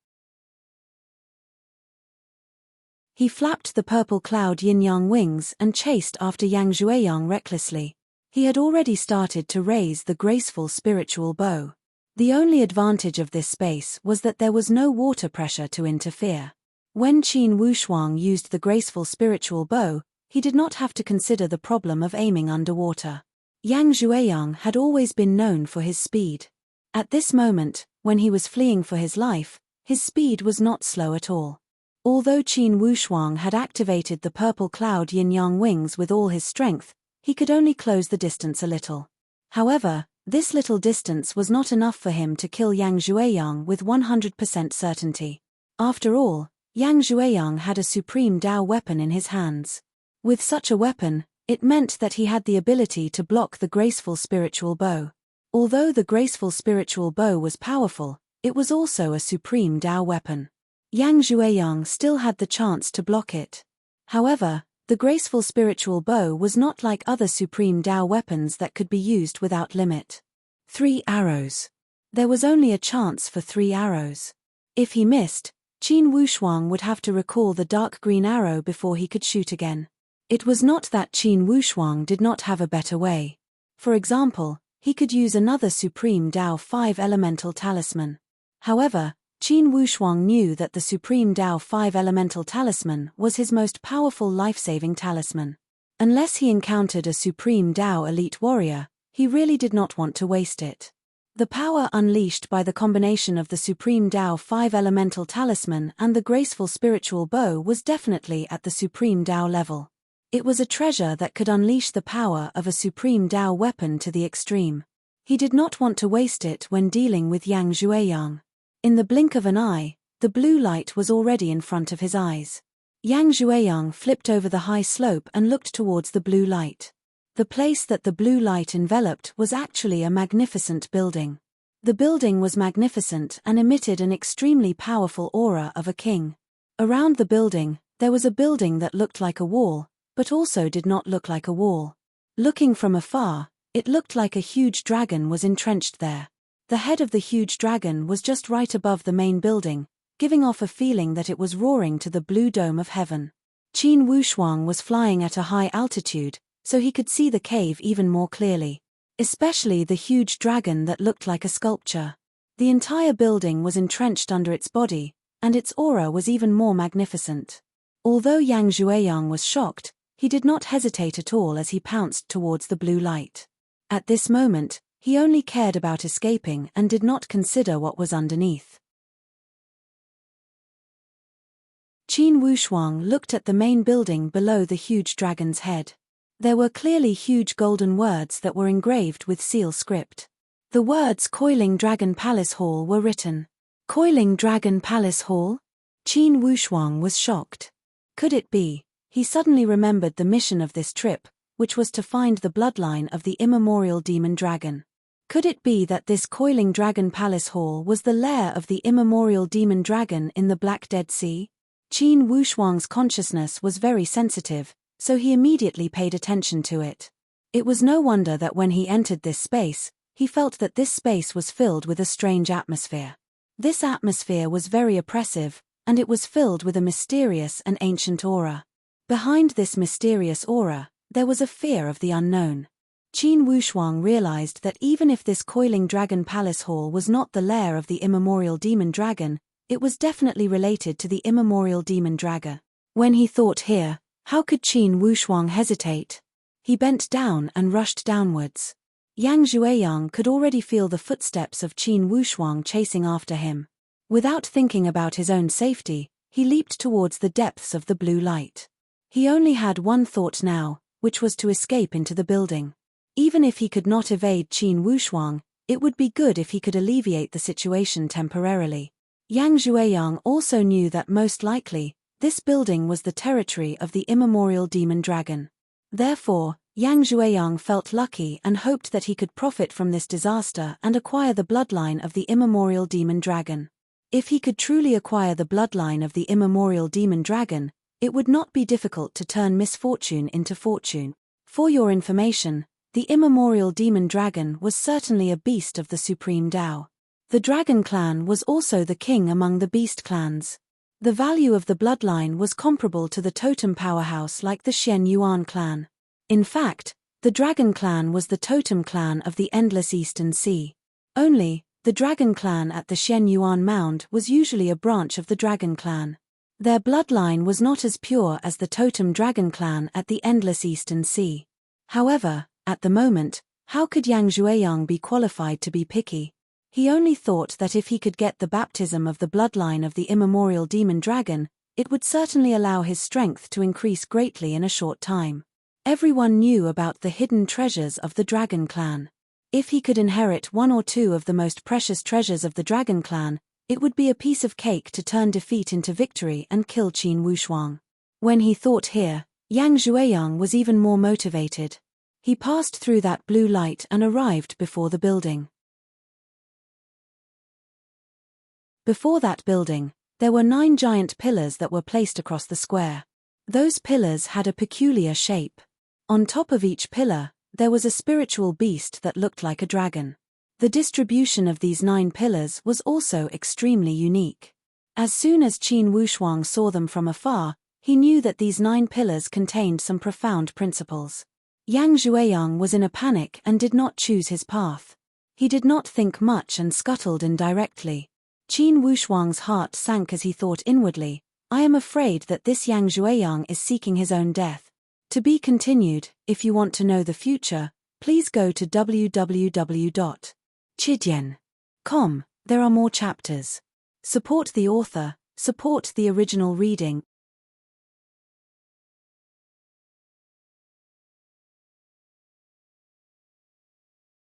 He flapped the purple cloud yin-yang wings and chased after Yang Zhueyang recklessly. He had already started to raise the graceful spiritual bow. The only advantage of this space was that there was no water pressure to interfere. When Qin Wushuang used the graceful spiritual bow, he did not have to consider the problem of aiming underwater. Yang Zhueyang had always been known for his speed. At this moment, when he was fleeing for his life, his speed was not slow at all. Although Qin Wushuang had activated the purple cloud yin-yang wings with all his strength, he could only close the distance a little. However, this little distance was not enough for him to kill Yang Zhueyang with 100% certainty. After all, Yang Zhueyang had a supreme Dao weapon in his hands. With such a weapon, it meant that he had the ability to block the graceful spiritual bow. Although the graceful spiritual bow was powerful, it was also a supreme Dao weapon. Yang Zhueyang still had the chance to block it. However, the graceful spiritual bow was not like other supreme Dao weapons that could be used without limit. 3 arrows. There was only a chance for 3 arrows. If he missed, Qin Wushuang would have to recall the dark green arrow before he could shoot again. It was not that Qin Wushuang did not have a better way. For example, he could use another supreme Dao 5 elemental talisman. However, Qin Wushuang knew that the Supreme Dao 5 Elemental Talisman was his most powerful life-saving talisman. Unless he encountered a Supreme Dao Elite Warrior, he really did not want to waste it. The power unleashed by the combination of the Supreme Dao 5 Elemental Talisman and the graceful spiritual bow was definitely at the Supreme Dao level. It was a treasure that could unleash the power of a Supreme Dao weapon to the extreme. He did not want to waste it when dealing with Yang Zhueyang. In the blink of an eye, the blue light was already in front of his eyes. Yang Zhueyang flipped over the high slope and looked towards the blue light. The place that the blue light enveloped was actually a magnificent building. The building was magnificent and emitted an extremely powerful aura of a king. Around the building, there was a building that looked like a wall, but also did not look like a wall. Looking from afar, it looked like a huge dragon was entrenched there. The head of the huge dragon was just right above the main building, giving off a feeling that it was roaring to the blue dome of heaven. Qin Wushuang was flying at a high altitude, so he could see the cave even more clearly. Especially the huge dragon that looked like a sculpture. The entire building was entrenched under its body, and its aura was even more magnificent. Although Yang Zhueyang was shocked, He did not hesitate at all as he pounced towards the blue light. At this moment, he only cared about escaping and did not consider what was underneath. Qin Wushuang looked at the main building below the huge dragon's head. There were clearly huge golden words that were engraved with seal script. The words Coiling Dragon Palace Hall were written. Coiling Dragon Palace Hall? Qin Wushuang was shocked. Could it be? He suddenly remembered the mission of this trip, which was to find the bloodline of the immemorial demon dragon. Could it be that this Coiling Dragon Palace Hall was the lair of the immemorial demon dragon in the Black Dead Sea? Qin Wushuang's consciousness was very sensitive, so he immediately paid attention to it. It was no wonder that when he entered this space, he felt that this space was filled with a strange atmosphere. This atmosphere was very oppressive, and it was filled with a mysterious and ancient aura. Behind this mysterious aura, there was a fear of the unknown. Qin Wushuang realized that even if this Coiling Dragon Palace Hall was not the lair of the immemorial demon dragon, it was definitely related to the immemorial demon dragon. When he thought here, how could Qin Wushuang hesitate? He bent down and rushed downwards. Yang Zhueyang could already feel the footsteps of Qin Wushuang chasing after him. Without thinking about his own safety, he leaped towards the depths of the blue light. He only had one thought now, which was to escape into the building. Even if he could not evade Qin Wushuang, it would be good if he could alleviate the situation temporarily. Yang Zhueyang also knew that most likely, this building was the territory of the immemorial demon dragon. Therefore, Yang Zhueyang felt lucky and hoped that he could profit from this disaster and acquire the bloodline of the immemorial demon dragon. If he could truly acquire the bloodline of the immemorial demon dragon, it would not be difficult to turn misfortune into fortune. For your information, the immemorial demon dragon was certainly a beast of the supreme Tao. The dragon clan was also the king among the beast clans. The value of the bloodline was comparable to the totem powerhouse like the Shen Yuan clan. In fact, the dragon clan was the totem clan of the endless Eastern Sea. Only, the dragon clan at the Shen Yuan Mound was usually a branch of the dragon clan. Their bloodline was not as pure as the totem dragon clan at the endless Eastern Sea. However, at the moment, how could Yang Zhueyang be qualified to be picky? He only thought that if he could get the baptism of the bloodline of the immemorial demon dragon, it would certainly allow his strength to increase greatly in a short time. Everyone knew about the hidden treasures of the dragon clan. If he could inherit one or two of the most precious treasures of the dragon clan, it would be a piece of cake to turn defeat into victory and kill Qin Wushuang. When he thought here, Yang Zhueyang was even more motivated. He passed through that blue light and arrived before the building. Before that building, there were 9 giant pillars that were placed across the square. Those pillars had a peculiar shape. On top of each pillar, there was a spiritual beast that looked like a dragon. The distribution of these 9 pillars was also extremely unique. As soon as Qin Wushuang saw them from afar, he knew that these 9 pillars contained some profound principles. Yang Zhueyang was in a panic and did not choose his path. He did not think much and scuttled indirectly. Qin Wushuang's heart sank as he thought inwardly, I am afraid that this Yang Zhueyang is seeking his own death. To be continued. If you want to know the future, please go to www.chidian.com. There are more chapters. Support the author, support the original reading.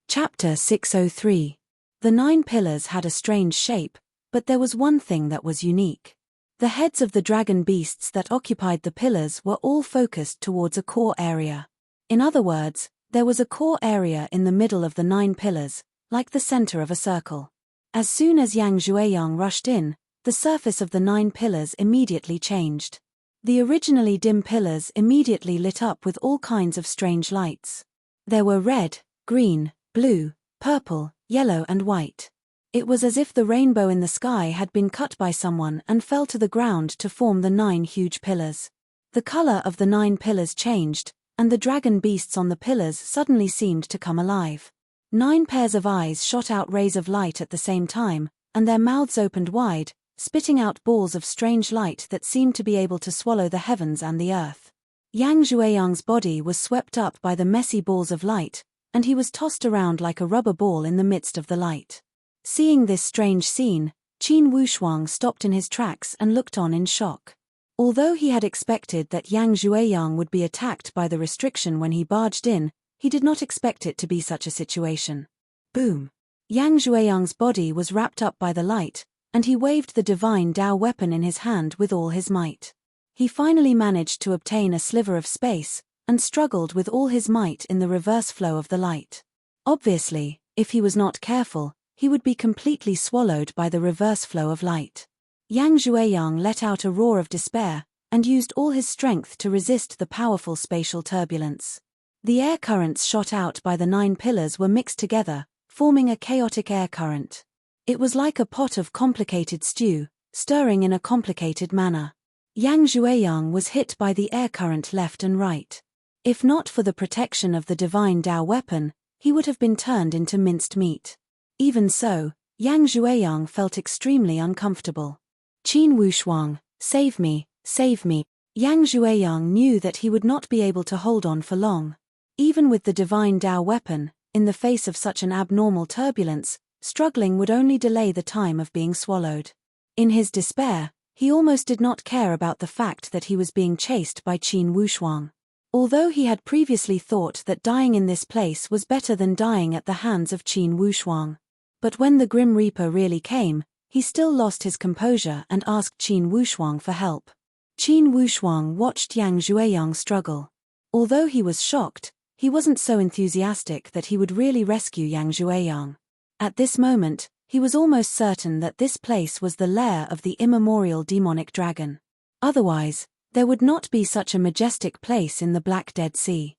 Chapter 603. The 9 pillars had a strange shape, but there was one thing that was unique. The heads of the dragon beasts that occupied the pillars were all focused towards a core area. In other words, there was a core area in the middle of the 9 pillars, like the center of a circle. As soon as Yang Zhueyang rushed in, the surface of the 9 pillars immediately changed. The originally dim pillars immediately lit up with all kinds of strange lights. There were red, green, blue, purple, yellow and white. It was as if the rainbow in the sky had been cut by someone and fell to the ground to form the 9 huge pillars. The color of the 9 pillars changed, and the dragon beasts on the pillars suddenly seemed to come alive. 9 pairs of eyes shot out rays of light at the same time, and their mouths opened wide, spitting out balls of strange light that seemed to be able to swallow the heavens and the earth. Yang Zhueyang's body was swept up by the messy balls of light, and he was tossed around like a rubber ball in the midst of the light. Seeing this strange scene, Qin Wushuang stopped in his tracks and looked on in shock. Although he had expected that Yang Zhueyang would be attacked by the restriction when he barged in, he did not expect it to be such a situation. Boom! Yang Zhueyang's body was wrapped up by the light, and he waved the divine Dao weapon in his hand with all his might. He finally managed to obtain a sliver of space, and struggled with all his might in the reverse flow of the light. Obviously, if he was not careful, he would be completely swallowed by the reverse flow of light. Yang Zhueyang let out a roar of despair, and used all his strength to resist the powerful spatial turbulence. The air currents shot out by the 9 pillars were mixed together, forming a chaotic air current. It was like a pot of complicated stew, stirring in a complicated manner. Yang Zhueyang was hit by the air current left and right. If not for the protection of the divine Dao weapon, he would have been turned into minced meat. Even so, Yang Zhueyang felt extremely uncomfortable. Qin Wushuang, save me, save me. Yang Zhueyang knew that he would not be able to hold on for long. Even with the divine Dao weapon, in the face of such an abnormal turbulence, struggling would only delay the time of being swallowed. In his despair, he almost did not care about the fact that he was being chased by Qin Wushuang. Although he had previously thought that dying in this place was better than dying at the hands of Qin Wushuang. But when the Grim Reaper really came, he still lost his composure and asked Qin Wushuang for help. Qin Wushuang watched Yang Zhueyang struggle. Although he was shocked, he wasn't so enthusiastic that he would really rescue Yang Zhueyang. At this moment, he was almost certain that this place was the lair of the immemorial demonic dragon. Otherwise, there would not be such a majestic place in the Black Dead Sea.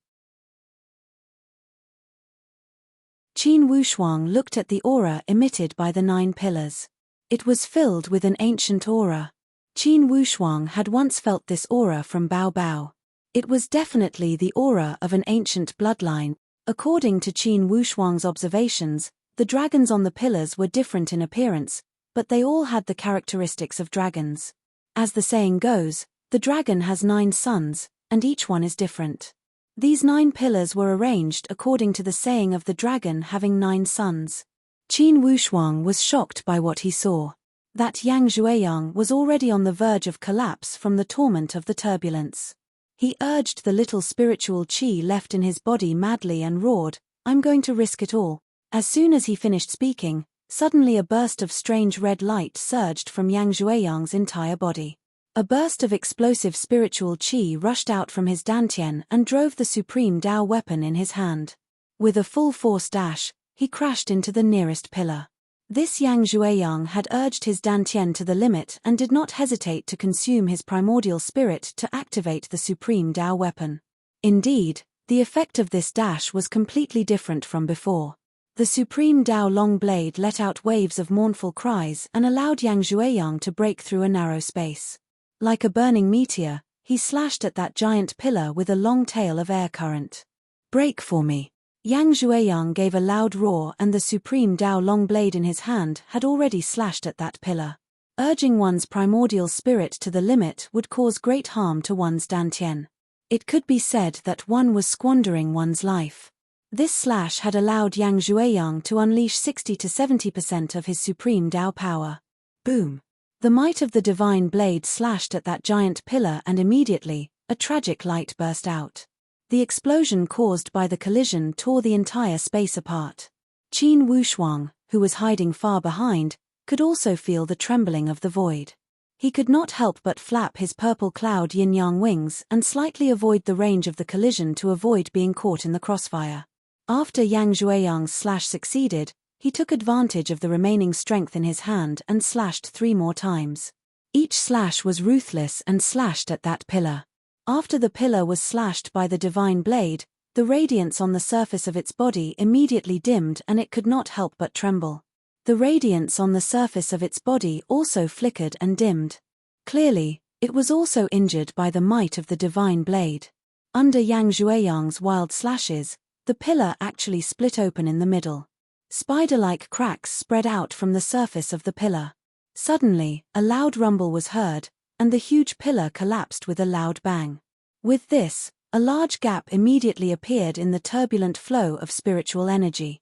Qin Wushuang looked at the aura emitted by the 9 pillars. It was filled with an ancient aura. Qin Wushuang had once felt this aura from Bao Bao. It was definitely the aura of an ancient bloodline. According to Qin Wushuang's observations, the dragons on the pillars were different in appearance, but they all had the characteristics of dragons. As the saying goes, the dragon has 9 sons, and each one is different. These 9 pillars were arranged according to the saying of the dragon having 9 sons. Qin Wushuang was shocked by what he saw. That Yang Zhueyang was already on the verge of collapse from the torment of the turbulence. He urged the little spiritual qi left in his body madly and roared, "I'm going to risk it all." As soon as he finished speaking, suddenly a burst of strange red light surged from Yang Zhueyang's entire body. A burst of explosive spiritual qi rushed out from his dantian and drove the supreme Dao weapon in his hand. With a full force dash, he crashed into the nearest pillar. This Yang Zhueyang had urged his dantian to the limit and did not hesitate to consume his primordial spirit to activate the supreme Dao weapon. Indeed, the effect of this dash was completely different from before. The supreme Dao long blade let out waves of mournful cries and allowed Yang Zhueyang to break through a narrow space. Like a burning meteor, he slashed at that giant pillar with a long tail of air current. "Break for me." Yang Zhueyang gave a loud roar and the supreme Dao long blade in his hand had already slashed at that pillar. Urging one's primordial spirit to the limit would cause great harm to one's dantian. It could be said that one was squandering one's life. This slash had allowed Yang Zhueyang to unleash 60 to 70% of his supreme Dao power. Boom! The might of the divine blade slashed at that giant pillar and immediately, a tragic light burst out. The explosion caused by the collision tore the entire space apart. Qin Wushuang, who was hiding far behind, could also feel the trembling of the void. He could not help but flap his purple cloud yin-yang wings and slightly avoid the range of the collision to avoid being caught in the crossfire. After Yang Zhueyang's slash succeeded, he took advantage of the remaining strength in his hand and slashed 3 more times. Each slash was ruthless and slashed at that pillar. After the pillar was slashed by the divine blade, the radiance on the surface of its body immediately dimmed and it could not help but tremble. The radiance on the surface of its body also flickered and dimmed. Clearly, it was also injured by the might of the divine blade. Under Yang Zhueyang's wild slashes, the pillar actually split open in the middle. Spider-like cracks spread out from the surface of the pillar. Suddenly, a loud rumble was heard, and the huge pillar collapsed with a loud bang. With this, a large gap immediately appeared in the turbulent flow of spiritual energy.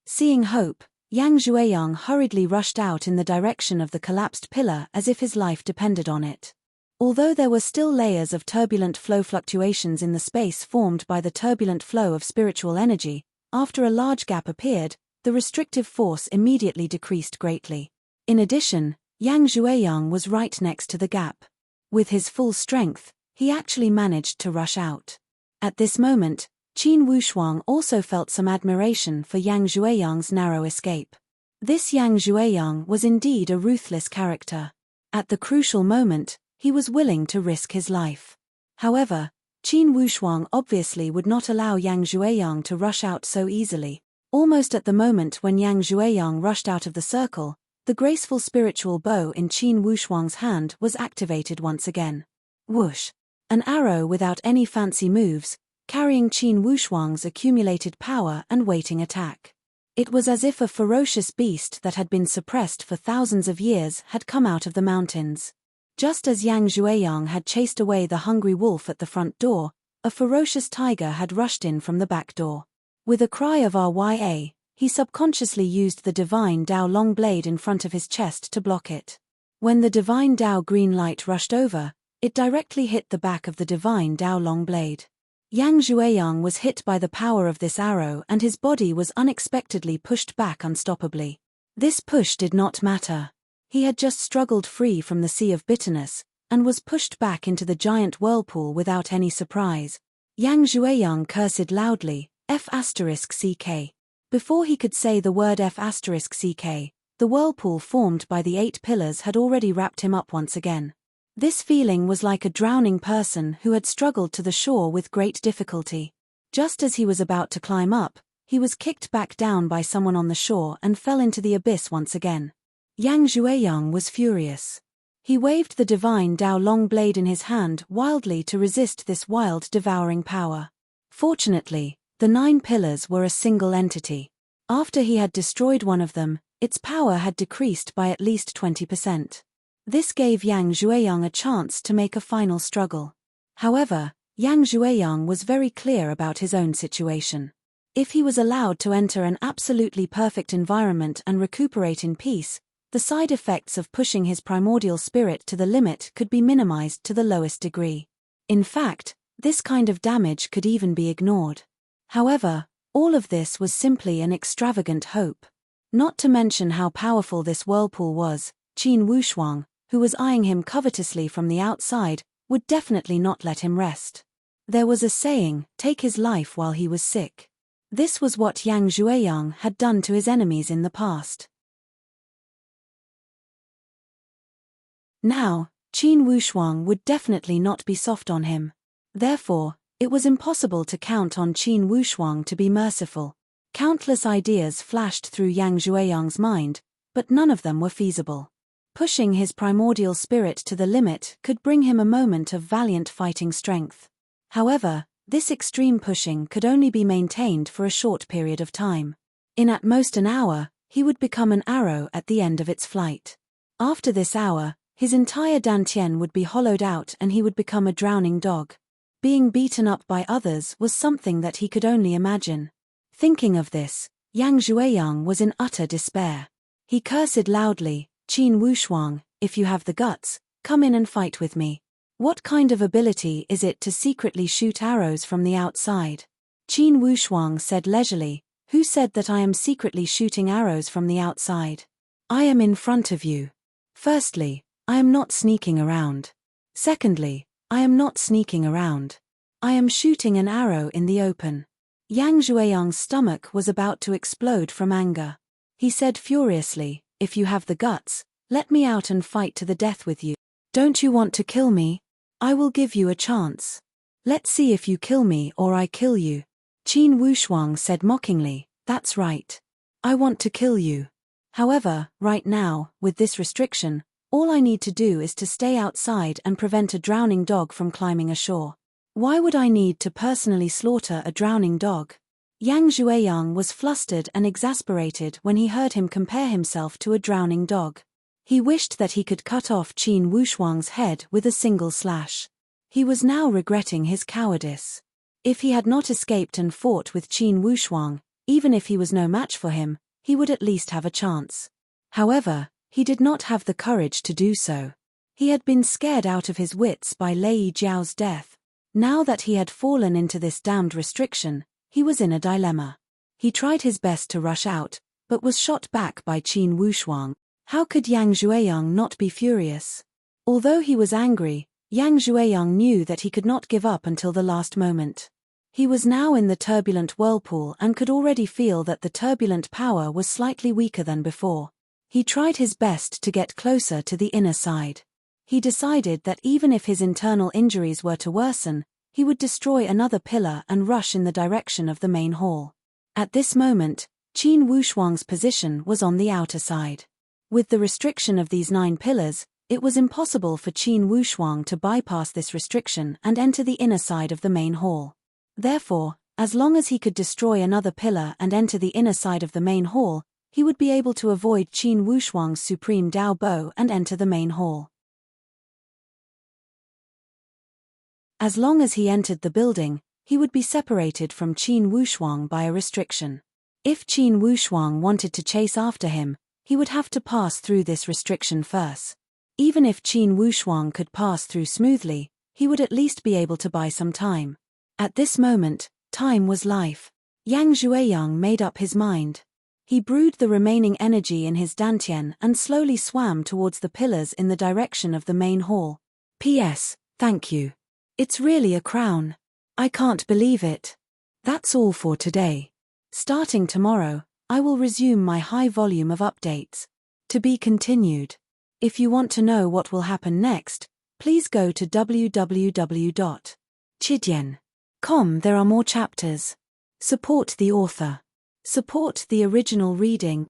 Seeing hope, Yang Zhuiyang hurriedly rushed out in the direction of the collapsed pillar as if his life depended on it. Although there were still layers of turbulent flow fluctuations in the space formed by the turbulent flow of spiritual energy, after a large gap appeared, the restrictive force immediately decreased greatly. In addition, Yang Zhuiyang was right next to the gap. With his full strength, he actually managed to rush out. At this moment, Qin Wushuang also felt some admiration for Yang Zhuiyang's narrow escape. This Yang Zhuiyang was indeed a ruthless character. At the crucial moment, he was willing to risk his life. However, Qin Wushuang obviously would not allow Yang Zhuiyang to rush out so easily. Almost at the moment when Yang Zhuiyang rushed out of the circle, the graceful spiritual bow in Qin Wushuang's hand was activated once again. Whoosh! An arrow without any fancy moves, carrying Qin Wushuang's accumulated power and waiting attack. It was as if a ferocious beast that had been suppressed for thousands of years had come out of the mountains. Just as Yang Zhuiyang had chased away the hungry wolf at the front door, a ferocious tiger had rushed in from the back door. With a cry of RYA, he subconsciously used the divine Dao long blade in front of his chest to block it. When the divine Dao green light rushed over, it directly hit the back of the divine Dao long blade. Yang Zhuiyang was hit by the power of this arrow and his body was unexpectedly pushed back unstoppably. This push did not matter. He had just struggled free from the sea of bitterness, and was pushed back into the giant whirlpool without any surprise. Yang Zhuiyang cursed loudly, F***CK. Before he could say the word F***CK, the whirlpool formed by the 8 pillars had already wrapped him up once again. This feeling was like a drowning person who had struggled to the shore with great difficulty. Just as he was about to climb up, he was kicked back down by someone on the shore and fell into the abyss once again. Yang Zhuiyang was furious. He waved the divine Dao long blade in his hand wildly to resist this wild devouring power. Fortunately, the 9 pillars were a single entity. After he had destroyed one of them, its power had decreased by at least 20%. This gave Yang Zhuiyang a chance to make a final struggle. However, Yang Zhuiyang was very clear about his own situation. If he was allowed to enter an absolutely perfect environment and recuperate in peace, the side effects of pushing his primordial spirit to the limit could be minimized to the lowest degree. In fact, this kind of damage could even be ignored. However, all of this was simply an extravagant hope. Not to mention how powerful this whirlpool was, Qin Wushuang, who was eyeing him covetously from the outside, would definitely not let him rest. There was a saying, take his life while he was sick. This was what Yang Zhuiyang had done to his enemies in the past. Now, Qin Wushuang would definitely not be soft on him. Therefore, it was impossible to count on Qin Wushuang to be merciful. Countless ideas flashed through Yang Zhuiyang's mind, but none of them were feasible. Pushing his primordial spirit to the limit could bring him a moment of valiant fighting strength. However, this extreme pushing could only be maintained for a short period of time. In at most an hour, he would become an arrow at the end of its flight. After this hour, his entire dantian would be hollowed out and he would become a drowning dog. Being beaten up by others was something that he could only imagine. Thinking of this, Yang Zhuiyang was in utter despair. He cursed loudly, Qin Wushuang, if you have the guts, come in and fight with me. What kind of ability is it to secretly shoot arrows from the outside? Qin Wushuang said leisurely, who said that I am secretly shooting arrows from the outside? I am in front of you. Firstly, I am not sneaking around. Secondly, I am not sneaking around. I am shooting an arrow in the open. Yang Zhuiyang's stomach was about to explode from anger. He said furiously, if you have the guts, let me out and fight to the death with you. Don't you want to kill me? I will give you a chance. Let's see if you kill me or I kill you. Qin Wushuang said mockingly, that's right. I want to kill you. However, right now, with this restriction, all I need to do is to stay outside and prevent a drowning dog from climbing ashore. Why would I need to personally slaughter a drowning dog? Yang Zhuiyang was flustered and exasperated when he heard him compare himself to a drowning dog. He wished that he could cut off Qin Wushuang's head with a single slash. He was now regretting his cowardice. If he had not escaped and fought with Qin Wushuang, even if he was no match for him, he would at least have a chance. However, he did not have the courage to do so. He had been scared out of his wits by Lei Jiao's death. Now that he had fallen into this damned restriction, he was in a dilemma. He tried his best to rush out, but was shot back by Qin Wushuang. How could Yang Zhueyang not be furious? Although he was angry, Yang Zhueyang knew that he could not give up until the last moment. He was now in the turbulent whirlpool and could already feel that the turbulent power was slightly weaker than before. He tried his best to get closer to the inner side. He decided that even if his internal injuries were to worsen, he would destroy another pillar and rush in the direction of the main hall. At this moment, Qin Wushuang's position was on the outer side. With the restriction of these 9 pillars, it was impossible for Qin Wushuang to bypass this restriction and enter the inner side of the main hall. Therefore, as long as he could destroy another pillar and enter the inner side of the main hall, he would be able to avoid Qin Wushuang's supreme Dao Bo and enter the main hall. As long as he entered the building, he would be separated from Qin Wushuang by a restriction. If Qin Wushuang wanted to chase after him, he would have to pass through this restriction first. Even if Qin Wushuang could pass through smoothly, he would at least be able to buy some time. At this moment, time was life. Yang Zhueyang made up his mind. He brewed the remaining energy in his dantian and slowly swam towards the pillars in the direction of the main hall. P.S. Thank you. It's really a crown. I can't believe it. That's all for today. Starting tomorrow, I will resume my high volume of updates. To be continued. If you want to know what will happen next, please go to www.chidian.com. There are more chapters. Support the author. Support the original reading.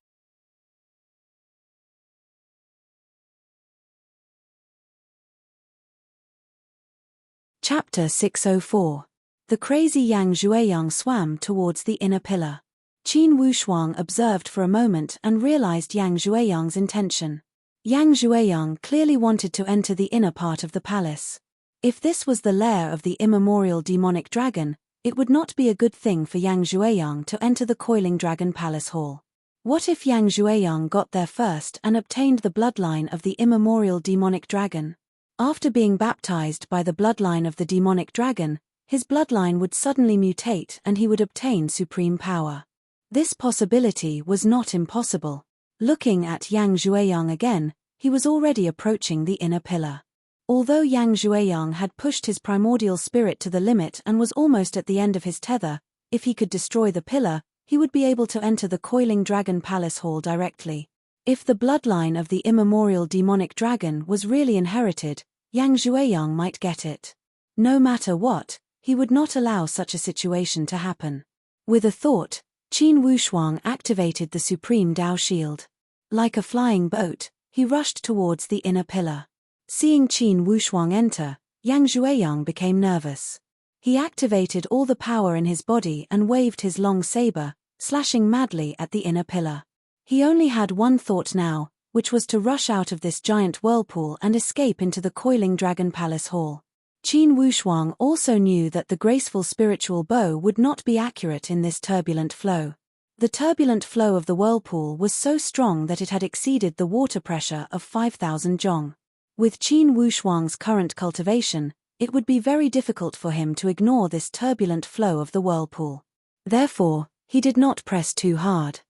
Chapter 604. The crazy Yang Zhueyang swam towards the inner pillar. Qin Wushuang observed for a moment and realized Yang Zhueyang's intention. Yang Zhueyang clearly wanted to enter the inner part of the palace. If this was the lair of the immemorial demonic dragon, it would not be a good thing for Yang Zhueyang to enter the coiling dragon palace hall. What if Yang Zhueyang got there first and obtained the bloodline of the immemorial demonic dragon? After being baptized by the bloodline of the demonic dragon, his bloodline would suddenly mutate and he would obtain supreme power. This possibility was not impossible. Looking at Yang Zhueyang again, he was already approaching the inner pillar. Although Yang Zhueyang had pushed his primordial spirit to the limit and was almost at the end of his tether, if he could destroy the pillar, he would be able to enter the coiling dragon palace hall directly. If the bloodline of the immemorial demonic dragon was really inherited, Yang Zhueyang might get it. No matter what, he would not allow such a situation to happen. With a thought, Qin Wushuang activated the supreme Dao shield. Like a flying boat, he rushed towards the inner pillar. Seeing Qin Wushuang enter, Yang Zhueyang became nervous. He activated all the power in his body and waved his long saber, slashing madly at the inner pillar. He only had one thought now, which was to rush out of this giant whirlpool and escape into the coiling dragon palace hall. Qin Wushuang also knew that the graceful spiritual bow would not be accurate in this turbulent flow. The turbulent flow of the whirlpool was so strong that it had exceeded the water pressure of 5,000 zhong. With Qin Wushuang's current cultivation, it would be very difficult for him to ignore this turbulent flow of the whirlpool. Therefore, he did not press too hard.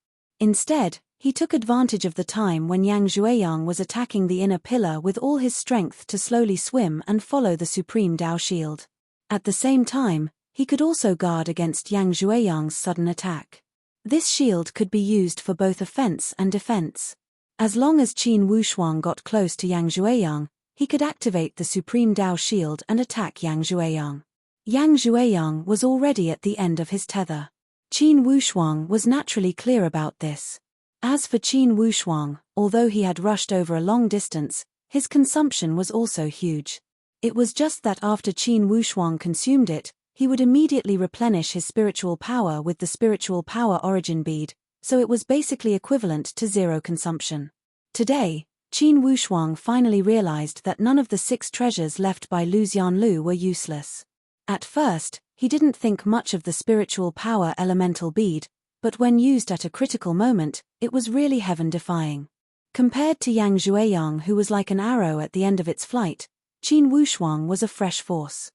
Instead, he took advantage of the time when Yang Zhueyang was attacking the inner pillar with all his strength to slowly swim and follow the supreme Dao shield. At the same time, he could also guard against Yang Zhueyang's sudden attack. This shield could be used for both offense and defense. As long as Qin Wushuang got close to Yang Zhueyang, he could activate the supreme Dao shield and attack Yang Zhueyang. Yang Zhueyang was already at the end of his tether. Qin Wushuang was naturally clear about this. As for Qin Wushuang, although he had rushed over a long distance, his consumption was also huge. It was just that after Qin Wushuang consumed it, he would immediately replenish his spiritual power with the spiritual power origin bead, so it was basically equivalent to zero consumption. Today, Qin Wushuang finally realized that none of the 6 treasures left by Lu Xianlu were useless. At first, he didn't think much of the spiritual power elemental bead, but when used at a critical moment, it was really heaven-defying. Compared to Yang Zhuiyang, who was like an arrow at the end of its flight, Qin Wushuang was a fresh force.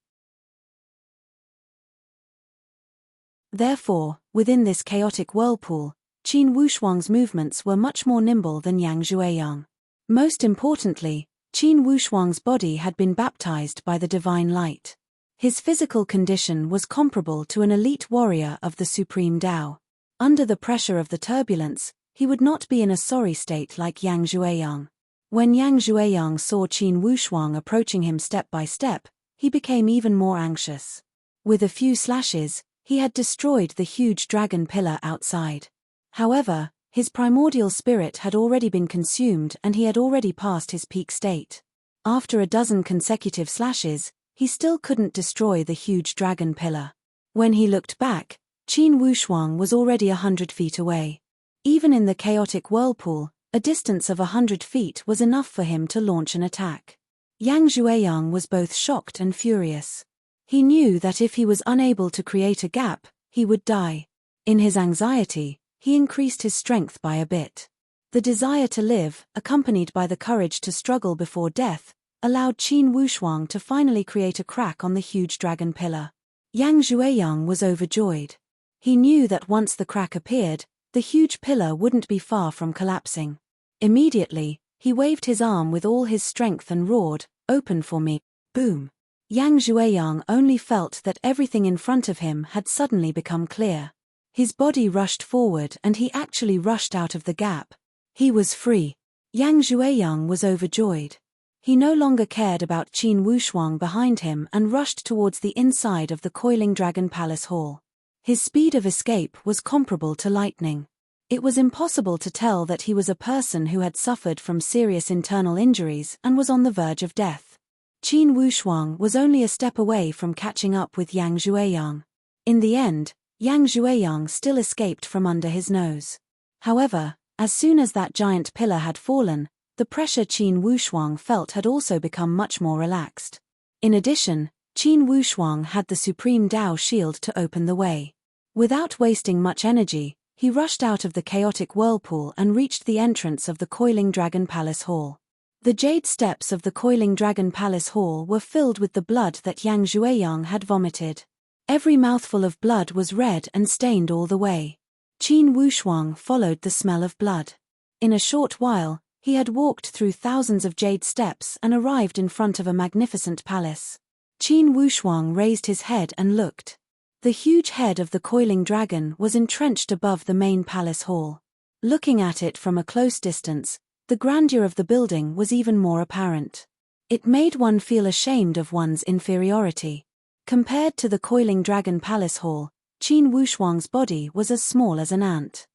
Therefore, within this chaotic whirlpool, Qin Wushuang's movements were much more nimble than Yang Zhuiyang. Most importantly, Qin Wushuang's body had been baptized by the divine light. His physical condition was comparable to an elite warrior of the supreme Tao. Under the pressure of the turbulence, he would not be in a sorry state like Yang Zhuiyang. When Yang Zhuiyang saw Qin Wushuang approaching him step by step, he became even more anxious. With a few slashes, he had destroyed the huge dragon pillar outside. However, his primordial spirit had already been consumed and he had already passed his peak state. After a dozen consecutive slashes, he still couldn't destroy the huge dragon pillar. When he looked back, Qin Wushuang was already 100 feet away. Even in the chaotic whirlpool, a distance of 100 feet was enough for him to launch an attack. Yang Zhuiyang was both shocked and furious. He knew that if he was unable to create a gap, he would die. In his anxiety, he increased his strength by a bit. The desire to live, accompanied by the courage to struggle before death, allowed Qin Wushuang to finally create a crack on the huge dragon pillar. Yang Zhuiyang was overjoyed. He knew that once the crack appeared, the huge pillar wouldn't be far from collapsing. Immediately, he waved his arm with all his strength and roared, "Open for me." Boom. Yang Zhuiyang only felt that everything in front of him had suddenly become clear. His body rushed forward and he actually rushed out of the gap. He was free. Yang Zhuiyang was overjoyed. He no longer cared about Qin Wushuang behind him and rushed towards the inside of the coiling dragon palace hall. His speed of escape was comparable to lightning. It was impossible to tell that he was a person who had suffered from serious internal injuries and was on the verge of death. Qin Wushuang was only a step away from catching up with Yang Zhuiyang. In the end, Yang Zhuiyang still escaped from under his nose. However, as soon as that giant pillar had fallen, the pressure Qin Wushuang felt had also become much more relaxed. In addition, Qin Wushuang had the Supreme Tao shield to open the way. Without wasting much energy, he rushed out of the chaotic whirlpool and reached the entrance of the Coiling Dragon Palace Hall. The jade steps of the Coiling Dragon Palace Hall were filled with the blood that Yang Zhuiyang had vomited. Every mouthful of blood was red and stained all the way. Qin Wushuang followed the smell of blood. In a short while, he had walked through thousands of jade steps and arrived in front of a magnificent palace. Qin Wushuang raised his head and looked. The huge head of the coiling dragon was entrenched above the main palace hall. Looking at it from a close distance, the grandeur of the building was even more apparent. It made one feel ashamed of one's inferiority. Compared to the coiling dragon palace hall, Qin Wushuang's body was as small as an ant.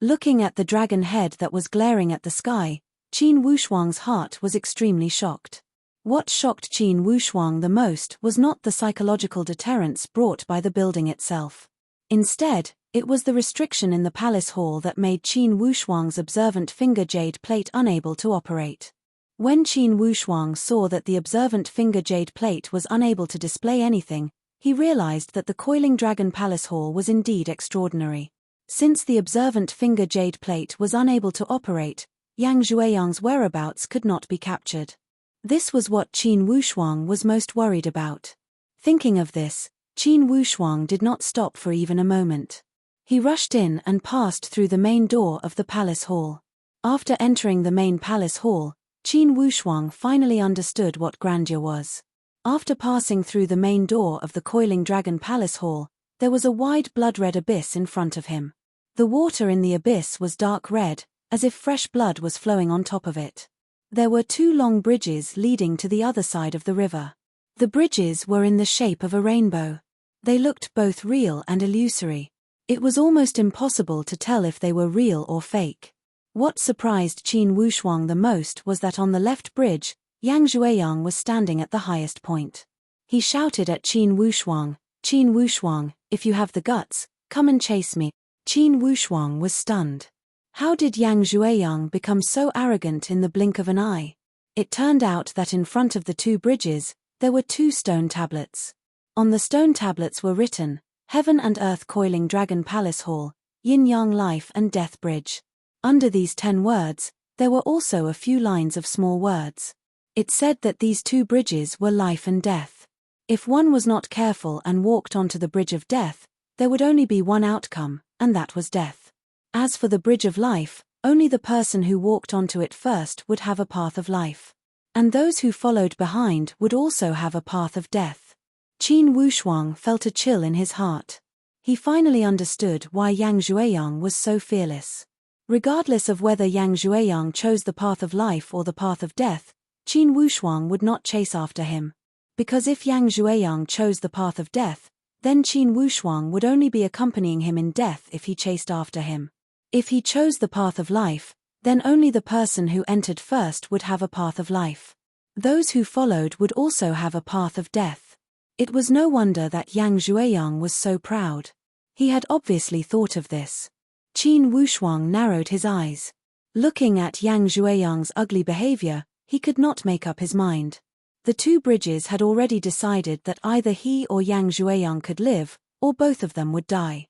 Looking at the dragon head that was glaring at the sky, Qin Wushuang's heart was extremely shocked. What shocked Qin Wushuang the most was not the psychological deterrence brought by the building itself. Instead, it was the restriction in the palace hall that made Qin Wushuang's observant finger jade plate unable to operate. When Qin Wushuang saw that the observant finger jade plate was unable to display anything, he realized that the coiling dragon palace hall was indeed extraordinary. Since the observant finger jade plate was unable to operate, Yang Zhuiyang's whereabouts could not be captured. This was what Qin Wushuang was most worried about. Thinking of this, Qin Wushuang did not stop for even a moment. He rushed in and passed through the main door of the palace hall. After entering the main palace hall, Qin Wushuang finally understood what grandeur was. After passing through the main door of the coiling dragon palace hall, there was a wide blood-red abyss in front of him. The water in the abyss was dark red, as if fresh blood was flowing on top of it. There were 2 long bridges leading to the other side of the river. The bridges were in the shape of a rainbow. They looked both real and illusory. It was almost impossible to tell if they were real or fake. What surprised Qin Wushuang the most was that on the left bridge, Yang Zhuiyang was standing at the highest point. He shouted at Qin Wushuang, "If you have the guts, come and chase me." Qin Wushuang was stunned. How did Yang Zhuiyang become so arrogant in the blink of an eye? It turned out that in front of the two bridges, there were 2 stone tablets. On the stone tablets were written, Heaven and Earth Coiling Dragon Palace Hall, Yin-Yang Life and Death Bridge. Under these 10 words, there were also a few lines of small words. It said that these 2 bridges were life and death. If one was not careful and walked onto the bridge of death, there would only be one outcome, and that was death. As for the bridge of life, only the person who walked onto it first would have a path of life. And those who followed behind would also have a path of death. Qin Wushuang felt a chill in his heart. He finally understood why Yang Zhuiyang was so fearless. Regardless of whether Yang Zhuiyang chose the path of life or the path of death, Qin Wushuang would not chase after him. Because if Yang Zhuiyang chose the path of death, then Qin Wushuang would only be accompanying him in death if he chased after him. If he chose the path of life, then only the person who entered first would have a path of life. Those who followed would also have a path of death. It was no wonder that Yang Zhuiyang was so proud. He had obviously thought of this. Qin Wushuang narrowed his eyes. Looking at Yang Zhuiyang's ugly behavior, he could not make up his mind. The 2 bridges had already decided that either he or Yang Zhuiyang could live, or both of them would die.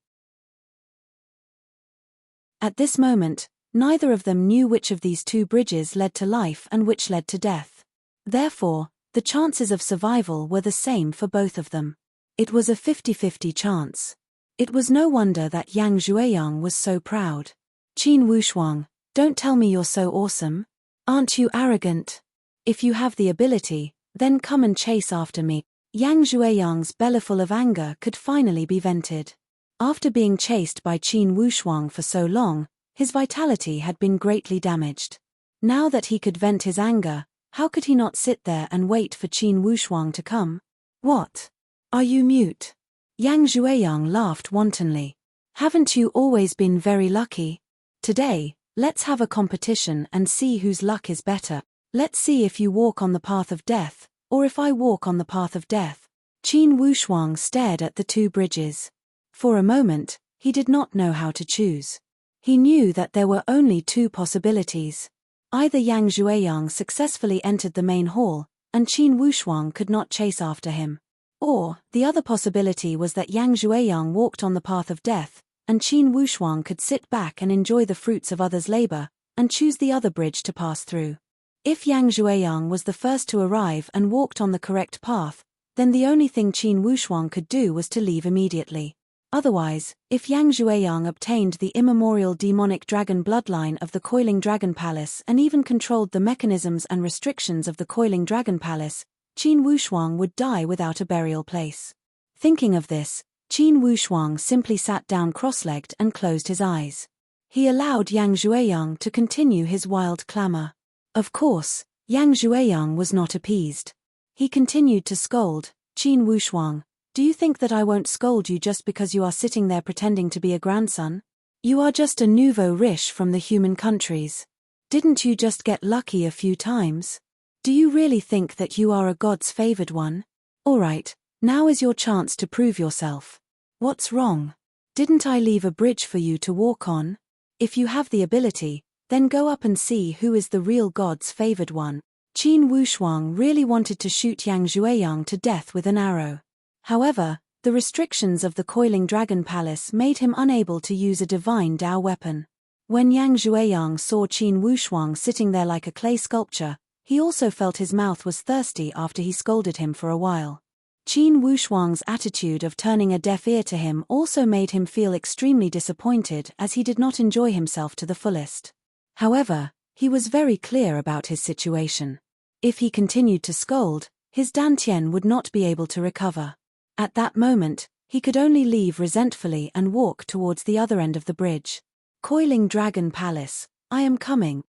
At this moment, neither of them knew which of these 2 bridges led to life and which led to death. Therefore, the chances of survival were the same for both of them. It was a 50-50 chance. It was no wonder that Yang Zhuiyang was so proud. Qin Wushuang, don't tell me you're so awesome. Aren't you arrogant? If you have the ability, then come and chase after me. Yang Zhuiyang's belly full of anger could finally be vented. After being chased by Qin Wushuang for so long, his vitality had been greatly damaged. Now that he could vent his anger, how could he not sit there and wait for Qin Wushuang to come? What? Are you mute? Yang Zhuiyang laughed wantonly. Haven't you always been very lucky? Today, let's have a competition and see whose luck is better. Let's see if you walk on the path of death, or if I walk on the path of death. Qin Wushuang stared at the 2 bridges. For a moment, he did not know how to choose. He knew that there were only 2 possibilities. Either Yang Zhuiyang successfully entered the main hall, and Qin Wushuang could not chase after him. Or, the other possibility was that Yang Zhuiyang walked on the path of death, and Qin Wushuang could sit back and enjoy the fruits of others' labor, and choose the other bridge to pass through. If Yang Zhuiyang was the first to arrive and walked on the correct path, then the only thing Qin Wushuang could do was to leave immediately. Otherwise, if Yang Zhuiyang obtained the immemorial demonic dragon bloodline of the Coiling Dragon Palace and even controlled the mechanisms and restrictions of the Coiling Dragon Palace, Qin Wushuang would die without a burial place. Thinking of this, Qin Wushuang simply sat down cross-legged and closed his eyes. He allowed Yang Zhuiyang to continue his wild clamor. Of course, Yang Zhuiyang was not appeased. He continued to scold, Qin Wushuang, do you think that I won't scold you just because you are sitting there pretending to be a grandson? You are just a nouveau riche from the human countries. Didn't you just get lucky a few times? Do you really think that you are a god's favored one? Alright, now is your chance to prove yourself. What's wrong? Didn't I leave a bridge for you to walk on? If you have the ability, then go up and see who is the real god's favored one. Qin Wushuang really wanted to shoot Yang Zhuiyang to death with an arrow. However, the restrictions of the Coiling Dragon Palace made him unable to use a divine Dao weapon. When Yang Zhuiyang saw Qin Wushuang sitting there like a clay sculpture, he also felt his mouth was thirsty after he scolded him for a while. Qin Wushuang's attitude of turning a deaf ear to him also made him feel extremely disappointed as he did not enjoy himself to the fullest. However, he was very clear about his situation. If he continued to scold, his dantian would not be able to recover. At that moment, he could only leave resentfully and walk towards the other end of the bridge. Coiling Dragon Palace, I am coming.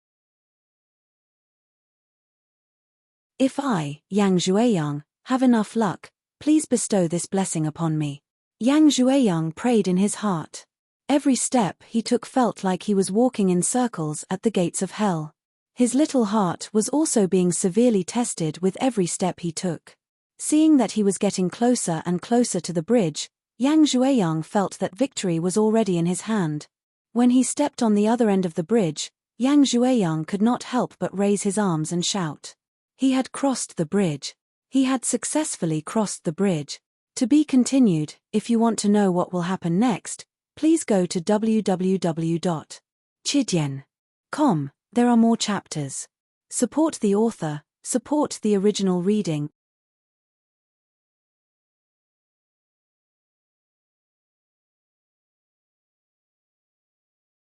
If I, Yang Zhuiyang, have enough luck, please bestow this blessing upon me. Yang Zhuiyang prayed in his heart. Every step he took felt like he was walking in circles at the gates of hell. His little heart was also being severely tested with every step he took. Seeing that he was getting closer and closer to the bridge, Yang Zhuiyang felt that victory was already in his hand. When he stepped on the other end of the bridge, Yang Zhuiyang could not help but raise his arms and shout. He had crossed the bridge. He had successfully crossed the bridge. To be continued. If you want to know what will happen next, please go to www.chidian.com. There are more chapters. Support the author, support the original reading.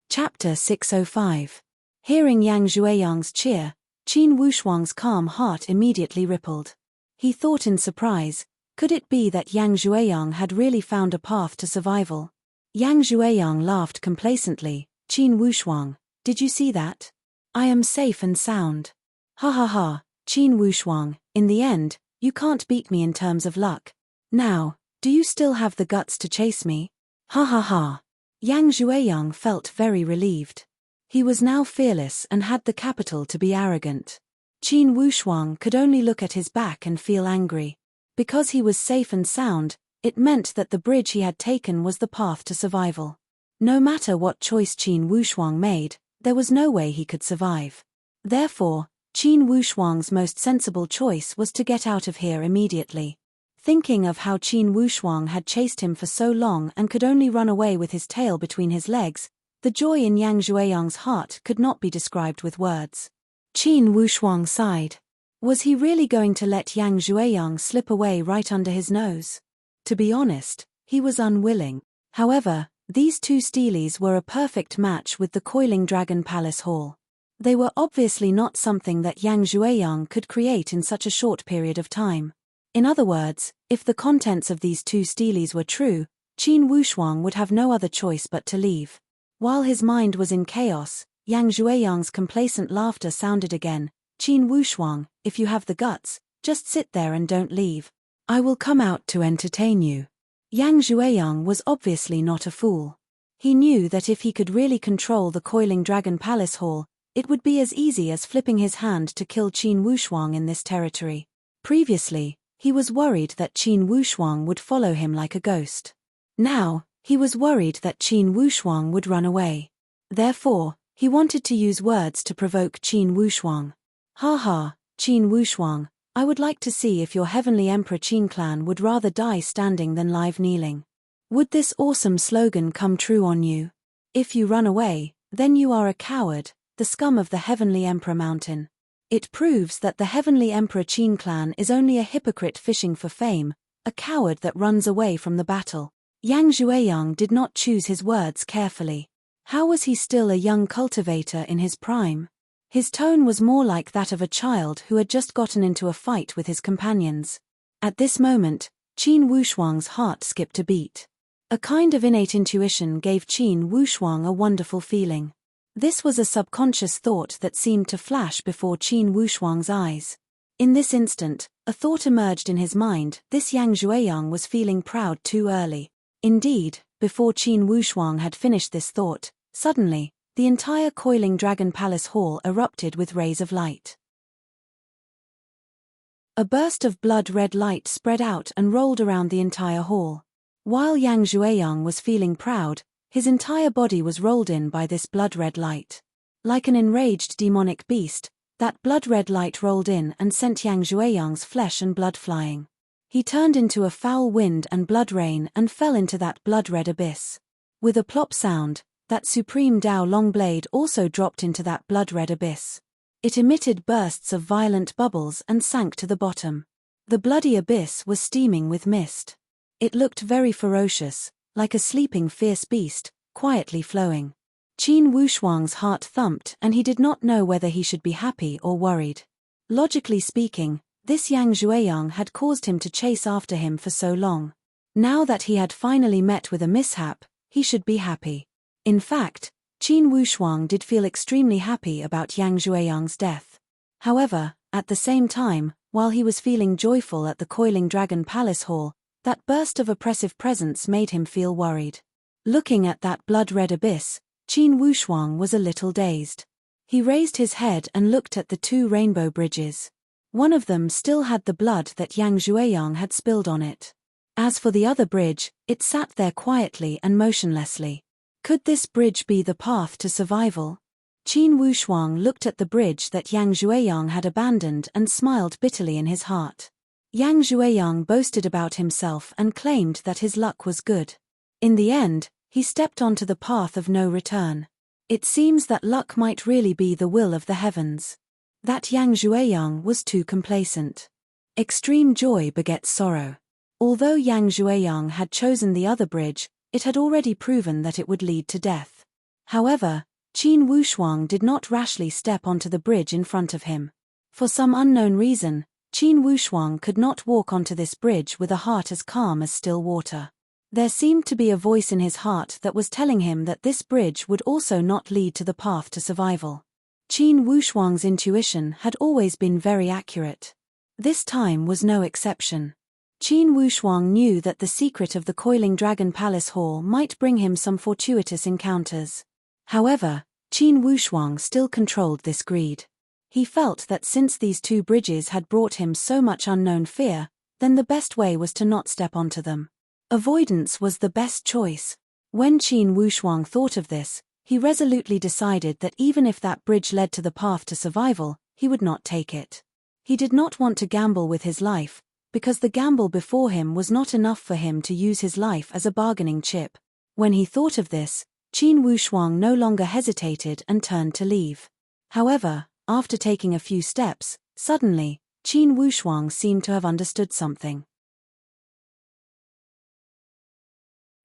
Chapter 605. Hearing Yang Zhuiyang's cheer, Qin Wushuang's calm heart immediately rippled. He thought in surprise, could it be that Yang Zhuiyang had really found a path to survival? Yang Zhuiyang laughed complacently. Qin Wushuang, did you see that? I am safe and sound. Ha ha ha, Qin Wushuang, in the end, you can't beat me in terms of luck. Now, do you still have the guts to chase me? Ha ha ha. Yang Zhuiyang felt very relieved. He was now fearless and had the capital to be arrogant. Qin Wushuang could only look at his back and feel angry. Because he was safe and sound, it meant that the bridge he had taken was the path to survival. No matter what choice Qin Wushuang made, there was no way he could survive. Therefore, Qin Wushuang's most sensible choice was to get out of here immediately. Thinking of how Qin Wushuang had chased him for so long and could only run away with his tail between his legs, the joy in Yang Zhuiyang's heart could not be described with words. Qin Wushuang sighed. Was he really going to let Yang Zhuiyang slip away right under his nose? To be honest, he was unwilling. However, these two steelies were a perfect match with the coiling dragon palace hall. They were obviously not something that Yang Zhuiyang could create in such a short period of time. In other words, if the contents of these two steelies were true, Qin Wushuang would have no other choice but to leave. While his mind was in chaos, Yang Zhuiyang's complacent laughter sounded again. Qin Wushuang, if you have the guts, just sit there and don't leave. I will come out to entertain you. Yang Zhuiyang was obviously not a fool. He knew that if he could really control the coiling dragon palace hall, it would be as easy as flipping his hand to kill Qin Wushuang in this territory. Previously, he was worried that Qin Wushuang would follow him like a ghost. Now, he was worried that Qin Wushuang would run away. Therefore, he wanted to use words to provoke Qin Wushuang. Ha ha, Qin Wushuang, I would like to see if your heavenly Emperor Qin clan would rather die standing than live kneeling. Would this awesome slogan come true on you? If you run away, then you are a coward, the scum of the heavenly Emperor mountain. It proves that the heavenly Emperor Qin clan is only a hypocrite fishing for fame, a coward that runs away from the battle. Yang Zhuiyang did not choose his words carefully. How was he still a young cultivator in his prime? His tone was more like that of a child who had just gotten into a fight with his companions. At this moment, Qin Wushuang's heart skipped a beat. A kind of innate intuition gave Qin Wushuang a wonderful feeling. This was a subconscious thought that seemed to flash before Qin Wushuang's eyes. In this instant, a thought emerged in his mind. This Yang Zhuiyang was feeling proud too early. Indeed, before Qin Wushuang had finished this thought, suddenly, the entire coiling dragon palace hall erupted with rays of light. A burst of blood-red light spread out and rolled around the entire hall. While Yang Zhuiyang was feeling proud, his entire body was rolled in by this blood-red light. Like an enraged demonic beast, that blood-red light rolled in and sent Yang Zhuiyang's flesh and blood flying. He turned into a foul wind and blood rain and fell into that blood-red abyss. With a plop sound, that supreme Dao long blade also dropped into that blood-red abyss. It emitted bursts of violent bubbles and sank to the bottom. The bloody abyss was steaming with mist. It looked very ferocious, like a sleeping fierce beast, quietly flowing. Qin Wushuang's heart thumped and he did not know whether he should be happy or worried. Logically speaking, this Yang Zhuiyang had caused him to chase after him for so long. Now that he had finally met with a mishap, he should be happy. In fact, Qin Wushuang did feel extremely happy about Yang Zhuiyang's death. However, at the same time, while he was feeling joyful at the coiling dragon palace hall, that burst of oppressive presence made him feel worried. Looking at that blood-red abyss, Qin Wushuang was a little dazed. He raised his head and looked at the two rainbow bridges. One of them still had the blood that Yang Zhuiyang had spilled on it. As for the other bridge, it sat there quietly and motionlessly. Could this bridge be the path to survival? Qin Wushuang looked at the bridge that Yang Zhuiyang had abandoned and smiled bitterly in his heart. Yang Zhuiyang boasted about himself and claimed that his luck was good. In the end, he stepped onto the path of no return. It seems that luck might really be the will of the heavens. That Yang Zhuiyang was too complacent. Extreme joy begets sorrow. Although Yang Zhuiyang had chosen the other bridge, it had already proven that it would lead to death. However, Qin Wushuang did not rashly step onto the bridge in front of him. For some unknown reason, Qin Wushuang could not walk onto this bridge with a heart as calm as still water. There seemed to be a voice in his heart that was telling him that this bridge would also not lead to the path to survival. Qin Wushuang's intuition had always been very accurate. This time was no exception. Qin Wushuang knew that the secret of the Coiling Dragon Palace Hall might bring him some fortuitous encounters. However, Qin Wushuang still controlled this greed. He felt that since these two bridges had brought him so much unknown fear, then the best way was to not step onto them. Avoidance was the best choice. When Qin Wushuang thought of this, he resolutely decided that even if that bridge led to the path to survival, he would not take it. He did not want to gamble with his life, because the gamble before him was not enough for him to use his life as a bargaining chip. When he thought of this, Qin Wushuang no longer hesitated and turned to leave. However, after taking a few steps, suddenly, Qin Wushuang seemed to have understood something.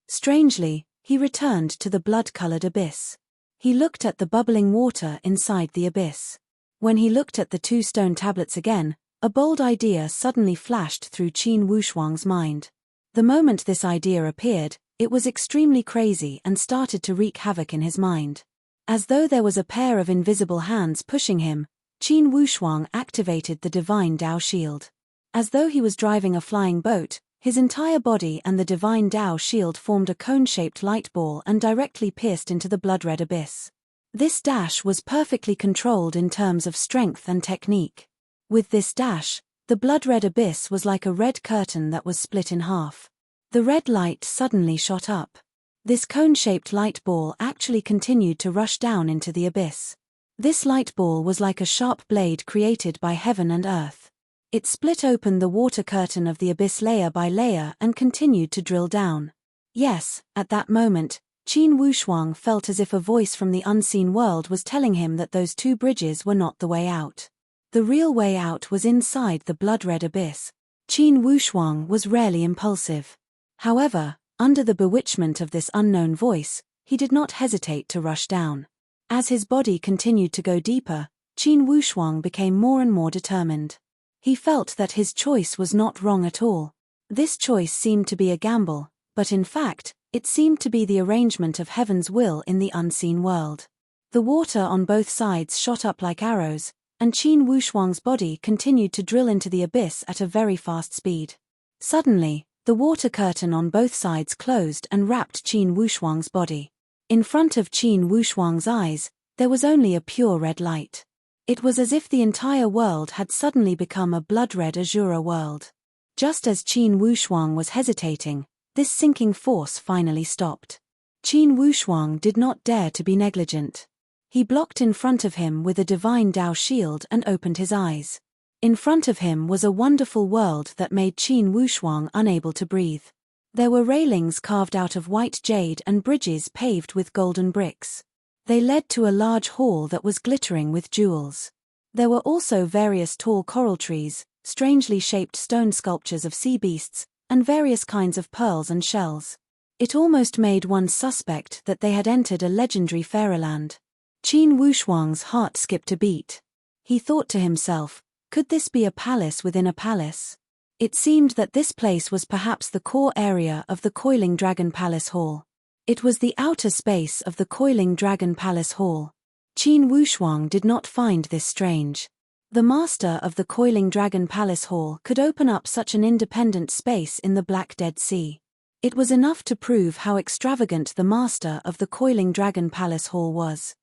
Strangely, he returned to the blood-colored abyss. He looked at the bubbling water inside the abyss. When he looked at the two stone tablets again, a bold idea suddenly flashed through Qin Wushuang's mind. The moment this idea appeared, it was extremely crazy and started to wreak havoc in his mind. As though there was a pair of invisible hands pushing him, Qin Wushuang activated the divine Dao shield. As though he was driving a flying boat, his entire body and the divine Dao shield formed a cone-shaped light ball and directly pierced into the blood-red abyss. This dash was perfectly controlled in terms of strength and technique. With this dash, the blood-red abyss was like a red curtain that was split in half. The red light suddenly shot up. This cone-shaped light ball actually continued to rush down into the abyss. This light ball was like a sharp blade created by heaven and earth. It split open the water curtain of the abyss layer by layer and continued to drill down. Yes, at that moment, Qin Wushuang felt as if a voice from the unseen world was telling him that those two bridges were not the way out. The real way out was inside the blood-red abyss. Qin Wushuang was rarely impulsive. However, under the bewitchment of this unknown voice, he did not hesitate to rush down. As his body continued to go deeper, Qin Wushuang became more and more determined. He felt that his choice was not wrong at all. This choice seemed to be a gamble, but in fact, it seemed to be the arrangement of heaven's will in the unseen world. The water on both sides shot up like arrows, and Qin Wushuang's body continued to drill into the abyss at a very fast speed. Suddenly, the water curtain on both sides closed and wrapped Qin Wushuang's body. In front of Qin Wushuang's eyes, there was only a pure red light. It was as if the entire world had suddenly become a blood-red azure world. Just as Qin Wushuang was hesitating, this sinking force finally stopped. Qin Wushuang did not dare to be negligent. He blocked in front of him with a divine Dao shield and opened his eyes. In front of him was a wonderful world that made Qin Wushuang unable to breathe. There were railings carved out of white jade and bridges paved with golden bricks. They led to a large hall that was glittering with jewels. There were also various tall coral trees, strangely shaped stone sculptures of sea beasts, and various kinds of pearls and shells. It almost made one suspect that they had entered a legendary fairyland. Qin Wushuang's heart skipped a beat. He thought to himself, could this be a palace within a palace? It seemed that this place was perhaps the core area of the Coiling Dragon Palace Hall. It was the outer space of the Coiling Dragon Palace Hall. Qin Wushuang did not find this strange. The master of the Coiling Dragon Palace Hall could open up such an independent space in the Black Dead Sea. It was enough to prove how extravagant the master of the Coiling Dragon Palace Hall was.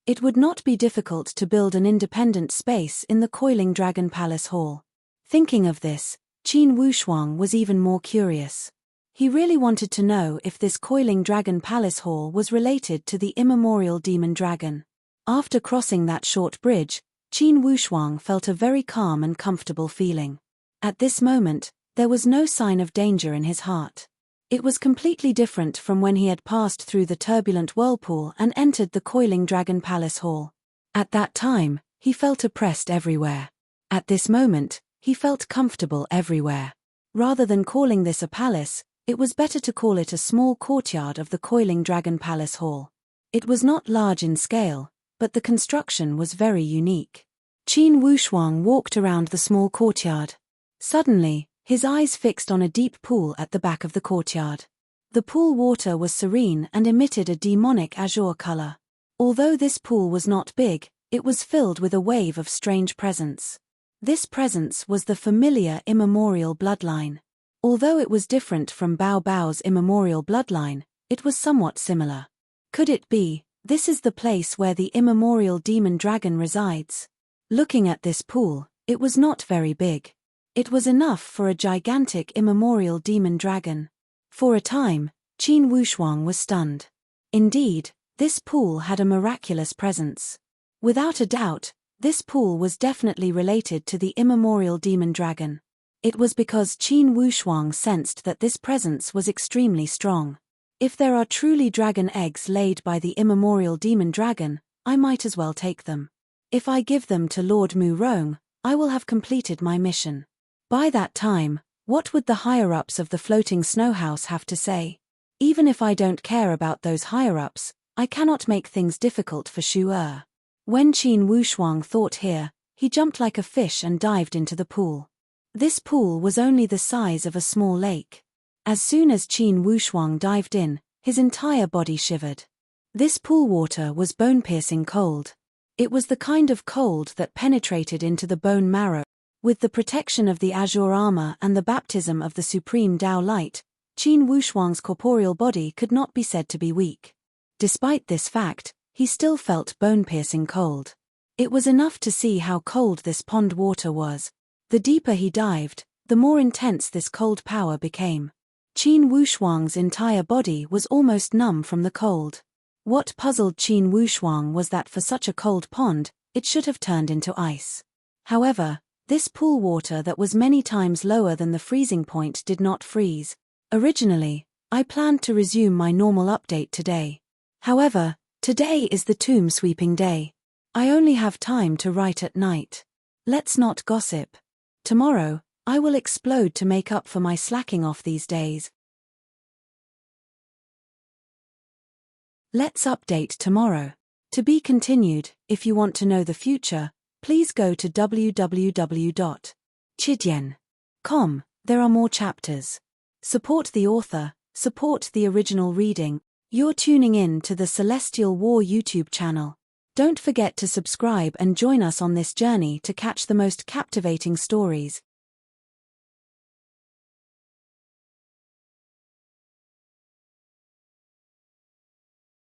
It would not be difficult to build an independent space in the Coiling Dragon Palace Hall. Thinking of this, Qin Wushuang was even more curious. He really wanted to know if this coiling dragon palace hall was related to the immemorial demon dragon. After crossing that short bridge, Qin Wushuang felt a very calm and comfortable feeling. At this moment, there was no sign of danger in his heart. It was completely different from when he had passed through the turbulent whirlpool and entered the coiling dragon palace hall. At that time, he felt oppressed everywhere. At this moment, he felt comfortable everywhere. Rather than calling this a palace, it was better to call it a small courtyard of the coiling dragon palace hall. It was not large in scale, but the construction was very unique. Qin Wushuang walked around the small courtyard. Suddenly, his eyes fixed on a deep pool at the back of the courtyard. The pool water was serene and emitted a demonic azure color. Although this pool was not big, it was filled with a wave of strange presence. This presence was the familiar immemorial bloodline. Although it was different from Bao Bao's immemorial bloodline, it was somewhat similar. Could it be, this is the place where the immemorial demon dragon resides? Looking at this pool, it was not very big. It was enough for a gigantic immemorial demon dragon. For a time, Qin Wushuang was stunned. Indeed, this pool had a miraculous presence. Without a doubt, this pool was definitely related to the immemorial demon dragon. It was because Qin Wushuang sensed that this presence was extremely strong. If there are truly dragon eggs laid by the immemorial demon dragon, I might as well take them. If I give them to Lord Mu Rong, I will have completed my mission. By that time, what would the higher-ups of the floating snow house have to say? Even if I don't care about those higher-ups, I cannot make things difficult for Shu Er. When Qin Wushuang thought here, he jumped like a fish and dived into the pool. This pool was only the size of a small lake. As soon as Qin Wushuang dived in, his entire body shivered. This pool water was bone-piercing cold. It was the kind of cold that penetrated into the bone marrow. With the protection of the azure armor and the baptism of the supreme Tao light, Qin Wushuang's corporeal body could not be said to be weak. Despite this fact, he still felt bone-piercing cold. It was enough to see how cold this pond water was. The deeper he dived, the more intense this cold power became. Qin Wushuang's entire body was almost numb from the cold. What puzzled Qin Wushuang was that for such a cold pond, it should have turned into ice. However, this pool water that was many times lower than the freezing point did not freeze. Originally, I planned to resume my normal update today. However, today is the tomb sweeping day. I only have time to write at night. Let's not gossip. Tomorrow, I will explode to make up for my slacking off these days. Let's update tomorrow. To be continued. If you want to know the future, please go to www.chidian.com. There are more chapters. Support the author, support the original reading. You're tuning in to the Celestial War YouTube channel. Don't forget to subscribe and join us on this journey to catch the most captivating stories.